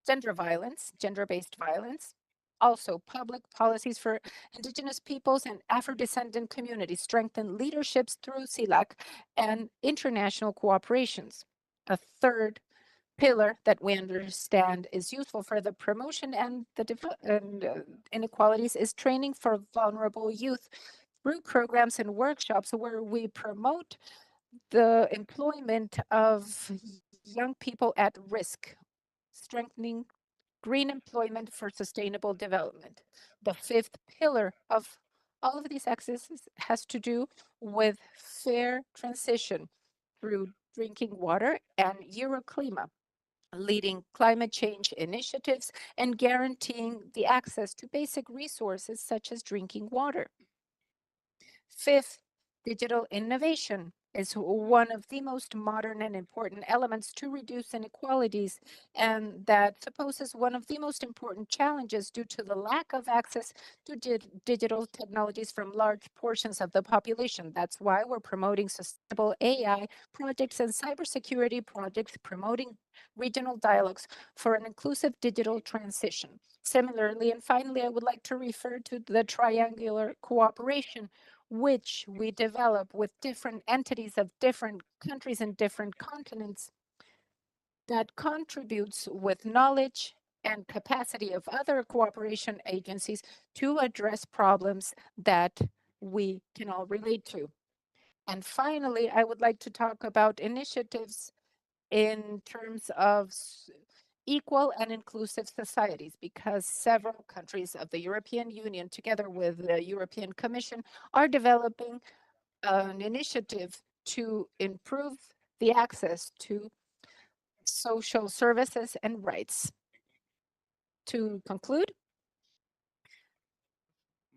gender-based violence. Also, public policies for indigenous peoples and Afro-descendant communities strengthen leaderships through ECLAC and international cooperations. A third pillar that we understand is useful for the promotion and the inequalities is training for vulnerable youth through programs and workshops where we promote the employment of young people at risk, strengthening green employment for sustainable development. The fifth pillar of all of these axes has to do with fair transition through drinking water and Euroclima, leading climate change initiatives and guaranteeing the access to basic resources such as drinking water. Fifth, digital innovation is one of the most modern and important elements to reduce inequalities, and that supposes one of the most important challenges due to the lack of access to digital technologies from large portions of the population. That's why we're promoting sustainable AI projects and cybersecurity projects, promoting regional dialogues for an inclusive digital transition. Similarly, and finally, I would like to refer to the triangular cooperation, which we develop with different entities of different countries and different continents, that contributes with knowledge and capacity of other cooperation agencies to address problems that we can all relate to. And finally, I would like to talk about initiatives in terms of equal and inclusive societies, because several countries of the European Union, together with the European Commission, are developing an initiative to improve the access to social services and rights. To conclude,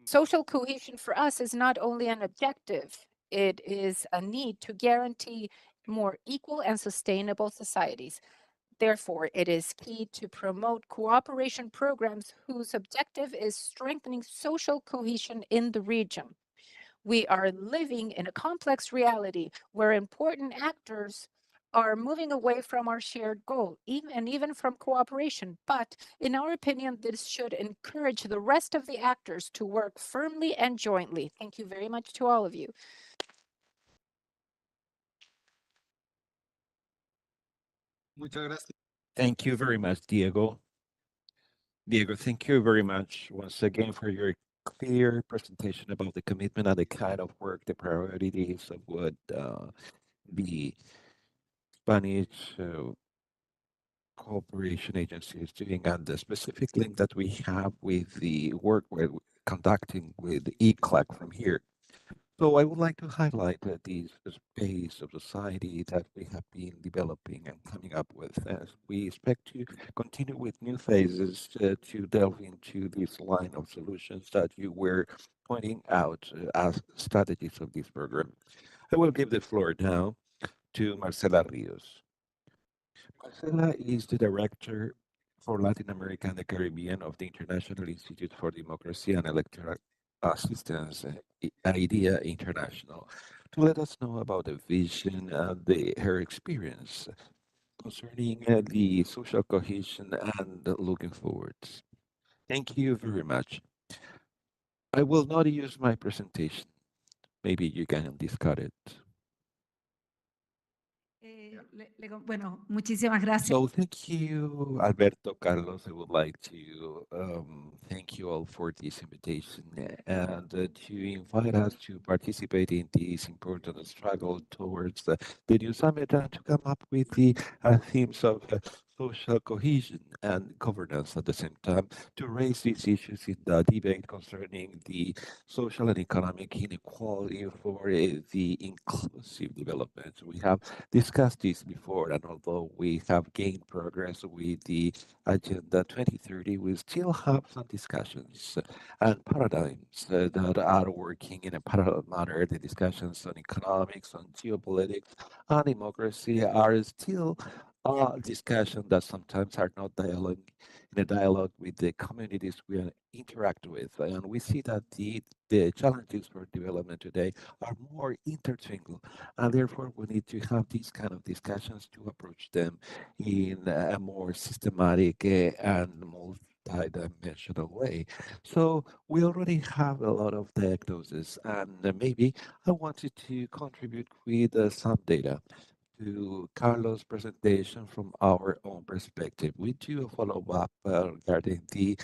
social cohesion for us is not only an objective, it is a need to guarantee more equal and sustainable societies. Therefore, it is key to promote cooperation programs whose objective is strengthening social cohesion in the region. We are living in a complex reality where important actors are moving away from our shared goal, even from cooperation. But in our opinion, this should encourage the rest of the actors to work firmly and jointly. Thank you very much to all of you. Thank you very much, Diego. Diego, thank you very much once again for your clear presentation about the commitment and the kind of work, the priorities of what the Spanish cooperation agency is doing, and the specific link that we have with the work we're conducting with ECLAC from here. So I would like to highlight this space of society that we have been developing and coming up with, as we expect to continue with new phases to delve into this line of solutions that you were pointing out as strategies of this program. I will give the floor now to Marcela Rios. Marcela is the director for Latin America and the Caribbean of the International Institute for Democracy and Electoral Assistance, IDEA International, to let us know about the vision and her experience concerning the social cohesion and looking forwards. Thank you very much. I will not use my presentation. Maybe you can discard it. Bueno, muchísimas gracias. So thank you, Alberto, Carlos. I would like to thank you all for this invitation and to invite us to participate in this important struggle towards the new summit and to come up with the themes of social cohesion and governance at the same time to raise these issues in the debate concerning the social and economic inequality for the inclusive development. We have discussed this before, and although we have gained progress with the Agenda 2030, we still have some discussions and paradigms that are working in a parallel manner. The discussions on economics, on geopolitics, and democracy are still discussion that sometimes are not dialogue in a dialogue with the communities we interact with. And we see that the challenges for development today are more intertwined. And therefore, we need to have these kind of discussions to approach them in a more systematic and multi-dimensional way. So we already have a lot of diagnosis, and maybe I wanted to contribute with some data to Carlos' presentation from our own perspective. We do a follow-up regarding the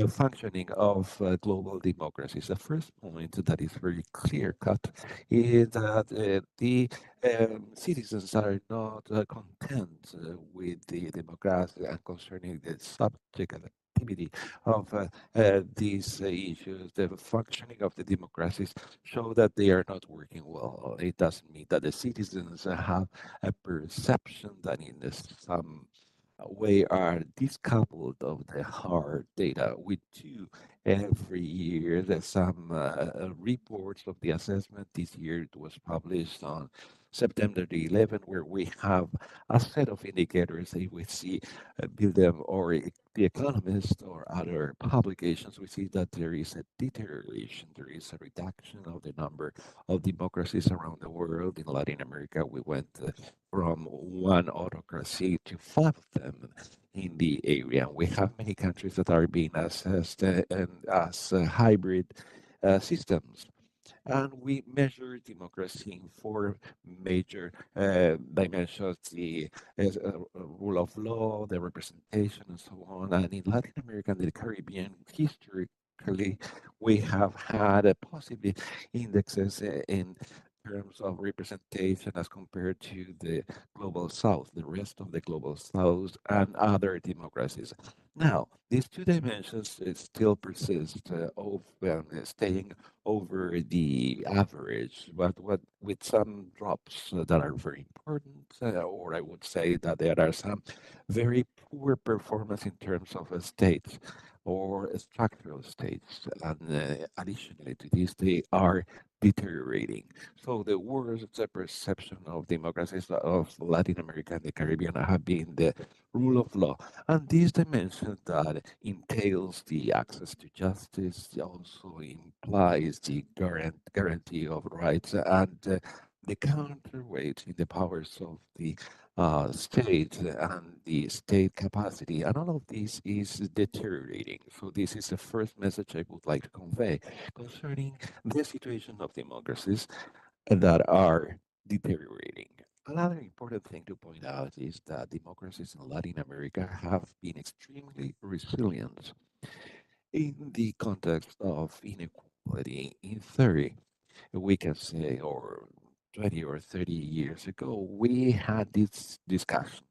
functioning of global democracies. The first point that is very clear-cut is that the citizens are not content with the democracy and concerning the subjectivity of these issues. The functioning of the democracies show that they are not working well. It doesn't mean that the citizens have a perception that in some way are decoupled of the hard data. We do every year. There's some reports of the assessment. This year it was published on September the 11th, where we have a set of indicators that we see build them or the Economist or other publications. We see that there is a deterioration, there is a reduction of the number of democracies around the world. In Latin America, we went from one autocracy to 5 of them in the area. We have many countries that are being assessed as hybrid systems. And we measure democracy in 4 major dimensions: the rule of law, the representation, and so on. And in Latin America and the Caribbean, historically, we have had possibly indexes in terms of representation as compared to the global south, the rest of the global south, and other democracies. Now, these 2 dimensions still persist, staying over the average, but with some drops that are very important, or I would say that there are some very poor performance in terms of states or structural states. And additionally to this, they are deteriorating. So the worst perception of democracies of Latin America and the Caribbean have been the rule of law. And this dimension that entails the access to justice also implies the guarantee of rights and the counterweight in the powers of the state and the state capacity. And all of this is deteriorating. So this is the first message I would like to convey concerning the situation of democracies that are deteriorating. Another important thing to point out is that democracies in Latin America have been extremely resilient in the context of inequality. In theory, we can say, or 20 or 30 years ago, we had this discussion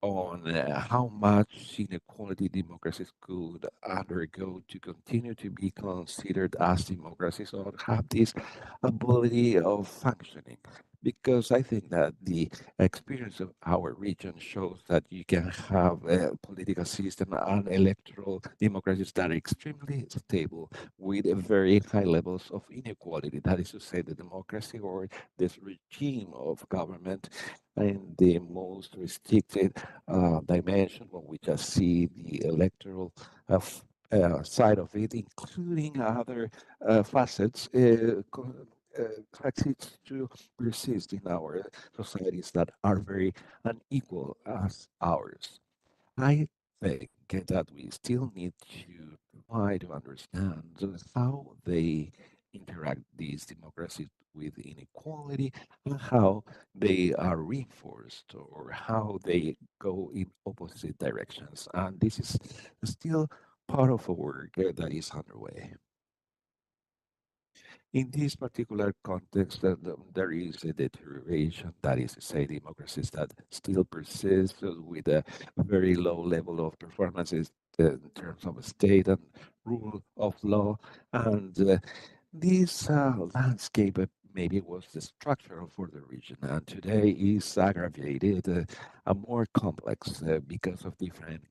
on how much inequality democracies could undergo to continue to be considered as democracies or have this ability of functioning. Because I think that the experience of our region shows that you can have a political system and electoral democracies that are extremely stable with very high levels of inequality. That is to say, the democracy or this regime of government in the most restricted dimension when we just see the electoral side of it, including other facets, succeeds to persist in our societies that are very unequal as ours. I think that we still need to try to understand how they interact these democracies with inequality and how they are reinforced or how they go in opposite directions. And this is still part of a work that is underway. In this particular context, there is a deterioration, that is to say, democracies that still persist with a very low level of performances in terms of state and rule of law. And this landscape maybe was the structure for the region, and today is aggravated and more complex because of different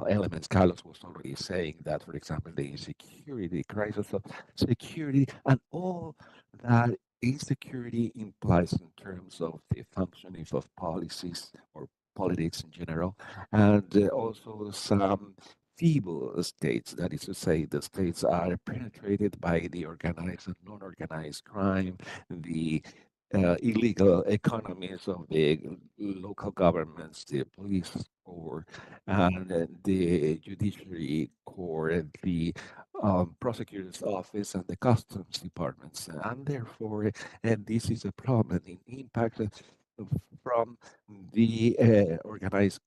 elements. Carlos was already saying that, for example, the insecurity, crisis of security, and all that insecurity implies in terms of the functioning of policies or politics in general, and also some feeble states. That is to say, the states are penetrated by the organized and non-organized crime, the illegal economies of the local governments, the police corps, and the judiciary corps, the prosecutor's office, and the customs departments. And therefore, this is a problem in impact from the organized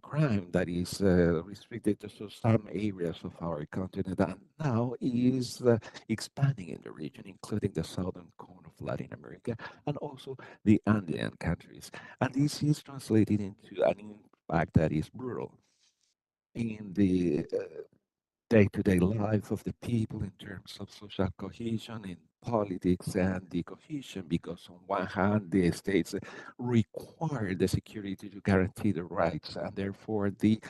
crime that is restricted to some areas of our continent and now is expanding in the region, including the southern cone of Latin America and also the Andean countries. And this is translated into an impact that is brutal in the day-to-day life of the people in terms of social cohesion in politics and the cohesion, because on one hand the states require the security to guarantee the rights, and therefore the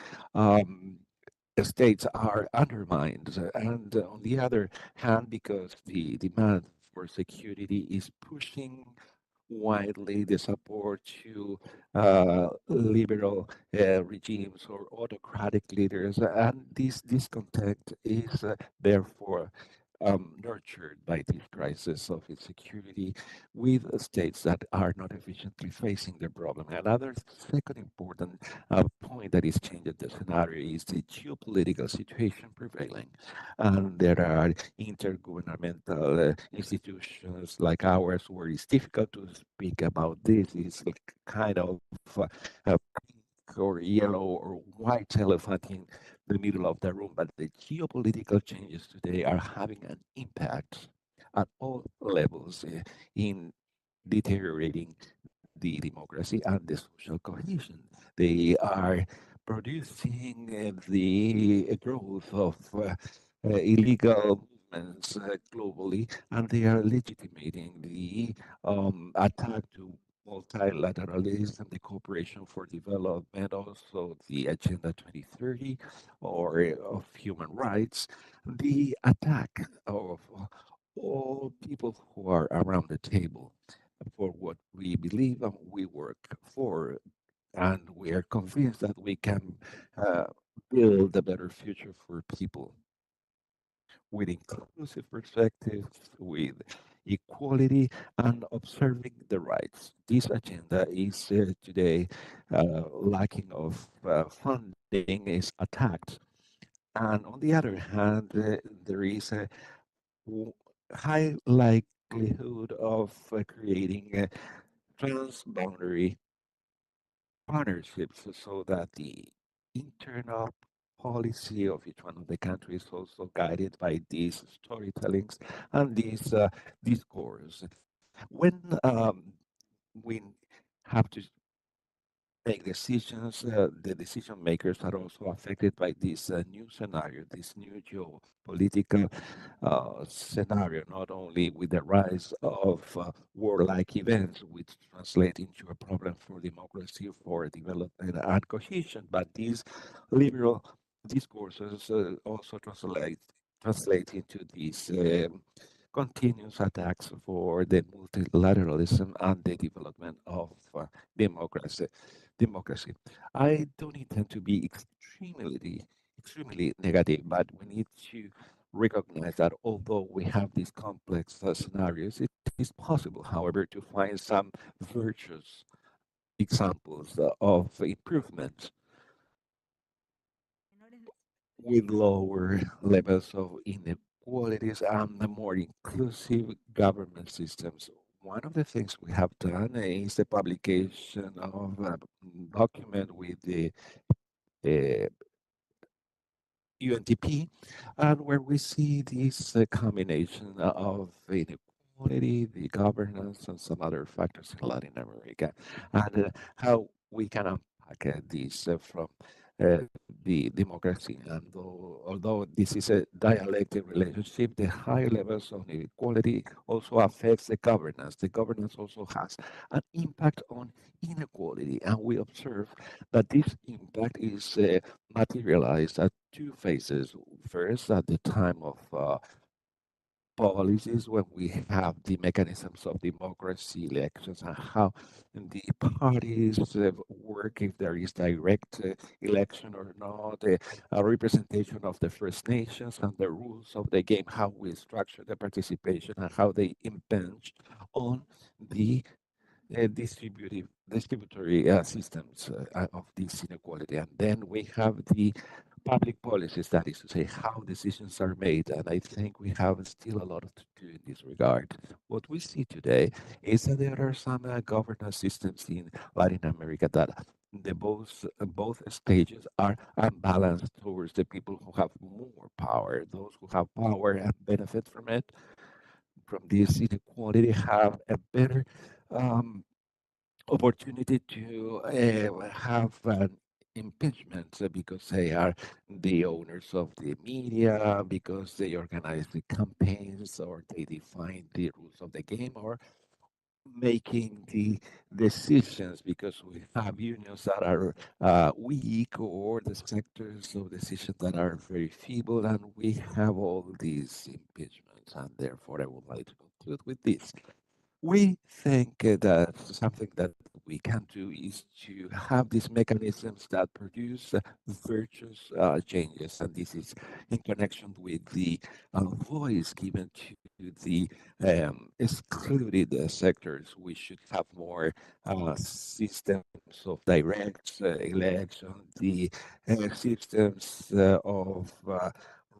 states are undermined, and on the other hand, because the demand for security is pushing widely the support to liberal regimes or autocratic leaders, and this discontent is therefore nurtured by this crisis of insecurity with states that are not efficiently facing the problem. Another second important point that is changing the scenario is the geopolitical situation prevailing. And there are intergovernmental institutions like ours where it's difficult to speak about this. It's like kind of pink or yellow or white elephant in the middle of the room, but the geopolitical changes today are having an impact at all levels in deteriorating the democracy and the social cohesion. They are producing the growth of illegal movements globally, and they are legitimating the attack to multilateralism, the cooperation for development, also the Agenda 2030 or of human rights, the attack of all people who are around the table for what we believe and we work for. And we are convinced that we can build a better future for people with inclusive perspectives, with equality, and observing the rights. This agenda is today lacking of funding, is attacked. And on the other hand, there is a high likelihood of creating transboundary partnerships so that the internal policy of each one of the countries is also guided by these storytellings and these discourse. When we have to make decisions, the decision makers are also affected by this new scenario, this new geopolitical scenario, not only with the rise of warlike events, which translate into a problem for democracy, for development and cohesion, but these liberal discourses also translate into these continuous attacks for the multilateralism and the development of democracy. I don't intend to be extremely negative, but we need to recognize that although we have these complex scenarios, it is possible, however, to find some virtuous examples of improvement with lower levels of inequality inequalities and the more inclusive government systems. One of the things we have done is the publication of a document with the uh, UNDP, and where we see this combination of inequality, the governance, and some other factors in Latin America, and how we can unpack this from uh, the democracy. And although this is a dialectic relationship, the high levels of inequality also affects the governance. The governance also has an impact on inequality, and we observe that this impact is materialized at two phases. First, at the time of policies, when we have the mechanisms of democracy, elections, and how the parties work, if there is direct election or not, a representation of the First Nations and the rules of the game, how we structure the participation and how they impinge on the distributory systems of this inequality. And then we have the public policies, that is to say, how decisions are made. And I think we have still a lot to do in this regard. What we see today is that there are some governance systems in Latin America that both stages are unbalanced towards the people who have more power. Those who have power and benefit from it, from this inequality, have a better opportunity to have an impeachment because they are the owners of the media, because they organize the campaigns, or they define the rules of the game, or making the decisions, because we have unions that are weak, or the sectors of decision that are very feeble, and we have all these impeachments. And therefore, I would like to conclude with this. We think that something that we can do is to have these mechanisms that produce virtuous changes, and this is in connection with the voice given to the excluded sectors. We should have more systems of direct election, the systems of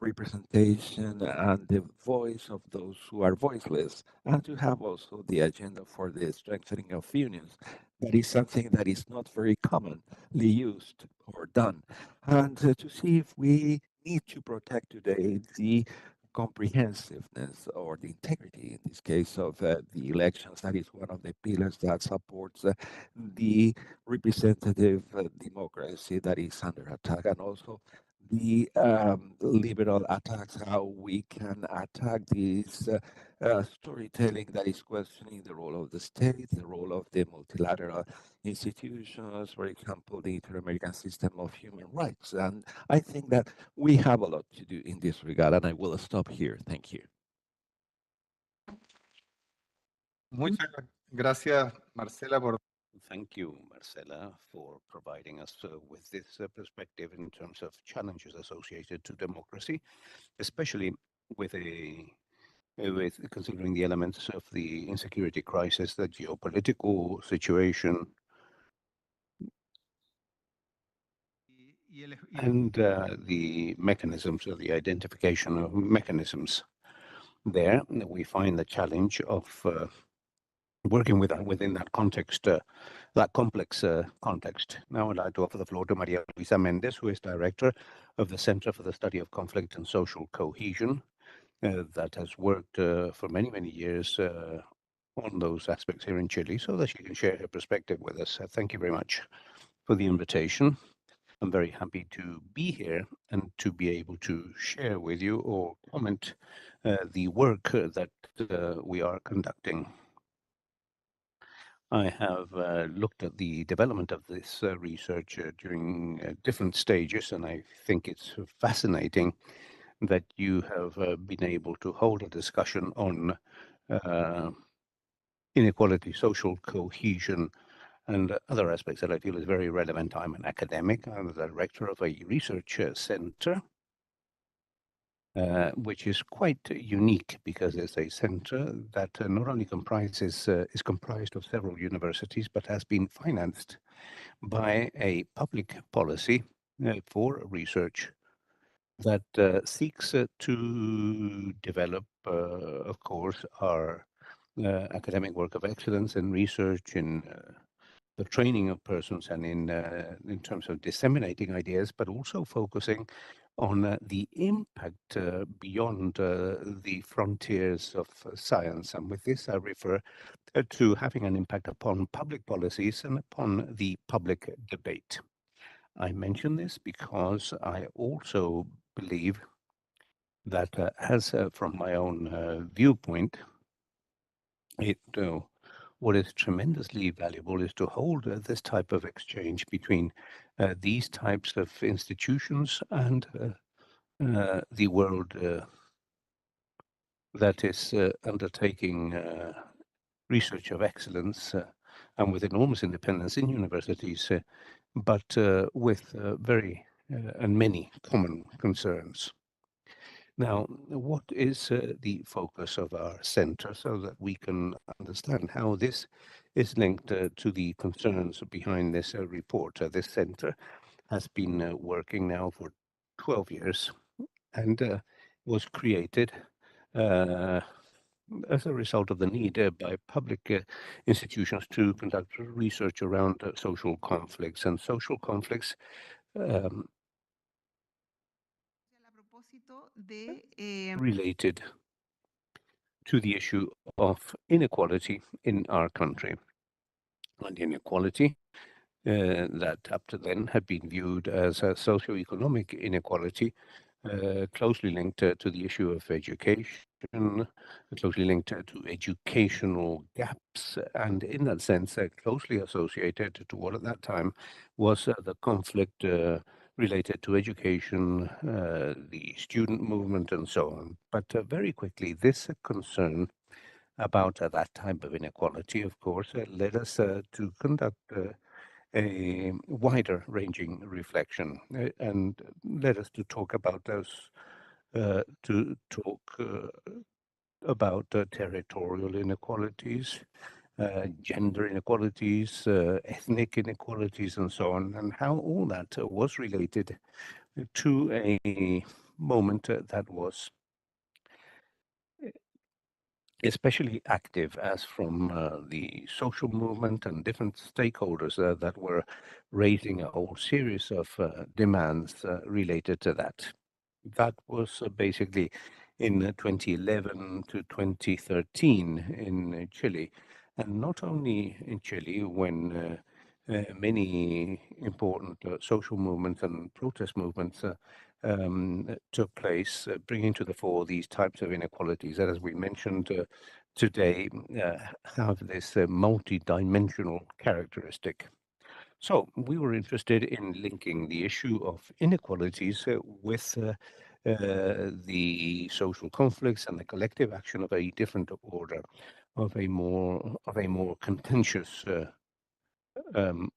representation and the voice of those who are voiceless, and to have also the agenda for the strengthening of unions. That is something that is not very commonly used or done. And to see if we need to protect today the comprehensiveness or the integrity, in this case, of the elections. That is one of the pillars that supports the representative democracy that is under attack, and also the liberal attacks, how we can attack this storytelling that is questioning the role of the state, the role of the multilateral institutions, for example, the Inter-American System of Human Rights. And I think that we have a lot to do in this regard, and I will stop here. Thank you. Muchas gracias, Marcela, por Thank you, Marcela, for providing us with this perspective in terms of challenges associated to democracy, especially with considering the elements of the insecurity crisis, the geopolitical situation, and the mechanisms, or the identification of mechanisms. There, we find the challenge of working within that context, that complex context. Now I'd like to offer the floor to Maria Luisa Mendez, who is Director of the Center for the Study of Conflict and Social Cohesion, that has worked for many, many years on those aspects here in Chile, so that she can share her perspective with us. Thank you very much for the invitation. I'm very happy to be here and to be able to share with you or comment the work that we are conducting. I have looked at the development of this research during different stages, and I think it's fascinating that you have been able to hold a discussion on inequality, social cohesion, and other aspects that I feel is very relevant. I'm an academic. I'm the director of a research center, which is quite unique because it's a center that not only is comprised of several universities, but has been financed by a public policy for research that seeks to develop, of course, our academic work of excellence in research, in the training of persons, and in terms of disseminating ideas, but also focusing on the impact beyond the frontiers of science. And with this, I refer to having an impact upon public policies and upon the public debate. I mention this because I also believe that, as from my own viewpoint, what is tremendously valuable is to hold this type of exchange between these types of institutions and the world that is undertaking research of excellence and with enormous independence in universities, but with very and many common concerns. Now, what is the focus of our center so that we can understand how this is linked to the concerns behind this report? This center has been working now for 12 years and was created as a result of the need by public institutions to conduct research around social conflicts. And social conflicts related to the issue of inequality in our country. And inequality that up to then had been viewed as a socioeconomic inequality, closely linked to the issue of education, closely linked to educational gaps, and in that sense, closely associated to what at that time was the conflict related to education, the student movement, and so on. But very quickly, this concern about that type of inequality, of course, led us to conduct a wider ranging reflection and led us to talk about those, about territorial inequalities, gender inequalities, ethnic inequalities, and so on, and how all that was related to a moment that was especially active as from the social movement and different stakeholders that were raising a whole series of demands related to that. That was basically in 2011 to 2013 in Chile. And not only in Chile, when many important social movements and protest movements took place, bringing to the fore these types of inequalities that, as we mentioned today, have this multi-dimensional characteristic. So we were interested in linking the issue of inequalities with the social conflicts and the collective action of a different order, of a more contentious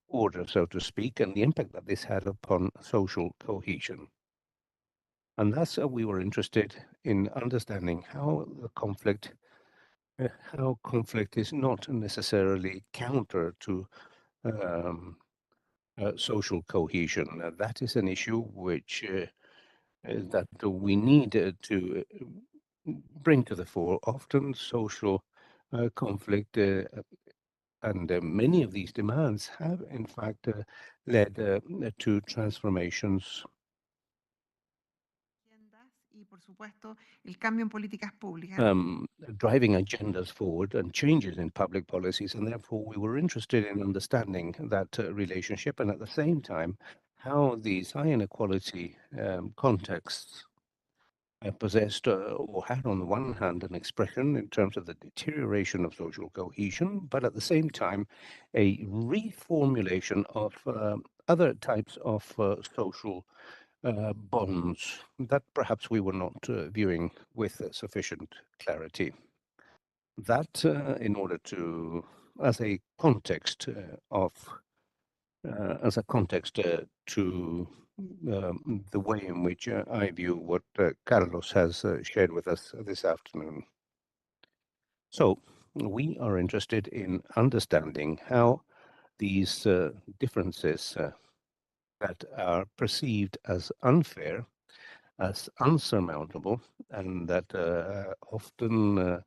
order, so to speak, and the impact that this had upon social cohesion. And thus we were interested in understanding how the conflict is not necessarily counter to social cohesion. That is an issue which that we need to bring to the fore. Often social conflict and many of these demands have in fact led to transformations driving agendas forward and changes in public policies, and therefore we were interested in understanding that relationship, and at the same time how these high inequality contexts possessed or had on the one hand an expression in terms of the deterioration of social cohesion, but at the same time a reformulation of other types of social bonds that perhaps we were not viewing with sufficient clarity. That in order to, as a context to the way in which I view what Carlos has shared with us this afternoon. So we are interested in understanding how these differences that are perceived as unfair as unsurmountable and that often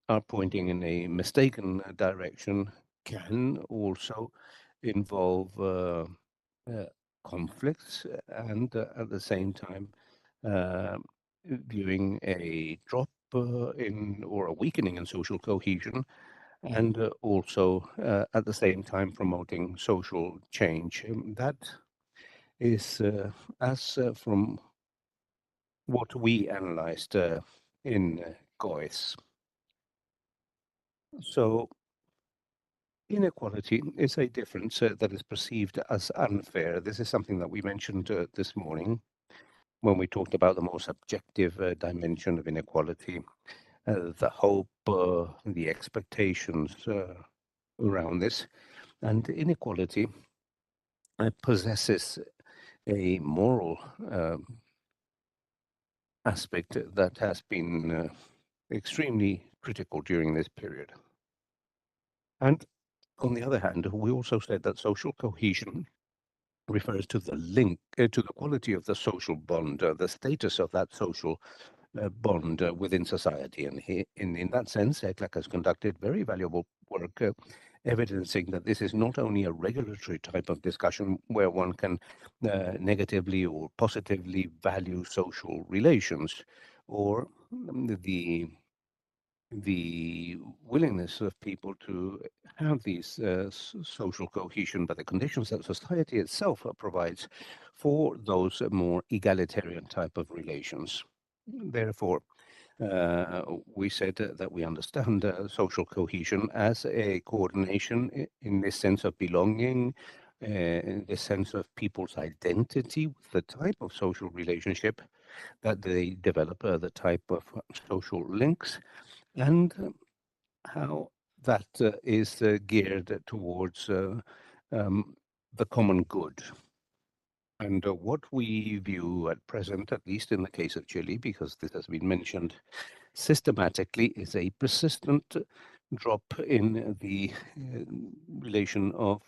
are pointing in a mistaken direction can also involve conflicts and at the same time viewing a drop in or a weakening in social cohesion and also at the same time promoting social change. That is as from what we analyzed in GOIS. So inequality is a difference that is perceived as unfair. This is something that we mentioned this morning when we talked about the more subjective dimension of inequality, the hope, the expectations around this. And inequality possesses a moral aspect that has been extremely critical during this period. And on the other hand, we also said that social cohesion refers to the link, to the quality of the social bond, the status of that social bond within society. And in that sense, ECLAC has conducted very valuable work evidencing that this is not only a regulatory type of discussion where one can negatively or positively value social relations or the willingness of people to have these social cohesion, but the conditions that society itself provides for those more egalitarian type of relations. Therefore, we said that we understand social cohesion as a coordination in this sense of belonging, in the sense of people's identity, the type of social relationship that they develop, the type of social links, and how that is geared towards the common good. And what we view at present, at least in the case of Chile, because this has been mentioned systematically, is a persistent drop in the relation of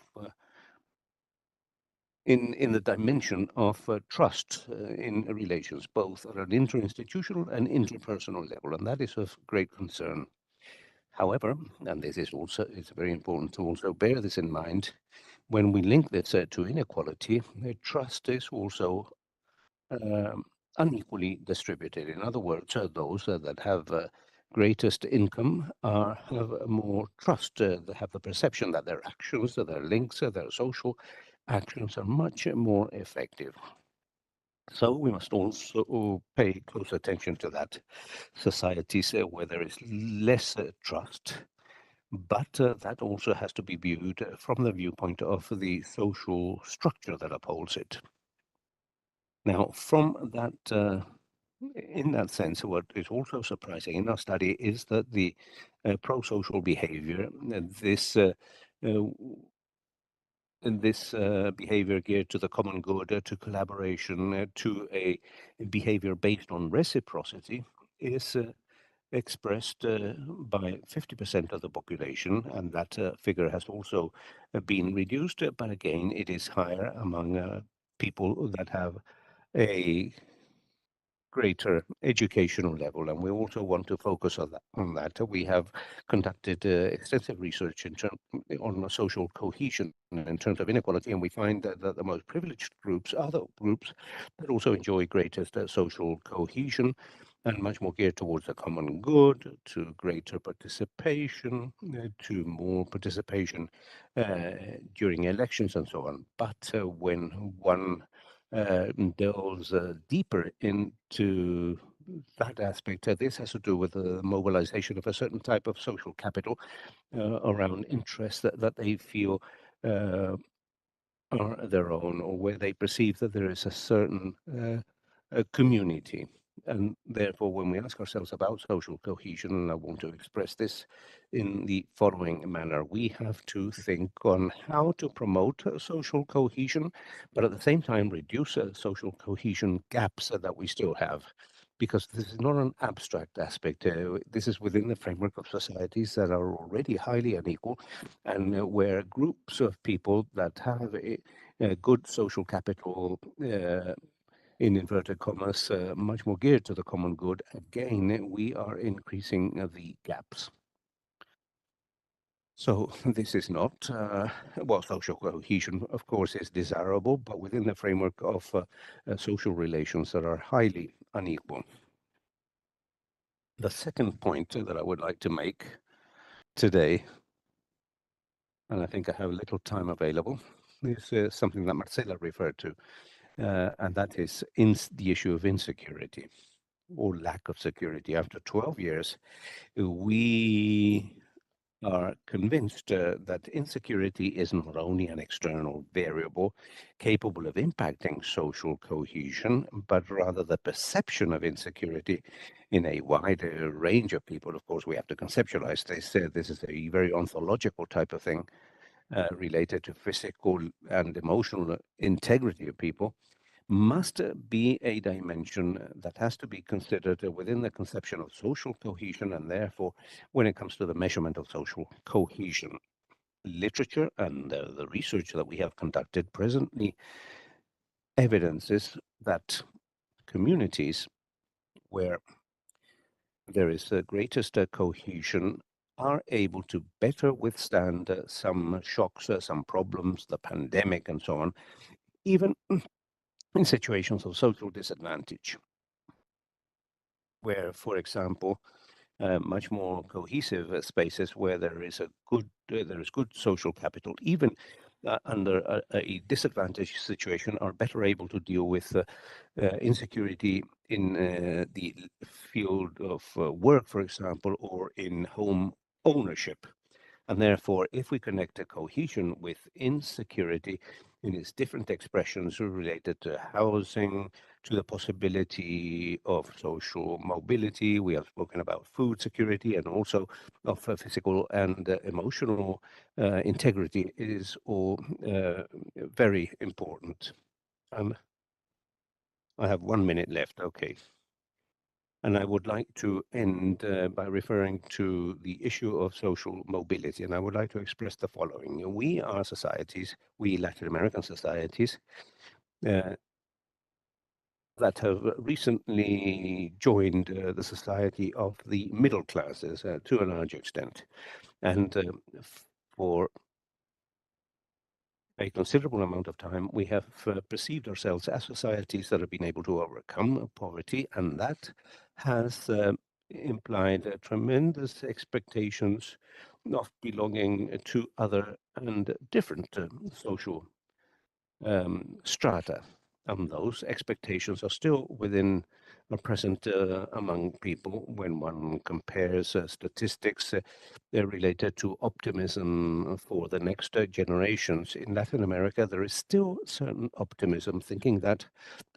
in the dimension of trust in relations, both at an interinstitutional and interpersonal level, and that is of great concern. However, and this is also, it's very important to also bear this in mind, when we link this to inequality, trust is also unequally distributed. In other words, those that have greatest income have more trust. They have the perception that their actions, their links, their social actions are much more effective. So we must also pay close attention to that. Societies where there is less trust, but that also has to be viewed from the viewpoint of the social structure that upholds it. Now, from that, in that sense, what is also surprising in our study is that the pro-social behavior, this behavior geared to the common good, to collaboration, to a behavior based on reciprocity, is expressed by 50% of the population, and that figure has also been reduced, but again, it is higher among people that have a greater educational level, and we also want to focus on that. We have conducted extensive research on social cohesion in terms of inequality, and we find that the most privileged groups are the groups that also enjoy greatest social cohesion and much more geared towards the common good, to greater participation, to more participation during elections and so on. But when one delves deeper into that aspect, this has to do with the mobilization of a certain type of social capital around interests that they feel are their own, or where they perceive that there is a certain community. And therefore, when we ask ourselves about social cohesion, and I want to express this in the following manner, we have to think on how to promote social cohesion, but at the same time reduce social cohesion gaps that we still have. Because this is not an abstract aspect. This is within the framework of societies that are already highly unequal, and where groups of people that have a good social capital in inverted commas, much more geared to the common good, again, we are increasing the gaps. So this is not, well, social cohesion, of course, is desirable, but within the framework of social relations that are highly unequal. The second point that I would like to make today, and I think I have a little time available, is something that Marcela referred to, and that is the issue of insecurity or lack of security. After 12 years, we are convinced that insecurity is not only an external variable capable of impacting social cohesion, but rather the perception of insecurity in a wide range of people. Of course, we have to conceptualize this. This is a very ontological type of thing related to physical and emotional integrity of people, must be a dimension that has to be considered within the conception of social cohesion, and therefore when it comes to the measurement of social cohesion. Literature and the research that we have conducted presently evidences that communities where there is the greatest cohesion are able to better withstand some shocks, some problems, the pandemic and so on, even in situations of social disadvantage, where, for example, much more cohesive spaces where there is good social capital, even under a disadvantaged situation, are better able to deal with insecurity in the field of work, for example, or in home ownership. And therefore, if we connect a cohesion with insecurity in its different expressions related to housing, to the possibility of social mobility, we have spoken about food security, and also of physical and emotional integrity, is all very important. I have 1 minute left, okay. And I would like to end by referring to the issue of social mobility. And I would like to express the following. We are societies, we Latin American societies, that have recently joined the society of the middle classes to a large extent. And for a considerable amount of time, we have perceived ourselves as societies that have been able to overcome poverty, and that has implied tremendous expectations of belonging to other and different social strata. And those expectations are still present among people when one compares statistics related to optimism for the next generations. In Latin America, there is still certain optimism, thinking that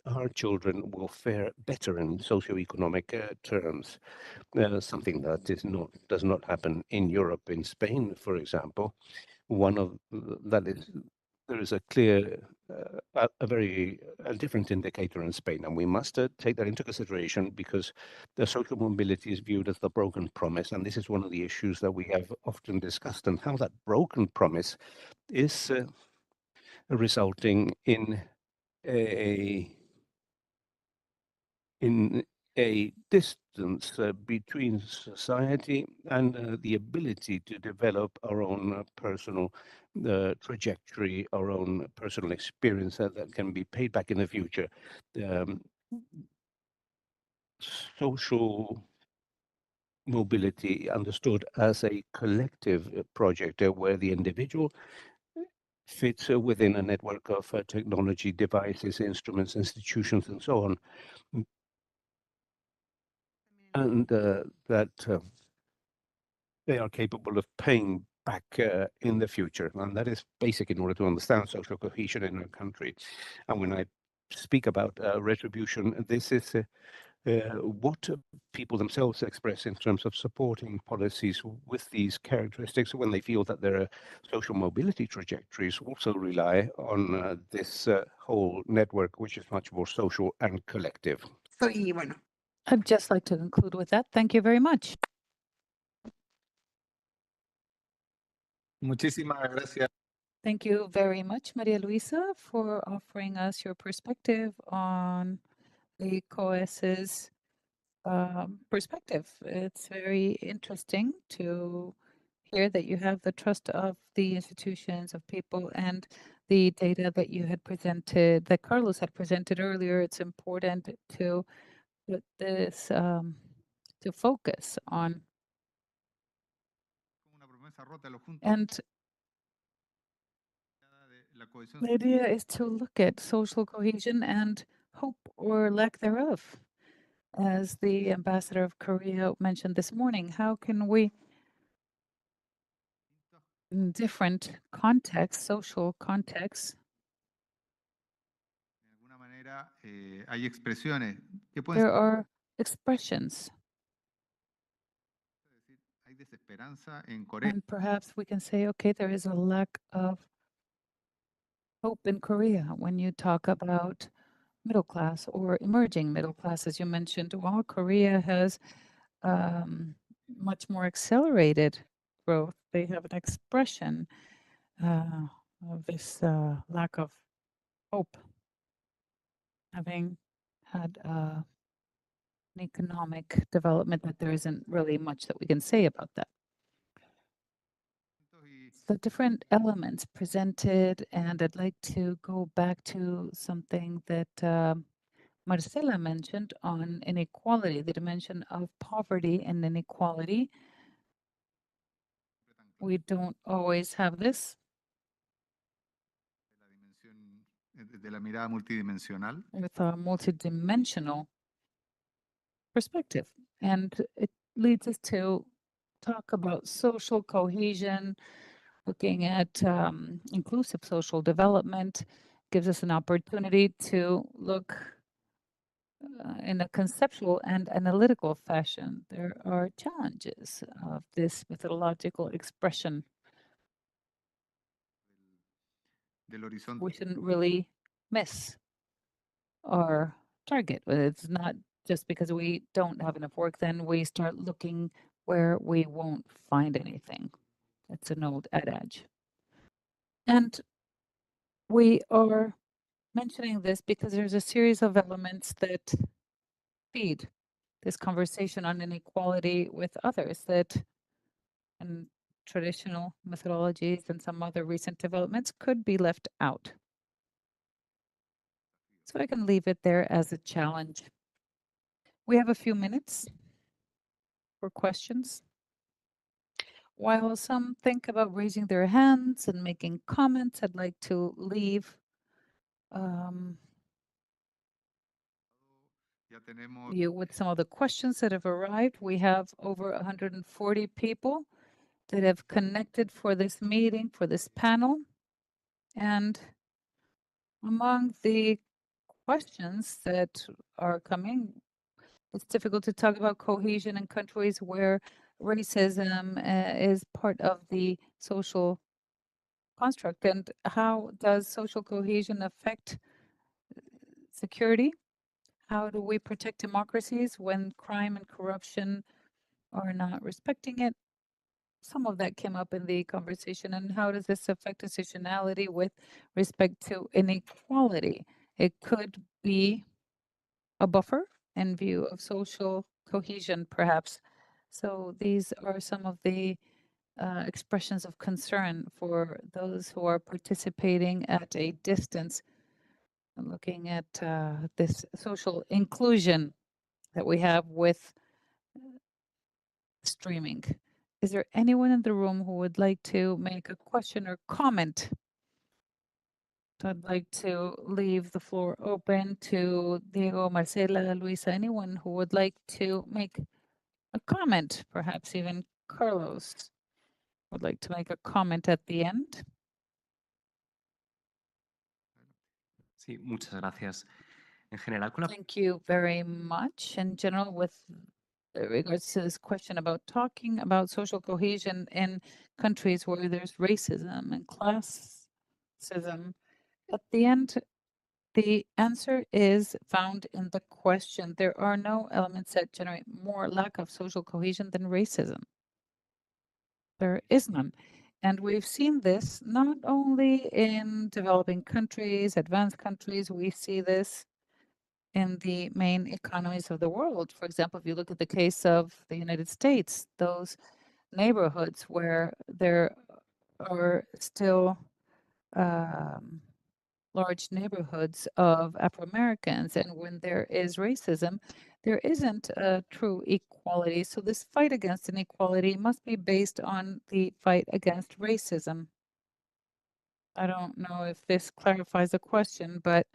our children will fare better in socioeconomic terms, something that does not happen in Europe. In Spain, for example, there is a clear, very different indicator in Spain, and we must take that into consideration, because the social mobility is viewed as the broken promise, and this is one of the issues that we have often discussed, and how that broken promise is resulting in a distance between society and the ability to develop our own personal trajectory, our own personal experience that can be paid back in the future. Social mobility understood as a collective project where the individual fits within a network of technology, devices, instruments, institutions, and so on. And that they are capable of paying back in the future. And that is basic in order to understand social cohesion in a country. And when I speak about retribution, this is what people themselves express in terms of supporting policies with these characteristics when they feel that their social mobility trajectories also rely on this whole network, which is much more social and collective. I'd just like to conclude with that. Thank you very much. Muchísimas gracias. Thank you very much, Maria Luisa, for offering us your perspective on the COES's perspective. It's very interesting to hear that you have the trust of the institutions, of people, and the data that you had presented, that Carlos had presented earlier. It's important to put this, to focus on. And the idea is to look at social cohesion and hope or lack thereof. As the ambassador of Korea mentioned this morning, how can we, in different contexts, social contexts, there are expressions. And perhaps we can say, okay, there is a lack of hope in Korea when you talk about middle class or emerging middle class, as you mentioned. While Korea has much more accelerated growth, they have an expression of this lack of hope, having had an economic development that there isn't really much that we can say about that. The different elements presented, and I'd like to go back to something that Marcela mentioned on inequality, the dimension of poverty and inequality. We don't always have this. With a multidimensional perspective. And it leads us to talk about social cohesion, looking at inclusive social development, gives us an opportunity to look in a conceptual and analytical fashion. There are challenges of this methodological expression. We shouldn't really miss our target. It's not just because we don't have enough work, then we start looking where we won't find anything. It's an old adage. And we are mentioning this because there's a series of elements that feed this conversation on inequality with others that in traditional methodologies and some other recent developments could be left out. So I can leave it there as a challenge. We have a few minutes for questions. While some think about raising their hands and making comments, I'd like to leave you with some of the questions that have arrived. We have over 140 people that have connected for this meeting, for this panel. And among the questions that are coming, it's difficult to talk about cohesion in countries where racism is part of the social construct. And how does social cohesion affect security? How do we protect democracies when crime and corruption are not respecting it? Some of that came up in the conversation. And how does this affect decisionality with respect to inequality? It could be a buffer in view of social cohesion, perhaps. So these are some of the expressions of concern for those who are participating at a distance, looking at this social inclusion that we have with streaming. Is there anyone in the room who would like to make a question or comment? So I'd like to leave the floor open to Diego, Marcela, Luisa, anyone who would like to make a comment, perhaps even Carlos would like to make a comment at the end. Sí, muchas gracias. En general, con la Thank you very much. In general, with regards to this question about talking about social cohesion in countries where there's racism and classism, at the end, the answer is found in the question. There are no elements that generate more lack of social cohesion than racism. There is none. And we've seen this not only in developing countries, advanced countries, we see this in the main economies of the world. For example, if you look at the case of the United States, those neighborhoods where there are still large neighborhoods of Afro-Americans, and when there is racism, there isn't a true equality. So this fight against inequality must be based on the fight against racism. I don't know if this clarifies the question, but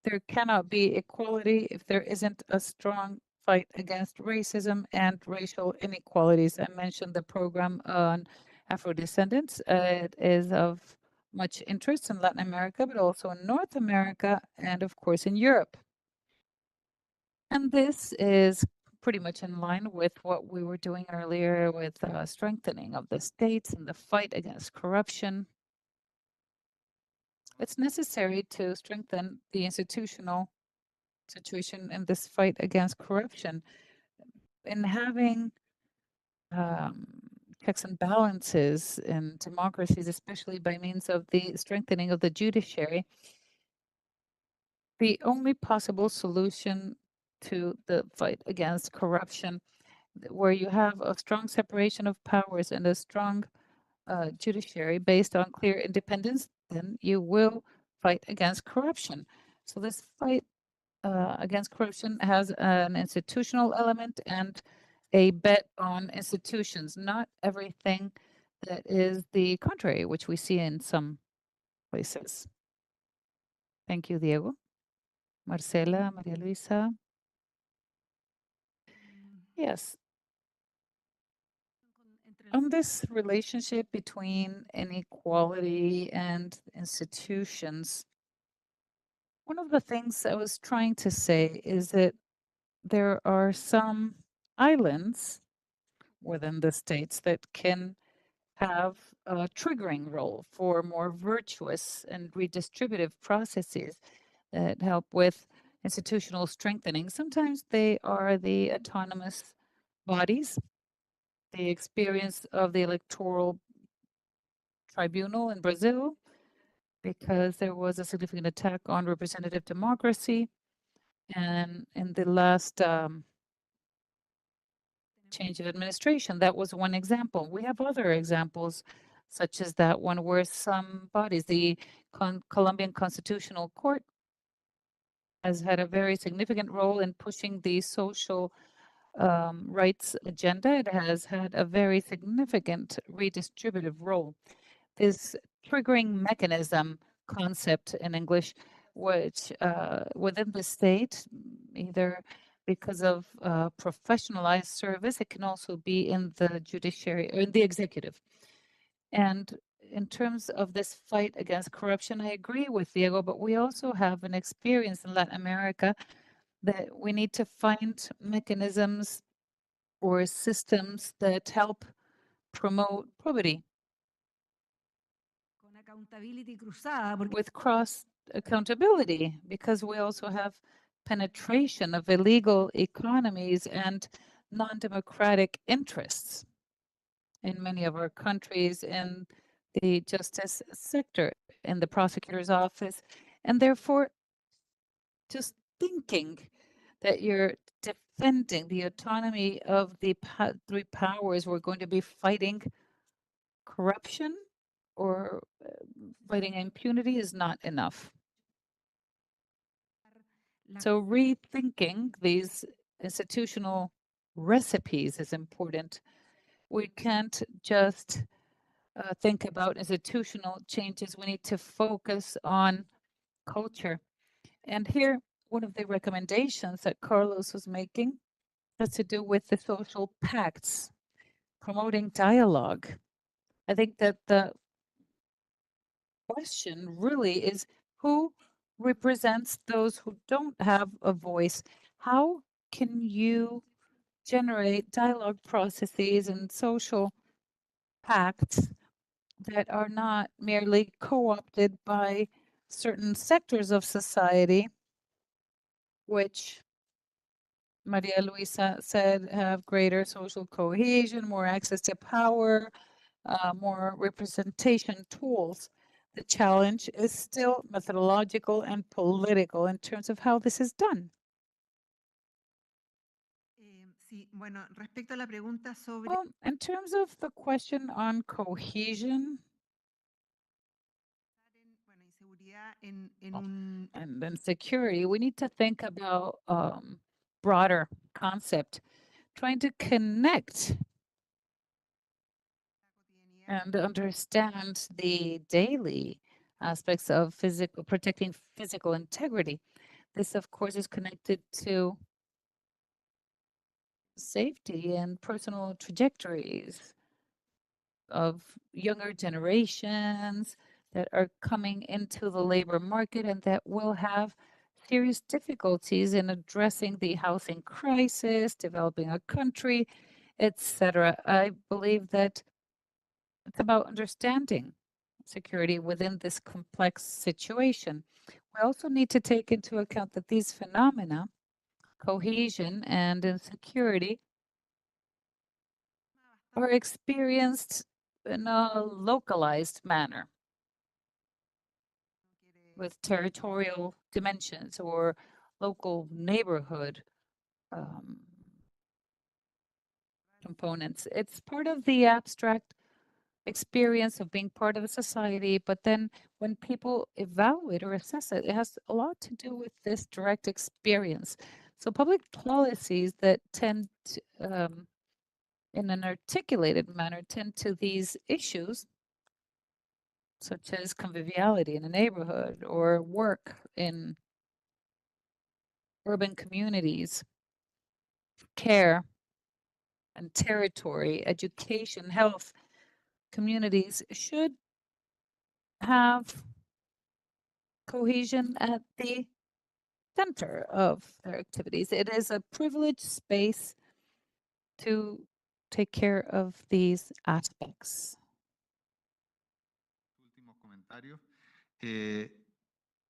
there cannot be equality if there isn't a strong fight against racism and racial inequalities. I mentioned the program on Afro-descendants. It is of much interest in Latin America, but also in North America and of course in Europe. And this is pretty much in line with what we were doing earlier with strengthening of the states and the fight against corruption. It's necessary to strengthen the institutional situation in this fight against corruption. In having checks and balances in democracies, especially by means of the strengthening of the judiciary, the only possible solution to the fight against corruption, where you have a strong separation of powers and a strong judiciary based on clear independence, then you will fight against corruption. So this fight against corruption has an institutional element and a bet on institutions, not everything that is the contrary, which we see in some places. Thank you, Diego. Marcela, Maria Luisa. Yes. On this relationship between inequality and institutions, one of the things I was trying to say is that there are some islands within the states that can have a triggering role for more virtuous and redistributive processes that help with institutional strengthening. Sometimes they are the autonomous bodies, the experience of the electoral tribunal in Brazil, because there was a significant attack on representative democracy. And in the last change of administration, that was one example. We have other examples, such as that one where some bodies, the Colombian Constitutional Court, has had a very significant role in pushing the social rights agenda. It has had a very significant redistributive role. This triggering mechanism concept in English, which within the state, either because of professionalized service, it can also be in the judiciary or in the executive. And in terms of this fight against corruption, I agree with Diego, but we also have an experience in Latin America that we need to find mechanisms or systems that help promote probity with cross accountability, because we also have penetration of illegal economies and non-democratic interests in many of our countries in the justice sector, in the prosecutor's office, and therefore just thinking that you're defending the autonomy of the three powers, we're going to be fighting corruption or fighting impunity is not enough. So rethinking these institutional recipes is important. We can't just think about institutional changes. We need to focus on culture. And here, one of the recommendations that Carlos was making has to do with the social pacts, promoting dialogue. I think that the question really is who represents those who don't have a voice? How can you generate dialogue processes and social pacts that are not merely co-opted by certain sectors of society, which Maria Luisa said have greater social cohesion, more access to power, more representation tools the challenge is still methodological and political in terms of how this is done. Sí, bueno, respecto a la pregunta sobre Well, in terms of the question on cohesion bueno, inseguridad en un and then security, we need to think about broader concept, trying to connect and understand the daily aspects of protecting physical integrity. This, of course, is connected to safety and personal trajectories of younger generations that are coming into the labor market and that will have serious difficulties in addressing the housing crisis, developing a country, etc. I believe that it's about understanding security within this complex situation. We also need to take into account that these phenomena, cohesion and insecurity, are experienced in a localized manner with territorial dimensions or local neighborhood components. It's part of the abstract experience of being part of a society, but then when people evaluate or assess it, it has a lot to do with this direct experience. So public policies that tend to, in an articulated manner, tend to these issues, such as conviviality in a neighborhood or work in urban communities, care and territory, education, health, communities should have cohesion at the center of their activities. It is a privileged space to take care of these aspects. Último comentario.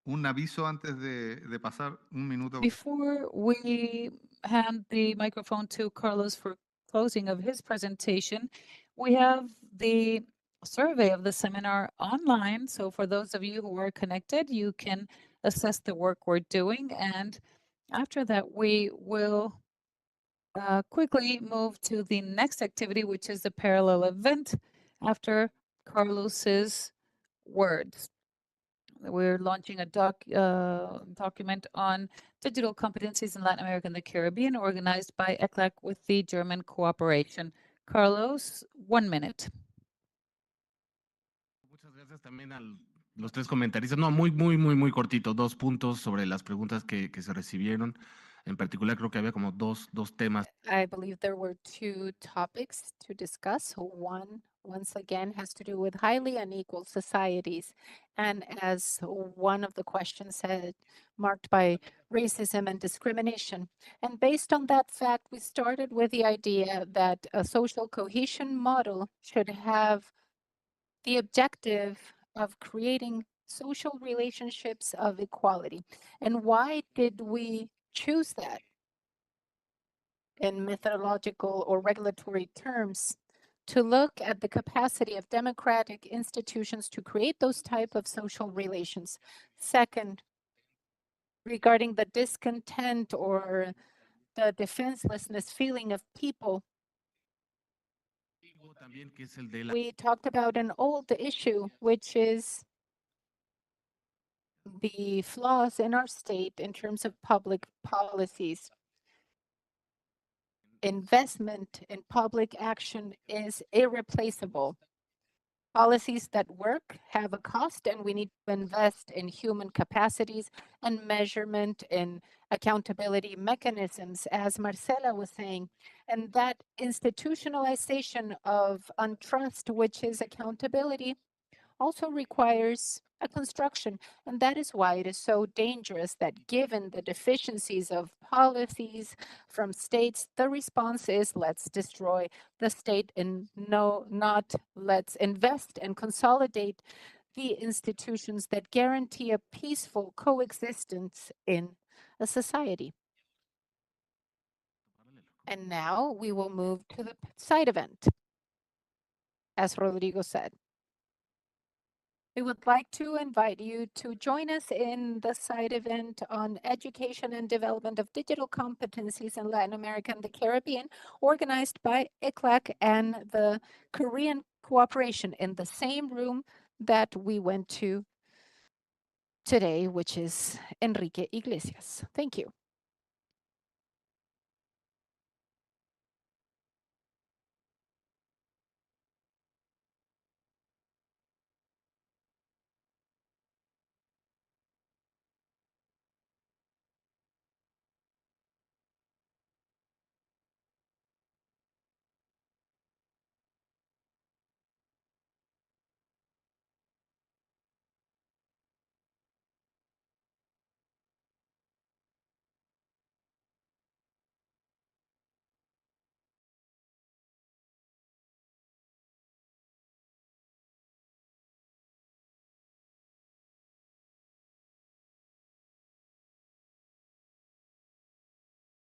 Un aviso antes de pasar un minuto. Before we hand the microphone to Carlos for closing of his presentation, we have the survey of the seminar online. So for those of you who are connected, you can assess the work we're doing. And after that, we will quickly move to the next activity, which is the parallel event after Carlos's words. We're launching a document on digital competencies in Latin America and the Caribbean, organized by ECLAC with the German cooperation. Carlos, 1 minute. Muchas gracias también a los tres comentaristas. No, muy cortito. 2 puntos sobre las preguntas que se recibieron. En particular, creo que había como dos temas. I believe there were 2 topics to discuss. One, once again, has to do with highly unequal societies. And as one of the questions said, marked by racism and discrimination. And based on that fact, we started with the idea that a social cohesion model should have the objective of creating social relationships of equality. And why did we choose that? In methodological or regulatory terms, to look at the capacity of democratic institutions to create those type of social relations. Second, regarding the discontent or the defenselessness feeling of people, we talked about an old issue, which is the flaws in our state in terms of public policies. Investment in public action is irreplaceable. Policies that work have a cost, and we need to invest in human capacities and measurement in accountability mechanisms, as Marcela was saying. And that institutionalization of untrust, which is accountability, also requires a construction. And that is why it is so dangerous that given the deficiencies of policies from states, the response is let's destroy the state and not let's invest and consolidate the institutions that guarantee a peaceful coexistence in a society. And now we will move to the side event, as Rodrigo said. We would like to invite you to join us in the side event on education and development of digital competencies in Latin America and the Caribbean, organized by ECLAC and the Korean Cooperation in the same room that we went to today, which is Enrique Iglesias. Thank you.